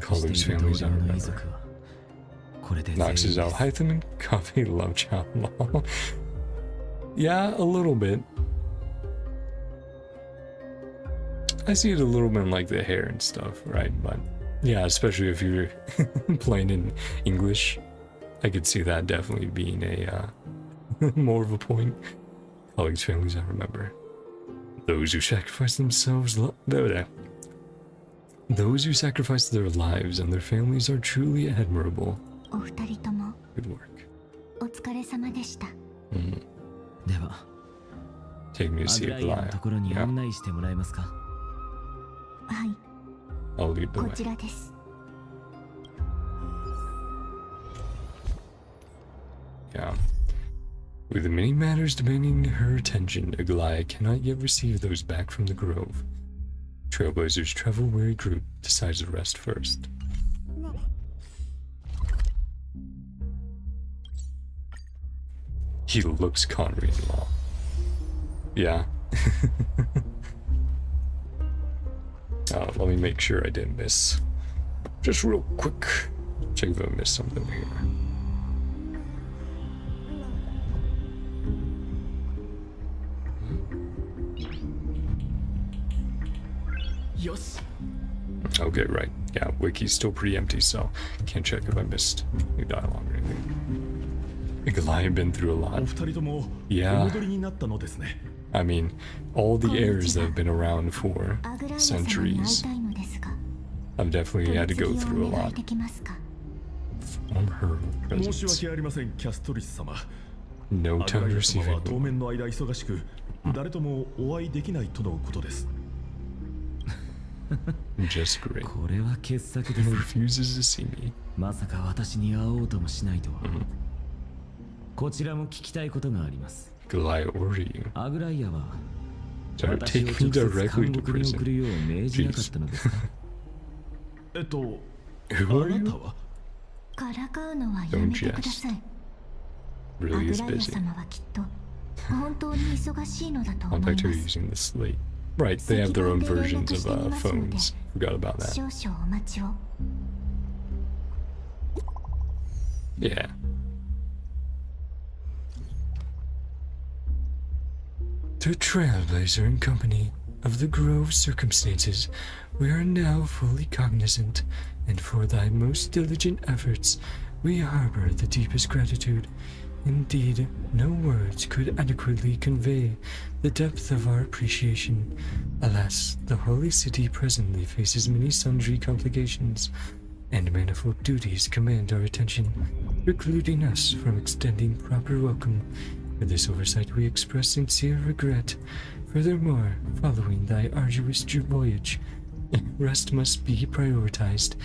Colleagues' families I remember. Nox is Alhaitham and Coffee love chow. Yeah, a little bit. I see it a little bit in like the hair and stuff, right? But yeah, especially if you're playing in English, I could see that definitely being a more of a point. Colleagues' families I remember. Those who sacrifice themselves, those who sacrifice their lives and their families are truly admirable. Good work. Take me to see Aglaya. Yeah. I'll lead the way. Yeah. With the many matters demanding her attention, Aglaya cannot yet receive those back from the grove. Trailblazers' travel-weary group decides to rest first. He looks Connery in law. Yeah. Let me make sure I didn't miss. Just real quick. Check if I missed something here. Okay, right. Yeah, wiki's still pretty empty, so can't check if I missed any dialogue or anything. Nikolai been through a lot. Yeah. I mean, all the heirs that have been around for centuries. I've definitely had to go through a lot. From her presence. No time receiving. Just great. He refuses to see me. まさか私に会おうともしないとは。こちらも聞きたいことがあります。Goliath or you? アグライアは Take me directly to prison. Jeez. Who are you? Don't jest. Really is busy. Contact her using the slate. Right, they have their own versions of phones. Forgot about that. Yeah. To Trailblazer in company of the grove circumstances, we are now fully cognizant, and for thy most diligent efforts, we harbor the deepest gratitude. Indeed, no words could adequately convey the depth of our appreciation. Alas, the holy city presently faces many sundry complications, and manifold duties command our attention, precluding us from extending proper welcome. For this oversight we express sincere regret. Furthermore, following thy arduous voyage, rest must be prioritized.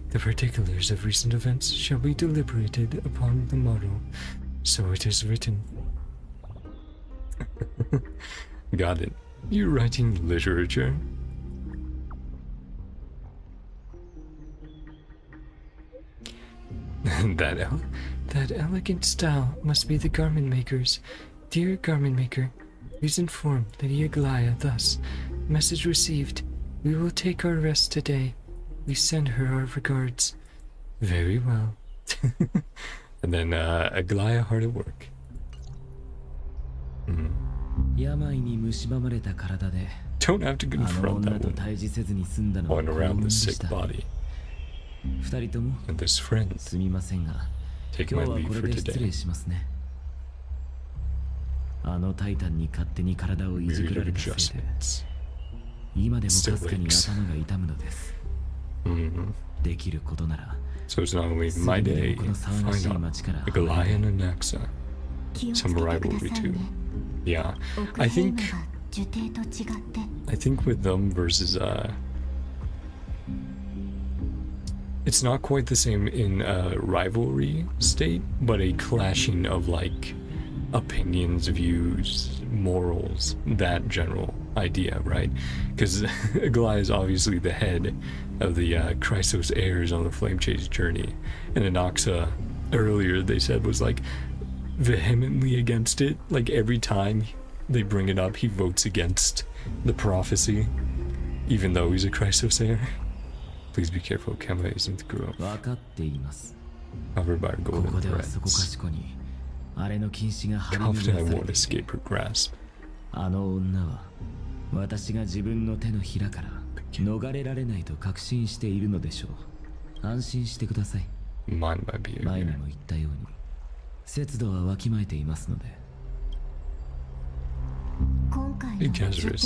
The particulars of recent events shall be deliberated upon the morrow. So it is written. Got it. You writing literature? That elegant style must be the garment maker's. Dear garment maker, please inform Lady Aglaia thus. Message received. We will take our rest today. We send her our regards. Very well. And then Aglaia hard at work. Don't have to confront that woman. Going around the sick body. And this friend. Taking my leave for today. Weird adjustments. Still aches. So it's not only Mydei, final, Aglaia and Anaxa. Some rivalry too. Yeah, I think with them versus it's not quite the same in rivalry state, but a clashing of like opinions, views, morals, that general idea, right? Because Aglaia is obviously the head of the Chrysos heirs on the Flame Chase journey, and Anaxa earlier they said was like vehemently against it. Like every time they bring it up, he votes against the prophecy, even though he's a Chrysos heir. Please be careful, Kema isn't the girl. Covered by golden threads. Confident I won't escape her grasp. Mind my behavior. Hey, Cazarus.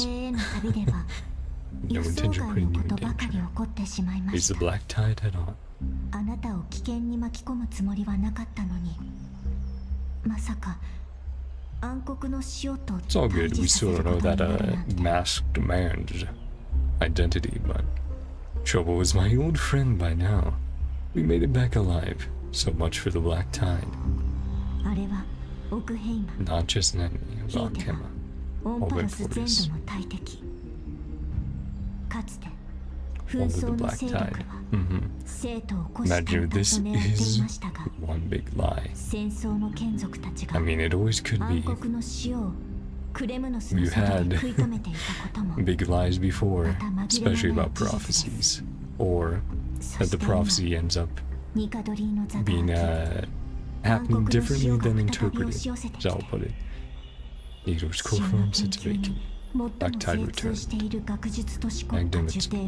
No intention of putting you in danger. Is the black tide head on? It's all good, we still don't know that masked man's identity, but Trouble was my old friend by now. We made it back alive, so much for the black tide. Not just an enemy of Ankema. All went for this. All of the black tide. Imagine this is one big lie. I mean, it always could be. You had big lies before, especially about prophecies, or that the prophecy ends up being happening differently than interpreted, as I'll put it. Negro's core form sits vacant. Black Tide returned.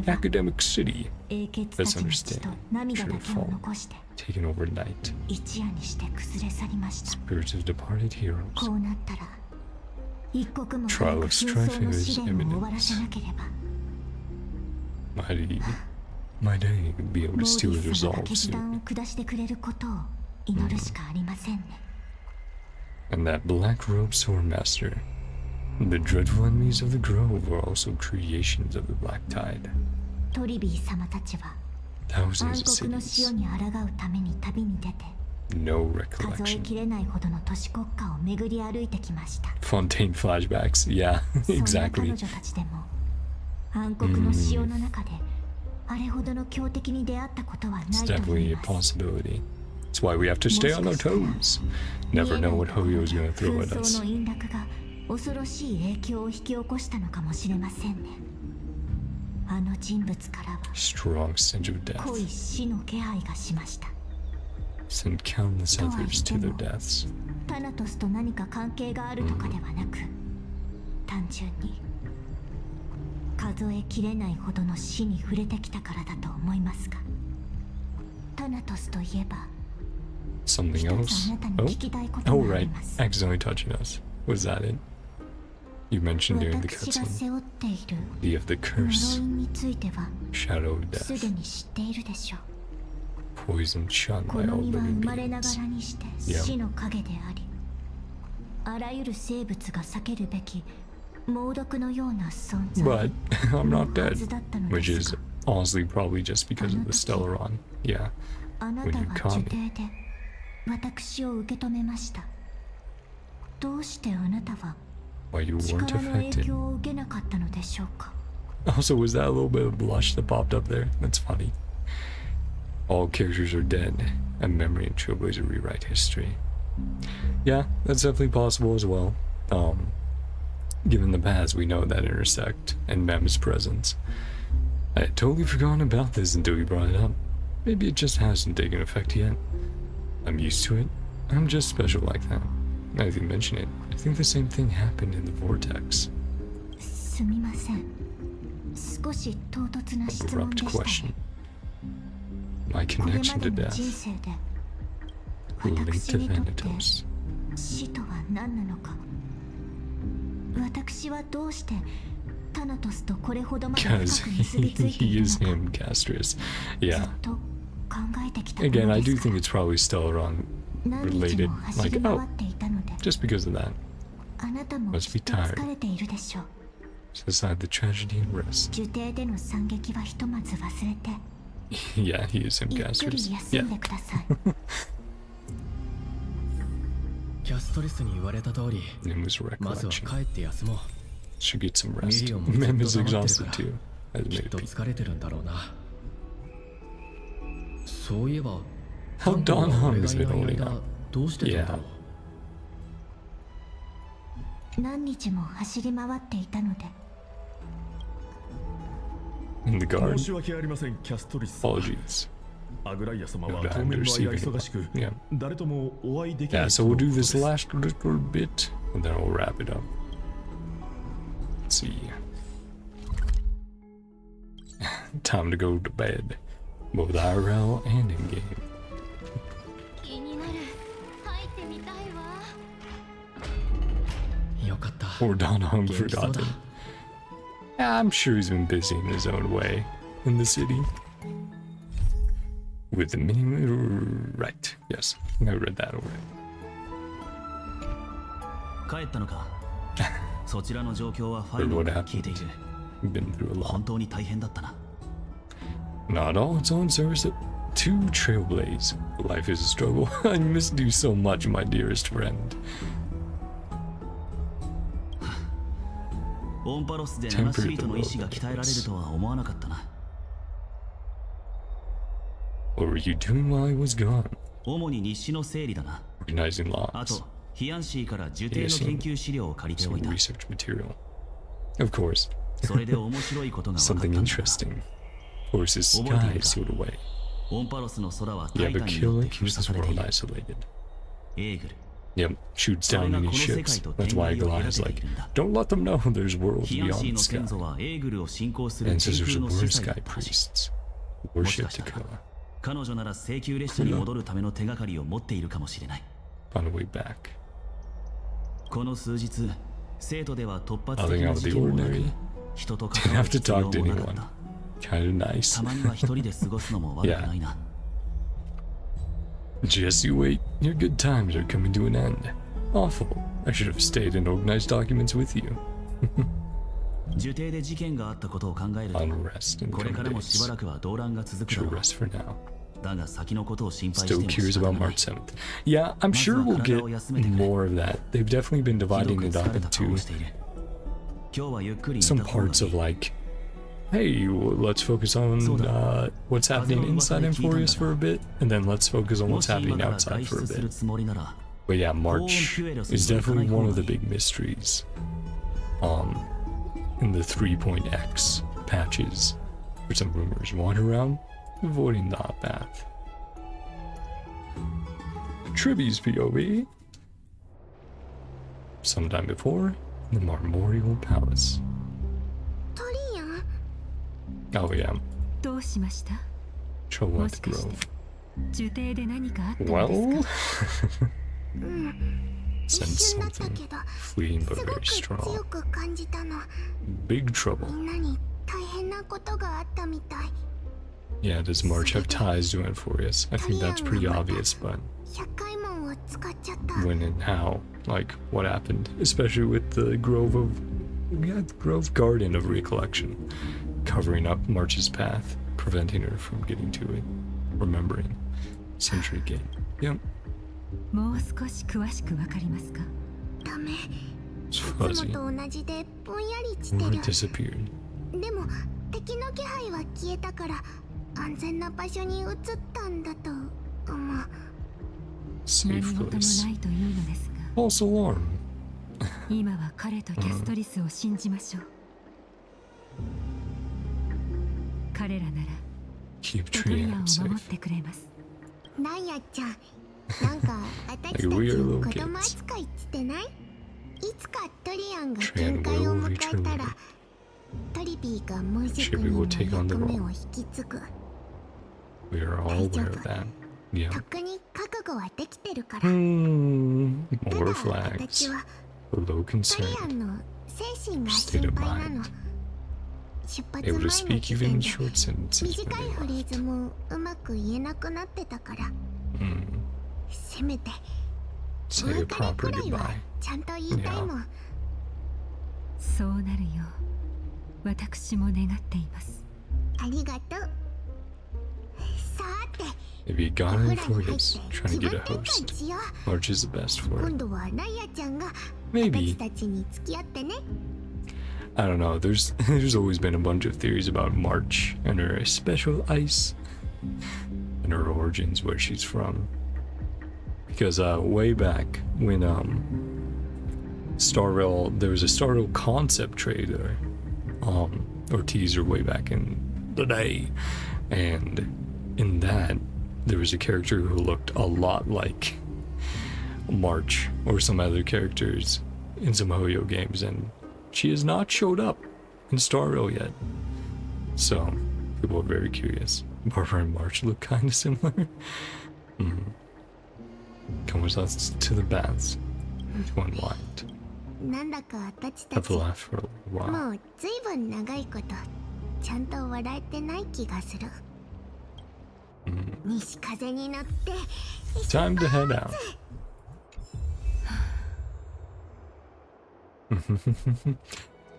Academic city. Let's understand. Should have fallen. Taken overnight. Spirits of departed heroes. Trial of strife is imminent. Mydei will be able to steal his resolve soon. And that black robe sword master. The dreadful enemies of the grove were also creations of the Black Tide. Thousands of cities. No recollection. Fontaine flashbacks. Yeah, exactly. It's definitely a possibility. That's why we have to stay on our toes. Never know what Hoyo is going to throw at us. Strong stench of death. Send countless others to their deaths. Something else? Oh right, accidentally touching us. Was that it? You mentioned during the cutscene. Of the curse. Shadow of death. Poison shunned by all living beings. Yeah. But I'm not dead. Which is honestly probably just because of the Stellaron. Yeah. When you caught me. Why you weren't affected. Also, was that a little bit of blush that popped up there? That's funny. All characters are dead, and Memory and Trailblazer rewrite history. Yeah, that's definitely possible as well. Given the paths we know that intersect, and Mem's presence. I had totally forgotten about this until you brought it up. Maybe it just hasn't taken effect yet. I'm used to it. I'm just special like that. Now that you mention it, I think the same thing happened in the Vortex. Abrupt question. My connection to death. Relate to Thanatos. Because he is him, Castris. Yeah. Again, I do think it's probably Stellaron related. Like, oh, just because of that. Must be tired. Set aside the tragedy and rest. Yeah, he is him, Castris. Yeah. It was recollection. Should get some rest. Mem is exhausted too. How Don Hung has been holding up. Yeah. In the garden? Apologies. Yeah. Yeah, so we'll do this last little bit, and then we'll wrap it up. Let's see. Time to go to bed. Both IRL and in-game. Or Don Hung forgotten. I'm sure he's been busy in his own way in the city. With the mini... Right, yes. I read that already. Heard what happened. Been through a lot. Not all its own service to Trailblaze. Life is a struggle. I miss you so much, my dearest friend. Temper the road. What were you doing while I was gone? Organizing logs. Some research material. Of course. Something interesting. Horse's sky is sealed away. Yeah, but killing keeps this world isolated. Yep, shoots down any ships. That's why Goliath's like, don't let them know there's worlds beyond the sky. Ancestors of blue sky priests worship to kill. 彼女なら請求列車に戻るための手がかりを持っているかもしれない。Found a way back. この数日、生徒では突発 Nothing 的な out of 事 the 件もなく、 ordinary. 人と Didn't 関わ have る to 必要 talk to もなかっ anyone. た。 Kinda nice. たまには一人で過ごすのも悪くないな。Just you wait. Your good times are coming to an end. Awful. I should have stayed and organized documents with you. 受刑で事件があったことを考えると、 Unrest in これ coming からもしば days. らくは動乱が続くだ Should ろう。 rest for now. だが先のことを心配して Still も curious 仕方 about がない。 March 7th. Yeah, I'm sure we'll get more of that. They've definitely been ひど dividing く it 疲 up れた顔を into している。今日はゆっくり寝 some た方がいい。 parts of like, hey, let's focus on what's happening inside Emporius for a bit, and then let's focus on も what's し今 happening から outside 外 for a 出する bit. つもりなら、 But yeah, March is definitely one of the big mysteries. In the 3.x patches, where some rumors wander around, avoiding the path. Tribbie's POV. Sometime before, the Marmorial Palace. トリアン Oh yeah, どうしました？ Trouble も at し the かして Grove. 受刑で何かあったの Well, ですか？ sense 一瞬だった something けど fleeting す but ご very く強 strong. く感じたの。 Big trouble. みんなに大変なことがあったみたい。 Yeah, does March have ties to Enforius? I think that's pretty obvious, but 百回門を使っちゃった。 when and how, like what happened, especially with the Grove of, yeah, the Grove Garden of Recollection, covering up March's path, preventing her from getting to it, remembering Century Gate. Yep, もう少し詳しくわかりますか？ダメ。い it's つ fuzzy. もと同じでぼんやりして Or る it。disappeared. でも敵の気配は消えたから安全な場所に移ったんだと思う。何 Safe 事も place. ないというのですが、 False alarm. 今は彼とキャストリスを信じましょう。彼らなら Keep トリア Trian ンを safe. 守ってくれます。なんやちゃん、なんか私たち Like we are little 子 kids. 供扱いしてない？いつかトリアンが限界を迎えたら、トリビーが無職人の役目を引き継ぐ。 We are all aware of that. Yeah. とっくに覚悟はできてるから。 More ただ flags. 私は A little トリ concerned. アンの精神が State 心 of 配なの。 mind. 出発 Able 前 to の speak 時 even 点 in で short sentences 短 when い they フレー left. ズもうまく言えなくなってたから、 Mm. せめて Say お a 別れ proper くらいは goodbye. ちゃんと言いたいもん。そうなるよう私も願っています。ありがとう。さて、 Maybe お gone 風呂に入 Enforius って trying 気 to 分 get a 転 host. 換しよう。 March is the best for 今 it. 度はナイアちゃんが Maybe. 私たちに付き合ってね。 I don't know. There's always been a bunch of theories about March and her special ice and her origins, where she's from. Because way back when Star Rail, there was a Star Rail concept trailer, or teaser way back in the day, and in that there was a character who looked a lot like March or some other characters in some Hoyo games, and she has not showed up in Star Rail yet. So people are very curious. Barbara and March look kind of similar. Come with us to the baths to unwind. なんだか私た Have ち a laugh for a while. もうずいぶん長いことちゃんと笑えてない気がする。西風に乗って Time to head out.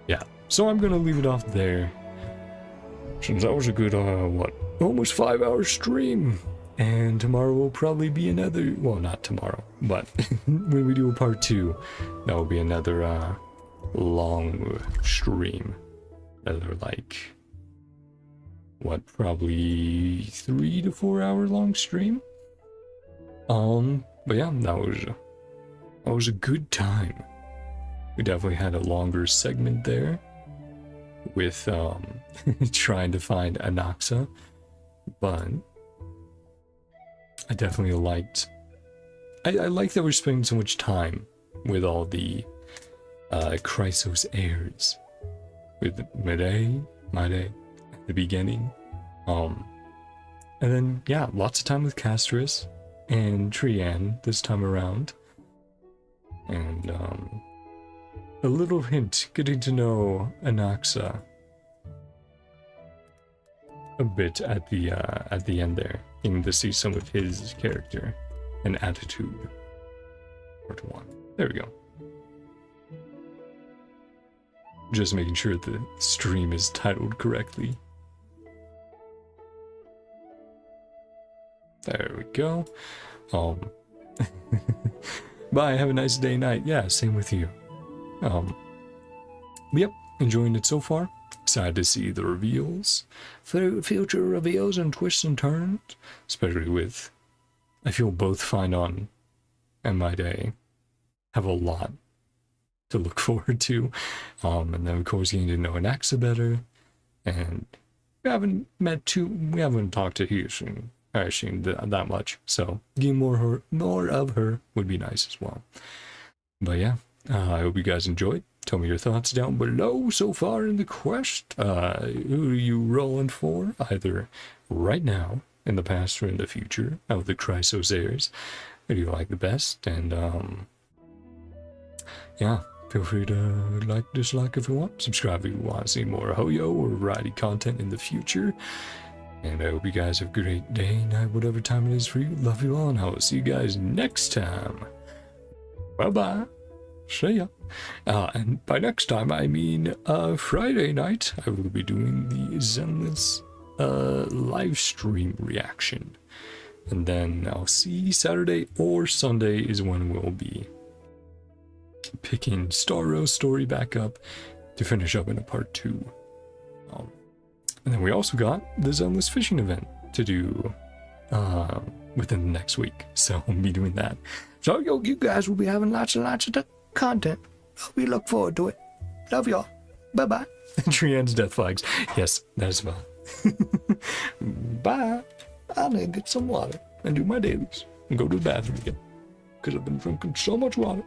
Yeah, so I'm gonna leave it off there. Since that was a good, almost 5-hour stream. And tomorrow will probably be another, well, not tomorrow, but when we do a part 2, that will be another, long stream. Another, like, what, probably 3 to 4 hour long stream? But yeah, that was a good time. We definitely had a longer segment there with, trying to find Anaxa, but I definitely liked I like that we're spending so much time with all the Chrysos heirs. With Mydei at the beginning. And then, yeah, lots of time with Castris and Trian this time around. And, a little hint, getting to know Anaxa a bit at the end there, getting to see some of his character and attitude. Part 1. There we go. Just making sure the stream is titled correctly. There we go. Bye, have a nice day, night. Yeah, same with you. Yep, enjoying it so far. Excited to see the reveals, future reveals and twists and turns, especially with, I feel both Finon and Mydei have a lot to look forward to. And then of course getting to know Anaxa better, and we haven't talked to Hyoshin that much, so getting more of her would be nice as well. But yeah, I hope you guys enjoyed. Tell me your thoughts down below so far in the quest. Who are you rolling for, either right now, in the past, or in the future, of the Chrysos heirs? Who do you like the best? And yeah, feel free to like, dislike if you want. Subscribe if you want to see more Hoyo or variety content in the future. And I hope you guys have a great day, night, whatever time it is for you. Love you all, and I will see you guys next time. Bye-bye. See ya. And by next time, I mean Friday night, I will be doing the Zenless live stream reaction. And then I'll see Saturday or Sunday is when we'll be picking Star Rose story back up to finish up in a part 2. And then we also got the Zenless fishing event to do within the next week. So we'll be doing that. So you guys will be having lots and lots of content. We look forward to it. Love y'all. Bye-bye. Trian's death flags. Yes, that is fine. Bye. I'm gonna get some water and do my dailies and go to the bathroom again because I've been drinking so much water.